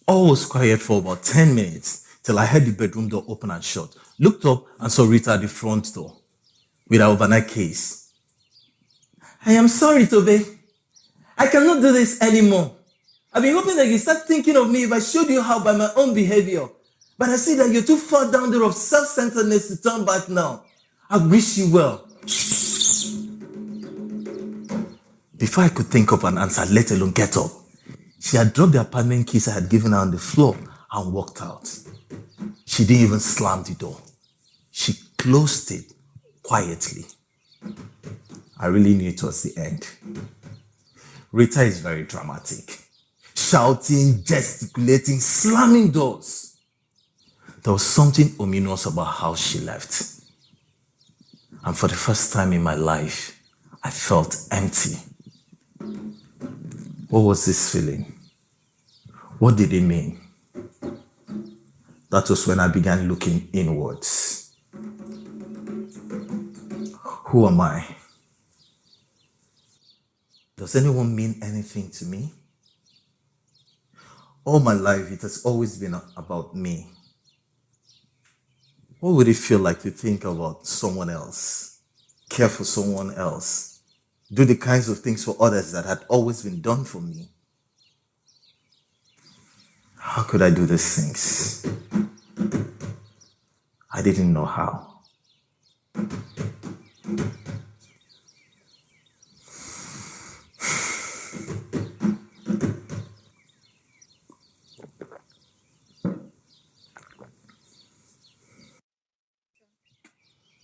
All was quiet for about 10 minutes till I heard the bedroom door open and shut. Looked up and saw Rita at the front door with her overnight case. I am sorry, Tobe. I cannot do this anymore. I've been hoping that you start thinking of me if I showed you how by my own behavior. But I see that you're too far down the road of self-centeredness to turn back now. I wish you well. Before I could think of an answer, let alone get up, she had dropped the apartment keys I had given her on the floor and walked out. She didn't even slam the door. She closed it quietly. I really knew it was the end. Rita is very dramatic. Shouting, gesticulating, slamming doors. There was something ominous about how she left. And for the first time in my life, I felt empty. What was this feeling? What did it mean? That was when I began looking inwards. Who am I? Does anyone mean anything to me? All my life, it has always been about me. What would it feel like to think about someone else, care for someone else, do the kinds of things for others that had always been done for me? How could I do these things? I didn't know how.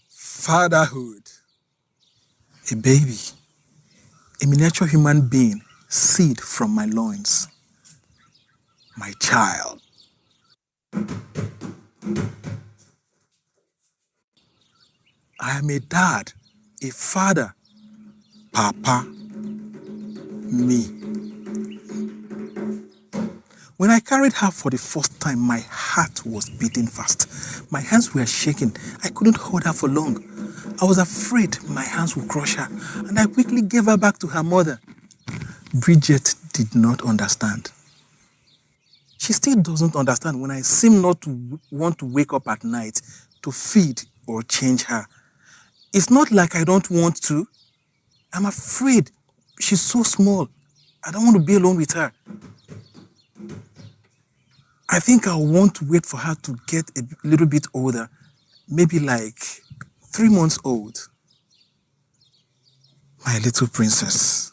Fatherhood. A baby. A miniature human being, seed from my loins. My child. I am a dad, a father, Papa, me. When I carried her for the first time, my heart was beating fast. My hands were shaking. I couldn't hold her for long. I was afraid my hands would crush her, and I quickly gave her back to her mother. Bridget did not understand. She still doesn't understand when I seem not to want to wake up at night to feed or change her. It's not like I don't want to. I'm afraid. She's so small. I don't want to be alone with her. I think I want to wait for her to get a little bit older, maybe like 3 months old. My little princess.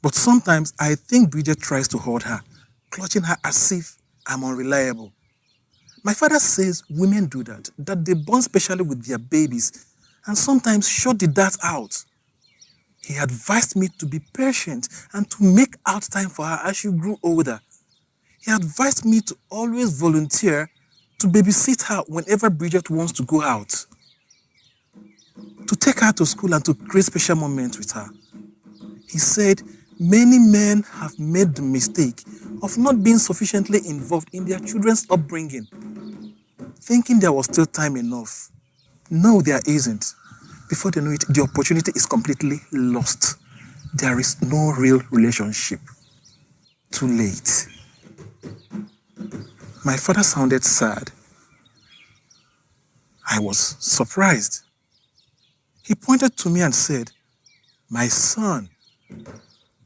But sometimes I think Bridget tries to hold her, clutching her as if I'm unreliable. My father says women do that they bond specially with their babies and sometimes shut the dads out. He advised me to be patient and to make out time for her as she grew older. He advised me to always volunteer to babysit her whenever Bridget wants to go out, to take her to school and to create special moments with her. He said many men have made the mistake of not being sufficiently involved in their children's upbringing, thinking there was still time enough. No, there isn't. Before they know it, the opportunity is completely lost. There is no real relationship. Too late. My father sounded sad. I was surprised. He pointed to me and said, "My son,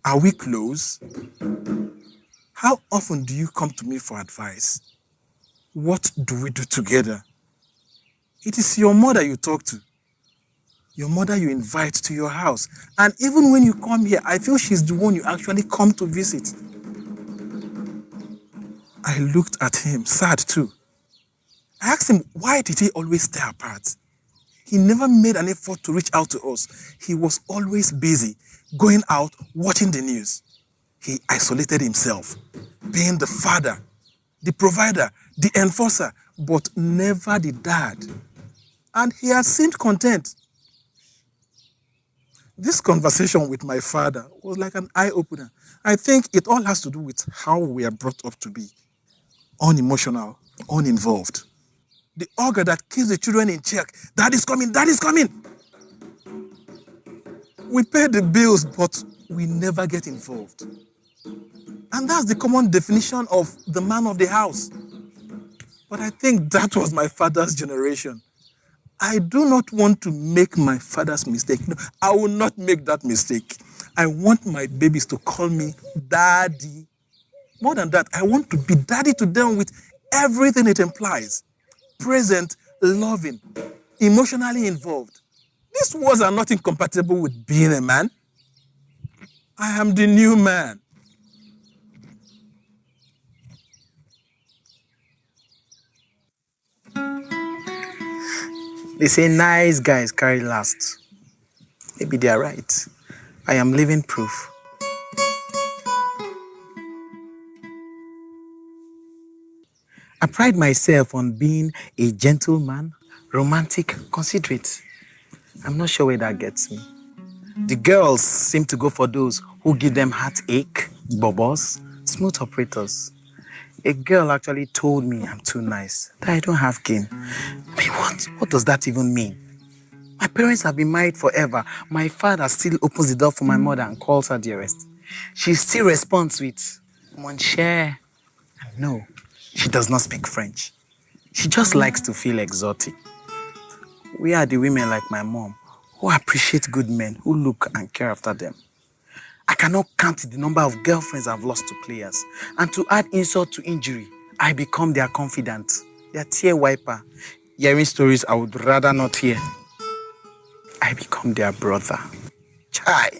are we close? How often do you come to me for advice? What do we do together? It is your mother you talk to. Your mother you invite to your house. And even when you come here, I feel she's the one you actually come to visit." I looked at him, sad too. I asked him, why did he always stay apart? He never made an effort to reach out to us. He was always busy, going out, watching the news. He isolated himself, being the father, the provider, the enforcer, but never the dad. And he had seemed content. This conversation with my father was like an eye-opener. I think it all has to do with how we are brought up to be. Unemotional, uninvolved. The ogre that keeps the children in check. Dad is coming, Dad is coming. We pay the bills, but we never get involved. And that's the common definition of the man of the house. But I think that was my father's generation. I do not want to make my father's mistake. No, I will not make that mistake. I want my babies to call me daddy. More than that, I want to be daddy to them with everything it implies. Present, loving, emotionally involved. These words are not incompatible with being a man. I am the new man. They say nice guys carry last. Maybe they are right. I am living proof. I pride myself on being a gentleman, romantic, considerate. I'm not sure where that gets me. The girls seem to go for those who give them heartache, bobos, smooth operators. A girl actually told me I'm too nice, that I don't have game. I mean, what does that even mean? My parents have been married forever. My father still opens the door for my mother and calls her dearest. She still responds with, mon cher. No, she does not speak French. She just likes to feel exotic. We are the women like my mom who appreciate good men, who look and care after them. I cannot count the number of girlfriends I've lost to players. And to add insult to injury, I become their confidant, their tear wiper. Hearing stories I would rather not hear. I become their brother. Chai!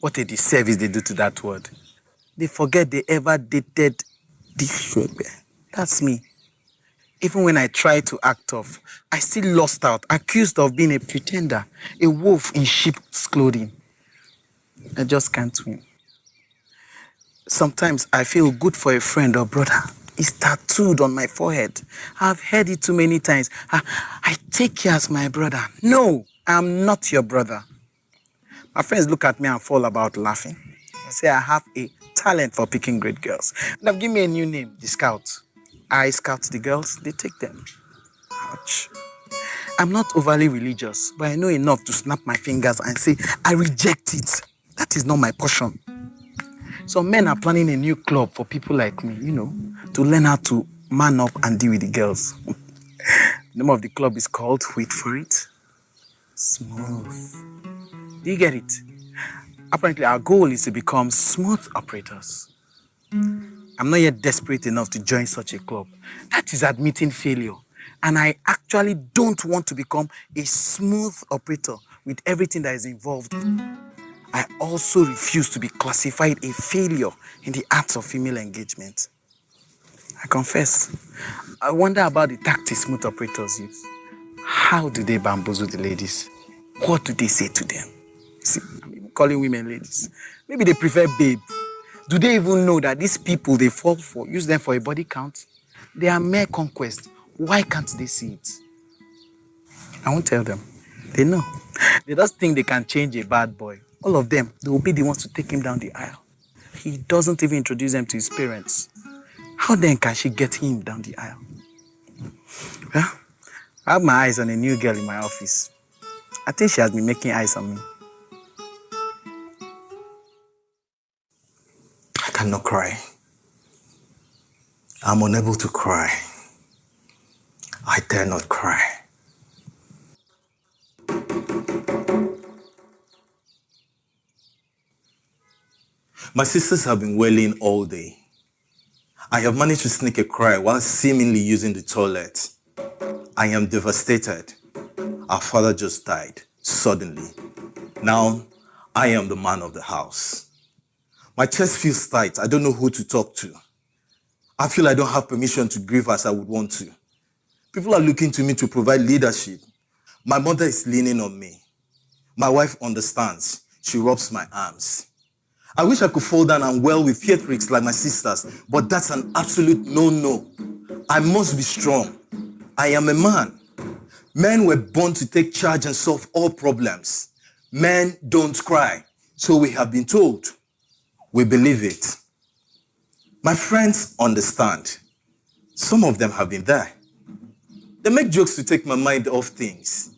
What a disservice they do to that word. They forget they ever dated this shrebe. That's me. Even when I try to act tough, I still lost out, accused of being a pretender, a wolf in sheep's clothing. I just can't win. Sometimes I feel good for a friend or brother, is tattooed on my forehead. I've heard it too many times. I take you as my brother. No, I'm not your brother. My friends look at me and fall about laughing. They say I have a talent for picking great girls. They've given me a new name, the Scout. I scout the girls, they take them. Ouch. I'm not overly religious, but I know enough to snap my fingers and say, I reject it. That is not my portion. Some men are planning a new club for people like me, to learn how to man up and deal with the girls. The name of the club is called, wait for it, Smooth. Do you get it? Apparently, our goal is to become smooth operators. I'm not yet desperate enough to join such a club. That is admitting failure. And I actually don't want to become a smooth operator with everything that is involved. I also refuse to be classified a failure in the arts of female engagement. I confess, I wonder about the tactics smooth operators use. How do they bamboozle the ladies? What do they say to them? See, I'm even calling women ladies. Maybe they prefer babe. Do they even know that these people they fall for, use them for a body count? They are mere conquest. Why can't they see it? I won't tell them. They know. They just think they can change a bad boy. All of them, they will be the ones to take him down the aisle. He doesn't even introduce them to his parents. How then can she get him down the aisle? Well, I have my eyes on a new girl in my office. I think she has been making eyes on me. I cannot cry. I'm unable to cry. I dare not cry. My sisters have been wailing all day. I have managed to sneak a cry while seemingly using the toilet. I am devastated. Our father just died, suddenly. Now, I am the man of the house. My chest feels tight. I don't know who to talk to. I feel I don't have permission to grieve as I would want to. People are looking to me to provide leadership. My mother is leaning on me. My wife understands. She rubs my arms. I wish I could fall down and wail with theatrics like my sisters, but that's an absolute no-no. I must be strong. I am a man. Men were born to take charge and solve all problems. Men don't cry, so we have been told. We believe it. My friends understand. Some of them have been there. They make jokes to take my mind off things.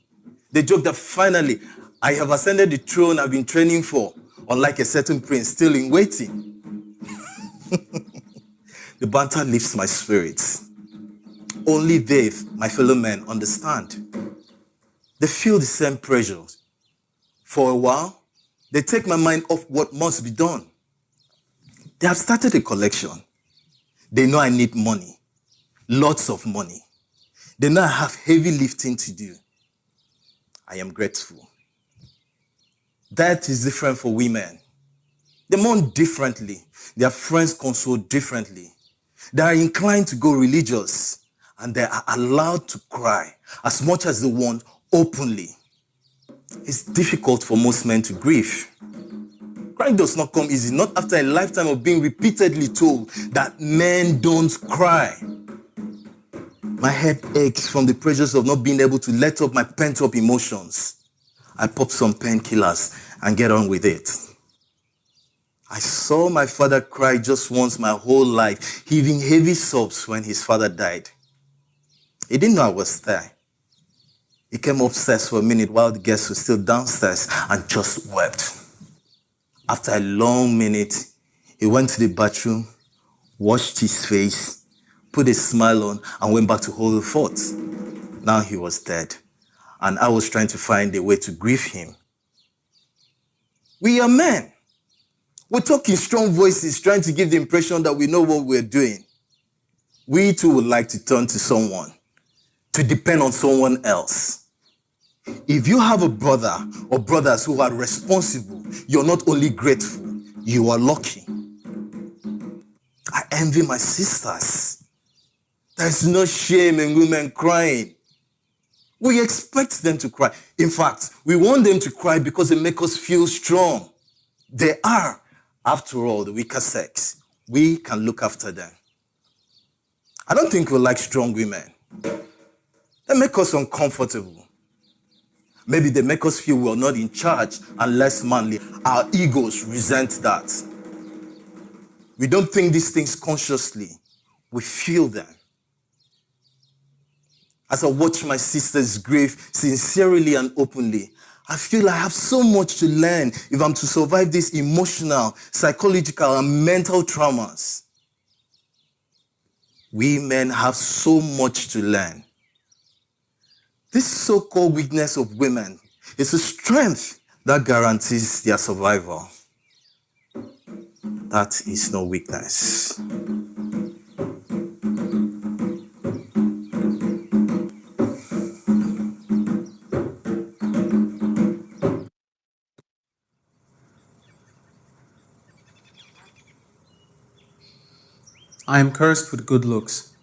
They joke that finally, I have ascended the throne I've been training for, unlike a certain prince still in waiting. The banter lifts my spirits. Only they, my fellow men, understand. They feel the same pressures. For a while, they take my mind off what must be done. They have started a collection. They know I need money, lots of money. They know I have heavy lifting to do. I am grateful. That is different for women. They mourn differently. Their friends console differently. They are inclined to go religious, and they are allowed to cry as much as they want openly. It's difficult for most men to grieve. Crying does not come easy, not after a lifetime of being repeatedly told that men don't cry. My head aches from the pressures of not being able to let up my pent-up emotions. I pop some painkillers and get on with it. I saw my father cry just once my whole life, heaving heavy sobs when his father died. He didn't know I was there. He came upstairs for a minute while the guests were still downstairs and just wept. After a long minute, he went to the bathroom, washed his face, put a smile on, and went back to hold the fort. Now he was dead, and I was trying to find a way to grieve him. We are men. We talk in strong voices, trying to give the impression that we know what we're doing. We too would like to turn to someone, to depend on someone else. If you have a brother or brothers who are responsible, you're not only grateful, you are lucky. I envy my sisters. There's no shame in women crying. We expect them to cry. In fact, we want them to cry because they make us feel strong. They are, after all, the weaker sex. We can look after them. I don't think we like strong women. They make us uncomfortable. Maybe they make us feel we're not in charge and less manly. Our egos resent that. We don't think these things consciously. We feel them. As I watch my sister's grief sincerely and openly, I feel I have so much to learn if I'm to survive these emotional, psychological, and mental traumas. We men have so much to learn. This so-called weakness of women is a strength that guarantees their survival. That is no weakness. I am cursed with good looks.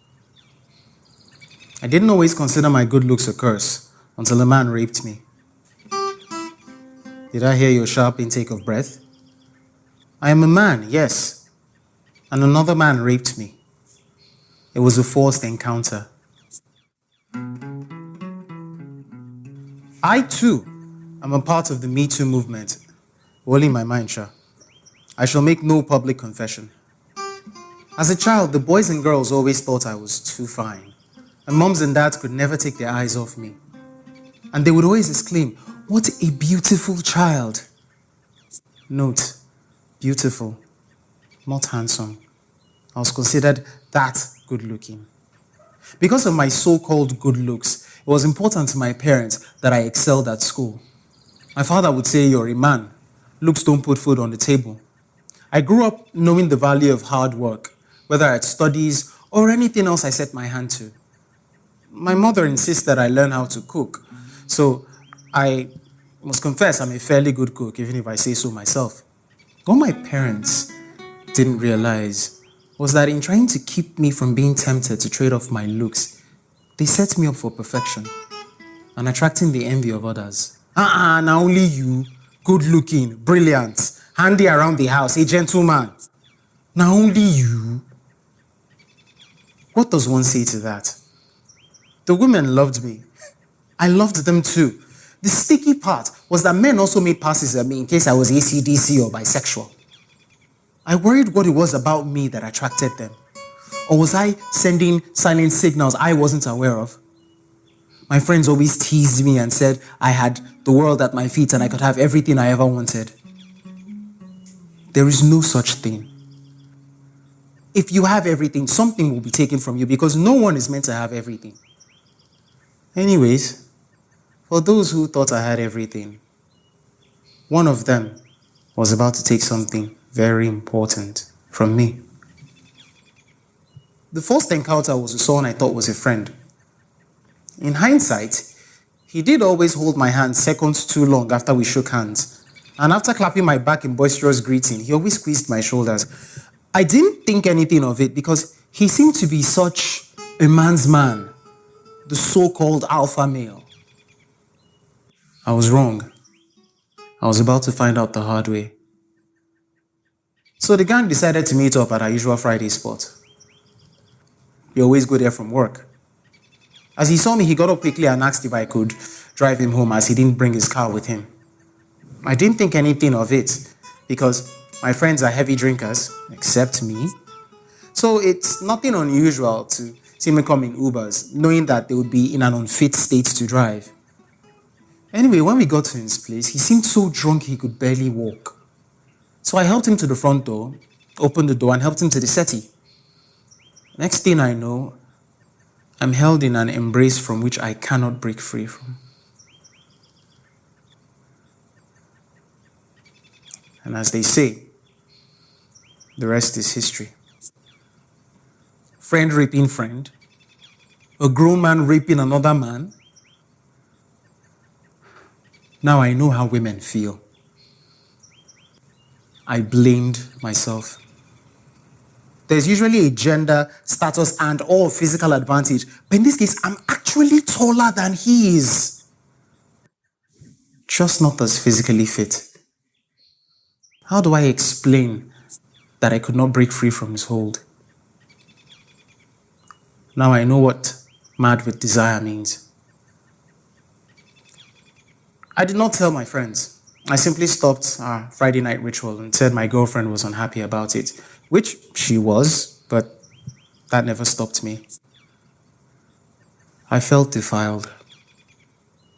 I didn't always consider my good looks a curse until a man raped me. Did I hear your sharp intake of breath? I am a man, yes, and another man raped me. It was a forced encounter. I too am a part of the Me Too movement. All in my mind, sure. I shall make no public confession. As a child, the boys and girls always thought I was too fine, and moms and dads could never take their eyes off me. And they would always exclaim, "What a beautiful child." Note, beautiful, not handsome. I was considered that good looking. Because of my so-called good looks, it was important to my parents that I excelled at school. My father would say, "You're a man. Looks don't put food on the table." I grew up knowing the value of hard work, whether at studies or anything else I set my hand to. My mother insists that I learn how to cook, so I must confess I'm a fairly good cook, even if I say so myself. What my parents didn't realize was that in trying to keep me from being tempted to trade off my looks, they set me up for perfection and attracting the envy of others. Now only you, good looking, brilliant, handy around the house, a gentleman. Now only you. What does one say to that? The women loved me. I loved them too. The sticky part was that men also made passes at me in case I was AC/DC or bisexual. I worried what it was about me that attracted them. Or was I sending silent signals I wasn't aware of? My friends always teased me and said I had the world at my feet and I could have everything I ever wanted. There is no such thing. If you have everything, something will be taken from you because no one is meant to have everything. Anyways, for those who thought I had everything, one of them was about to take something very important from me. The first encounter was with someone I thought was a friend. In hindsight, he did always hold my hand seconds too long after we shook hands. And after clapping my back in boisterous greeting, he always squeezed my shoulders. I didn't think anything of it because he seemed to be such a man's man, the so-called alpha male. I was wrong. I was about to find out the hard way. So the gang decided to meet up at our usual Friday spot. We always go there from work. As he saw me, he got up quickly and asked if I could drive him home as he didn't bring his car with him. I didn't think anything of it because my friends are heavy drinkers, except me. So it's nothing unusual to see me come in Ubers, knowing that they would be in an unfit state to drive. Anyway, when we got to his place, he seemed so drunk he could barely walk. So I helped him to the front door, opened the door, and helped him to the settee. Next thing I know, I'm held in an embrace from which I cannot break free from. And as they say, the rest is history. Friend raping friend, a grown man raping another man. Now I know how women feel. I blamed myself. There's usually a gender, status, and or physical advantage, but in this case, I'm actually taller than he is. Just not as physically fit. How do I explain that I could not break free from his hold? Now I know what mad with desire means. I did not tell my friends. I simply stopped our Friday night ritual and said my girlfriend was unhappy about it, which she was, but that never stopped me. I felt defiled.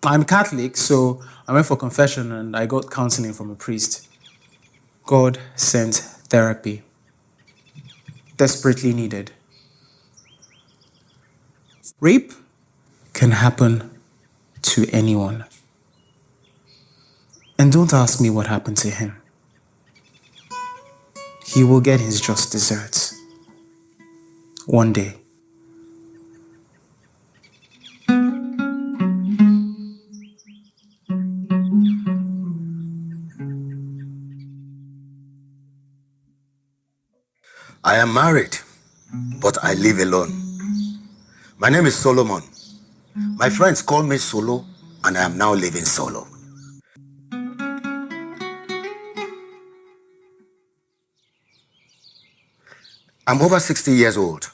I'm Catholic, so I went for confession and I got counseling from a priest. God sent therapy. Desperately needed. Rape can happen to anyone. And don't ask me what happened to him. He will get his just desserts. One day. I am married, but I live alone. My name is Solomon. My friends call me Solo, and I am now living solo. I'm over 60 years old.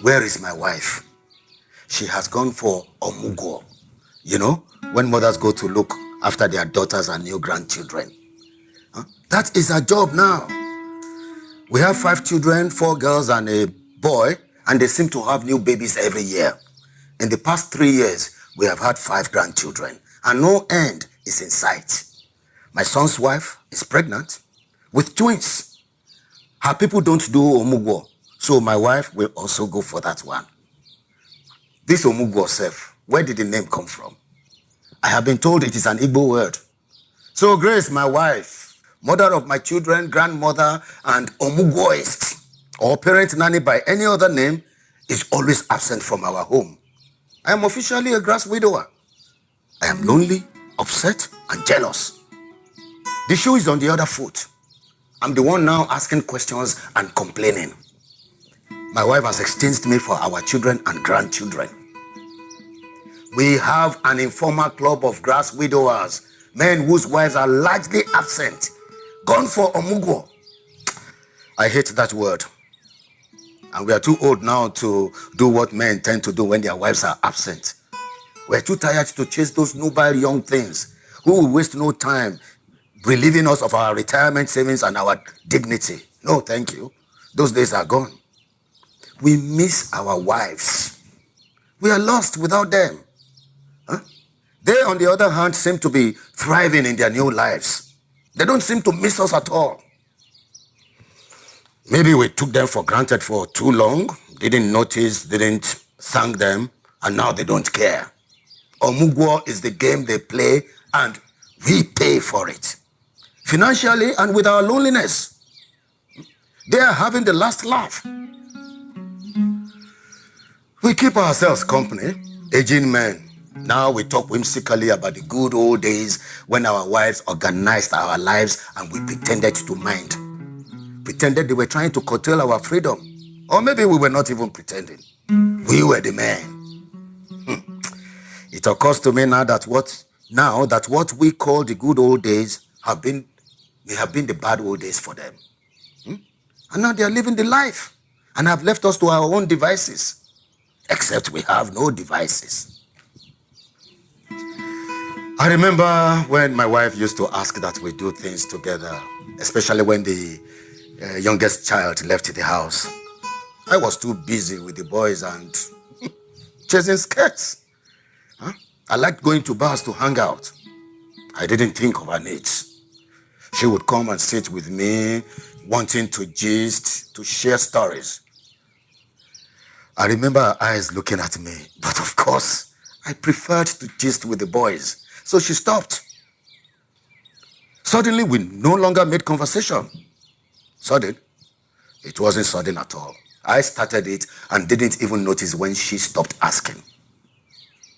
Where is my wife? She has gone for Omugo. You know, when mothers go to look after their daughters and new grandchildren. That is her job now. We have 5 children, 4 girls and a boy, and they seem to have new babies every year. In the past 3 years, we have had 5 grandchildren, and no end is in sight. My son's wife is pregnant with twins. Her people don't do Omugwo, so my wife will also go for that one. This Omugwo self, where did the name come from? I have been told it is an Igbo word. So Grace, my wife, mother of my children, grandmother, and Omugwoist, or parent nanny by any other name, is always absent from our home. I am officially a grass widower. I am lonely, upset, and jealous. The shoe is on the other foot. I'm the one now asking questions and complaining. My wife has exchanged me for our children and grandchildren. We have an informal club of grass widowers, men whose wives are largely absent, gone for Omugwo. I hate that word. And we are too old now to do what men tend to do when their wives are absent. We're too tired to chase those noble young things who will waste no time relieving us of our retirement savings and our dignity. No, thank you. Those days are gone. We miss our wives. We are lost without them. They, on the other hand, seem to be thriving in their new lives. They don't seem to miss us at all. Maybe we took them for granted for too long, didn't notice, didn't thank them, and now they don't care. Omugwo is the game they play, and we pay for it. Financially and with our loneliness. They are having the last laugh. We keep ourselves company, aging men. Now we talk whimsically about the good old days when our wives organized our lives and we pretended to mind. Pretended they were trying to curtail our freedom. Or maybe we were not even pretending. We were the men. It occurs to me now that what we call the good old days may have been the bad old days for them. And now they are living the life and have left us to our own devices. Except we have no devices. I remember when my wife used to ask that we do things together, especially when the youngest child left the house. I was too busy with the boys and chasing skirts. I liked going to bars to hang out. I didn't think of her needs. She would come and sit with me, wanting to gist, to share stories. I remember her eyes looking at me, but of course, I preferred to gist with the boys, so she stopped. Suddenly, we no longer made conversation. Sudden? It wasn't sudden at all. I started it and didn't even notice when she stopped asking.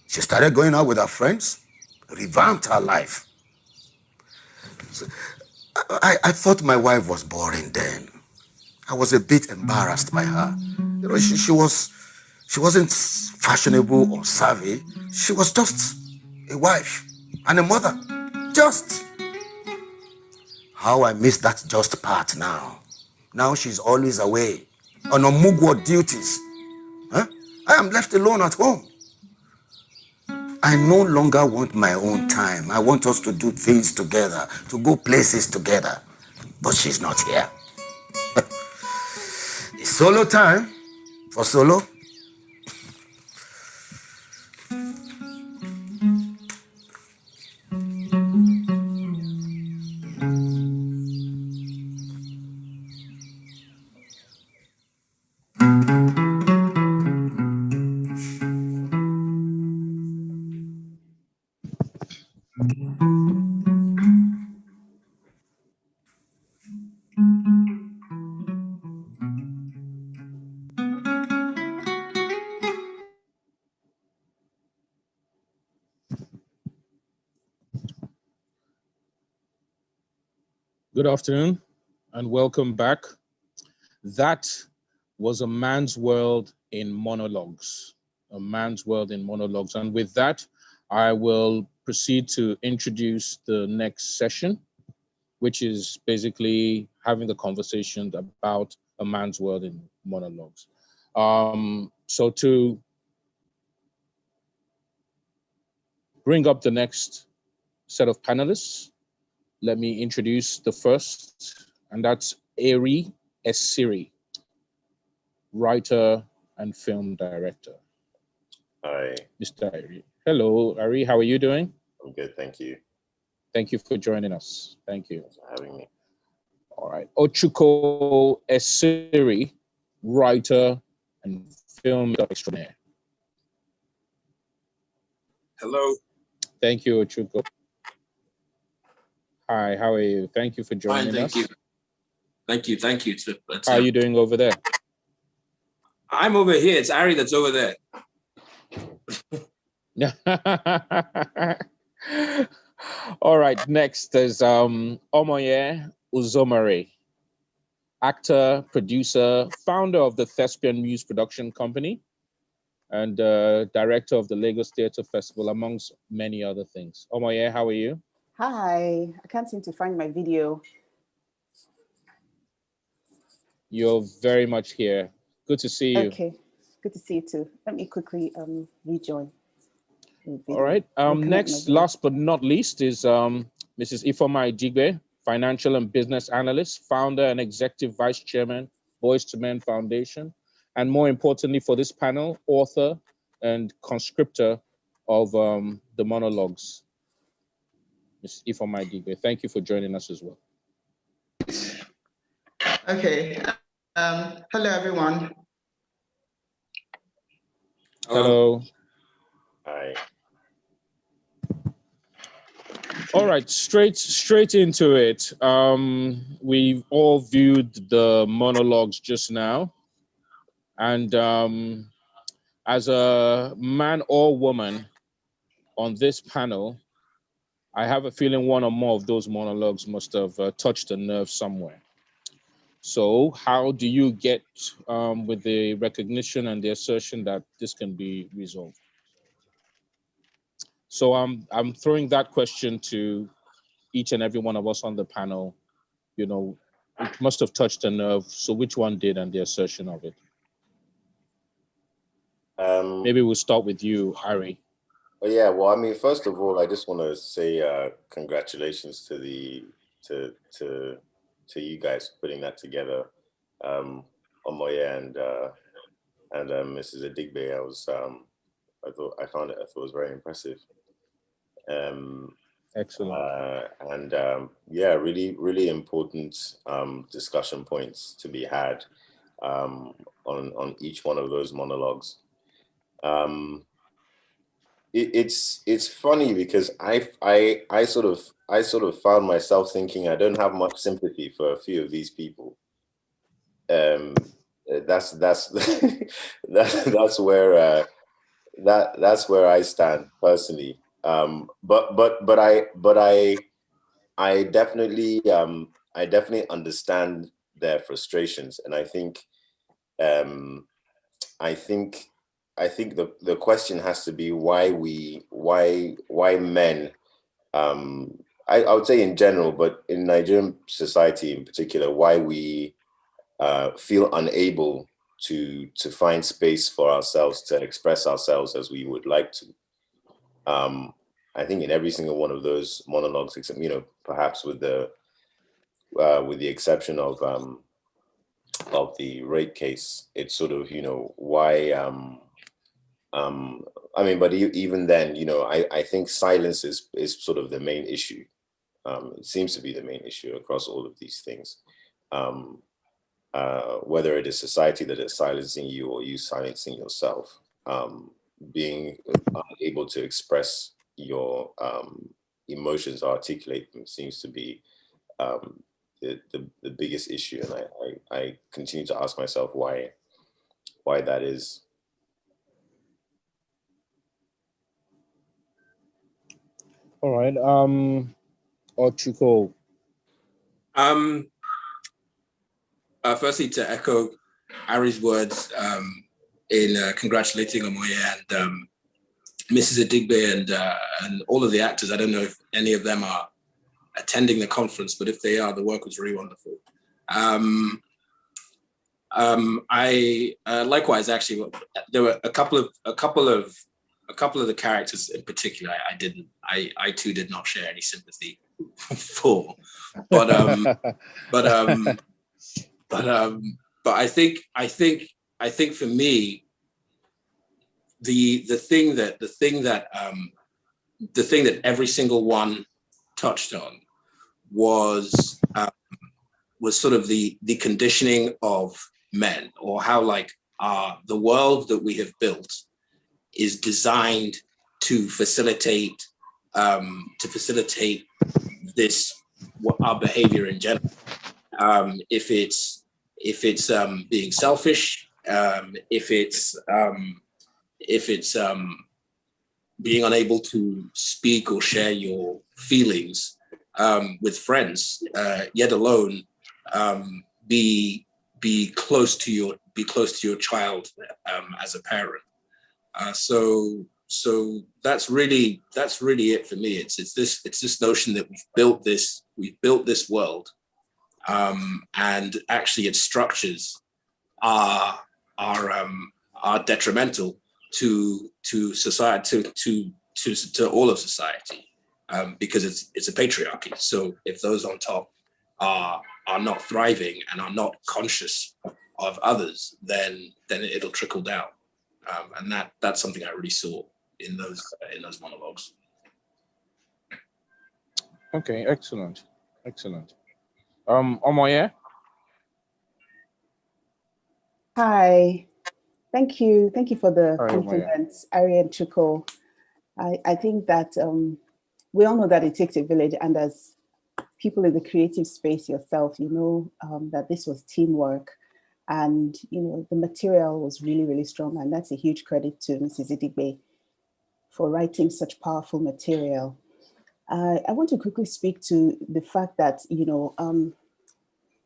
She started going out with her friends, revamped her life. So, I thought my wife was boring then. I was a bit embarrassed by her. You know, she wasn't fashionable or savvy. She was just a wife and a mother. Just. How I miss that just part now. Now she's always away on Omugwo duties. I am left alone at home. I no longer want my own time. I want us to do things together, to go places together. But she's not here. It's solo time for solo. Good afternoon and welcome back. That was A Man's World in Monologues. A Man's World in Monologues. And with that, I will proceed to introduce the next session, which is basically having the conversation about a man's world in monologues. So to bring up the next set of panelists, let me introduce the first, and that's Ari Esiri, writer and film director. Hi. Mr. Ari. Hello, Ari, how are you doing? I'm good, thank you. Thank you for joining us. Thank you. Thanks for having me. All right. Ochuko Esiri, writer and film extraordinaire. Hello. Thank you, Ochuko. Hi, how are you? Thank you for joining us. Fine, thank you. Thank you. How are you doing over there? I'm over here. It's Ari that's over there. All right, next is Omoye Uzomare, actor, producer, founder of the Thespian Muse Production Company, and director of the Lagos Theatre Festival, amongst many other things. Omoye, how are you? Hi, I can't seem to find my video. You're very much here. Good to see you. Okay, good to see you too. Let me quickly rejoin. All right. Next, last but not least, is Mrs. Ifeoma Idigbe, financial and business analyst, founder and executive vice chairman, Boys to Men Foundation, and more importantly for this panel, author and conscriptor of the monologues. Mrs. Ifeoma Idigbe, thank you for joining us as well. Okay. Hello, everyone. Hello. Hi. All right, straight into it. We've all viewed the monologues just now, and as a man or woman on this panel, I have a feeling one or more of those monologues must have touched a nerve somewhere. So how do you get with the recognition and the assertion that this can be resolved? So I'm throwing that question to each and every one of us on the panel. You know, it must have touched a nerve. So which one did, and the assertion of it? Maybe we'll start with you, Ari. Well, yeah. Well, I mean, first of all, I just want to say congratulations to you guys putting that together, Omoye and Mrs. Idigbe. I found it was very impressive. Excellent. Yeah, really important discussion points to be had on each one of those monologues. It's funny because I sort of found myself thinking I don't have much sympathy for a few of these people. That's that's where I stand personally. But I definitely understand their frustrations, and I think the question has to be why men, I would say in general, but in Nigerian society in particular, why we feel unable to find space for ourselves to express ourselves as we would like to. I think in every single one of those monologues, except, you know, perhaps with the exception of the rape case, it's sort of, you know, why. I mean, but even then, you know, I think silence is sort of the main issue. It seems to be the main issue across all of these things. Whether it is society that is silencing you or you silencing yourself, being able to express your emotions, articulate them, seems to be the biggest issue. And I continue to ask myself why that is. All right. Ochuko. Firstly, to echo Ari's words in congratulating Omoye and Mrs. Adigbe and all of the actors. I don't know if any of them are attending the conference, but if they are, the work was really wonderful. I likewise, actually, there were a couple of the characters in particular I too did not share any sympathy for, but I think for me the thing that every single one touched on was sort of the conditioning of men, or how like the world that we have built is designed to facilitate this our behavior in general. If it's being selfish, if it's being unable to speak or share your feelings with friends, yet alone be close to your child as a parent. So that's really it for me. It's this notion that we've built this world, and actually its structures are detrimental to society, to all of society, because it's a patriarchy. So if those on top are not thriving and are not conscious of others, then it'll trickle down, and that's something I really saw in those monologues. Okay, excellent. Omoye. Hi, thank you for the Hi, compliments, Ari and Chuko. I think that we all know that it takes a village, and as people in the creative space yourself, you know that this was teamwork, and you know the material was really, really strong, and that's a huge credit to Mrs. Idigbe for writing such powerful material. I want to quickly speak to the fact that, you know,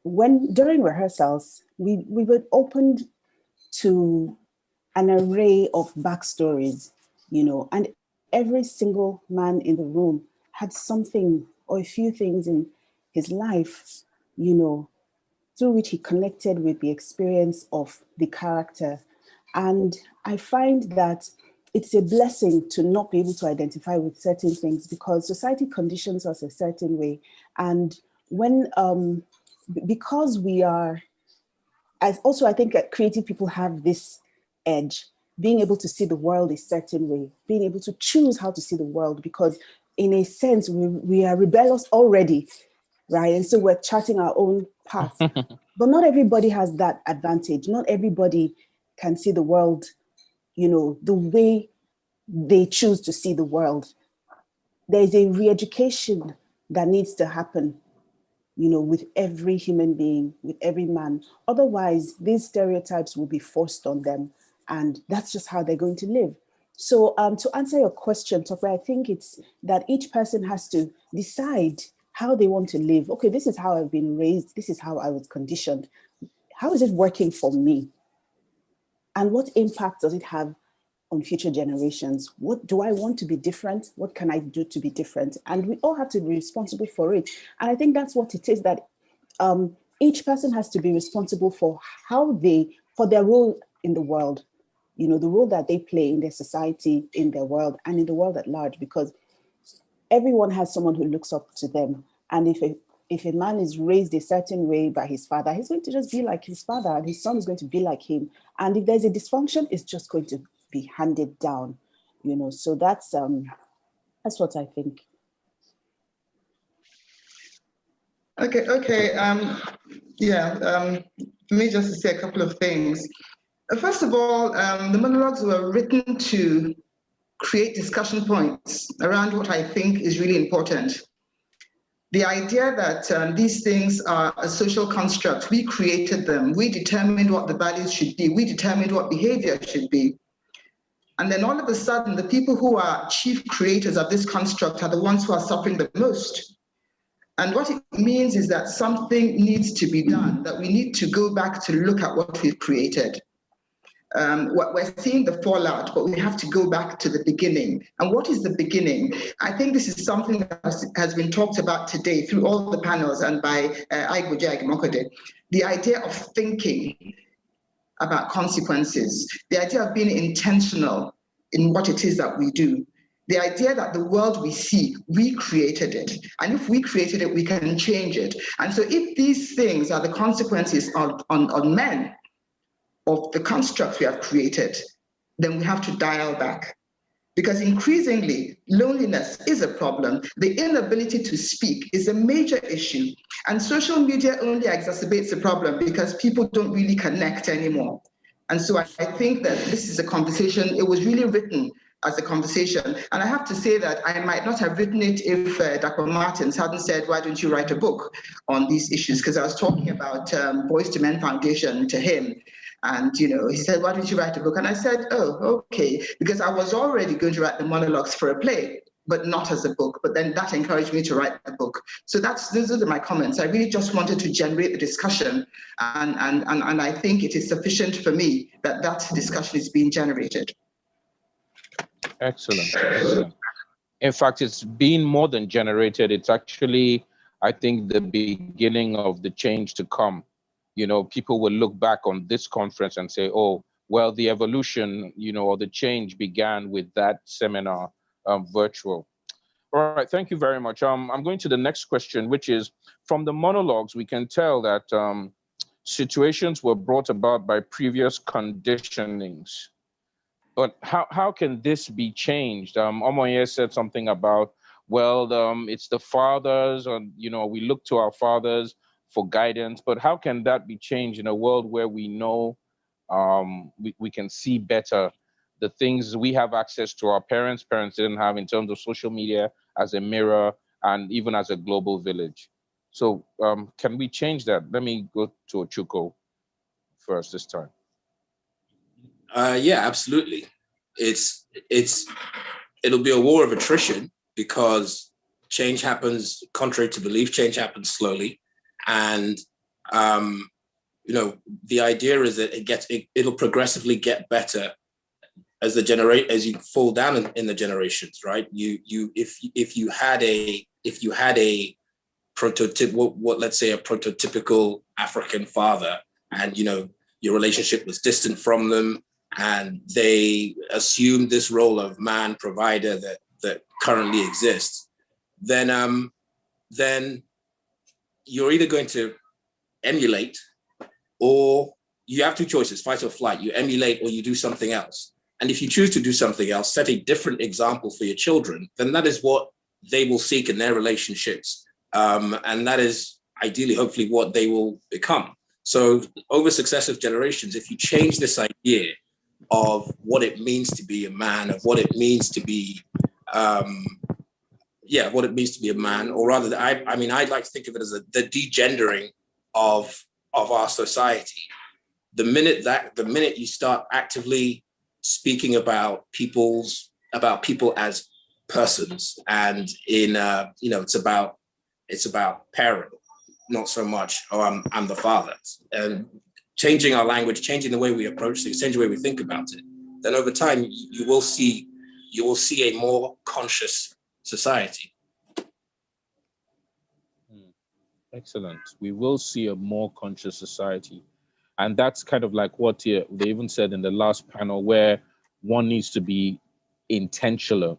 when during rehearsals, we were opened to an array of backstories, you know, and every single man in the room had something or a few things in his life, you know, through which he connected with the experience of the character. And I find that it's a blessing to not be able to identify with certain things, because society conditions us a certain way. And when, because we are, as also I think that creative people have this edge, being able to see the world a certain way, being able to choose how to see the world, because in a sense, we are rebellious already, right? And so we're charting our own path. But not everybody has that advantage. Not everybody can see the world, you know, the way they choose to see the world. There's a re-education that needs to happen, you know, with every human being, with every man. Otherwise, these stereotypes will be forced on them, and that's just how they're going to live. So to answer your question, Tokwe, I think it's that each person has to decide how they want to live. Okay, this is how I've been raised. This is how I was conditioned. How is it working for me? And what impact does it have on future generations? What do I want to be different? What can I do to be different? And we all have to be responsible for it. And I think that's what it is, that each person has to be responsible for how they for their role in the world, you know, the role that they play in their society, in their world, and in the world at large, because everyone has someone who looks up to them. And if a man is raised a certain way by his father, he's going to just be like his father, and his son is going to be like him. And if there's a dysfunction, it's just going to be handed down, you know. So that's what I think. Okay. For me, just to say a couple of things. First of all, the monologues were written to create discussion points around what I think is really important. The idea that these things are a social construct, we created them, we determined what the values should be, we determined what behavior should be. And then all of a sudden, the people who are chief creators of this construct are the ones who are suffering the most. And what it means is that something needs to be done, that we need to go back to look at what we've created. We're seeing the fallout, but we have to go back to the beginning. And what is the beginning? I think this is something that has been talked about today through all the panels and by Aigboje Agimokode. The idea of thinking about consequences, the idea of being intentional in what it is that we do. The idea that the world we see, we created it. And if we created it, we can change it. And so if these things are the consequences on men of the constructs we have created, then we have to dial back. Because increasingly, loneliness is a problem. The inability to speak is a major issue. And social media only exacerbates the problem because people don't really connect anymore. And so I think that this is a conversation, it was really written as a conversation. And I have to say that I might not have written it if Dr. Martins hadn't said, why don't you write a book on these issues? Because I was talking about Boys to Men Foundation to him. And, you know, he said, why don't you write a book? And I said, oh, okay, because I was already going to write the monologues for a play, but not as a book. But then that encouraged me to write the book. So those are my comments. I really just wanted to generate the discussion. And I think it is sufficient for me that that discussion is being generated. Excellent. In fact, it's been more than generated. It's actually, I think, the beginning of the change to come. You know, people will look back on this conference and say, oh, well, the evolution, you know, or the change began with that seminar, virtual. All right, thank you very much. I'm going to the next question, which is, from the monologues, we can tell that situations were brought about by previous conditionings. But how can this be changed? Omoye said something about, well, it's the fathers, or, you know, we look to our fathers for guidance, but how can that be changed in a world where we know we can see better the things we have access to our parents didn't have in terms of social media as a mirror and even as a global village. So can we change that? Let me go to Ochuko first this time. Yeah, absolutely. It'll be a war of attrition because change happens, contrary to belief, change happens slowly. And you know, the idea is that it'll progressively get better as you fall down in the generations, right? If you had a prototype, what let's say a prototypical African father, and you know your relationship was distant from them, and they assumed this role of man provider that currently exists, then you're either going to emulate, or you have two choices, fight or flight. You emulate or you do something else. And if you choose to do something else, set a different example for your children, then that is what they will seek in their relationships. And that is ideally, hopefully, what they will become. So over successive generations, if you change this idea of what it means to be a man, of what it means to be, what it means to be a man, or rather, I mean, I'd like to think of it as the degendering of our society. The minute you start actively speaking about people as persons, and in you know, it's about parent, not so much, oh, I'm the father, and changing our language, changing the way we approach things, changing the way we think about it, then over time you will see a more conscious society. Excellent. We will see a more conscious society. And that's kind of like what they even said in the last panel, where one needs to be intentional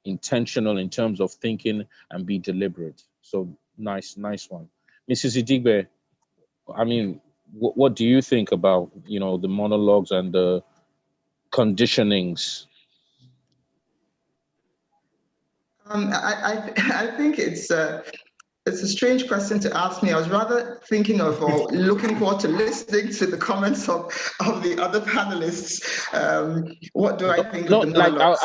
in terms of thinking and be deliberate. So nice one. Mrs. Idigbe, I mean, what do you think about, the monologues and the conditionings? I think it's a strange question to ask me. I was rather thinking of or looking forward to listening to the comments of the other panelists. What do I think of the monologues?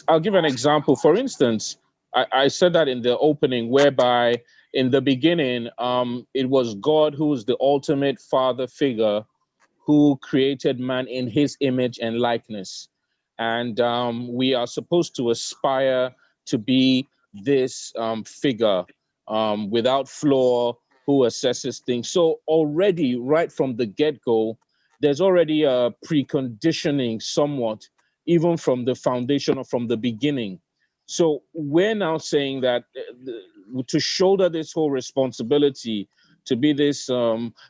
I'll give an example. For instance, I said that in the opening, whereby in the beginning, it was God who was the ultimate father figure who created man in his image and likeness. And we are supposed to aspire to be this figure without flaw, who assesses things. So already, right from the get-go, there's already a preconditioning somewhat, even from the foundation or from the beginning. So we're now saying that to shoulder this whole responsibility, to be this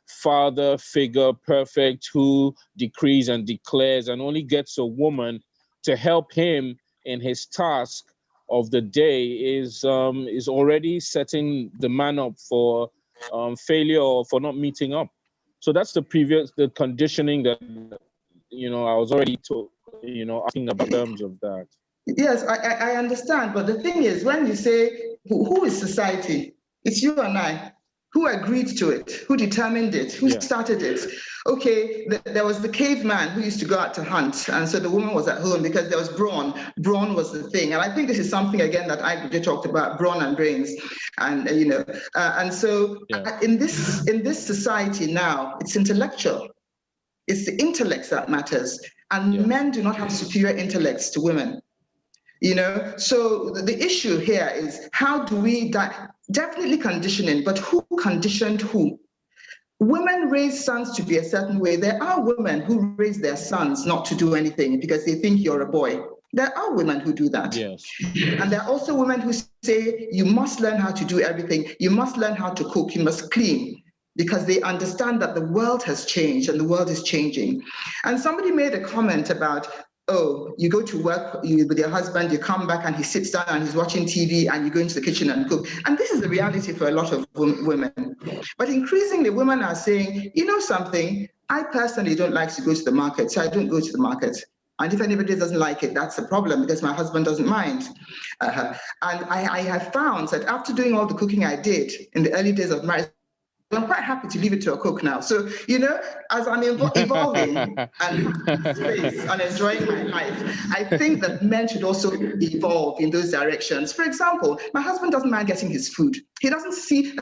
father figure, perfect, who decrees and declares and only gets a woman to help him in his task of the day is already setting the man up for failure or for not meeting up. So that's the conditioning that I was already asking about in terms of that. Yes, I understand, but the thing is, when you say who is society, it's you and I. Who agreed to it? Who determined it? Who started it? Okay, there was the caveman who used to go out to hunt, and so the woman was at home because there was brawn. Brawn was the thing, and I think this is something again that I talked about: brawn and brains, and and so in this society now, it's intellectual. It's the intellects that matters, and men do not have superior intellects to women. So the issue here is how do we definitely conditioning, but who conditioned who? Women raise sons to be a certain way. There are women who raise their sons not to do anything because they think you're a boy. There are women who do that. Yes. And there are also women who say you must learn how to do everything. You must learn how to cook. You must clean, because they understand that the world has changed and the world is changing. And somebody made a comment about, oh, you go to work with your husband, you come back and he sits down and he's watching TV and you go into the kitchen and cook. And this is the reality for a lot of women. But increasingly, women are saying, you know something, I personally don't like to go to the market, so I don't go to the market. And if anybody doesn't like it, that's a problem because my husband doesn't mind. And I have found that after doing all the cooking I did in the early days of marriage, I'm quite happy to leave it to a cook now. So, as I'm evolving and enjoying my life, I think that men should also evolve in those directions. For example, my husband doesn't mind getting his food. He doesn't see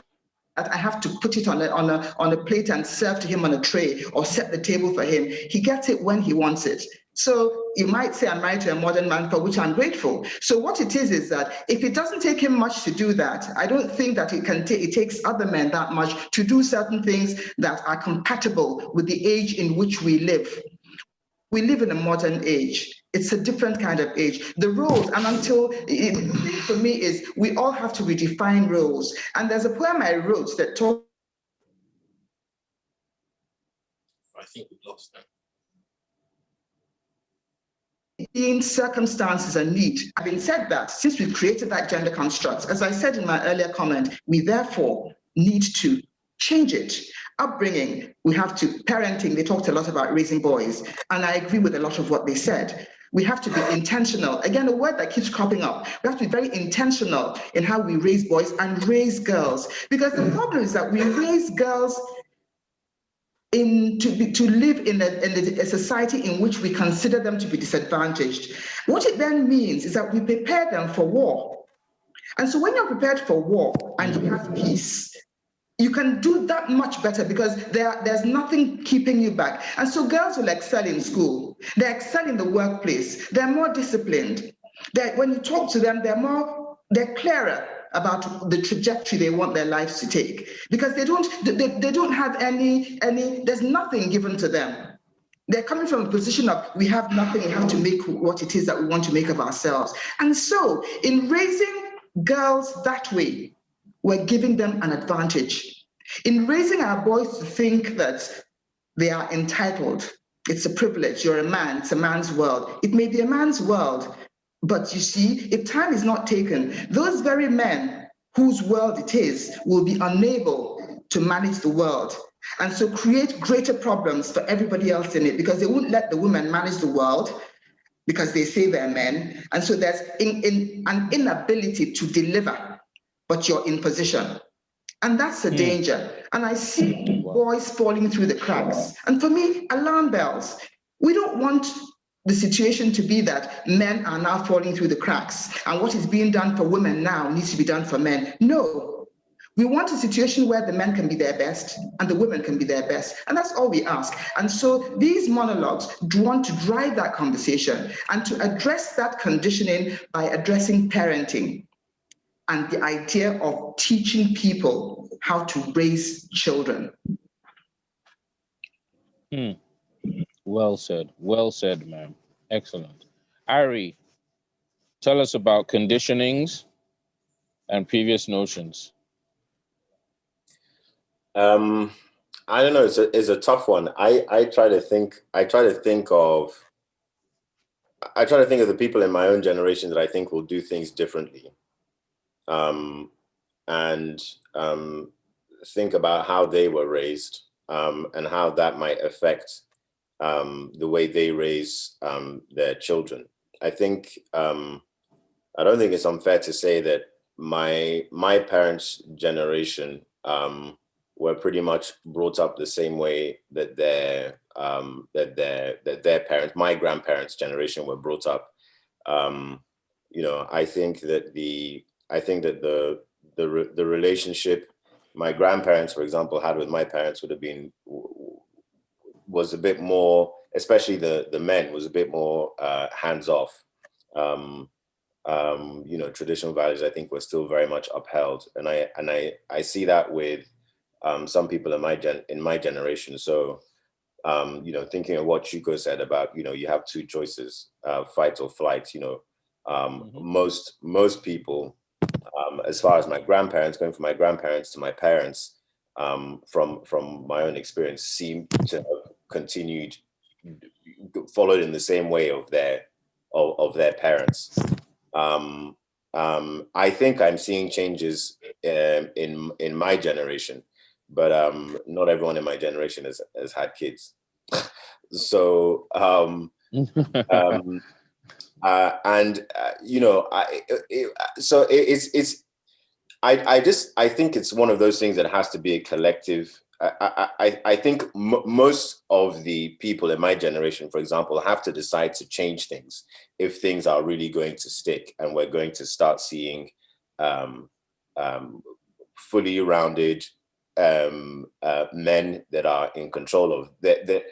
that I have to put it on a plate and serve to him on a tray or set the table for him. He gets it when he wants it. So you might say I'm married to a modern man, for which I'm grateful. So what it is that if it doesn't take him much to do that, I don't think that it takes other men that much to do certain things that are compatible with the age in which we live. We live in a modern age. It's a different kind of age. The roles, and the thing for me is we all have to redefine roles. And there's a poem I wrote that talks. I think we've lost that. In circumstances and need. Having said that, since we've created that gender construct, as I said in my earlier comment, we therefore need to change it. Upbringing, we have to, parenting, they talked a lot about raising boys, and I agree with a lot of what they said. We have to be intentional. Again, a word that keeps cropping up. We have to be very intentional in how we raise boys and raise girls, because the problem is that we raise girls to live in a society in which we consider them to be disadvantaged. What it then means is that we prepare them for war. And so when you're prepared for war and you have peace, you can do that much better because there's nothing keeping you back. And so girls will excel in school. They excel in the workplace. They're more disciplined. When you talk to them, they're clearer about the trajectory they want their lives to take, because they don't have any, there's nothing given to them. They're coming from a position of, we have nothing, we have to make what it is that we want to make of ourselves. And so in raising girls that way, we're giving them an advantage. In raising our boys to think that They are entitled. It's a privilege. You're a man. It's a man's world. It may be a man's world, but you see, if time is not taken, those very men whose world it is will be unable to manage the world, and so create greater problems for everybody else in it, because they won't let the women manage the world because they say they're men. And so there's an inability to deliver, but you're in position. And that's a danger. And I see boys falling through the cracks. And for me, alarm bells. We don't want the situation to be that men are now falling through the cracks, and what is being done for women now needs to be done for men. No, we want a situation where the men can be their best and the women can be their best. And that's all we ask. And so these monologues want to drive that conversation and to address that conditioning by addressing parenting and the idea of teaching people how to raise children. Well said, ma'am. Excellent. Ari, tell us about conditionings and previous notions. I don't know. It's a tough one. I try to think of the people in my own generation that I think will do things differently, and think about how they were raised, and how that might affect the way they raise their children. I think I don't think it's unfair to say that my parents' generation were pretty much brought up the same way that their parents, my grandparents' generation, were brought up. I think that the relationship my grandparents, for example, had with my parents was a bit more, especially the men, was a bit more hands off. Traditional values, I think, were still very much upheld, and I see that with some people in my generation. So, thinking of what Chuko said about, you have two choices, fight or flight. Most people, as far as my grandparents, going from my grandparents to my parents, from my own experience, seem to have continued, followed in the same way of their parents. I think I'm seeing changes in my generation, but not everyone in my generation has had kids. So I think it's one of those things that has to be a collective. I think most of the people in my generation, for example, have to decide to change things if things are really going to stick, and we're going to start seeing fully rounded men that are in control of that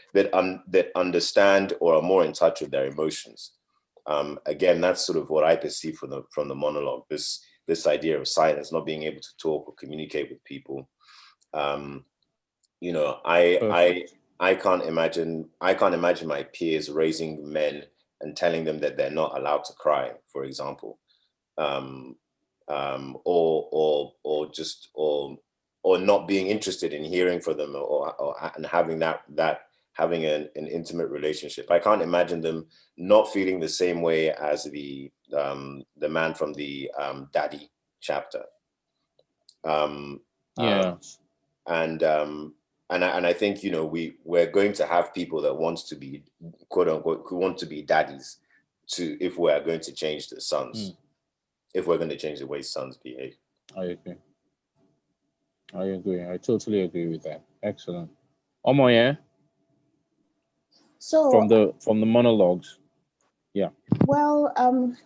understand or are more in touch with their emotions. Again, that's sort of what I perceive from the monologue. This idea of silence, not being able to talk or communicate with people. I can't imagine my peers raising men and telling them that they're not allowed to cry, for example, or not being interested in hearing from them, and having having an intimate relationship. I can't imagine them not feeling the same way as the man from the Daddy chapter. And I think we're going to have people that want to be, quote unquote, who want to be daddies, if we are going to change the sons, if we're going to change the way sons behave. I agree. I totally agree with that. Excellent. Omo, yeah. So from the monologues. Yeah. Well,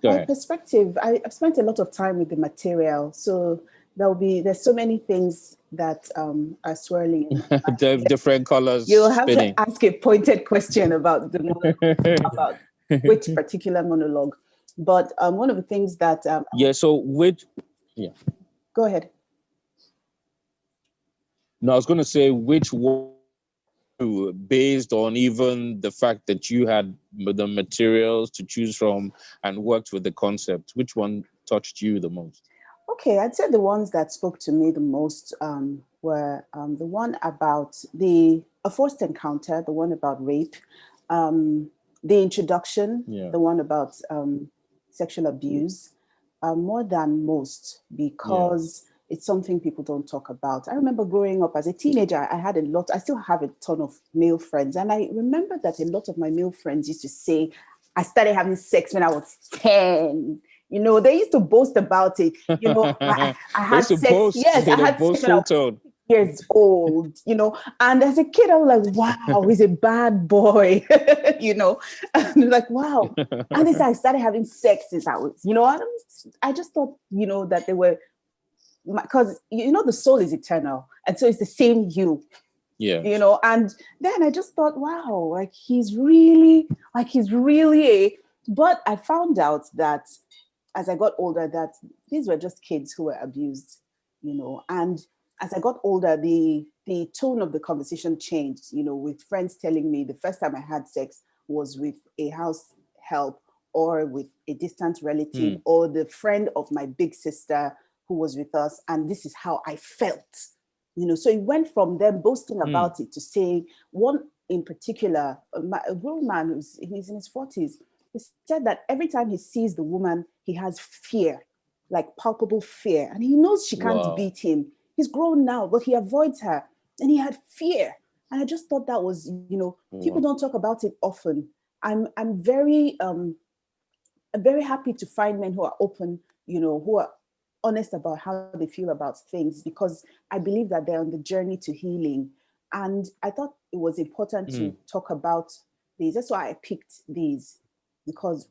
my perspective, I've spent a lot of time with the material, so there's so many things that are swirling in my mind. Different colors. You'll have spinning. to ask a pointed question about the monologue, about which particular monologue. But one of the things that Go ahead. No, I was going to say which one, based on even the fact that you had the materials to choose from and worked with the concept, which one touched you the most? Okay, I'd say the ones that spoke to me the most were the one about a forced encounter, the one about rape, the introduction, the one about sexual abuse, more than most, because it's something people don't talk about. I remember growing up as a teenager, I still have a ton of male friends. And I remember that a lot of my male friends used to say, I started having sex when I was 10. You know, they used to boast about it. You know, I had sex. Yes, I had sex when I was years old, you know. And as a kid, I was like, wow, he's a bad boy, you know. And like, wow. And then I started having sex since I was, you know, I just thought, you know, that they were, because, you know, the soul is eternal. And so it's the same you. Yeah. You know, and then I just thought, wow, like he's really but I found out that as I got older, that these were just kids who were abused, you know. And as I got older, the tone of the conversation changed, you know, with friends telling me the first time I had sex was with a house help or with a distant relative or the friend of my big sister who was with us. And this is how I felt. You know, so it went from them boasting about it to saying, one in particular, a grown man, he's in his 40s, he said that every time he sees the woman, he has fear, like palpable fear. And he knows she can't beat him. He's grown now, but he avoids her. And he had fear. And I just thought that was, you know, people don't talk about it often. I'm very happy to find men who are open, you know, who are honest about how they feel about things, because I believe that they're on the journey to healing. And I thought it was important to talk about these. That's why I picked these, because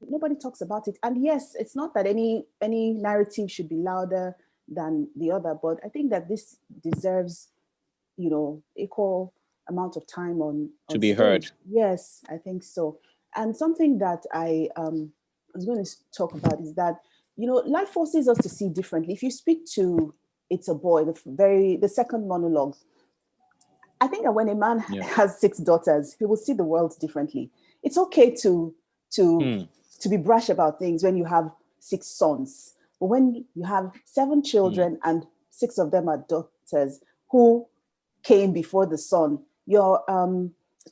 nobody talks about it. And yes, it's not that any narrative should be louder than the other, but I think that this deserves, you know, equal amount of time on to be stage. heard. Yes, I think so. And something that I was going to talk about is that, you know, life forces us to see differently. If you speak to It's a Boy, the second monologue, I think that when a man has 6 daughters, he will see the world differently. It's okay to be brash about things when you have 6 sons, but when you have 7 children and 6 of them are daughters who came before the son, your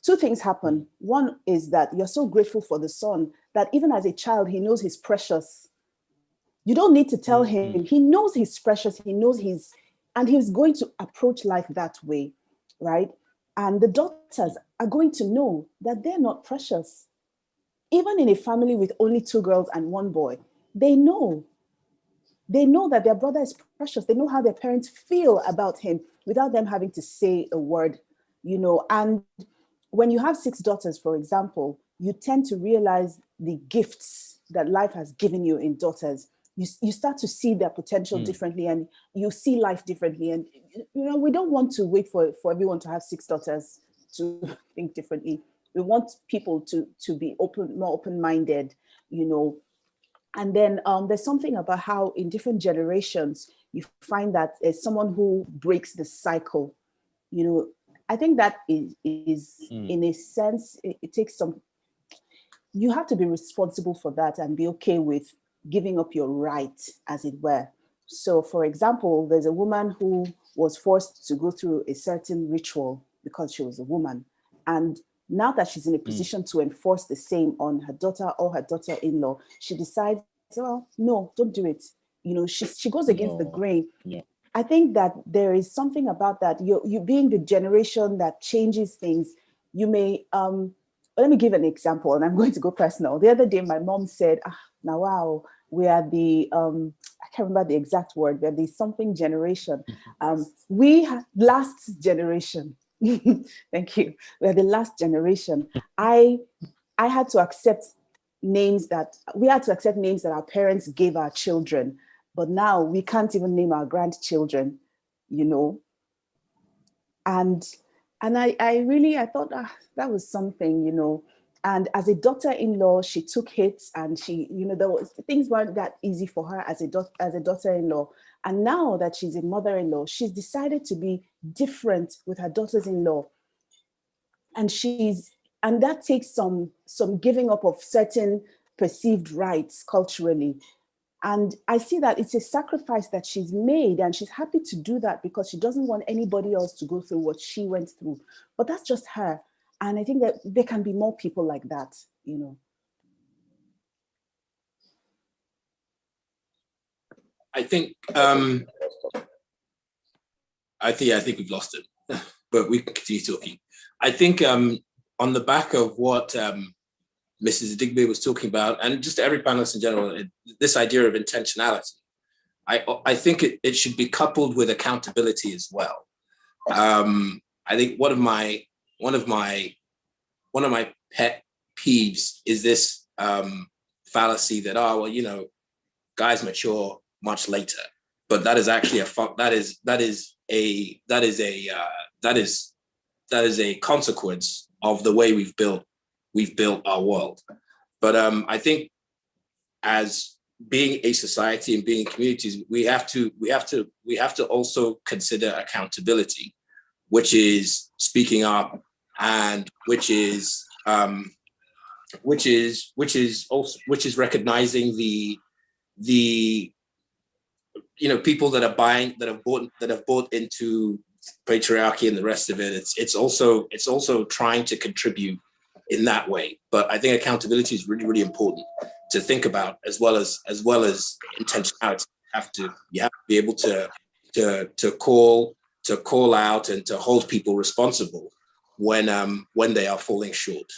2 things happen. One is that you're so grateful for the son that even as a child, he knows he's precious. You don't need to tell him. He knows he's precious. He knows and he's going to approach life that way, right? And the daughters are going to know that they're not precious. Even in a family with only 2 girls and 1 boy, they know that their brother is precious. They know how their parents feel about him without them having to say a word, you know. And when you have 6 daughters, for example, you tend to realize the gifts that life has given you in daughters. You start to see their potential differently, and you see life differently. And, you know, we don't want to wait for everyone to have 6 daughters to think differently. We want people to be more open-minded, you know. And then there's something about how in different generations, you find that there's someone who breaks the cycle. You know, I think that is in a sense, it takes some, you have to be responsible for that and be okay with giving up your right, as it were. So for example, there's a woman who was forced to go through a certain ritual because she was a woman. And now that she's in a position to enforce the same on her daughter or her daughter-in-law, she decides, well, no, don't do it. You know, she goes against the grain. Yeah. I think that there is something about that. You being the generation that changes things, you may, let me give an example, and I'm going to go personal. The other day, my mom said, now, wow, we are the, I can't remember the exact word, we're the something generation. Last generation. Thank you. We're the last generation. I had to accept names that our parents gave our children, but now we can't even name our grandchildren, you know. And I thought that was something, you know. And as a daughter-in-law, she took hits, and she, you know, things weren't that easy for her as a daughter-in-law. And now that she's a mother-in-law, she's decided to be different with her daughters-in-law. And that takes some giving up of certain perceived rights culturally. And I see that it's a sacrifice that she's made, and she's happy to do that because she doesn't want anybody else to go through what she went through. But that's just her. And I think that there can be more people like that, you know. I think we've lost him, but we can continue talking. I think on the back of what Mrs. Digby was talking about, and just every panelist in general, this idea of intentionality, I think it should be coupled with accountability as well. I think one of my pet peeves is this fallacy that, oh, well, you know, guys mature much later, but that is actually a consequence of the way we've built our world. But I think as being a society and being communities, we have to also consider accountability, which is speaking up, and which is recognizing the people that have bought into patriarchy and the rest of it. It's also trying to contribute in that way. But I think accountability is really, really important to think about, as well as intentionality. You have to be able to call out and to hold people responsible when they are falling short.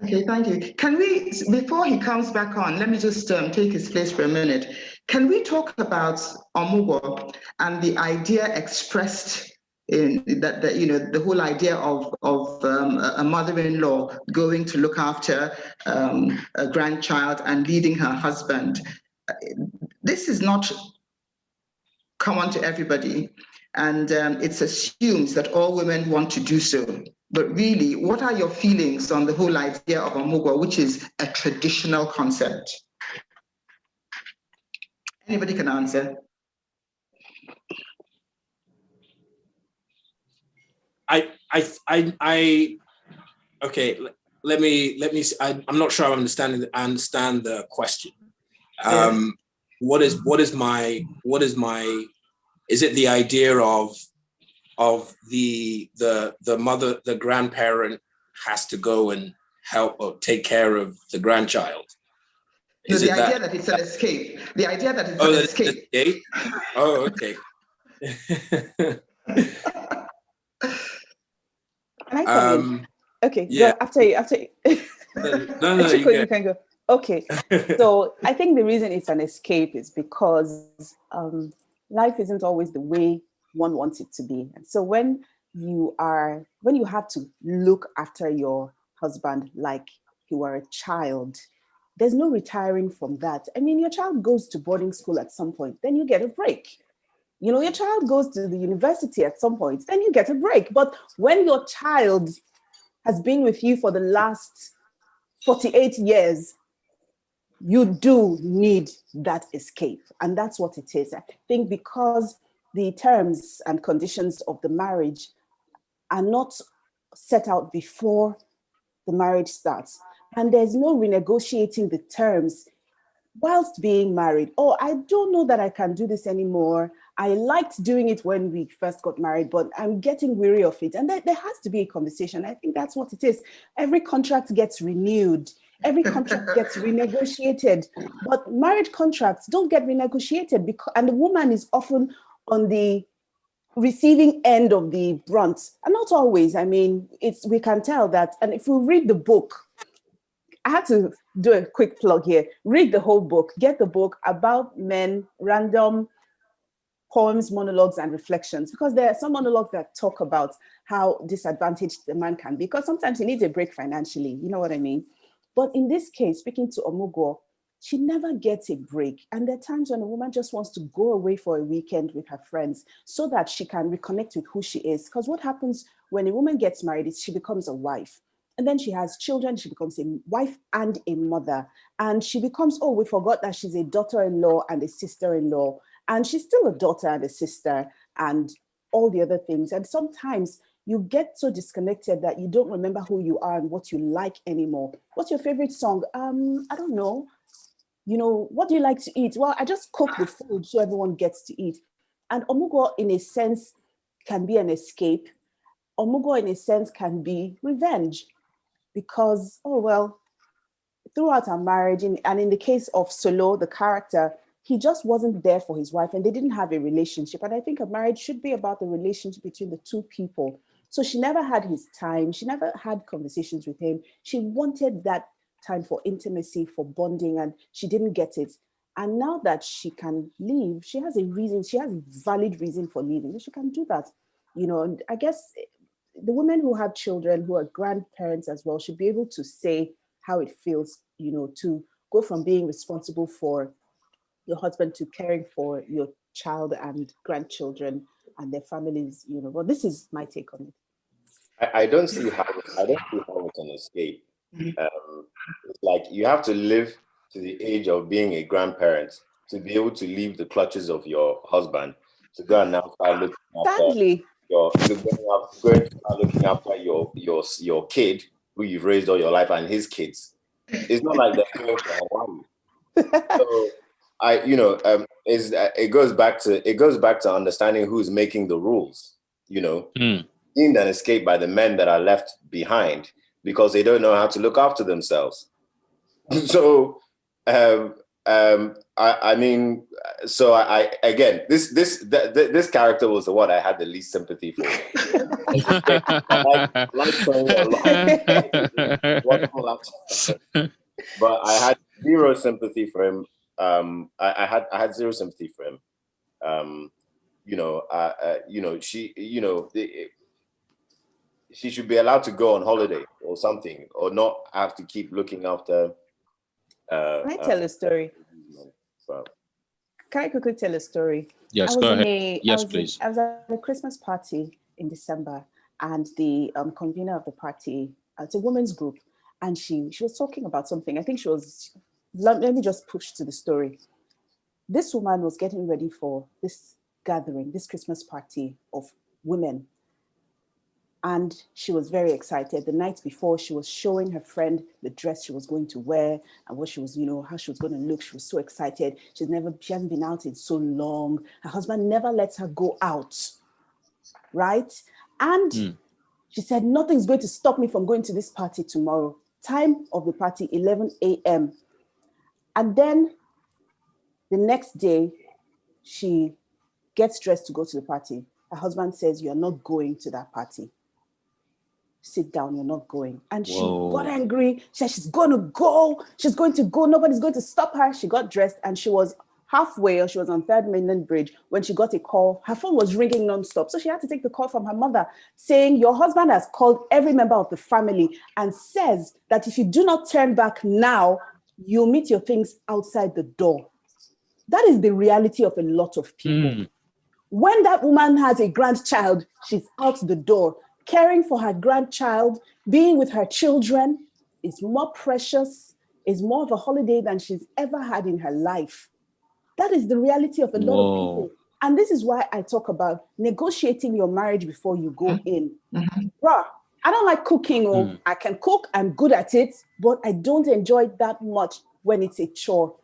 Okay, thank you. Can we, before he comes back on, let me just take his place for a minute. Can we talk about Omugwo and the idea expressed in that the whole idea of a mother-in-law going to look after a grandchild and leading her husband? This is not common to everybody, and it assumes that all women want to do so. But really, what are your feelings on the whole idea of Omugwo, which is a traditional concept? Anybody can answer. Okay, let me. I'm not sure I understand the question. Is it the idea of the mother, the grandparent has to go and help or take care of the grandchild? No, the idea that it's an escape. The idea that it's an escape. Oh, okay. Can I come in? Okay, yeah. go after you. No, you can go. Okay, so I think the reason it's an escape is because life isn't always the way one wants it to be. And so when you have to look after your husband like you were a child, there's no retiring from that. I mean, your child goes to boarding school at some point, then you get a break. You know, your child goes to the university at some point, then you get a break. But when your child has been with you for the last 48 years, you do need that escape. And that's what it is. I think because the terms and conditions of the marriage are not set out before the marriage starts, and there's no renegotiating the terms whilst being married. Oh, I don't know that I can do this anymore. I liked doing it when we first got married, but I'm getting weary of it. And there has to be a conversation. I think that's what it is. Every contract gets renewed. Every contract gets renegotiated. But marriage contracts don't get renegotiated, and the woman is often on the receiving end of the brunt. And not always. I mean, we can tell that. And if we read the book, I had to do a quick plug here. Read the whole book. Get the book About Men, Random Poems, Monologues, and Reflections, because there are some monologues that talk about how disadvantaged the man can be, because sometimes he needs a break financially. You know what I mean? But in this case, speaking to Omugwo, she never gets a break. And there are times when a woman just wants to go away for a weekend with her friends so that she can reconnect with who she is. Because what happens when a woman gets married is she becomes a wife. And then she has children, she becomes a wife and a mother. And she becomes, oh, we forgot that she's a daughter-in-law and a sister-in-law. And she's still a daughter and a sister and all the other things. And sometimes you get so disconnected that you don't remember who you are and what you like anymore. What's your favorite song? I don't know. you know, what do you like to eat? Well, I just cook the food so everyone gets to eat. And omugo, in a sense, can be an escape. Omugo, in a sense, can be revenge because, oh, well, throughout our marriage, and in the case of Solo, the character, he just wasn't there for his wife and they didn't have a relationship. And I think a marriage should be about the relationship between the two people. So she never had his time. She never had conversations with him. She wanted that time for intimacy, for bonding, and she didn't get it. And now that she can leave, she has a reason, she has a valid reason for leaving. She can do that, you know. And I guess the women who have children, who are grandparents as well, should be able to say how it feels, you know, to go from being responsible for your husband to caring for your child and grandchildren and their families, you know. But this is my take on it. I don't see how it's an escape. It's like you have to live to the age of being a grandparent to be able to leave the clutches of your husband to go and now start looking after your kid who you've raised all your life and his kids. It's not like they're going to Hawaii. So it goes back to understanding who's making the rules. You know, deemed an escape by the men that are left behind because they don't know how to look after themselves. So, I mean, so I again, this character was the one I had the least sympathy for. I like showing a lot, but I had zero sympathy for him. I had zero sympathy for him. She should be allowed to go on holiday or something, or not have to keep looking after. Can I tell a story? Can I quickly tell a story? Yes, go ahead. Yes, please. I was at a Christmas party in December, and the convener of the party, it's a women's group, and she was talking about something. I think she was, let me just push to the story. This woman was getting ready for this gathering, this Christmas party of women. And she was very excited. The night before, she was showing her friend the dress she was going to wear and what she was, you know, how she was going to look. She was so excited. She hasn't been out in so long. Her husband never lets her go out, right? And she said, nothing's going to stop me from going to this party tomorrow. Time of the party, 11 a.m. And then the next day, she gets dressed to go to the party. Her husband says, you're not going to that party. Sit down, you're not going. And she got angry. She said she's going to go. She's going to go. Nobody's going to stop her. She got dressed and she was halfway, or she was on 3rd Mainland Bridge when she got a call. Her phone was ringing nonstop. So she had to take the call from her mother saying, your husband has called every member of the family and says that if you do not turn back now, you'll meet your things outside the door. That is the reality of a lot of people. When that woman has a grandchild, she's out the door. Caring for her grandchild, being with her children is more precious, is more of a holiday than she's ever had in her life. That is the reality of a lot of people. And this is why I talk about negotiating your marriage before you go in. Bruh, I don't like cooking. I can cook, I'm good at it, but I don't enjoy it that much when it's a chore.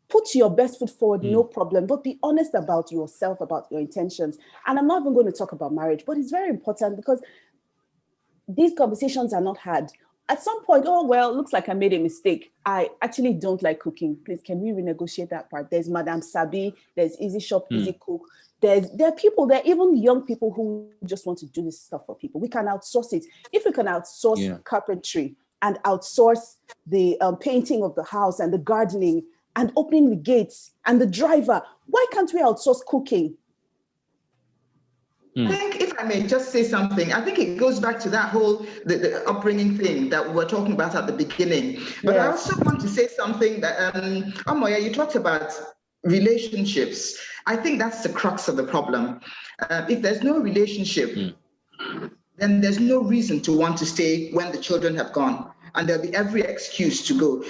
Put your best foot forward, no problem, but be honest about yourself, about your intentions. And I'm not even going to talk about marriage, but it's very important because these conversations are not had. At some point, oh, well, looks like I made a mistake. I actually don't like cooking. Please, can we renegotiate that part? There's Madame Sabi, there's Easy Shop, Easy Cook. There are people, there are even young people who just want to do this stuff for people. We can outsource it. If we can outsource carpentry and outsource the painting of the house and the gardening and opening the gates and the driver, why can't we outsource cooking? I think, if I may just say something, I think it goes back to that whole the upbringing thing that we were talking about at the beginning. But I also want to say something that, Amoya, you talked about relationships. I think that's the crux of the problem. If there's no relationship, then there's no reason to want to stay when the children have gone. And there'll be every excuse to go.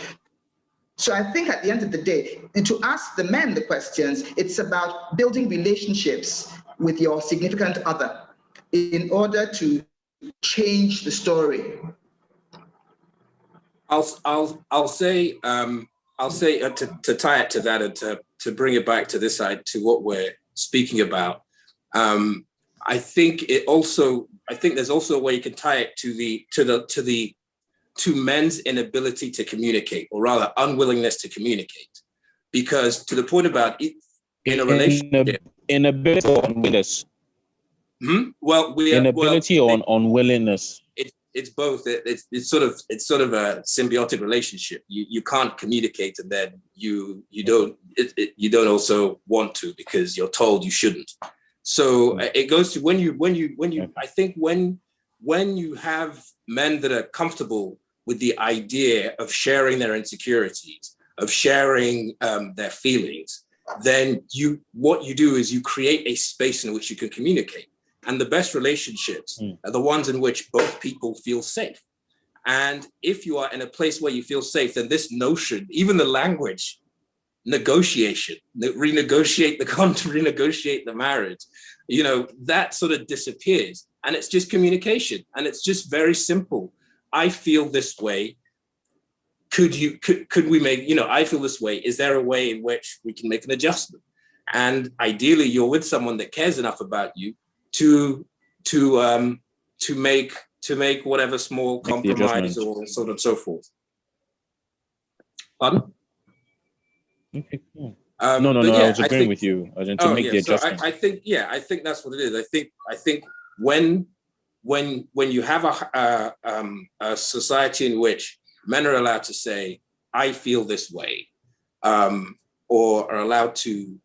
So I think at the end of the day, to ask the men the questions, it's about building relationships with your significant other in order to change the story. I'll say I'll say to tie it to that and to bring it back to this side to what we're speaking about. I think there's also a way you can tie it to men's inability to communicate, or rather unwillingness to communicate, because to the point about it, in a relationship, inability or unwillingness. Well, inability or unwillingness. It's both. It's sort of a symbiotic relationship. You can't communicate, and then you don't also want to because you're told you shouldn't. So it goes to when you I think when you have men that are comfortable with the idea of sharing their insecurities, of sharing their feelings, then what you do is you create a space in which you can communicate. And the best relationships are the ones in which both people feel safe. And if you are in a place where you feel safe, then this notion, even the language, negotiation, renegotiate the contract, renegotiate the marriage, that sort of disappears. And it's just communication. And it's just very simple. I feel this way. Could we make, I feel this way. Is there a way in which we can make an adjustment? And ideally, you're with someone that cares enough about you to make whatever small compromise or so on and so forth. Pardon? Okay, cool. No, I was agreeing with you. I was to make the adjustment. So I think that's what it is. I think when you have a society in which men are allowed to say, I feel this way, or are allowed to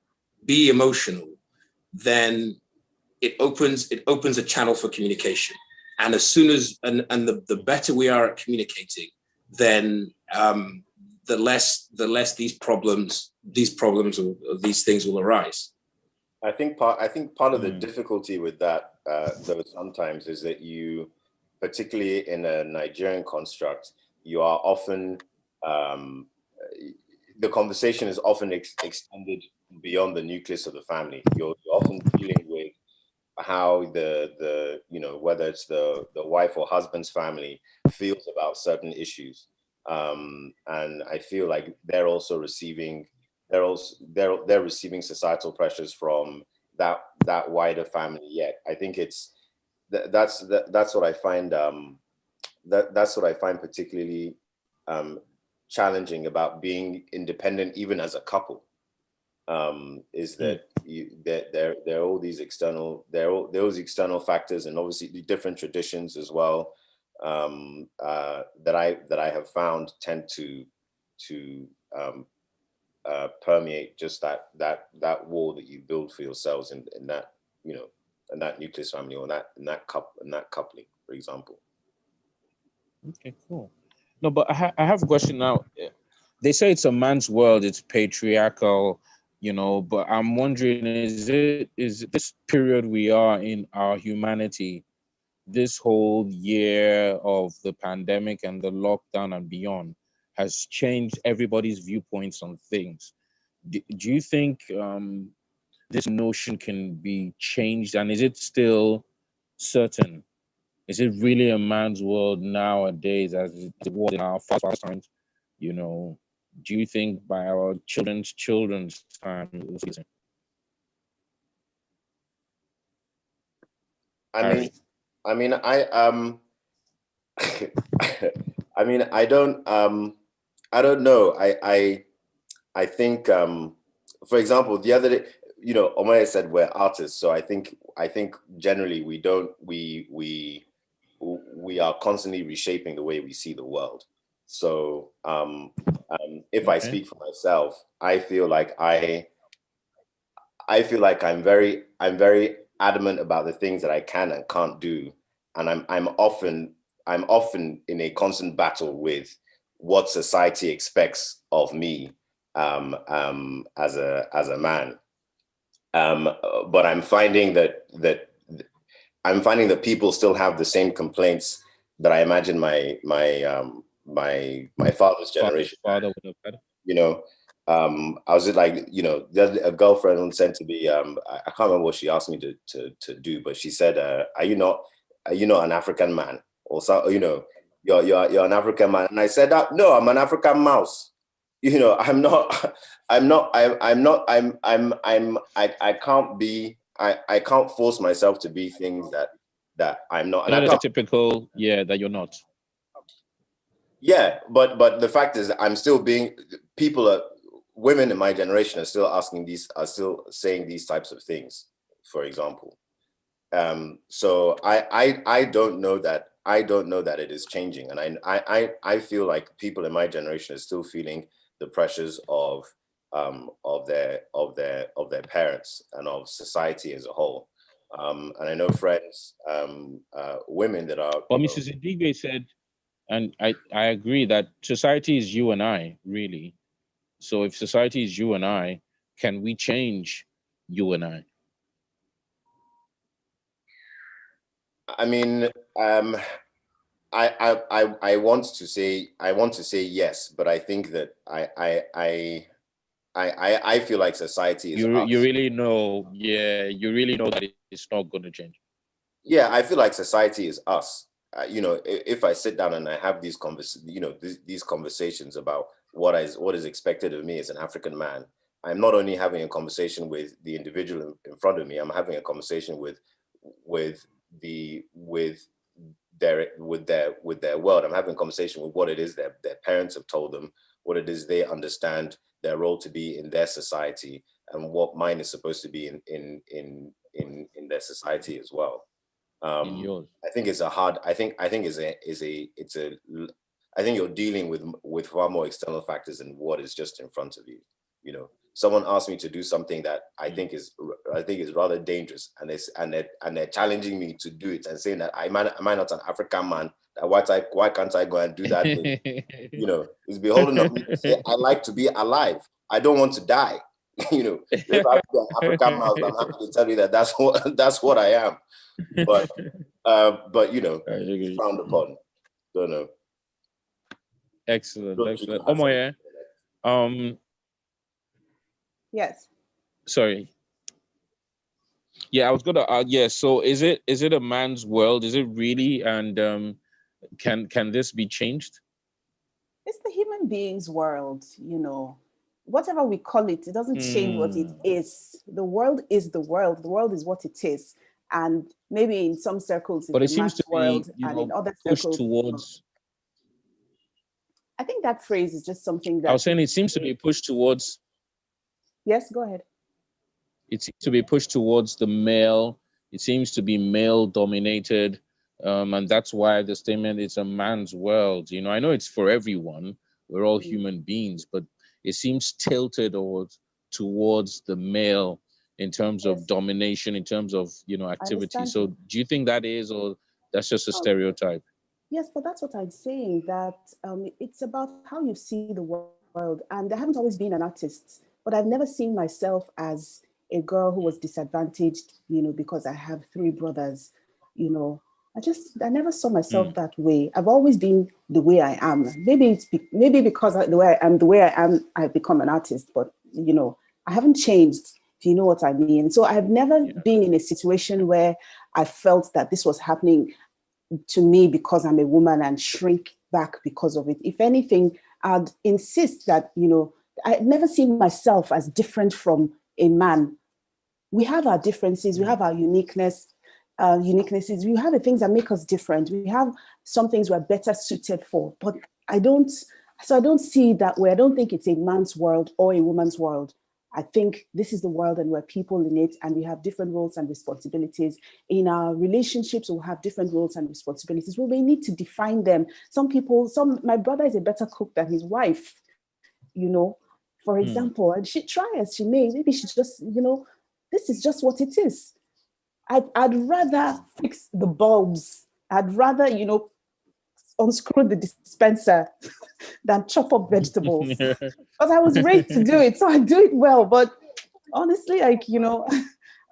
be emotional, then it opens a channel for communication. And as soon as the better we are at communicating, then the less these problems or these things will arise. I think part of the difficulty with that, though, sometimes is that you, particularly in a Nigerian construct, you are often the conversation is often extended beyond the nucleus of the family. You're often dealing with how the whether it's the wife or husband's family feels about certain issues, and I feel like they're also receiving societal pressures from that wider family. Yet I think that's what I find that's what I find particularly challenging about being independent, even as a couple. Is that there are all these external factors, and obviously the different traditions as well, that I have found tend to permeate just that wall that you build for yourselves in that in that nucleus family, or in that coupling, for example. Okay, cool. No, but I have a question now. They say it's a man's world, it's patriarchal, but I'm wondering, is this period we are in our humanity, this whole year of the pandemic and the lockdown and beyond, has changed everybody's viewpoints on things? Do you think this notion can be changed, and is it still certain? Is it really a man's world nowadays as it was in our father's times? Do you think by our children's time it will be the same? I don't know. I think, for example, the other day, Omaya said we're artists, so I think generally we are constantly reshaping the way we see the world. So if I speak for myself, I feel like I'm very adamant about the things that I can and can't do, and I'm often in a constant battle with what society expects of me as a man. But I'm finding that people still have the same complaints that I imagine my father's generation. Father would have had. I was just like, a girlfriend sent to be, I can't remember what she asked me to do, but she said, are you not an African man? Or so, you're an African man. And I said, no, I'm an African mouse. you know, I can't force myself to be things that I'm not. And Not I a can't, typical, that you're not. yeah, but the fact is that I'm still being, women in my generation are still saying these types of things, for example. So I don't know that it is changing, and I feel like people in my generation are still feeling the pressures of their parents and of society as a whole. And I know friends, women that are. Well, Mrs. Idigwe said, and I agree that society is you and I, really. So if society is you and I, can we change you and I? I mean, I want to say yes, but I think that I feel like society is us. You really know that it's not going to change. Yeah, I feel like society is us. You know, if I sit down and I have these conversations about what is expected of me as an African man, I'm not only having a conversation with the individual in front of me, I'm having a conversation with their world. I'm having a conversation with what it is that their parents have told them, what it is they understand their role to be in their society, and what mine is supposed to be in their society as well. In yours. I think it's a hard. I think you're dealing with far more external factors than what is just in front of you. You know, someone asked me to do something that I think is rather dangerous, and they're challenging me to do it and saying that am I not an African man? That why can't I go and do that thing? You know, it's beholden of me to say I like to be alive. I don't want to die. You know, if I have to be an African man, I'm happy to tell you that that's what I am. But you know, frowned upon. Don't know. Excellent. Omoye, yes. Sorry. Yeah, I was gonna. So is it a man's world? Is it really? And can this be changed? It's the human being's world, you know. Whatever we call it, it doesn't change what it is. The world is the world. The world is what it is. And maybe in some circles, it's But it the seems man's to world, be, and in other pushed circles, towards. I think that phrase is just something that I was saying it seems to be pushed towards. Yes, go ahead. It seems to be pushed towards the male. It seems to be male dominated, and that's why the statement is a man's world. You know, I know it's for everyone. We're all human beings, but it seems tilted towards the male in terms of domination, in terms of activity. So, do you think that is, or that's just a stereotype? Yes, but that's what I'm saying, that it's about how you see the world. And I haven't always been an artist, but I've never seen myself as a girl who was disadvantaged, you know, because I have 3 brothers, you know. I never saw myself that way. I've always been the way I am. Maybe because the way I am, I've become an artist, but, you know, I haven't changed, if you know what I mean. So I've never been in a situation where I felt that this was happening to me because I'm a woman and shrink back because of it. If anything, I'd insist that, you know, I've never seen myself as different from a man. We have our differences, we have our uniquenesses, we have the things that make us different. We have some things we're better suited for, but I don't see it that way. I don't think it's a man's world or a woman's world. I think this is the world and we're people in it, and we have different roles and responsibilities. In our relationships, we'll have different roles and responsibilities. We may need to define them. My brother is a better cook than his wife, you know, for example, and she try as she may, maybe she just, you know, this is just what it is. I'd rather fix the bulbs. I'd rather, you know, unscrew the dispenser than chop up vegetables. Because I was raised to do it, so I do it well. But honestly, like, you know,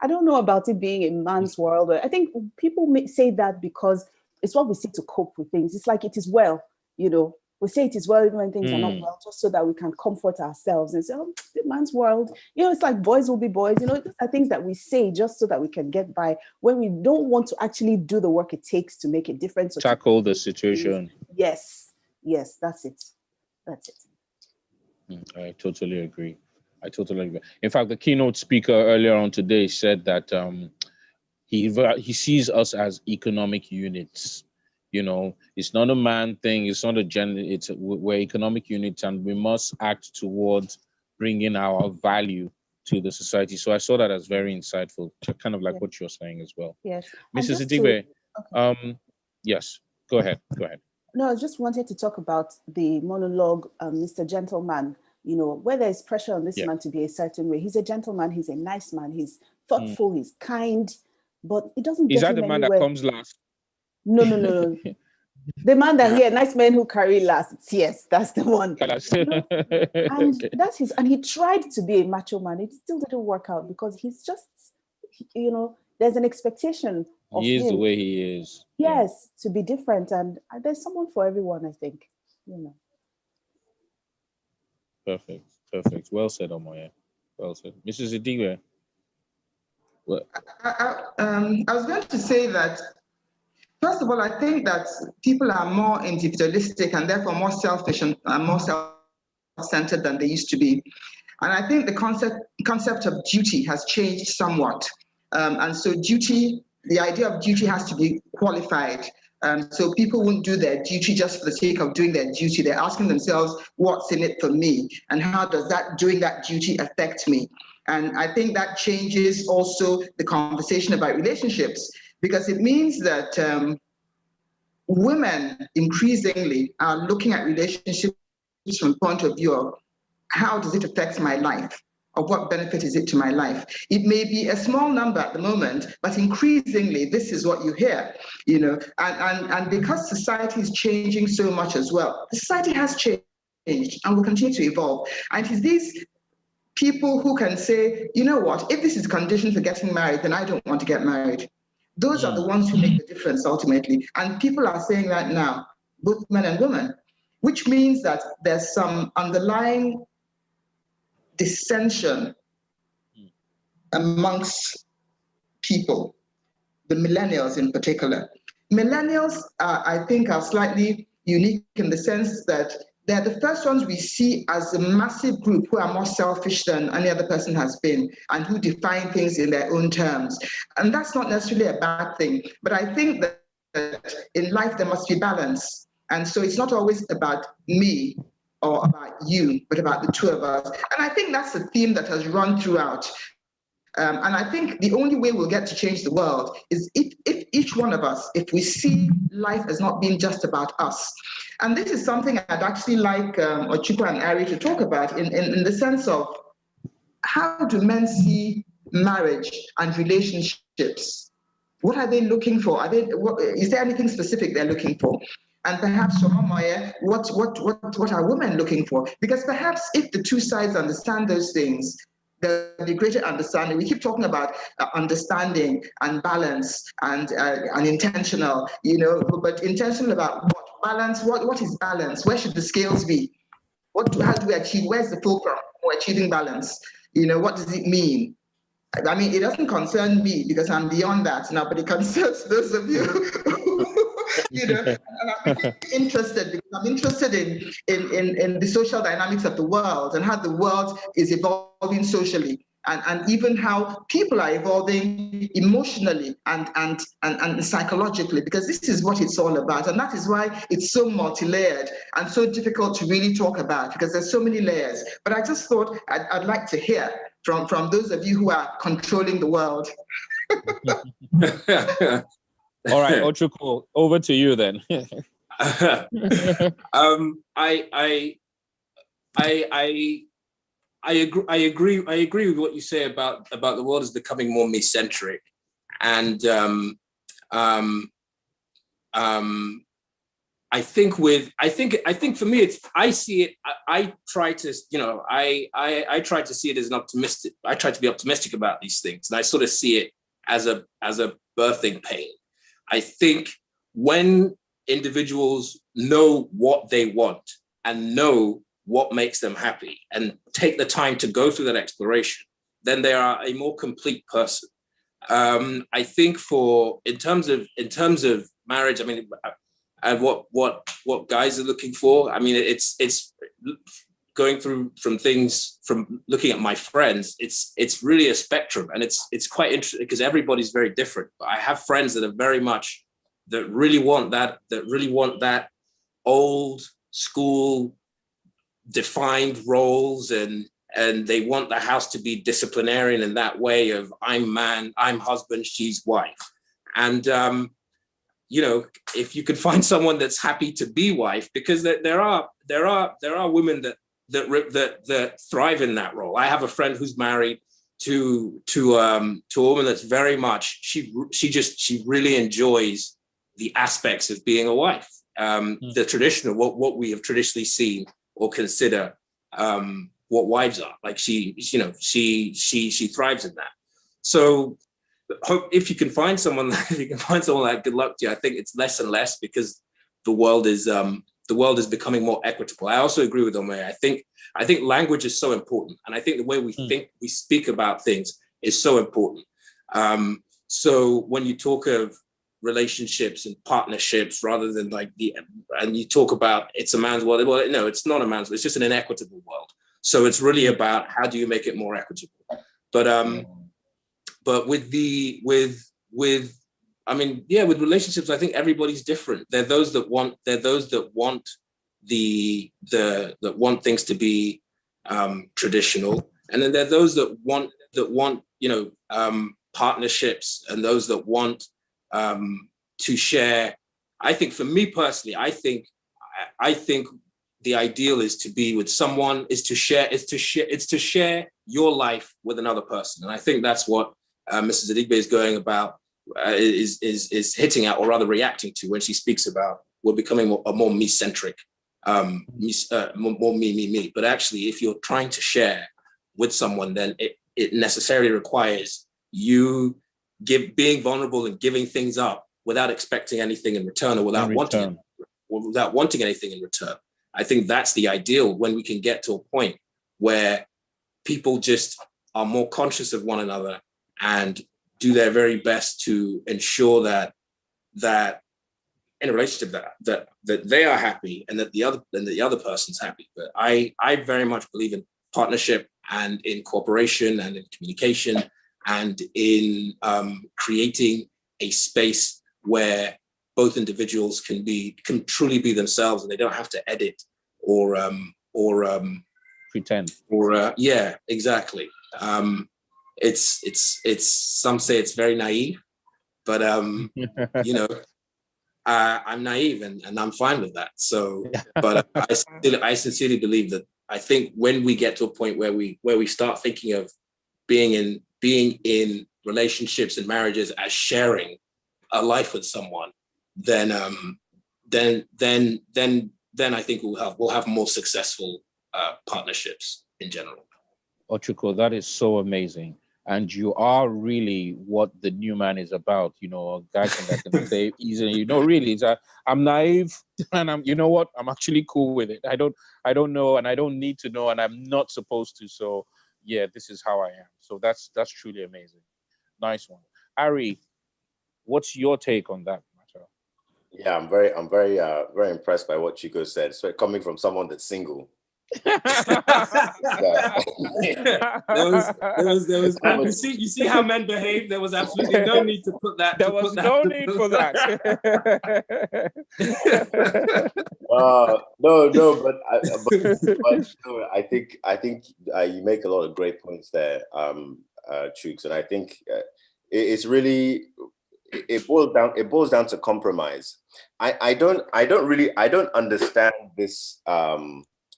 I don't know about it being a man's world. I think people may say that because it's what we see to cope with things. It's like it is well, you know. We say it is well even when things are not well, just so that we can comfort ourselves and say, oh, the man's world. You know, it's like boys will be boys. You know, these are things that we say just so that we can get by when we don't want to actually do the work it takes to make a difference. Or tackle the situation. Yes, that's it. That's it. I totally agree. I totally agree. In fact, the keynote speaker earlier on today said that he sees us as economic units. You know, it's not a man thing. It's not a gender. We're economic units, and we must act towards bringing our value to the society. So I saw that as very insightful, kind of like what you're saying as well. Yes. Mrs. Idigwe, yes, go ahead. Go ahead. No, I just wanted to talk about the monologue, Mr. Gentleman. You know, where there is pressure on this man to be a certain way. He's a gentleman. He's a nice man. He's thoughtful. He's kind, but it doesn't Is get that the him man anywhere. that comes last? No. The man that nice men who carry last. Yes, that's the one. And that's his. And he tried to be a macho man. It still didn't work out because he's just, you know, there's an expectation of He is him. the way he is. Yes, to be different, and there's someone for everyone. I think, you know. Perfect. Well said, Omoye. Well said, Mrs. Idigwe. Well, I was going to say that, first of all, I think that people are more individualistic and therefore more selfish and more self-centered than they used to be. And I think the concept of duty has changed somewhat. And so the idea of duty has to be qualified. So people won't do their duty just for the sake of doing their duty. They're asking themselves, what's in it for me? And how does doing that duty affect me? And I think that changes also the conversation about relationships, because it means that women increasingly are looking at relationships from the point of view of how does it affect my life? Of what benefit is it to my life? It may be a small number at the moment, but increasingly this is what you hear, you know, and because society is changing so much as well, society has changed and will continue to evolve. And it is these people who can say, you know what, if this is condition for getting married, then I don't want to get married. Those are the ones who make the difference ultimately. And people are saying that now, both men and women, which means that there's some underlying dissension amongst people, the millennials in particular. Millennials, I think, are slightly unique in the sense that they're the first ones we see as a massive group who are more selfish than any other person has been and who define things in their own terms. And that's not necessarily a bad thing, but I think that in life there must be balance. And so it's not always about me or about you, but about the two of us. And I think that's a theme that has run throughout. And I think the only way we'll get to change the world is if each one of us, if we see life as not being just about us. And this is something I'd actually like Ochukwu and Ari to talk about in the sense of how do men see marriage and relationships? What are they looking for? Is there anything specific they're looking for? And perhaps from Omoye, what are women looking for? Because perhaps if the two sides understand those things, there'll be greater understanding. We keep talking about understanding and balance and intentional, you know, but intentional about what? Balance, what is balance? Where should the scales be? How do we achieve? Where's the fulcrum for achieving balance? You know, what does it mean? I mean, it doesn't concern me because I'm beyond that now, but it concerns those of you, you know, and I'm interested because I'm interested in the social dynamics of the world and how the world is evolving socially and even how people are evolving emotionally and psychologically, because this is what it's all about. And that is why it's so multi-layered and so difficult to really talk about because there's so many layers. But I just thought I'd like to hear from those of you who are controlling the world. All right, Ochukwu, over to you then. I agree with what you say about the world is becoming more me-centric, and I think for me I see it. I try to I try to see it as an optimistic. I try to be optimistic about these things, and I sort of see it as a birthing pain. I think when individuals know what they want and know what makes them happy and take the time to go through that exploration, then they are a more complete person. I think in terms of marriage, I mean, and what guys are looking for, I mean, it's going through from things, from looking at my friends, it's really a spectrum, and it's quite interesting because everybody's very different. But I have friends that are very much, that really want that old school defined roles, and they want the house to be disciplinarian in that way of I'm man, I'm husband, she's wife. And you know, if you could find someone that's happy to be wife, because there are women that thrive in that role. I have a friend who's married to a woman that's very much, she really enjoys the aspects of being a wife. The traditional, what we have traditionally seen or consider what wives are. Like she thrives in that. So hope if you can find someone like, good luck to you. I think it's less and less because the world is becoming more equitable. I also agree with Ome. I think language is so important, and I think the way we speak about things is so important. So when you talk of relationships and partnerships, rather than and you talk about it's a man's world. Well, no, it's not a man's world. It's just an inequitable world. So it's really about how do you make it more equitable. But with relationships, I think everybody's different. There are those that want things to be traditional, and then there are those that want partnerships, and those that want to share. I think for me personally, I think the ideal is to be with someone, is to share your life with another person. And I think that's what Mrs. Adigbe is going about, is hitting at, or rather reacting to, when she speaks about we're becoming a more me-centric, more me. But actually, if you're trying to share with someone, then it necessarily requires you being vulnerable and giving things up without expecting anything in return, or without wanting anything in return. I think that's the ideal, when we can get to a point where people just are more conscious of one another and do their very best to ensure that in a relationship that they are happy, and that the other person's happy. But I very much believe in partnership, and in cooperation, and in communication, and in creating a space where both individuals can truly be themselves, and they don't have to edit or pretend. Yeah, exactly. It's some say it's very naive, but I'm naive, and I'm fine with that. So, but I sincerely believe that, I think when we get to a point where we start thinking of being in relationships and marriages as sharing a life with someone, then I think we'll have more successful partnerships in general. Ochuko, that is so amazing. And you are really what the new man is about, a guy that can say easily, really, I'm naive, and I'm actually cool with it. I don't know, and I don't need to know, and I'm not supposed to. So yeah, this is how I am. So that's truly amazing. Nice one. Ari, what's your take on that matter? Yeah, I'm very impressed by what Chico said. So coming from someone that's single. There was you see how men behave. There was absolutely no need to put that. There was no need for that. But I think you make a lot of great points there, Chooks, and I think it's really, it boils down to compromise. I don't understand this.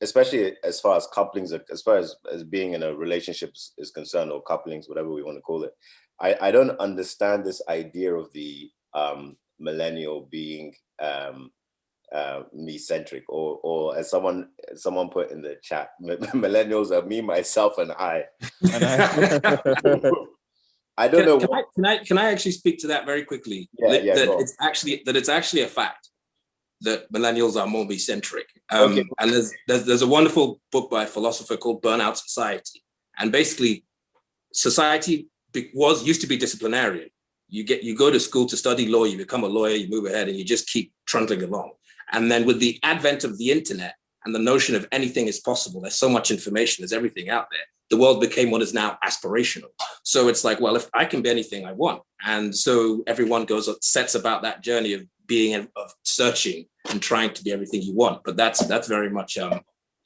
Especially as far as couplings, as far as being in a relationship is concerned, or couplings, whatever we want to call it. I don't understand this idea of the millennial being me-centric, or as someone put in the chat, millennials are me, myself, and I. I don't know. Can I actually speak to that very quickly? It's actually a fact that millennials are more me-centric. And there's a wonderful book by a philosopher called Burnout Society. And basically, society used to be disciplinarian. You go to school to study law, you become a lawyer, you move ahead, and you just keep trundling along. And then with the advent of the internet, and the notion of anything is possible. There's so much information, there's everything out there. The world became what is now aspirational. So it's like, well, if I can be anything I want. And so everyone sets about that journey of being, of searching and trying to be everything you want. But that's very much,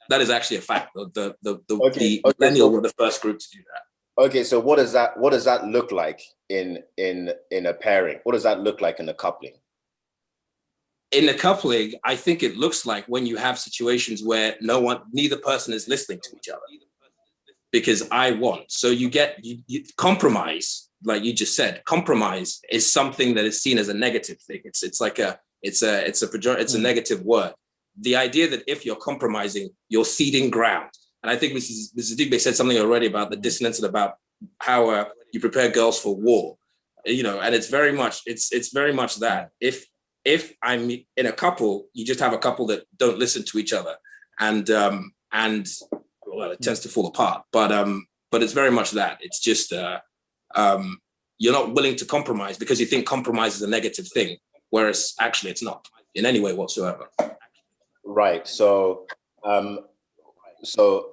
that is actually a fact. The millennial were the first group to do that. Okay, so what does that look like in a pairing? What does that look like in a coupling? In a coupling, I think it looks like when you have situations where neither person is listening to each other, because I want. So you compromise, like you just said. Compromise is something that is seen as a negative thing. It's a negative word. The idea that if you're compromising, you're ceding ground. And I think Mrs. Digbe said something already about the dissonance and about how you prepare girls for war. And it's very much that. If I'm in a couple, you just have a couple that don't listen to each other, and well, it tends to fall apart. But it's very much that. It's just you're not willing to compromise because you think compromise is a negative thing, whereas actually it's not in any way whatsoever. Right. So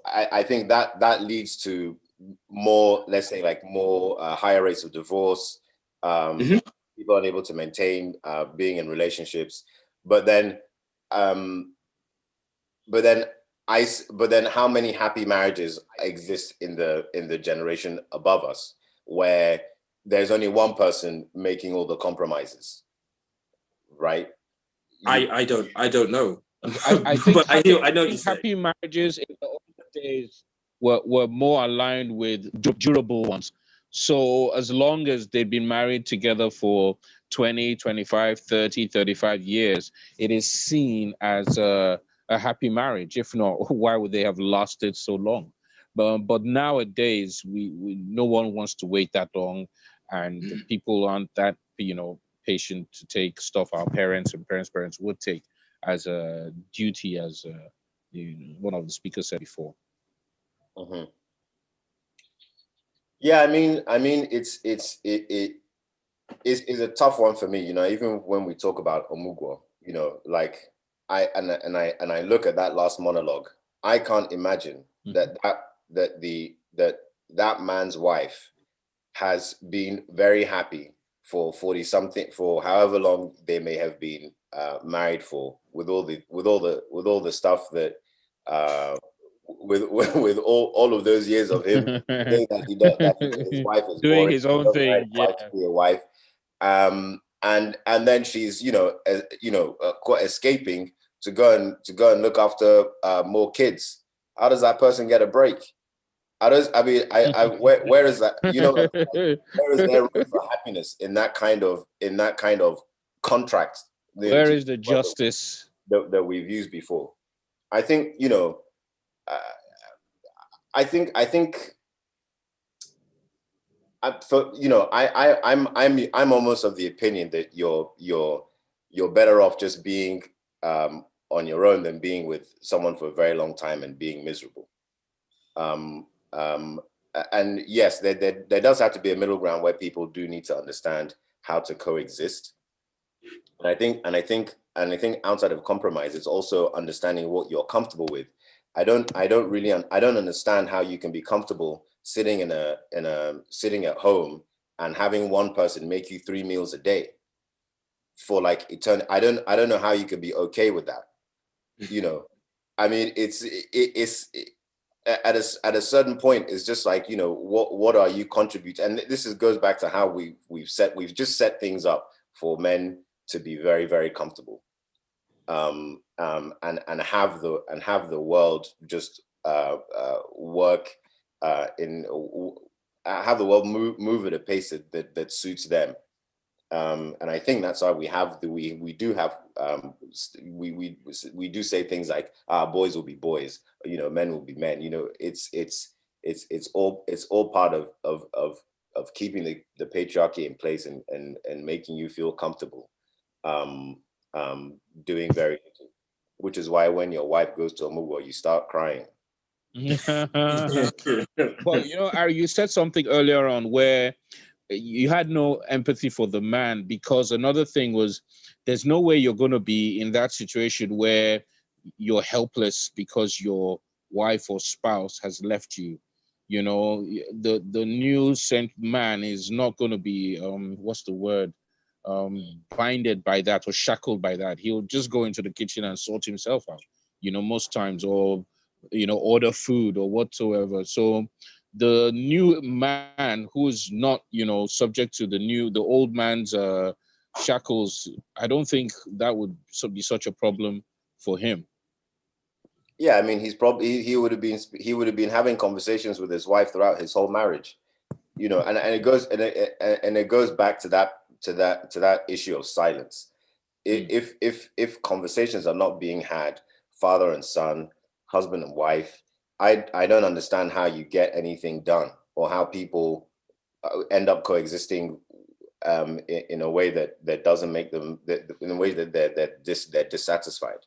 I think that leads to more, let's say, like more higher rates of divorce. People unable to maintain being in relationships, but then how many happy marriages exist in the generation above us, where there's only one person making all the compromises, right? I don't know. I think but I know you happy marriages in the old days were more aligned with durable ones. So as long as they've been married together for 20, 25, 30, 35 years, it is seen as a happy marriage. If not, why would they have lasted so long? But nowadays, we no one wants to wait that long, and people aren't that patient to take stuff our parents and parents would take as a duty, as one of the speakers said before. Mm-hmm. Yeah, I mean, it's a tough one for me. Even when we talk about Omugwo, like I look at that last monologue, I can't imagine that man's wife has been very happy for 40 something, for however long they may have been married for, with all the stuff that with all of those years of him saying that his wife is doing boring, his own thing, to be a wife, and then she's escaping to go and look after more kids. How does that person get a break? Where is that? Where is there room for happiness in that kind of contract? Where is the justice that we've used before? I think I think I'm almost of the opinion that you're better off just being on your own than being with someone for a very long time and being miserable. And yes, there does have to be a middle ground where people do need to understand how to coexist. And I think outside of compromise, it's also understanding what you're comfortable with. I don't understand how you can be comfortable sitting sitting at home and having one person make you 3 meals a day for like eternity. I don't know how you can be okay with that. I mean, it's at a certain point, it's just like, what are you contributing? And this goes back to how we've just set things up for men to be very, very comfortable, and have the world just work have the world move at a pace that suits them. And I think that's why we do say things like, boys will be boys, men will be men. It's all part of keeping the patriarchy in place and making you feel comfortable doing very little, which is why when your wife goes to Omugwo, you start crying. Well, Ari, you said something earlier on where you had no empathy for the man, because another thing was, there's no way you're going to be in that situation where you're helpless because your wife or spouse has left you. You know, the new sent man is not going to be what's the word, binded by that or shackled by that. He'll just go into the kitchen and sort himself out, you know, most times, or, you know, order food or whatsoever. So the new man who is not, you know, subject to the old man's shackles, I don't think that would be such a problem for him. Yeah, I mean, he's probably he would have been having conversations with his wife throughout his whole marriage, you know, and it goes back to that issue of silence. If conversations are not being had, father and son, husband and wife, I don't understand how you get anything done, or how people end up coexisting in a way that doesn't make them, in a way that they're dissatisfied.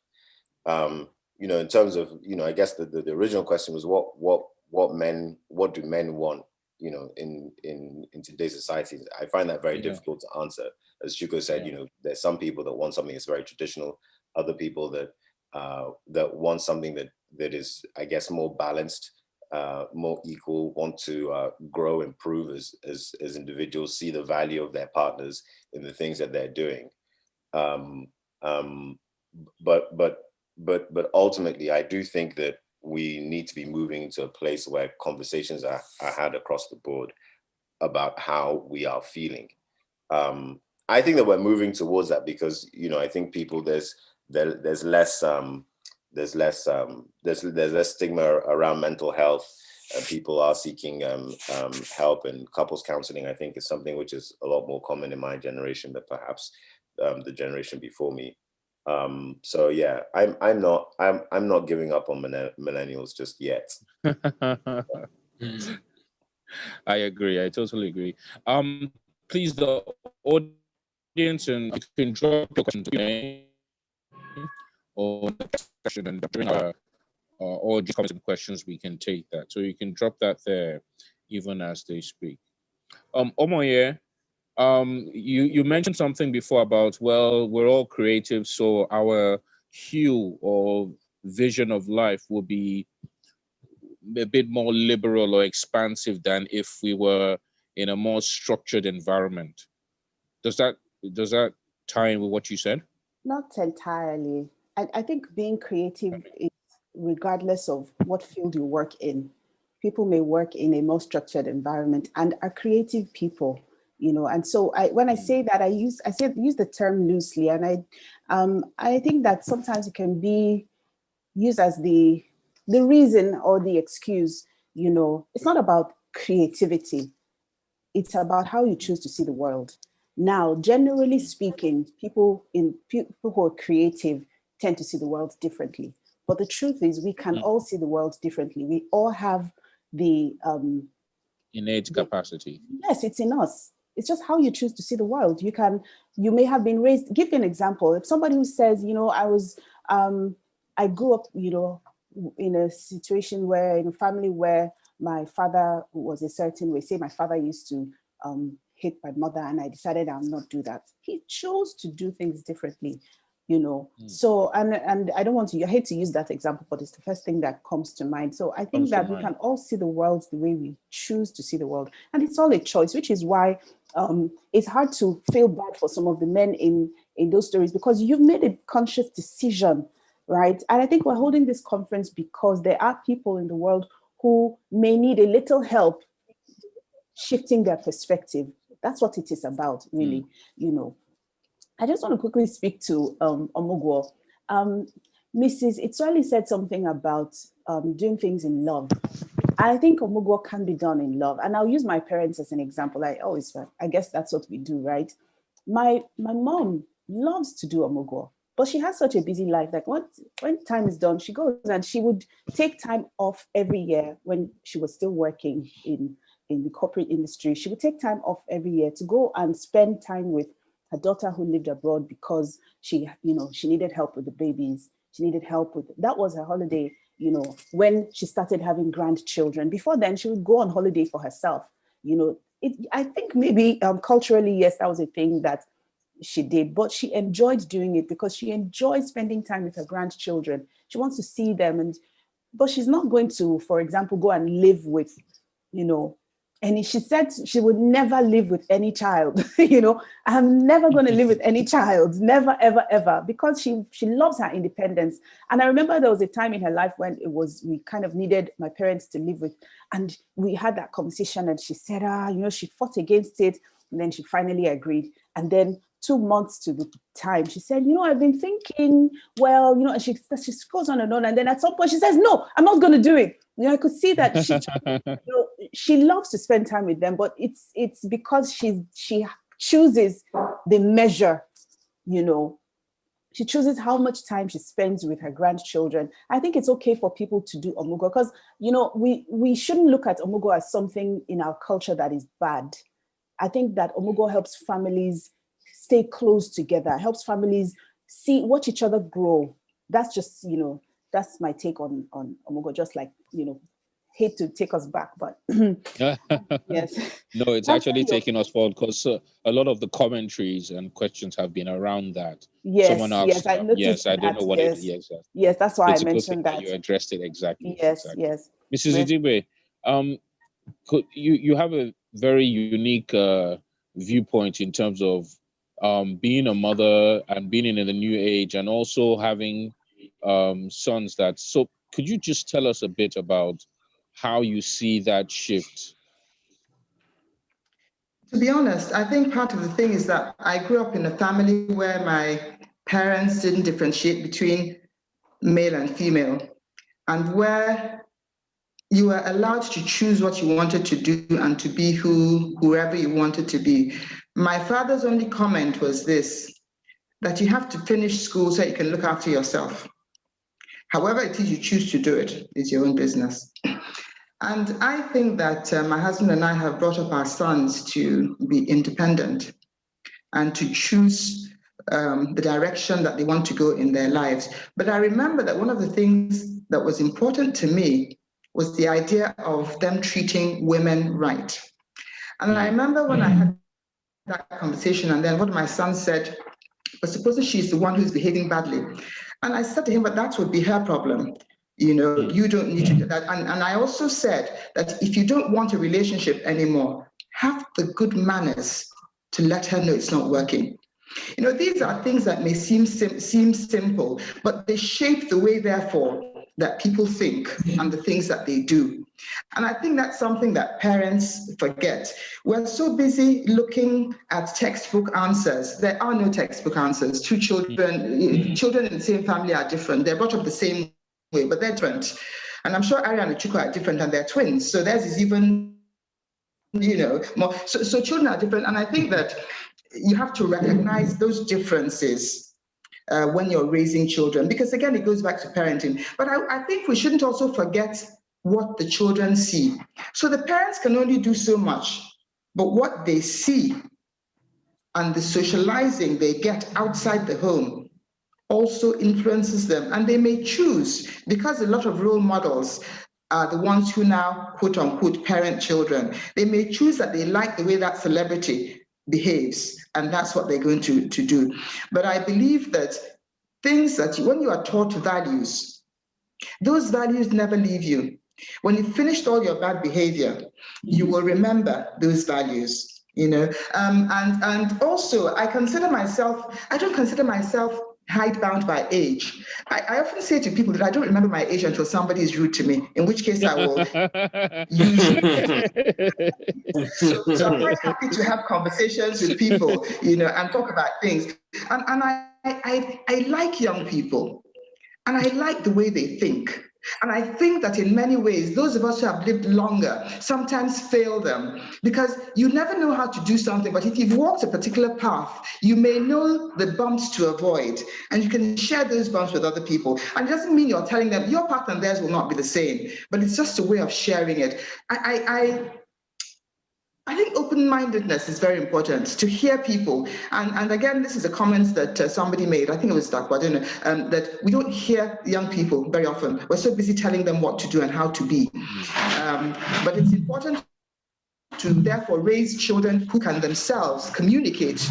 You know, in terms of, you know, I guess the original question was what do men want, you know, in today's society? I find that very difficult to answer. As Chuko said, you know, there's some people that want something that's very traditional, other people that want something that is, I guess, more balanced, more equal, want to grow, improve as individuals, see the value of their partners in the things that they're doing. But ultimately, I do think that we need to be moving into a place where conversations are had across the board about how we are feeling. I think that we're moving towards that because, you know, I think people there's less stigma around mental health, and people are seeking help, and couples counseling, I think, is something which is a lot more common in my generation than perhaps the generation before me. So yeah, I'm not giving up on millennials just yet. I agree. I totally agree. Please, the audience, and you can drop your question or question, and during our or just comments and questions, we can take that. So you can drop that there, even as they speak. Omoye, you mentioned something before about, well, we're all creative, so our hue or vision of life will be a bit more liberal or expansive than if we were in a more structured environment. Does that tie in with what you said? Not entirely. I think being creative is regardless of what field you work in. People may work in a more structured environment and are creative people, you know. And so when I say that, I use the term loosely, and I think that sometimes it can be used as the reason or the excuse. You know, it's not about creativity. It's about how you choose to see the world. Now, generally speaking, people who are creative tend to see the world differently. But the truth is, we can all see the world differently. We all have the innate capacity. Yes, it's in us. It's just how you choose to see the world. You may have been raised. Give you an example. If somebody who says, you know, I grew up, you know, in a situation where, in a family where my father was a certain way. Say my father used to hit my mother, and I decided I'll not do that. He chose to do things differently, you know. So, and I don't want to, I hate to use that example, but it's the first thing that comes to mind. So I think that we can all see the world the way we choose to see the world. And it's all a choice, which is why it's hard to feel bad for some of the men in those stories, because you've made a conscious decision, right? And I think we're holding this conference because there are people in the world who may need a little help shifting their perspective. That's what it is about, really. You know, I just want to quickly speak to Omugwo. Mrs. Itswali said something about doing things in love. I think Omugwo can be done in love. And I'll use my parents as an example. I guess that's what we do, right? My mom loves to do Omugwo, but she has such a busy life that when time is done, she goes, and she would take time off every year when she was still working in the corporate industry. She would take time off every year to go and spend time with her daughter who lived abroad, because she needed help with the babies. She needed help with, that was her holiday, you know, when she started having grandchildren. Before then, she would go on holiday for herself. You know, I think maybe culturally, yes, that was a thing that she did, but she enjoyed doing it because she enjoyed spending time with her grandchildren. She wants to see them, but she's not going to, for example, go and live with, and she said she would never live with any child. I'm never going to live with any child, never, ever, ever, because she loves her independence. And I remember there was a time in her life when we kind of needed my parents to live with, and we had that conversation, and she said, she fought against it, and then she finally agreed. And then 2 months to the time, she said, I've been thinking, well, and she goes on, and then at some point she says, no, I'm not going to do it. I could see that she loves to spend time with them, but it's because she chooses the measure, she chooses how much time she spends with her grandchildren. I think it's okay for people to do Omugo because, we shouldn't look at Omugo as something in our culture that is bad. I think that Omugo helps families stay close together, helps families watch each other grow. That's just, that's my take on Omugo, just like, hate to take us back, but yes. No, it's actually taking us forward because a lot of the commentaries and questions have been around that. Yes, someone asked, I noticed I don't know what it is. Yes, that's why it's I mentioned that. You addressed it exactly. Yes, exactly. yes. Mrs. Idigbe, you have a very unique viewpoint in terms of being a mother and being in the new age and also having sons so could you just tell us a bit about how you see that shift? To be honest, I think part of the thing is that I grew up in a family where my parents didn't differentiate between male and female, and where you were allowed to choose what you wanted to do and to be whoever you wanted to be. My father's only comment was this, that you have to finish school so you can look after yourself. However it is you choose to do it, it's your own business. And I think that my husband and I have brought up our sons to be independent and to choose the direction that they want to go in their lives. But I remember that one of the things that was important to me was the idea of them treating women right. And I remember when I had that conversation, and then what my son said was, supposing she's the one who's behaving badly. And I said to him, but that would be her problem. You don't need to do that. And I also said that if you don't want a relationship anymore, have the good manners to let her know it's not working. These are things that may seem simple, but they shape the way, therefore, that people think and the things that they do. And I think that's something that parents forget. We're so busy looking at textbook answers. There are no textbook answers. Two children in the same family are different. They're brought up the same way, but they're different. And I'm sure Ari and Chuko are different, and they're twins. So theirs is even, more. So children are different. And I think that you have to recognize those differences when you're raising children, because again, it goes back to parenting. But I think we shouldn't also forget what the children see. So the parents can only do so much, but what they see and the socializing they get outside the home also influences them. And they may choose, because a lot of role models are the ones who now, quote unquote, parent children. They may choose that they like the way that celebrity behaves, and that's what they're going to do. But I believe that things that when you are taught values, those values never leave you. When you've finished all your bad behavior, you will remember those values, and also I don't consider myself hidebound by age. I often say to people that I don't remember my age until somebody is rude to me, in which case I will use it. So I'm quite happy to have conversations with people, and talk about things. And I like young people, and I like the way they think. And I think that in many ways, those of us who have lived longer sometimes fail them, because you never know how to do something, but if you've walked a particular path, you may know the bumps to avoid, and you can share those bumps with other people. And it doesn't mean you're telling them your path and theirs will not be the same, but it's just a way of sharing it. I think open-mindedness is very important, to hear people. And again, this is a comment that somebody made, I think it was Dakwa, I don't know, that we don't hear young people very often. We're so busy telling them what to do and how to be. But it's important to therefore raise children who can themselves communicate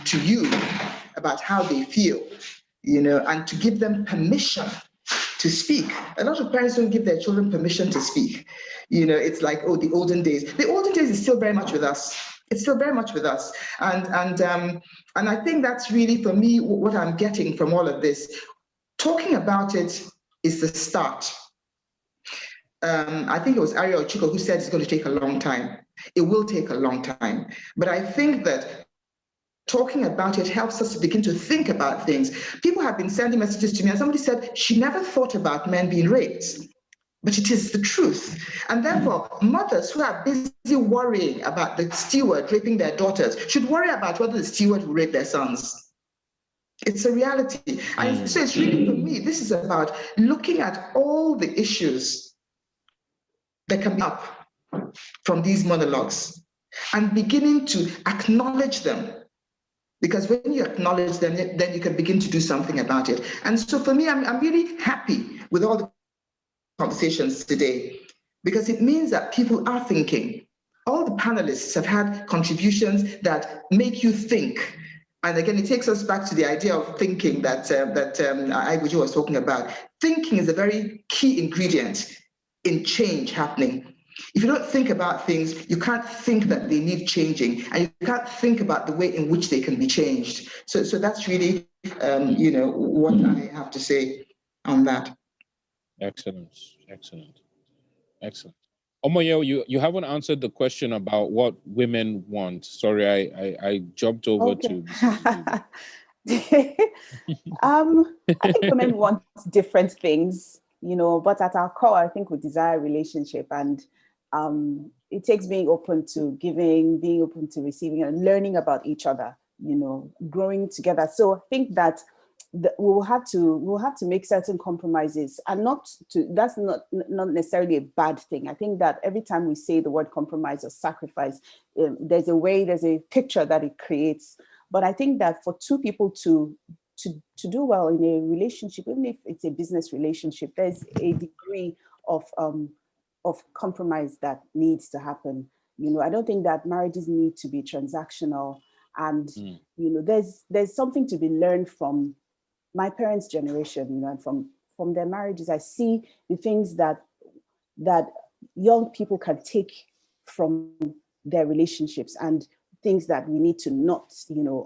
to you about how they feel, you know, and to give them permission to speak. A lot of parents don't give their children permission to speak. You know, it's like, oh, the olden days. The olden days is still very much with us. It's still very much with us. And I think that's really, for me, what I'm getting from all of this. Talking about it is the start. I think it was Ariel Chico who said it's going to take a long time. It will take a long time. But I think that talking about it helps us to begin to think about things. People have been sending messages to me, and somebody said she never thought about men being raped. But it is the truth. And therefore, mothers who are busy worrying about the steward raping their daughters should worry about whether the steward will rape their sons. It's a reality. And so it's really, for me, this is about looking at all the issues that come up from these monologues and beginning to acknowledge them. Because when you acknowledge them, then you can begin to do something about it. And so for me, I'm really happy with all the conversations today, because it means that people are thinking. All the panelists have had contributions that make you think. And again, it takes us back to the idea of thinking that Aiguju was talking about. Thinking is a very key ingredient in change happening. If you don't think about things, you can't think that they need changing, and you can't think about the way in which they can be changed. So that's really, you know, what I have to say on that. Excellent, excellent, excellent. Omoyo, you haven't answered the question about what women want. Sorry, I jumped over to. I think women want different things, you know, but at our core, I think we desire a relationship, and it takes being open to giving, being open to receiving, and learning about each other, you know, growing together. So I think that we'll have to make certain compromises, and that's not necessarily a bad thing. I think that every time we say the word compromise or sacrifice, there's a picture that it creates. But I think that for two people to do well in a relationship, even if it's a business relationship, there's a degree of compromise that needs to happen. You know, I don't think that marriages need to be transactional, and you know, there's something to be learned from my parents' generation, you know, and from their marriages. I see the things that young people can take from their relationships, and things that we need to not, you know,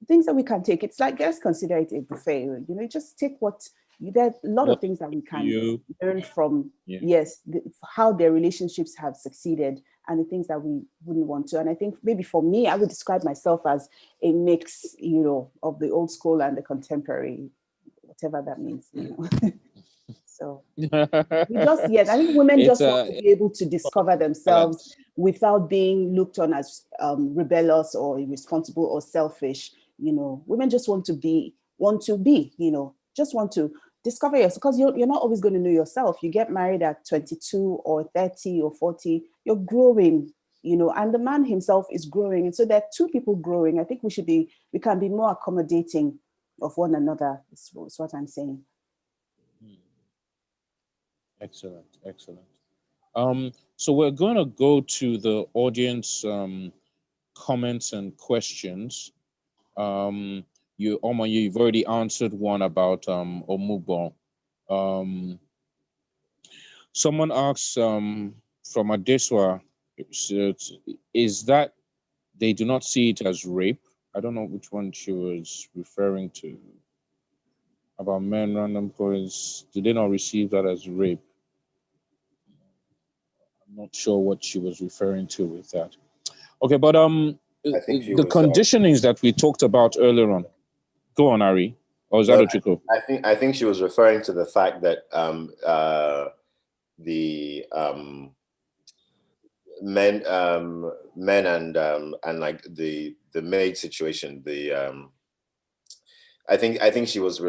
things that we can take. It's like, let's consider it a buffet. You know, just take there are a lot of things that we can learn from, how their relationships have succeeded, and the things that we wouldn't want to. And I think maybe for me, I would describe myself as a mix, you know, of the old school and the contemporary, whatever that means, you know. So I think women just want to be able to discover themselves without being looked on as rebellious or irresponsible or selfish. You know, women just want to be, you know, just want to discover yourself, because you're not always going to know yourself. You get married at 22 or 30 or 40, you're growing, you know, and the man himself is growing. And so there are two people growing. I think we can be more accommodating of one another, is what I'm saying. Excellent, excellent. So we're going to go to the audience comments and questions. You've already answered one about Omugbo. Someone asks from Adeswa, is that they do not see it as rape? I don't know which one she was referring to. About men random points, do they not receive that as rape? I'm not sure what she was referring to with that. Okay, but the conditionings that we talked about earlier on. Go on, Ari. Or is that Ochiko? I think she was referring to the fact that the men and like the maid situation. I think she was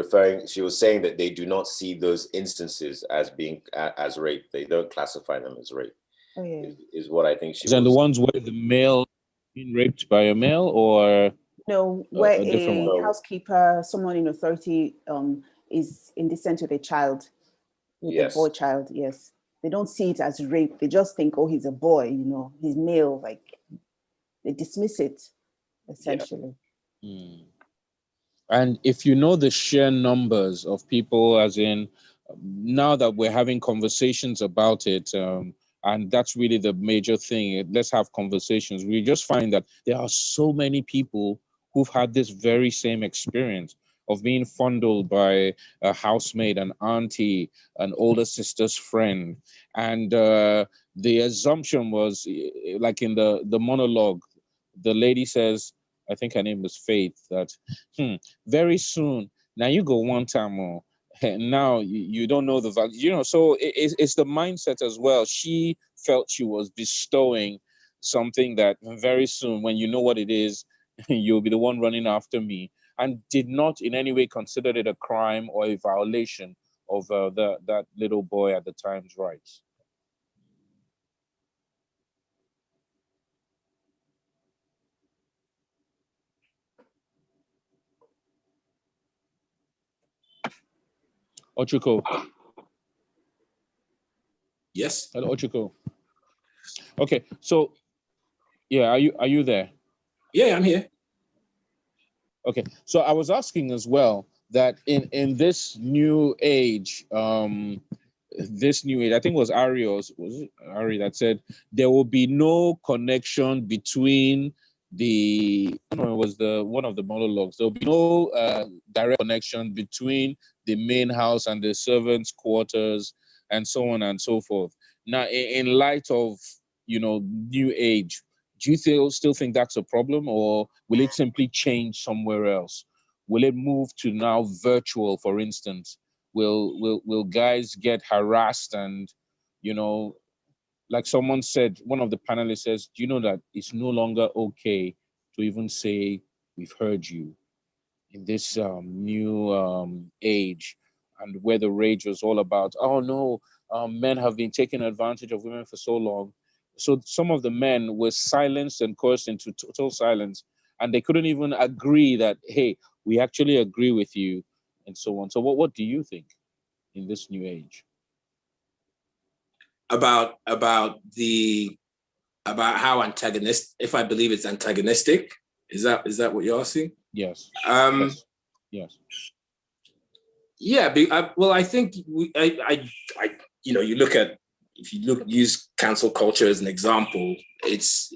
saying that they do not see those instances as being as rape. They don't classify them as rape. Oh, yeah. Is what I think she was. And the ones where the male being raped by a male, or no, where a housekeeper, someone in authority, is indecent with a child, with a boy child. Yes, they don't see it as rape. They just think, oh, he's a boy, you know, he's male. Like, they dismiss it, essentially. And if you know the sheer numbers of people, as in now that we're having conversations about it, and that's really the major thing, let's have conversations. We just find that there are so many people who've had this very same experience of being fondled by a housemaid, an auntie, an older sister's friend. And the assumption was, like in the monologue, the lady says, I think her name was Faith, that very soon, now you go one time more, now you don't know the value, so it's the mindset as well. She felt she was bestowing something that very soon, when you know what it is, you'll be the one running after me, and did not in any way consider it a crime or a violation of that little boy at the time's rights. Ochuko. Yes. Hello, Ochuko. Okay, so yeah, are you there? Yeah, I'm here. Okay, so I was asking as well that in this new age, I think it was was it Ari that said there will be no connection between it was one of the monologues. There will be no direct connection between the main house and the servants' quarters, and so on and so forth. Now, in light of new age, do you still think that's a problem, or will it simply change somewhere else? Will it move to now virtual, for instance? Will guys get harassed and, like someone said, one of the panelists says, do you know that it's no longer okay to even say, we've heard you, in this new age, and where the rage was all about, oh no, men have been taking advantage of women for so long. So some of the men were silenced and coerced into total silence, and they couldn't even agree that, hey, we actually agree with you, and so on. So what do you think in this new age? About how antagonistic, if I believe it's antagonistic, is that what you're asking? Yes. Yes. Yeah. Well, I think you look at, use cancel culture as an example. It's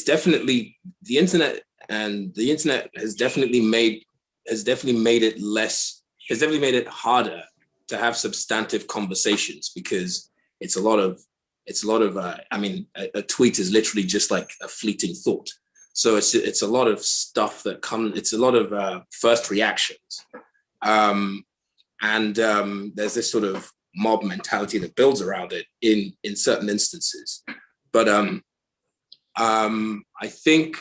definitely the internet, and the internet has definitely made it harder to have substantive conversations, because it's a lot of a tweet is literally just like a fleeting thought. So it's a lot of stuff that it's a lot of first reactions. And there's this sort of mob mentality that builds around it in certain instances. But I think,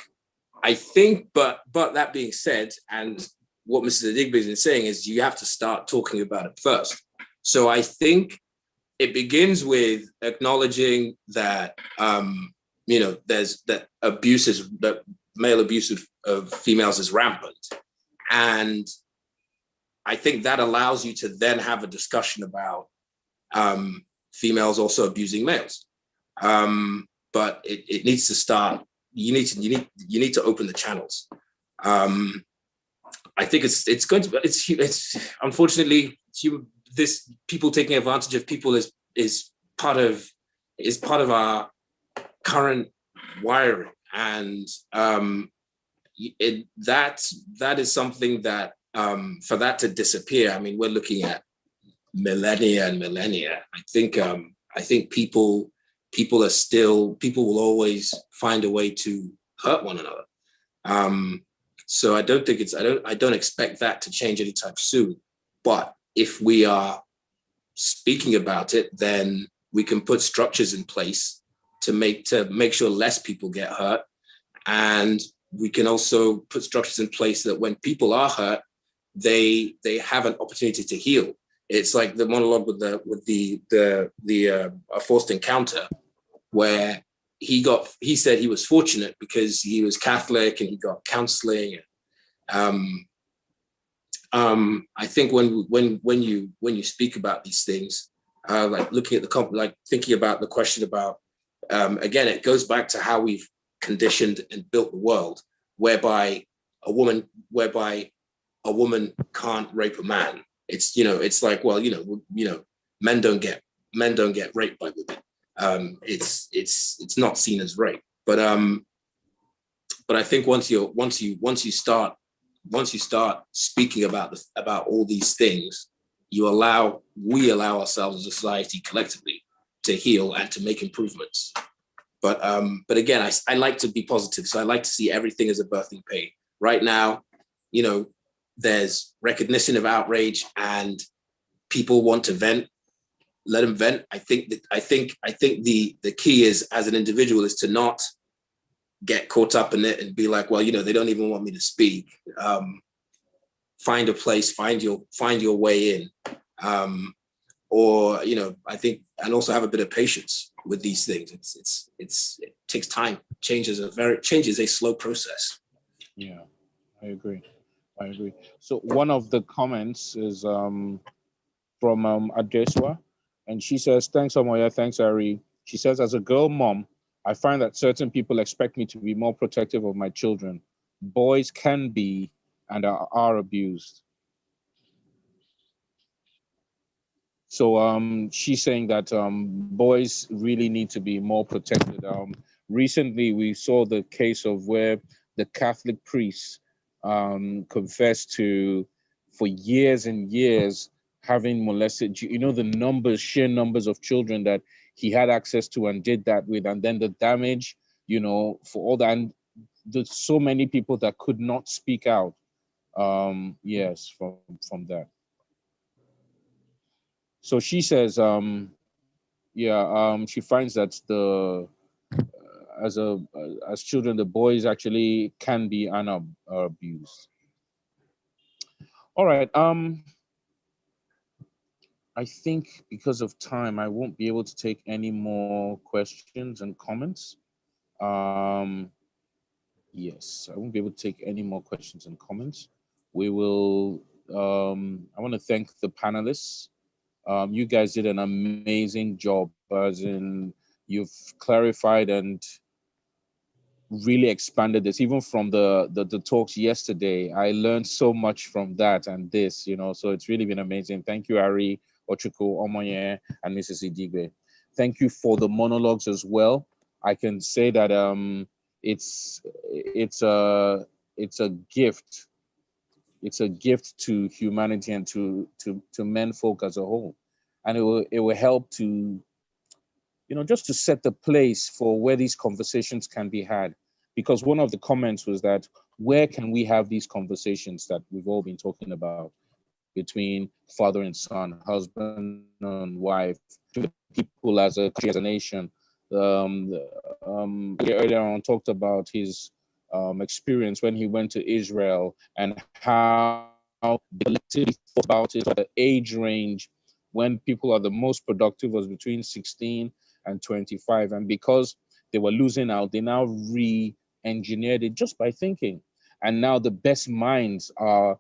but that being said, and what Mrs. Adigbe has been saying is you have to start talking about it first. So I think it begins with acknowledging that, there's that male abuse of females is rampant. And I think that allows you to then have a discussion about females also abusing males. But it needs to start. You need to open the channels. I think it's unfortunately this people taking advantage of people is part of our current wiring, and that is something that for that to disappear. I mean, we're looking at millennia and millennia. I think people will always find a way to hurt one another. So I don't expect that to change anytime soon. But if we are speaking about it, then we can put structures in place to make sure less people get hurt. And we can also put structures in place that when people are hurt, they have an opportunity to heal. It's like the monologue with the forced encounter, where he said he was fortunate because he was Catholic and he got counseling. I think when you speak about these things, like looking at like thinking about the question about, again, it goes back to how we've conditioned and built the world. whereby a woman can't rape a man. It's, you know, it's like, well, men don't get raped by women. It's not seen as rape. But I think once you start speaking about all these things, we allow ourselves as a society collectively to heal and to make improvements. But again, I like to be positive, so I like to see everything as a birthing pain. Right now, you know, there's recognition of outrage and people want to vent. Let them vent. I think the key is, as an individual, is to not get caught up in it and be like, well, you know, they don't even want me to speak. Find a place, find your way in, or, you know, I think, and also have a bit of patience with these things. It takes time. Change is a slow process. Yeah, I agree. So one of the comments is from Adeswa, and she says, "Thanks, Omoya. Thanks, Ari." She says, "As a girl mom, I find that certain people expect me to be more protective of my children. Boys can be and are abused." So she's saying that boys really need to be more protected. Recently, we saw the case of where the Catholic priest confessed to, for years and years, having molested, you know, the sheer numbers of children that he had access to and did that with, and then the damage, you know, for all that. And there's so many people that could not speak out. Yes, from that. So she says, she finds that as children, the boys actually can be abused. All right. I think because of time, I won't be able to take any more questions and comments. Yes, I won't be able to take any more questions and comments. We will. I want to thank the panelists. You guys did an amazing job, as in you've clarified and really expanded this. Even from the talks yesterday, I learned so much from that and this, you know, so it's really been amazing. Thank you, Ari, Ochuku, Omoye, and Mrs. Idigbe. Thank you for the monologues as well. I can say that it's a gift. It's a gift to humanity and to men folk as a whole. And it will help to, you know, just to set the place for where these conversations can be had. Because one of the comments was that, where can we have these conversations that we've all been talking about between father and son, husband and wife, people as a nation? Earlier on talked about his experience when he went to Israel and how he thought about it, the age range when people are the most productive was between 16 and 25. And because they were losing out, they now re-engineered it just by thinking. And now the best minds are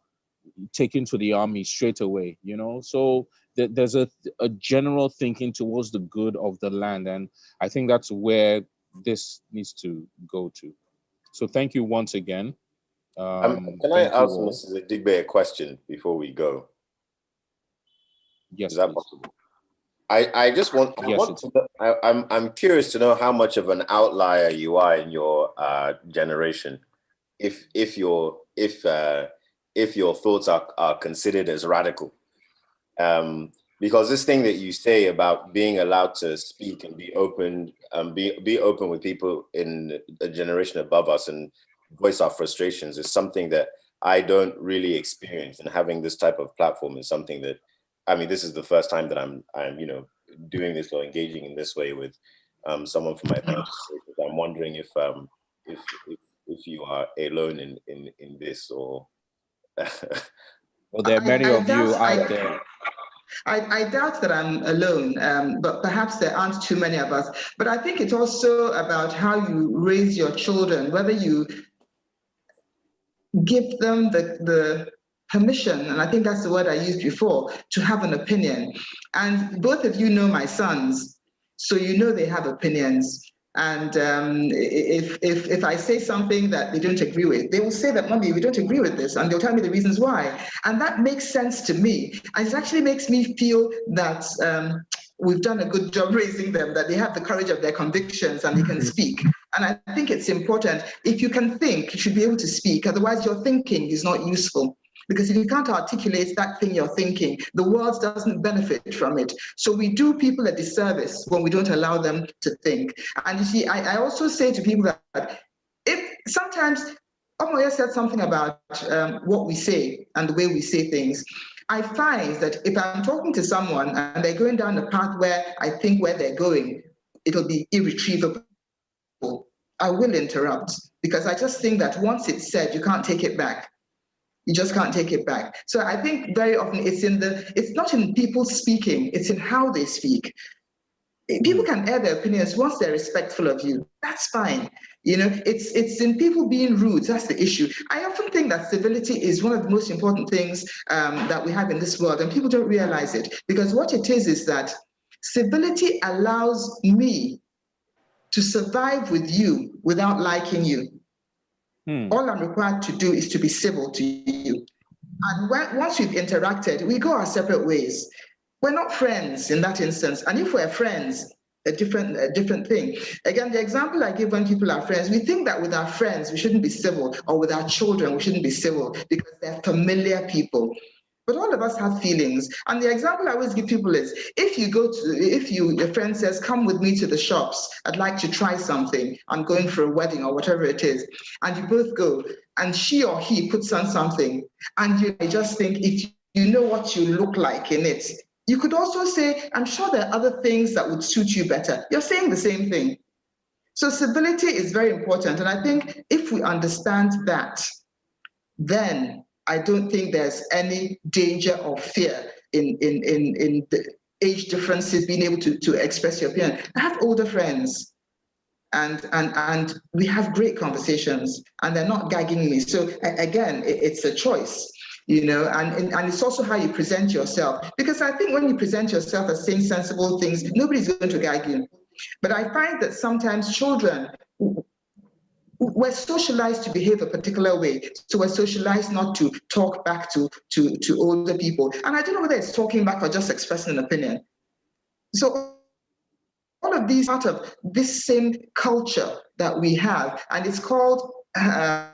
taken to the army straight away, you know? So there's a general thinking towards the good of the land. And I think that's where this needs to go to. So thank you once again. Can I ask Mrs. Idigbe a question before we go? Yes, is that please. possible? I just want, I'm curious to know how much of an outlier you are in your generation, if your thoughts are considered as radical, because this thing that you say about being allowed to speak and be open, be open with people in a generation above us and voice our frustrations is something that I don't really experience, and having this type of platform is something that, I mean, this is the first time that I'm you know, doing this or engaging in this way with someone from my family. I'm wondering if you are alone in this, or well, there are many of you out there. I doubt that I'm alone, but perhaps there aren't too many of us. But I think it's also about how you raise your children, whether you give them the permission, and I think that's the word I used before, to have an opinion. And both of you know my sons, so you know they have opinions. And if I say something that they don't agree with, they will say that, Mommy, we don't agree with this, and they'll tell me the reasons why. And that makes sense to me. And it actually makes me feel that we've done a good job raising them, that they have the courage of their convictions and they can speak. And I think it's important. If you can think, you should be able to speak. Otherwise, your thinking is not useful. Because if you can't articulate that thing you're thinking, the world doesn't benefit from it. So we do people a disservice when we don't allow them to think. And you see, I also say to people that if sometimes, Omoye said something about what we say and the way we say things. I find that if I'm talking to someone and they're going down a path where I think where they're going, it'll be irretrievable, I will interrupt, because I just think that once it's said, you can't take it back. You just can't take it back. So I think very often it's not in people speaking, it's in how they speak. People can air their opinions once they're respectful of you. That's fine. You know, it's in people being rude. That's the issue. I often think that civility is one of the most important things that we have in this world, and people don't realize it, because what it is that civility allows me to survive with you without liking you. All I'm required to do is to be civil to you. And once we've interacted, we go our separate ways. We're not friends in that instance. And if we're friends, a different thing. Again, the example I give when people are friends, we think that with our friends, we shouldn't be civil, or with our children, we shouldn't be civil because they're familiar people. But all of us have feelings. And the example I always give people is, if your friend says, come with me to the shops, I'd like to try something, I'm going for a wedding or whatever it is, and you both go, and she or he puts on something, and you just think, if you know what you look like in it, you could also say, I'm sure there are other things that would suit you better. You're saying the same thing. So civility is very important. And I think if we understand that, then I don't think there's any danger or fear in the age differences, being able to express your opinion. I have older friends, and we have great conversations, and they're not gagging me. So again, it's a choice, you know, and it's also how you present yourself. Because I think when you present yourself as saying sensible things, nobody's going to gag you. But I find that sometimes children, we're socialized to behave a particular way. So we're socialized not to talk back to older people. And I don't know whether it's talking back or just expressing an opinion. So all of these are part of this same culture that we have, and it's called high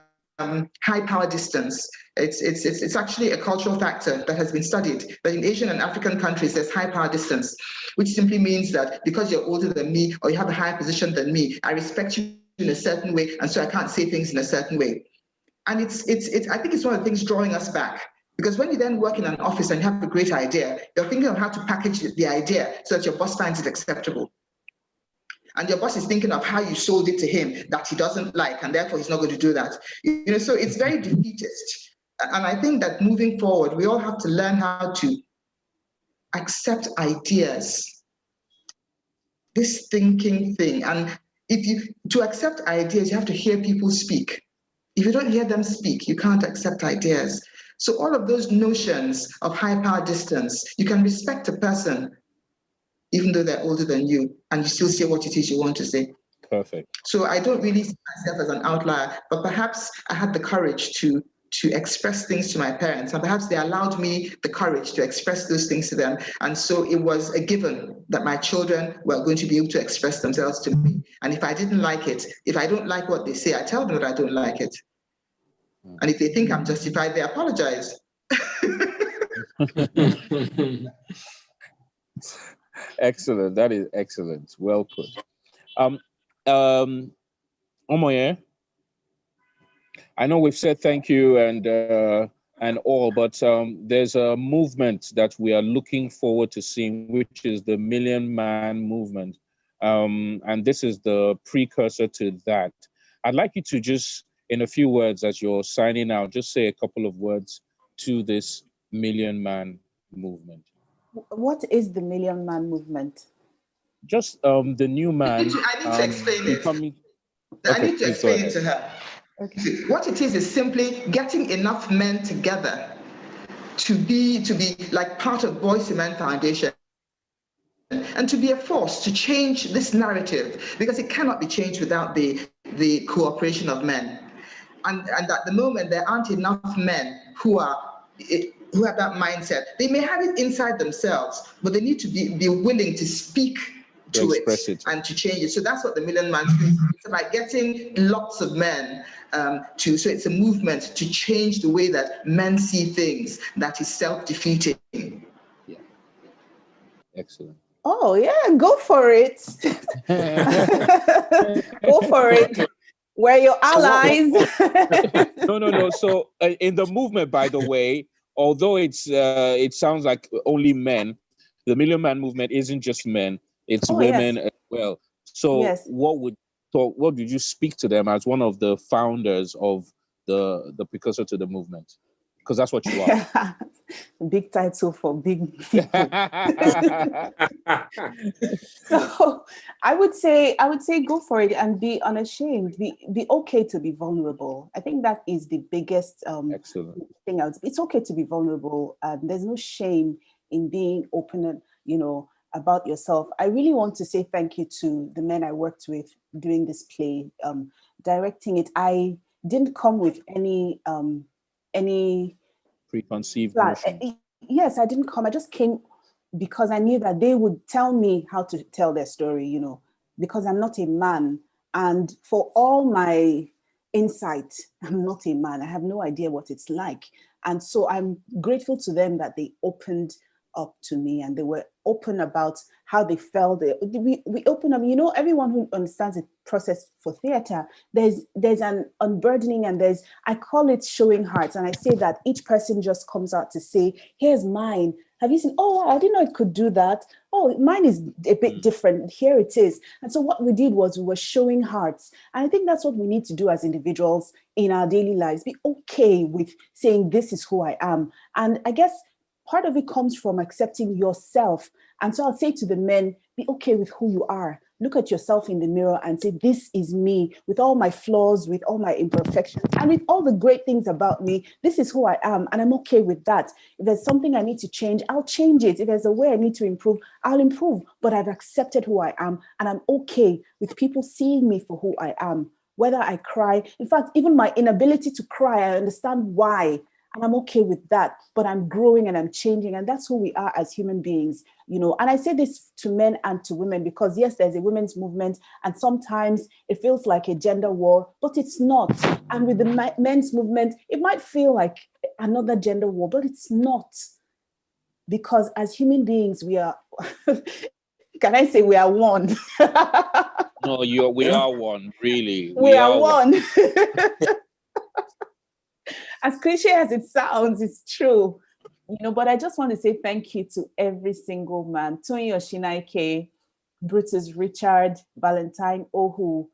power distance. It's actually a cultural factor that has been studied, but in Asian and African countries, there's high power distance, which simply means that because you're older than me or you have a higher position than me, I respect you in a certain way, and so I can't say things in a certain way. And I think it's one of the things drawing us back. Because when you then work in an office and you have a great idea, you're thinking of how to package the idea so that your boss finds it acceptable. And your boss is thinking of how you sold it to him that he doesn't like, and therefore he's not going to do that. You know, so it's very defeatist. And I think that moving forward, we all have to learn how to accept ideas, this thinking thing. And to accept ideas, you have to hear people speak. If you don't hear them speak, you can't accept ideas. So all of those notions of high power distance, you can respect a person even though they're older than you, and you still say what it is you want to say. Perfect. So I don't really see myself as an outlier, but perhaps I had the courage to express things to my parents, and perhaps they allowed me the courage to express those things to them. And so it was a given that my children were going to be able to express themselves to me. And if I didn't like it, if I don't like what they say, I tell them that I don't like it. And if they think I'm justified, they apologize. Excellent. That is excellent. Well put. Omoye, I know we've said thank you and all, but there's a movement that we are looking forward to seeing, which is the Million Man Movement. And this is the precursor to that. I'd like you to just, in a few words, as you're signing out, just say a couple of words to this Million Man Movement. What is the Million Man Movement? Just the new man. I need to explain it. I need to explain it to her. Okay. What it is simply getting enough men together to be like part of Boys MEN Foundation. and to be a force to change this narrative, because it cannot be changed without the cooperation of men. And at the moment, there aren't enough men who have that mindset. They may have it inside themselves, but they need to be willing to speak to it and to change it. So that's what the Million Man Space is. It's about getting lots of men so it's a movement to change the way that men see things that is self-defeating. Yeah. Excellent. Oh yeah, go for it. Go for it. We're your allies. No. So in the movement, by the way, although it sounds like only men, the Million Man movement isn't just men; it's women as well. So what did you speak to them as one of the founders of the precursor to the movement? Because that's what you are. Big title for big people. So I would say go for it and be unashamed. Be okay to be vulnerable. I think that is the biggest thing out. It's okay to be vulnerable. There's no shame in being open, about yourself. I really want to say thank you to the men I worked with doing this play, directing it. I didn't come with any preconceived notion. Yes, I didn't come. I just came because I knew that they would tell me how to tell their story, because I'm not a man. And for all my insight, I'm not a man. I have no idea what it's like. And so I'm grateful to them that they opened up to me and they were open about how they felt. We open up, everyone who understands the process for theater, there's an unburdening and I call it showing hearts. And I say that each person just comes out to say, here's mine. Have you seen? Oh, I didn't know it could do that. Oh, mine is a bit different. Here it is. And so what we did was we were showing hearts. And I think that's what we need to do as individuals in our daily lives. Be okay with saying, this is who I am. And I guess part of it comes from accepting yourself. And so I'll say to the men, be okay with who you are. Look at yourself in the mirror and say, this is me, with all my flaws, with all my imperfections, and with all the great things about me. This is who I am, and I'm okay with that. If there's something I need to change, I'll change it. If there's a way I need to improve, I'll improve. But I've accepted who I am, and I'm okay with people seeing me for who I am. Whether I cry, in fact, even my inability to cry, I understand why. And I'm okay with that, but I'm growing and I'm changing. And that's who we are as human beings, And I say this to men and to women because yes, there's a women's movement and sometimes it feels like a gender war, but it's not. And with the men's movement, it might feel like another gender war, but it's not. Because as human beings, we are, can I say we are one? No, we are one, really. We are one. As cliche as it sounds, it's true. But I just want to say thank you to every single man. Tony Oshinaike, Brutus Richard, Valentine Ohu,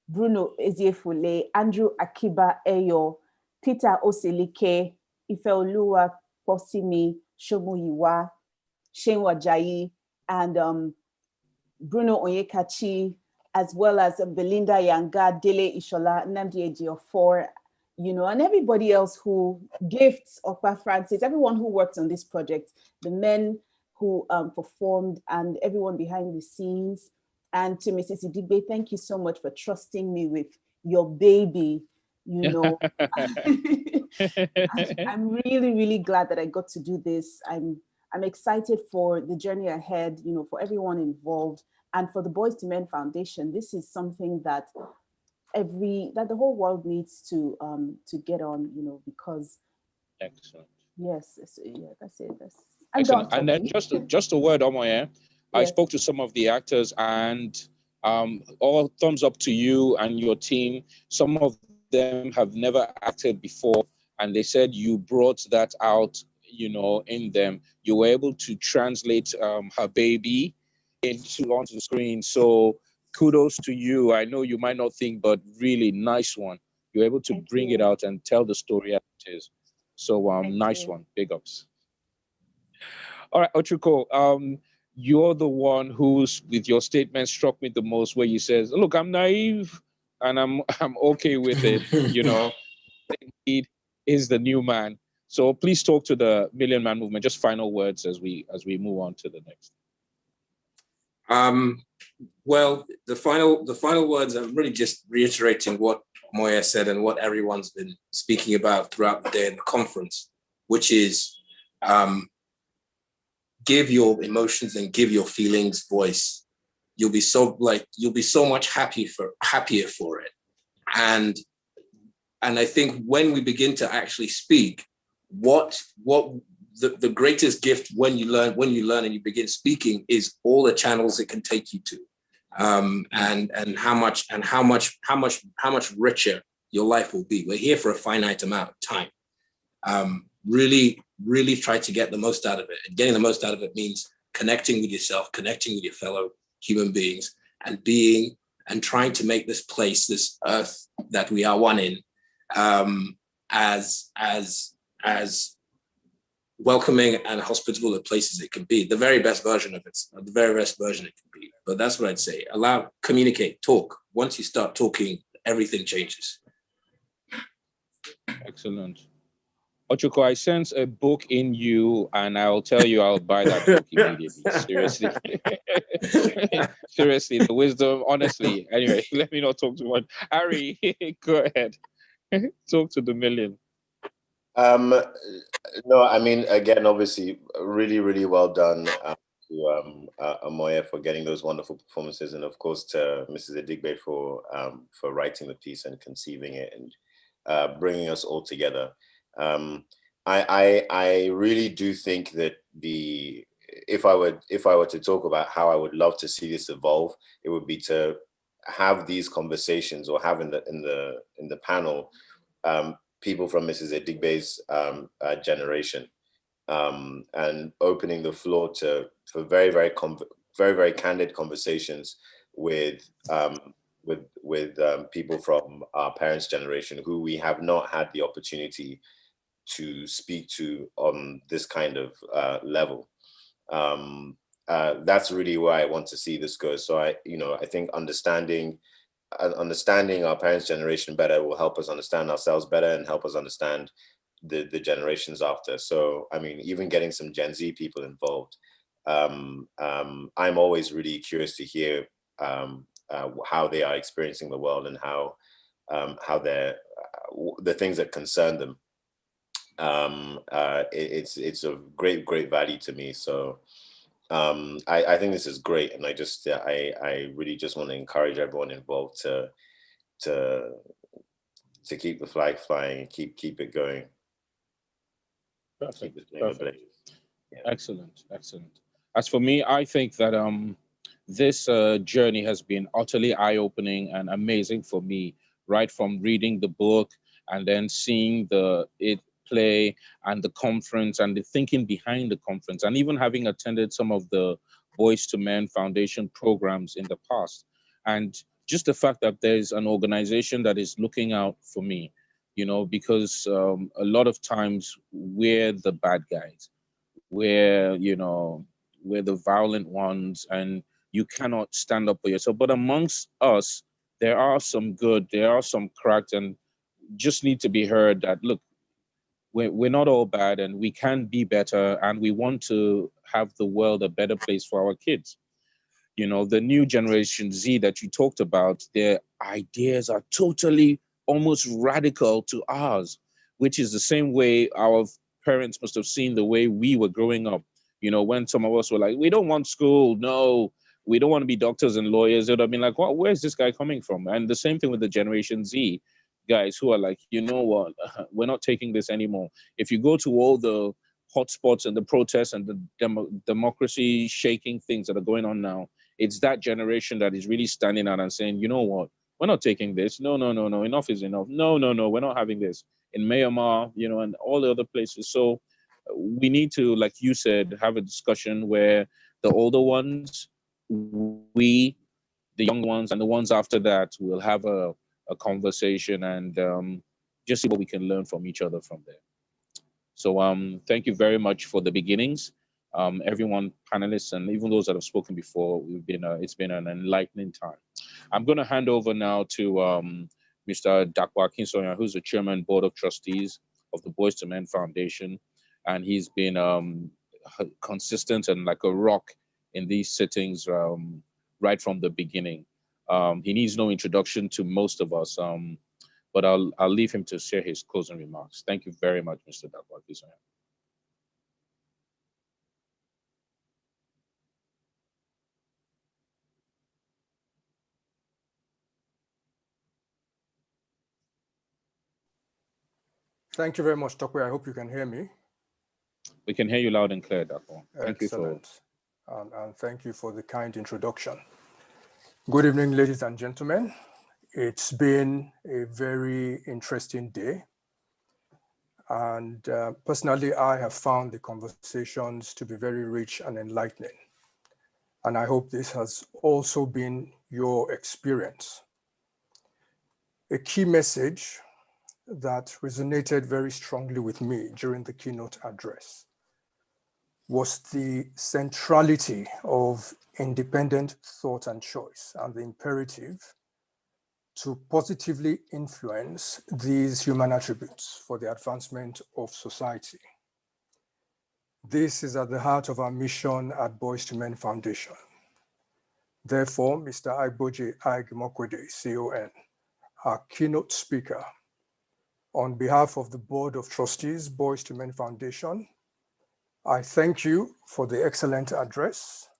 Bruno Eziefule, Andrew Akiba Eyo, Peter Oselike, Ifeoluwa Posimi, Shomuyiwa, Shane Wajayi, and Bruno Onyekachi, as well as Belinda Yanga, Dele Ishola, Nnamdi Ejiofor, and everybody else who gifts, Okpa Francis, everyone who worked on this project, the men who performed and everyone behind the scenes. And to Mrs. Idigbe, thank you so much for trusting me with your baby, I'm really, really glad that I got to do this. I'm excited for the journey ahead, for everyone involved and for the Boys to Men Foundation. This is something that that the whole world needs to get on, because excellent. Yes, yeah, that's it. Excellent. And then just a word on my air. Yes. I spoke to some of the actors and all thumbs up to you and your team. Some of them have never acted before, and they said you brought that out, in them. You were able to translate her baby onto the screen. So kudos to you. I know you might not think, but really nice one. You're able to bring it out and tell the story as it is. So nice one. Big ups. All right, Ochuko, you're the one who's, with your statement, struck me the most, where you says, look, I'm naive and I'm okay with it, Indeed is the new man. So please talk to the Million Man movement. Just final words as we move on to the next. Well, the final words, I'm really just reiterating what Moya said and what everyone's been speaking about throughout the day in the conference, which is give your emotions and give your feelings voice. You'll be so much happier for it. And I think when we begin to actually speak, what the greatest gift when you learn and you begin speaking is all the channels it can take you to, and how much richer your life will be. We're here for a finite amount of time. Really try to get the most out of it. And getting the most out of it means connecting with yourself, connecting with your fellow human beings, and trying to make this place, this earth that we are one in, as welcoming and hospitable a place as it can be. The very best version of it, the very best version it can be. But that's what I'd say. Communicate, talk. Once you start talking, everything changes. Excellent. Ochuko, I sense a book in you, and I'll tell you I'll buy that book immediately. Seriously. Seriously, the wisdom, honestly. Anyway, let me not talk too much. Harry, go ahead. Talk to the million. No, I mean, again, obviously, really, really well done to Amoya for getting those wonderful performances, and of course to Mrs. Edigbe for writing the piece and conceiving it and bringing us all together. I really do think that if I were to talk about how I would love to see this evolve, it would be to have these conversations, or have in the panel people from Mrs. Edigbe's generation, and opening the floor for very, very candid conversations with people from our parents' generation who we have not had the opportunity to speak to on this kind of level. That's really where I want to see this go. So I think understanding our parents' generation better will help us understand ourselves better and help us understand the generations after. So, I mean, even getting some Gen Z people involved. I'm always really curious to hear how they are experiencing the world and how the things that concern them. It's of great value to me. So I think this is great, and I really just want to encourage everyone involved to keep the flag flying, keep it going. Perfect. Yeah. Excellent. As for me, I think that this journey has been utterly eye-opening and amazing for me, right from reading the book and then seeing it play and the conference and the thinking behind the conference, and even having attended some of the Boys to Men Foundation programs in the past. And just the fact that there's an organization that is looking out for me, because a lot of times we're the bad guys. We're the violent ones, and you cannot stand up for yourself. But amongst us, there are some good, there are some cracked, and just need to be heard that, look, we're not all bad, and we can be better, and we want to have the world a better place for our kids. The new generation Z that you talked about, their ideas are totally almost radical to ours, which is the same way our parents must have seen the way we were growing up. When some of us were like, we don't want school, no, we don't want to be doctors and lawyers, they'd have been like, well, where's this guy coming from? And the same thing with the Generation Z guys who are like, you know what, we're not taking this anymore. If you go to all the hotspots and the protests and the democracy shaking things that are going on now, it's that generation that is really standing out and saying, you know what, we're not taking this. No, enough is enough. No, we're not having this. In Myanmar, and all the other places. So we need to, like you said, have a discussion where the older ones, the young ones, and the ones after that will have a conversation and just see what we can learn from each other from there. So thank you very much for the beginnings. Everyone, panelists, and even those that have spoken before, it's been an enlightening time. I'm going to hand over now to Mr. Dakwa Kinsoya, who's the Chairman Board of Trustees of the Boys to Men Foundation, and he's been consistent and like a rock in these sittings right from the beginning. He needs no introduction to most of us, but I'll leave him to share his closing remarks. Thank you very much, Mr. Dakwa. Thank you very much, Tokwe. I hope you can hear me. We can hear you loud and clear, Dakwa. Thank Excellent. And thank you for the kind introduction. Good evening, ladies and gentlemen. It's been a very interesting day. And personally, I have found the conversations to be very rich and enlightening. And I hope this has also been your experience. A key message that resonated very strongly with me during the keynote address was the centrality of independent thought and choice and the imperative to positively influence these human attributes for the advancement of society. This is at the heart of our mission at Boys to Men Foundation. Therefore, Mr. Agboje Agmokwede, CON, our keynote speaker, on behalf of the Board of Trustees, Boys to Men Foundation, I thank you for the excellent address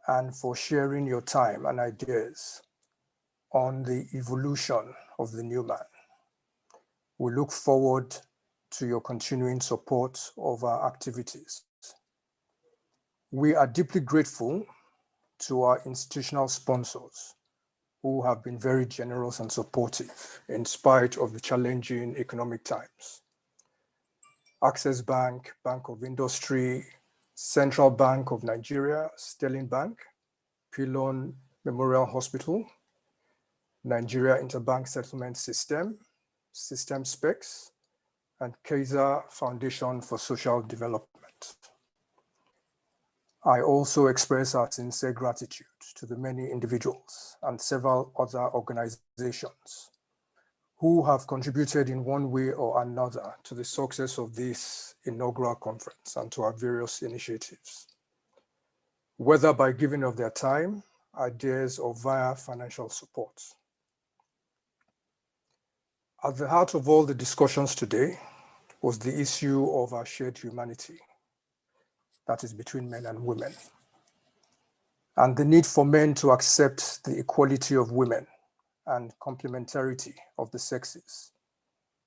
and for sharing your time and ideas on the evolution of the new man. We look forward to your continuing support of our activities. We are deeply grateful to our institutional sponsors who have been very generous and supportive in spite of the challenging economic times. Access Bank, Bank of Industry, Central Bank of Nigeria, Sterling Bank, Pilon Memorial Hospital, Nigeria Interbank Settlement System, System Specs, and Kaiser Foundation for Social Development. I also express our sincere gratitude to the many individuals and several other organizations who have contributed in one way or another to the success of this inaugural conference and to our various initiatives, whether by giving of their time, ideas, or via financial support. At the heart of all the discussions today was the issue of our shared humanity, that is between men and women, and the need for men to accept the equality of women and complementarity of the sexes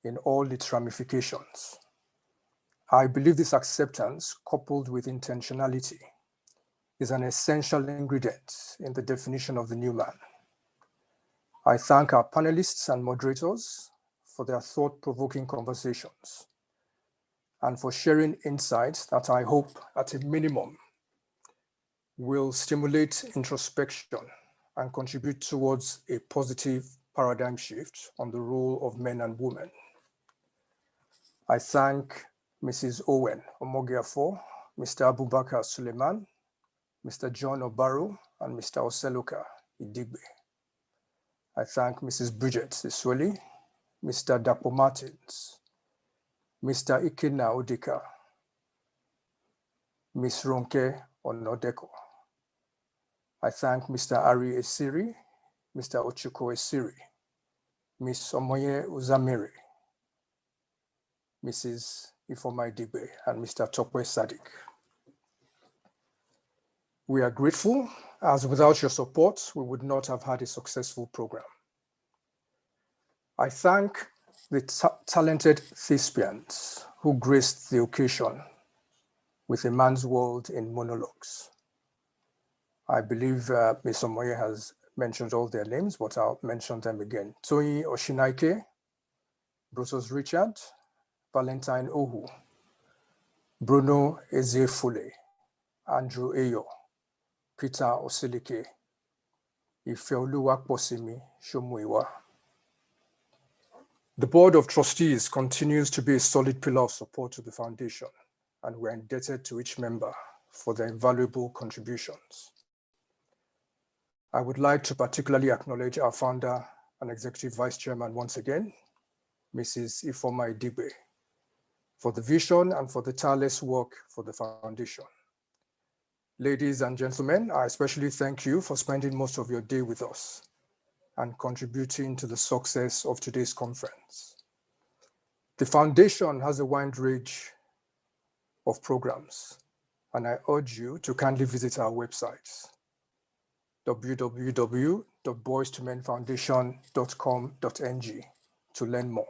in all its ramifications. I believe this acceptance, coupled with intentionality, is an essential ingredient in the definition of the new man. I thank our panelists and moderators for their thought-provoking conversations and for sharing insights that I hope, at a minimum, will stimulate introspection and contribute towards a positive paradigm shift on the role of men and women. I thank Mrs. Owen Omogiafo, Mr. Abubakar Suleiman, Mr. John Obaru, and Mr. Oseloka Idigbe. I thank Mrs. Bridget Sisweli, Mr. Dapo Martins, Mr. Ikena Odika, Ms. Ronke Onodeko. I thank Mr. Ari Esiri, Mr. Ochuko Esiri, Ms. Omoye Uzamiri, Mrs. Ifoma Idigbe, and Mr. Tokwe Sadik. We are grateful, as without your support, we would not have had a successful program. I thank the talented thespians who graced the occasion with A Man's World in Monologues. I believe Ms. Omoye has mentioned all their names, but I'll mention them again. Toyi Oshinaike, Brutus Richard, Valentine Ohu, Bruno Ezeifule, Andrew Eyo, Peter Osilike, Ifeoluwakposimi Shomuiwa. The Board of Trustees continues to be a solid pillar of support to the Foundation, and we're indebted to each member for their invaluable contributions. I would like to particularly acknowledge our founder and Executive Vice Chairman once again, Mrs. Ifoma Idigbe, for the vision and for the tireless work for the Foundation. Ladies and gentlemen, I especially thank you for spending most of your day with us and contributing to the success of today's conference. The foundation has a wide range of programs, and I urge you to kindly visit our websites, www.boys2menfoundation.com.ng, to learn more.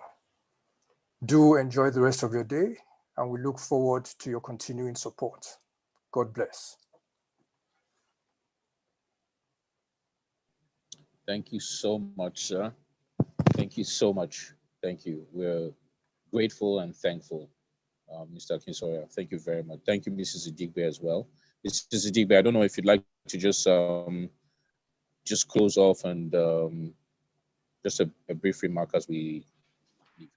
Do enjoy the rest of your day, and we look forward to your continuing support. God bless. Thank you so much, sir. Thank you so much. Thank you. We're grateful and thankful, Mr. Akinsoya. Thank you very much. Thank you, Mrs. Idigbe, as well. Mrs. Idigbe, I don't know if you'd like to just close off and just a brief remark as we leave.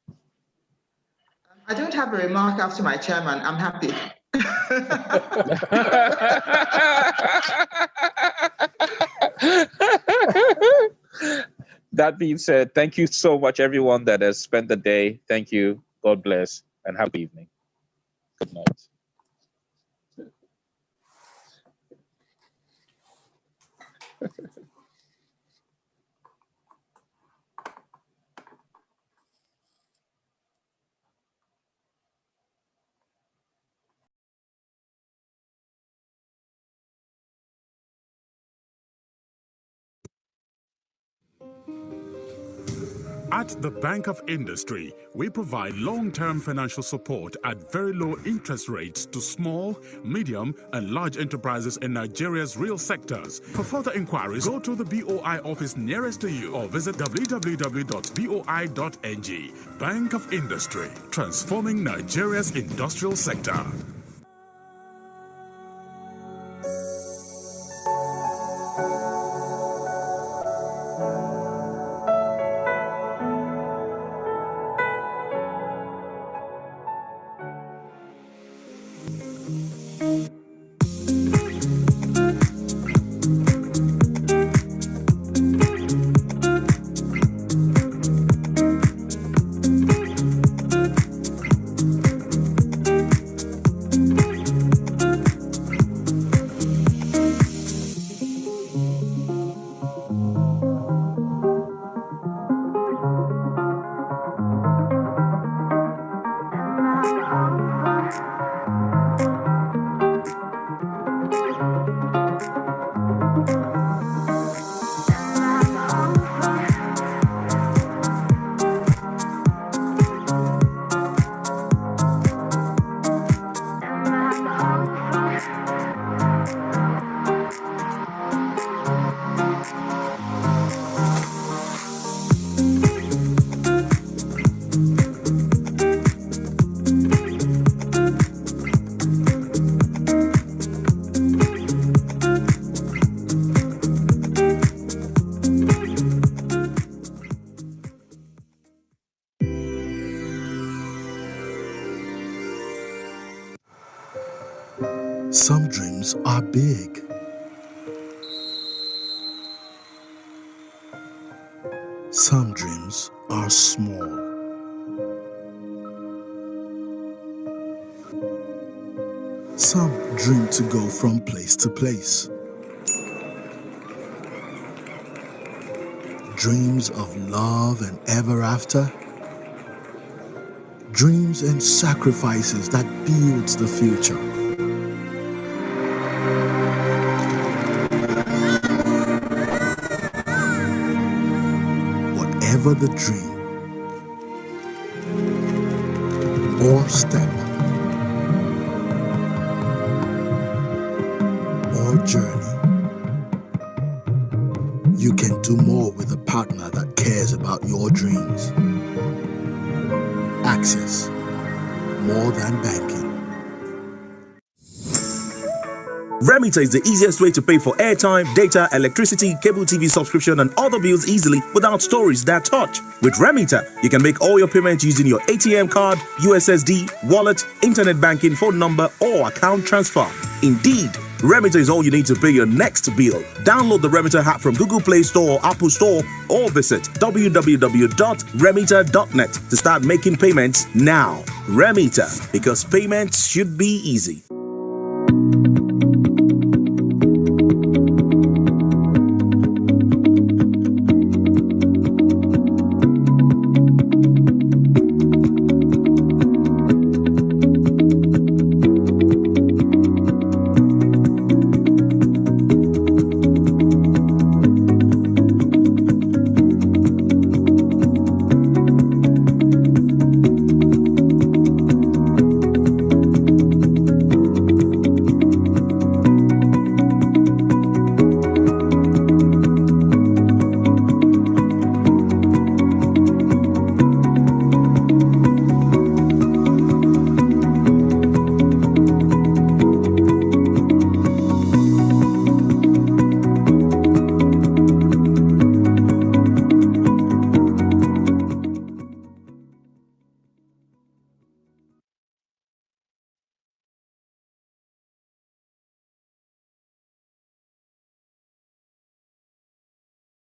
I don't have a remark after my chairman. I'm happy. That being said, thank you so much, everyone that has spent the day. Thank you. God bless and have a good evening. Good night. At the Bank of Industry, we provide long-term financial support at very low interest rates to small, medium, and large enterprises in Nigeria's real sectors. For further inquiries, go to the BOI office nearest to you or visit www.boi.ng. Bank of Industry, transforming Nigeria's industrial sector. Some dreams are big. Some dreams are small. Some dream to go from place to place. Dreams of love and ever after. Dreams and sacrifices that builds the future. Whatever the dream or step or journey, you can do more with a partner that cares about your dreams. Access, more than banking. Remita is the easiest way to pay for airtime, data, electricity, cable TV subscription, and other bills easily without stories that touch. With Remita, you can make all your payments using your ATM card, USSD, wallet, internet banking, phone number, or account transfer. Indeed, Remita is all you need to pay your next bill. Download the Remita app from Google Play Store or Apple Store, or visit www.remita.net to start making payments now. Remita, because payments should be easy.